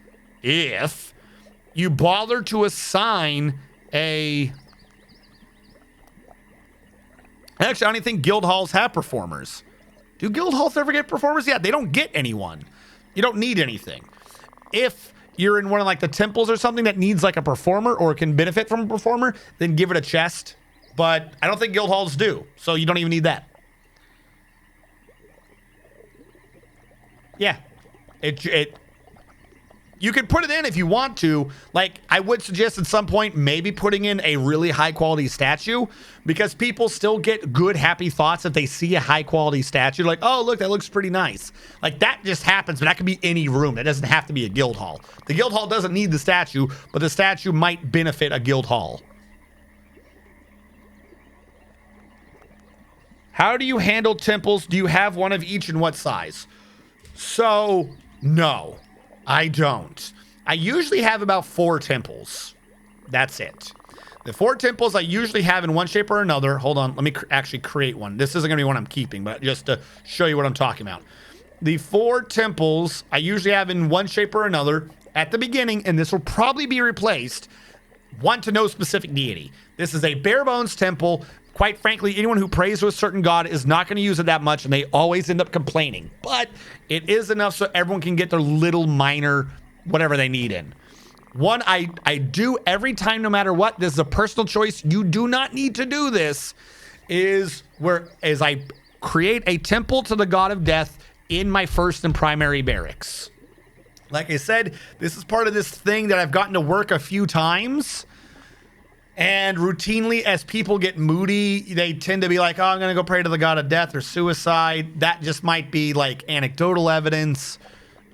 you bother to assign a... Actually, I don't even think guild halls have performers. Do guild halls ever get performers? Yeah, they don't get anyone. You don't need anything. If you're in one of like the temples or something that needs like a performer or can benefit from a performer, then give it a chest. But I don't think guild halls do, so you don't even need that. Yeah. You can put it in if you want to. Like, I would suggest at some point maybe putting in a really high-quality statue, because people still get good, happy thoughts if they see a high-quality statue. Like, oh, look, that looks pretty nice. Like, that just happens, but that could be any room. That doesn't have to be a guild hall. The guild hall doesn't need the statue, but the statue might benefit a guild hall. How do you handle temples? Do you have one of each, and what size? So, no, I don't. I usually have about 4 temples. That's it. The 4 temples I usually have in one shape or another. Hold on, let me actually create one. This isn't going to be one I'm keeping, but just to show you what I'm talking about. The 4 temples I usually have in one shape or another at the beginning, and this will probably be replaced. One to no specific deity. This is a bare bones temple. Quite frankly, anyone who prays to a certain god is not going to use it that much, and they always end up complaining. But it is enough so everyone can get their little minor whatever they need in. One I do every time, no matter what. This is a personal choice. You do not need to do this. Is I create a temple to the god of death in my first and primary barracks. Like I said, this is part of this thing that I've gotten to work a few times. And routinely, as people get moody, they tend to be like, oh, I'm going to go pray to the god of death or suicide. That just might be like anecdotal evidence.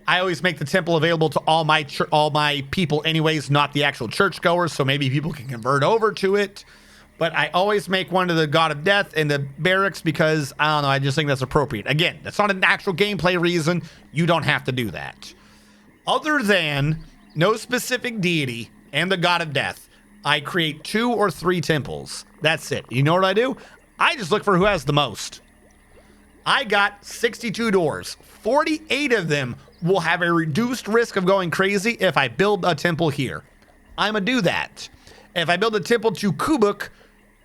I always make the temple available to all my people anyways, not the actual churchgoers, so maybe people can convert over to it. But I always make one to the god of death in the barracks because, I don't know, I just think that's appropriate. Again, that's not an actual gameplay reason. You don't have to do that. Other than no specific deity and the god of death, I create 2 or 3 temples. That's it. You know what I do? I just look for who has the most. I got 62 doors. 48 of them will have a reduced risk of going crazy if I build a temple here. I'm gonna do that. If I build a temple to Kubuk,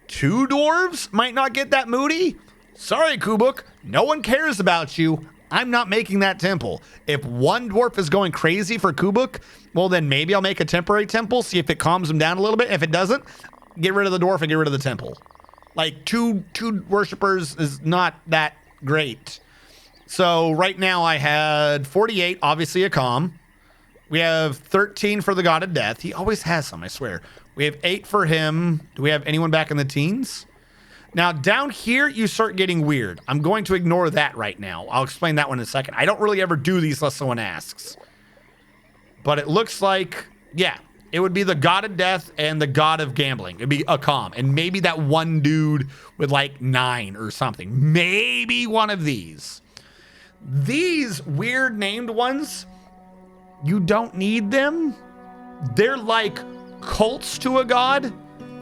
2 dwarves might not get that moody. Sorry, Kubuk. No one cares about you. I'm not making that temple. If 1 dwarf is going crazy for Kubuk, well, then maybe I'll make a temporary temple, see if it calms him down a little bit. If it doesn't, get rid of the dwarf and get rid of the temple. Like, two worshipers is not that great. So right now I had 48, obviously a calm. We have 13 for the god of death. He always has some, I swear. We have 8 for him. Do we have anyone back in the teens? Now down here, you start getting weird. I'm going to ignore that right now. I'll explain that one in a second. I don't really ever do these unless someone asks. But it looks like, yeah, it would be the god of death and the god of gambling. It'd be a calm. And maybe that one dude with like 9 or something. Maybe one of these. These weird named ones, you don't need them. They're like cults to a god.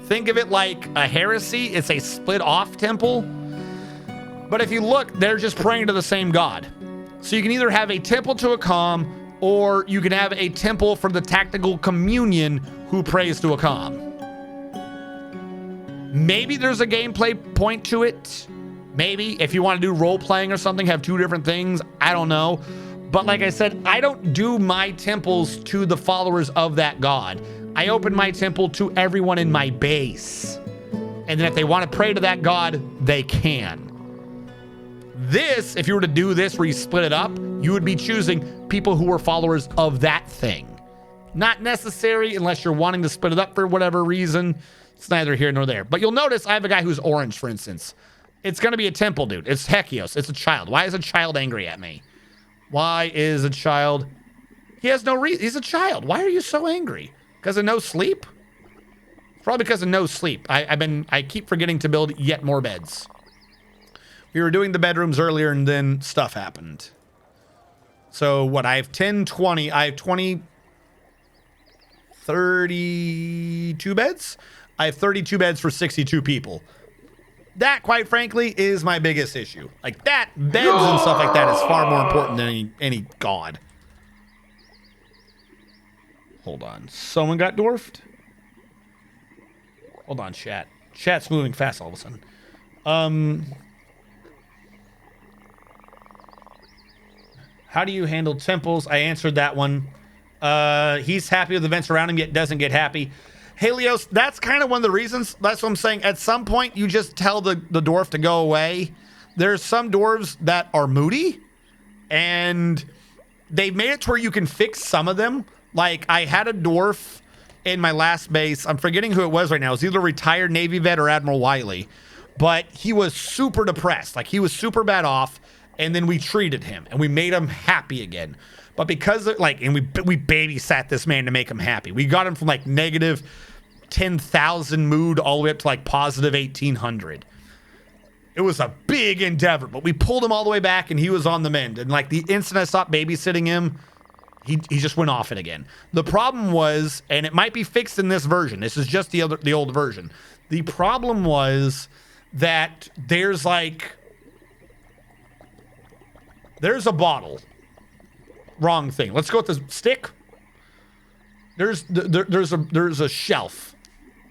Think of it like a heresy. It's a split off temple. But if you look, they're just praying to the same god. So you can either have a temple to a calm, or you can have a temple for the tactical communion who prays to a calm. Maybe there's a gameplay point to it. Maybe if you want to do role playing or something, have 2 different things. I don't know. But like I said, I don't do my temples to the followers of that god. I open my temple to everyone in my base. And then if they want to pray to that god, they can. This, if you were to do this where you split it up, you would be choosing people who were followers of that thing. Not necessary unless you're wanting to split it up for whatever reason. It's neither here nor there. But you'll notice I have a guy who's orange, for instance. It's going to be a temple, dude. It's Hekios. It's a child. Why is a child angry at me? Why is a child... He has no reason. He's a child. Why are you so angry? Because of no sleep? Probably because of no sleep. I keep forgetting to build yet more beds. We were doing the bedrooms earlier and then stuff happened. So what? I have 10, 20. I have 20, 32 beds. I have 32 beds for 62 people. That, quite frankly, is my biggest issue. Like that, beds and stuff like that is far more important than any god. Hold on. Someone got dwarfed? Hold on, chat. Chat's moving fast all of a sudden. How do you handle temples? I answered that one. He's happy with events around him, yet doesn't get happy. Helios, that's kind of one of the reasons. That's what I'm saying. At some point, you just tell the dwarf to go away. There's some dwarves that are moody, and they made it to where you can fix some of them. Like, I had a dwarf in my last base. I'm forgetting who it was right now. It was either retired Navy vet or Admiral Wiley. But he was super depressed. Like, he was super bad off. And then we treated him, and we made him happy again. But because, and we babysat this man to make him happy. We got him from, like, negative 10,000 mood all the way up to, like, positive 1,800. It was a big endeavor, but we pulled him all the way back, and he was on the mend. And, like, the instant I stopped babysitting him, he just went off it again. The problem was, and it might be fixed in this version. This is just the old version. The problem was that there's a bottle. Wrong thing. Let's go with the stick. There's a shelf.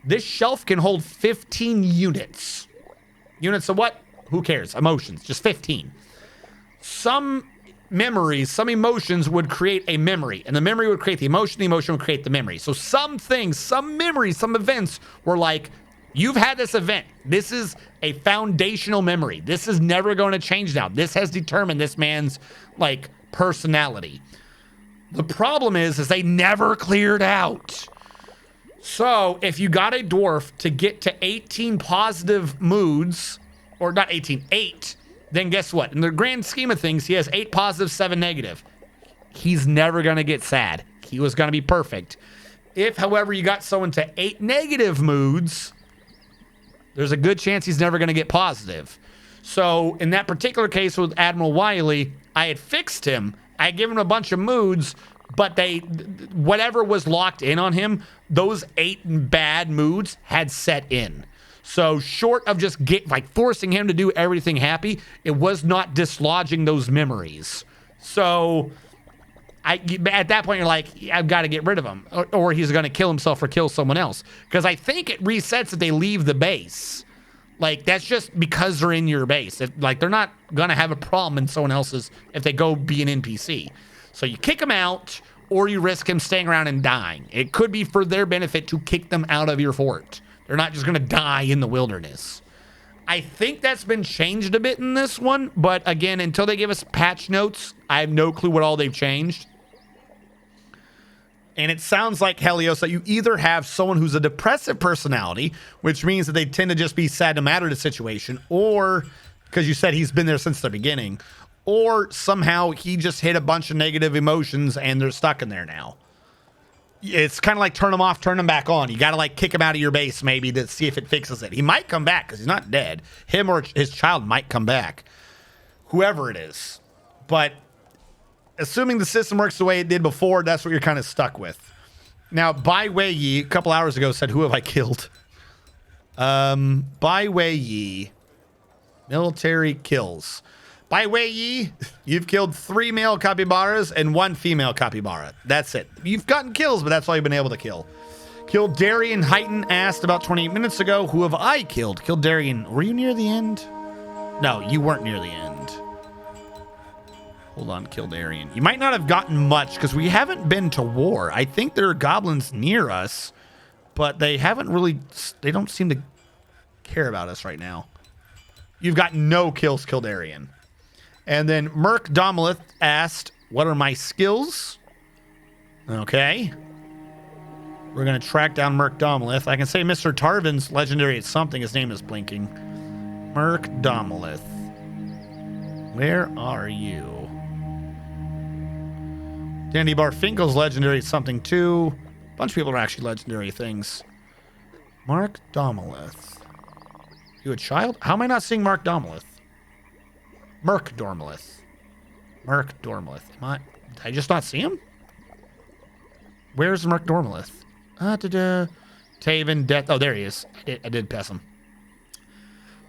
This shelf can hold 15 units. Units of what? Who cares? Emotions. Just 15. Some memories, some emotions would create a memory, and the memory would create the emotion would create the memory. So some things, some memories, some events were like, you've had this event. This is a foundational memory. This is never going to change now. This has determined this man's, like, personality. The problem is they never cleared out. So if you got a dwarf to get to 18 positive moods, or not 18, 8, then guess what? In the grand scheme of things, he has 8 positive, 7 negative. He's never going to get sad. He was going to be perfect. If, however, you got someone to 8 negative moods, there's a good chance he's never going to get positive. So in that particular case with Admiral Wiley, I had fixed him. I had given him a bunch of moods, but whatever was locked in on him, those 8 bad moods had set in. So short of just forcing him to do everything happy, it was not dislodging those memories. So at that point, you're like, I've got to get rid of him, or he's going to kill himself or kill someone else. Because I think it resets if they leave the base. Like, that's just because they're in your base. They're not going to have a problem in someone else's if they go be an NPC. So you kick them out, or you risk him staying around and dying. It could be for their benefit to kick them out of your fort. They're not just going to die in the wilderness. I think that's been changed a bit in this one, but again, until they give us patch notes, I have no clue what all they've changed. And it sounds like, Helios, that you either have someone who's a depressive personality, which means that they tend to just be sad no matter the situation, or, because you said he's been there since the beginning, or somehow he just hit a bunch of negative emotions and they're stuck in there now. It's kind of like turn them off, turn them back on. You got to like kick him out of your base maybe to see if it fixes it. He might come back because he's not dead. Him or his child might come back. Whoever it is. But assuming the system works the way it did before, that's what you're kind of stuck with. Now, Bai Wei Yi, a couple hours ago, said, who have I killed? Bai Wei Yi. Military kills. Bai Wei Yi, you've killed 3 male capybaras and 1 female capybara. That's it. You've gotten kills, but that's all you've been able to kill. Killed Darian Heighton asked about 28 minutes ago, who have I killed? Killed Darian. Were you near the end? No, you weren't near the end. Hold on, killed Darian. You might not have gotten much because we haven't been to war. I think there are goblins near us, but they don't seem to care about us right now. You've got no kills, killed Darian. And then Merc Domelith asked, what are my skills? Okay. We're going to track down Merc Domelith. I can say Mr. Tarvin's legendary at something. His name is blinking. Merc Domelith. Where are you? Dandy Barfinkel's legendary at something too. A bunch of people are actually legendary things. Mark Domelith. You a child? How am I not seeing Mark Domelith? Merc Dormelith. Merc Dormelith. Did I just not see him? Where's Merc Dormelith? Taven, Death. Oh, there he is. I did pass him.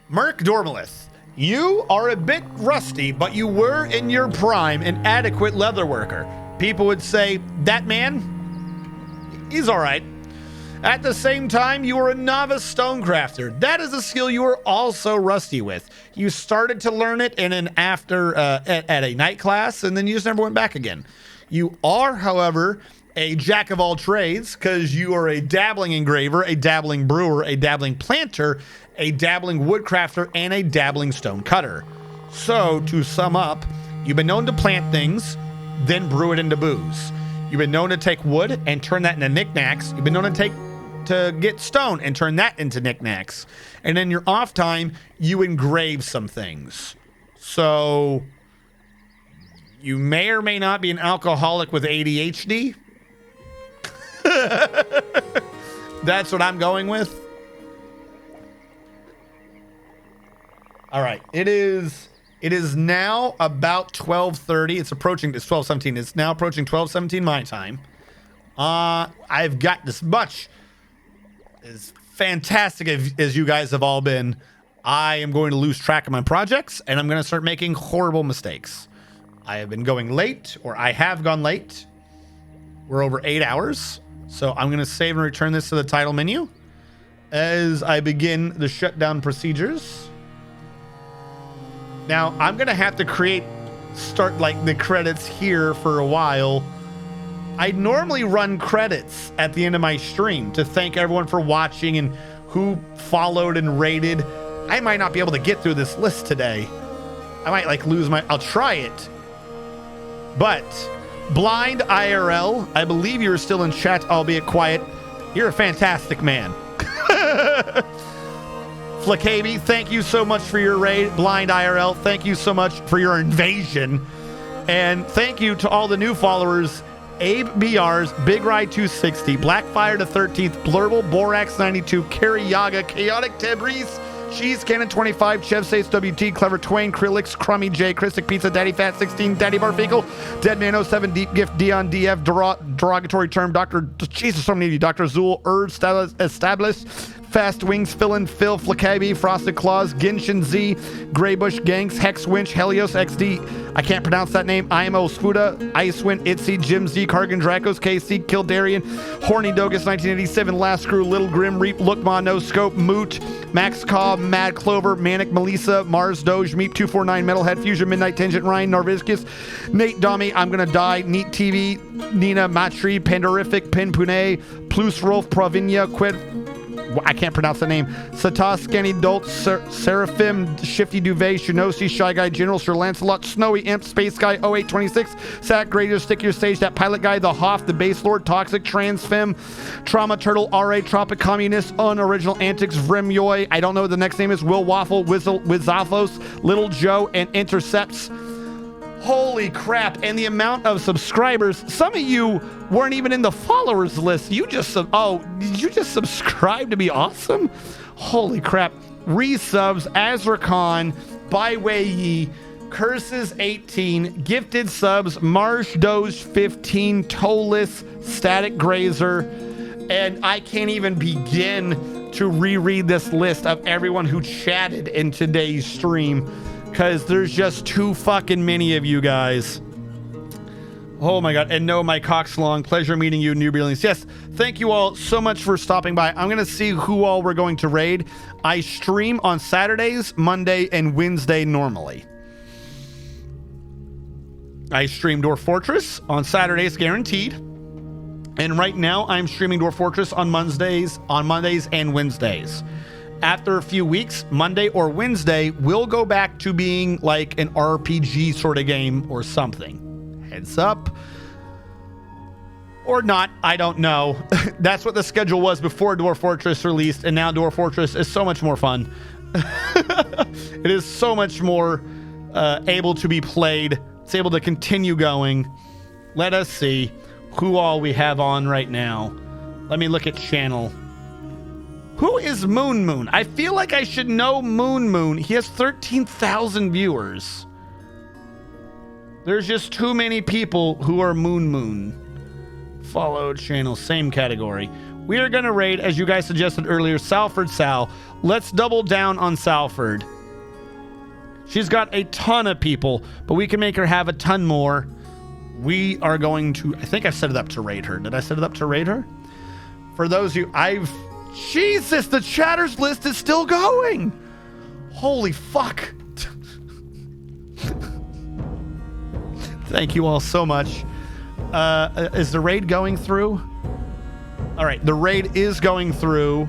Merc Dormelith. You are a bit rusty, but you were in your prime an adequate leather worker. People would say, that man, he's all right. At the same time, you were a novice stonecrafter. That is a skill you are also rusty with. You started to learn it at a night class, and then you just never went back again. You are, however, a jack of all trades because you are a dabbling engraver, a dabbling brewer, a dabbling planter, a dabbling woodcrafter, and a dabbling stone cutter. So, to sum up, you've been known to plant things, then brew it into booze. You've been known to take wood and turn that into knickknacks. You've been known to get stone and turn that into knickknacks. And in your off time, you engrave some things. So you may or may not be an alcoholic with ADHD. That's what I'm going with. All right. It is now about 12:30. It's 12:17. It's now approaching 12:17 my time. I've got this much. As fantastic as you guys have all been, I am going to lose track of my projects, and I'm going to start making horrible mistakes. I have been going late, or I have gone late. We're over 8 hours, so I'm going to save and return this to the title menu as I begin the shutdown procedures. Now, I'm going to have to start like the credits here for a while. I normally run credits at the end of my stream to thank everyone for watching and who followed and rated. I might not be able to get through this list today. I might I'll try it. But Blind IRL, I believe you're still in chat, albeit quiet. You're a fantastic man. Flakabi, thank you so much for your raid. Blind IRL, thank you so much for your invasion. And thank you to all the new followers. Abe BRs, Big Ride 260, Blackfire the 13th, Blurble, Borax 92, Carrie Yaga, Chaotic Tebrice, Cheese Cannon 25, Chev Sace WT, Clever Twain, Krillix, Crummy J, Christic Pizza, Daddy Fat 16, Daddy Barfinkle, Deadman 07, Deep Gift, Dion DF, derogatory term, Dr. Jesus, so many of you, Dr. Zool, Established, Fast Wings, Fillin, Phil, Flakabi, Frosted Claws, Genshin Z, Greybush Gangs, Hex Winch, Helios XD, I can't pronounce that name, IMO Spuda, Icewind, Itzy, Jim Z, Kargan Dracos, KC, Kildarian, Horny Dogus 1987, Last Screw, Little Grim Reap, Lookma, No Scope, Moot, Max Cobb, Mad Clover, Manic Melissa, Mars Doge, Meep 249, Metalhead Fusion, Midnight Tangent, Ryan Narviscus, Nate Dommy, I'm Gonna Die, Neat TV, Nina Matri, Pandorific, Pin Pune, Plus Rolf Provinia, Quid, I can't pronounce the name. Satas, Skinny Dolt, Seraphim, Shifty Duvet, Shunosi, Shy Guy, General, Sir Lancelot, Snowy Imp, Space Guy, 0826, Sack, Grader, Stick Your Stage, That Pilot Guy, The Hoff, The Base Lord, Toxic, Transfem, Trauma Turtle, RA, Tropic Communist, Unoriginal Antics, Vrim Yoy, I don't know what the next name is, Will Waffle, Wizafos, Little Joe, and Intercepts. Holy crap. And the amount of subscribers, some of you weren't even in the followers list. You just, did you just subscribe to be awesome? Holy crap. Resubs, Azrakhan, Byway Curses 18, Gifted Subs, Marsh Doge 15, Toeless, Static Grazer, and I can't even begin to reread this list of everyone who chatted in today's stream, because there's just too fucking many of you guys. Oh my god. And no, my cock's long. Pleasure meeting you, New Brilliance. Yes, thank you all so much for stopping by. I'm gonna see who all we're going to raid. I stream on Saturdays, Monday, and Wednesday normally. I stream Dwarf Fortress on Saturdays, guaranteed. And right now I'm streaming Dwarf Fortress on Mondays and Wednesdays. After a few weeks, Monday or Wednesday, we'll go back to being like an RPG sort of game or something. Heads up. Or not, I don't know. That's what the schedule was before Dwarf Fortress released, and now Dwarf Fortress is so much more fun. It is so much more able to be played. It's able to continue going. Let us see who all we have on right now. Let me look at channel. Who is Moon Moon? I feel like I should know Moon Moon. He has 13,000 viewers. There's just too many people who are Moon Moon. Followed channel, same category. We are going to raid, as you guys suggested earlier, Salford Sal. Let's double down on Salford. She's got a ton of people, but we can make her have a ton more. We are going to... I think I set it up to raid her. Did I set it up to raid her? For those of you... Jesus, the chatters list is still going. Holy fuck. Thank you all so much. Is the raid going through? All right, the raid is going through.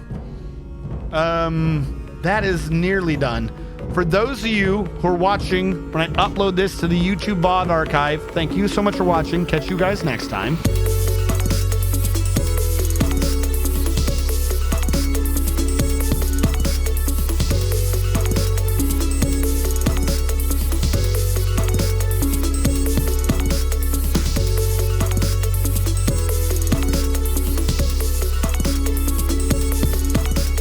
That is nearly done. For those of you who are watching when I upload this to the YouTube VOD archive, thank you so much for watching. Catch you guys next time.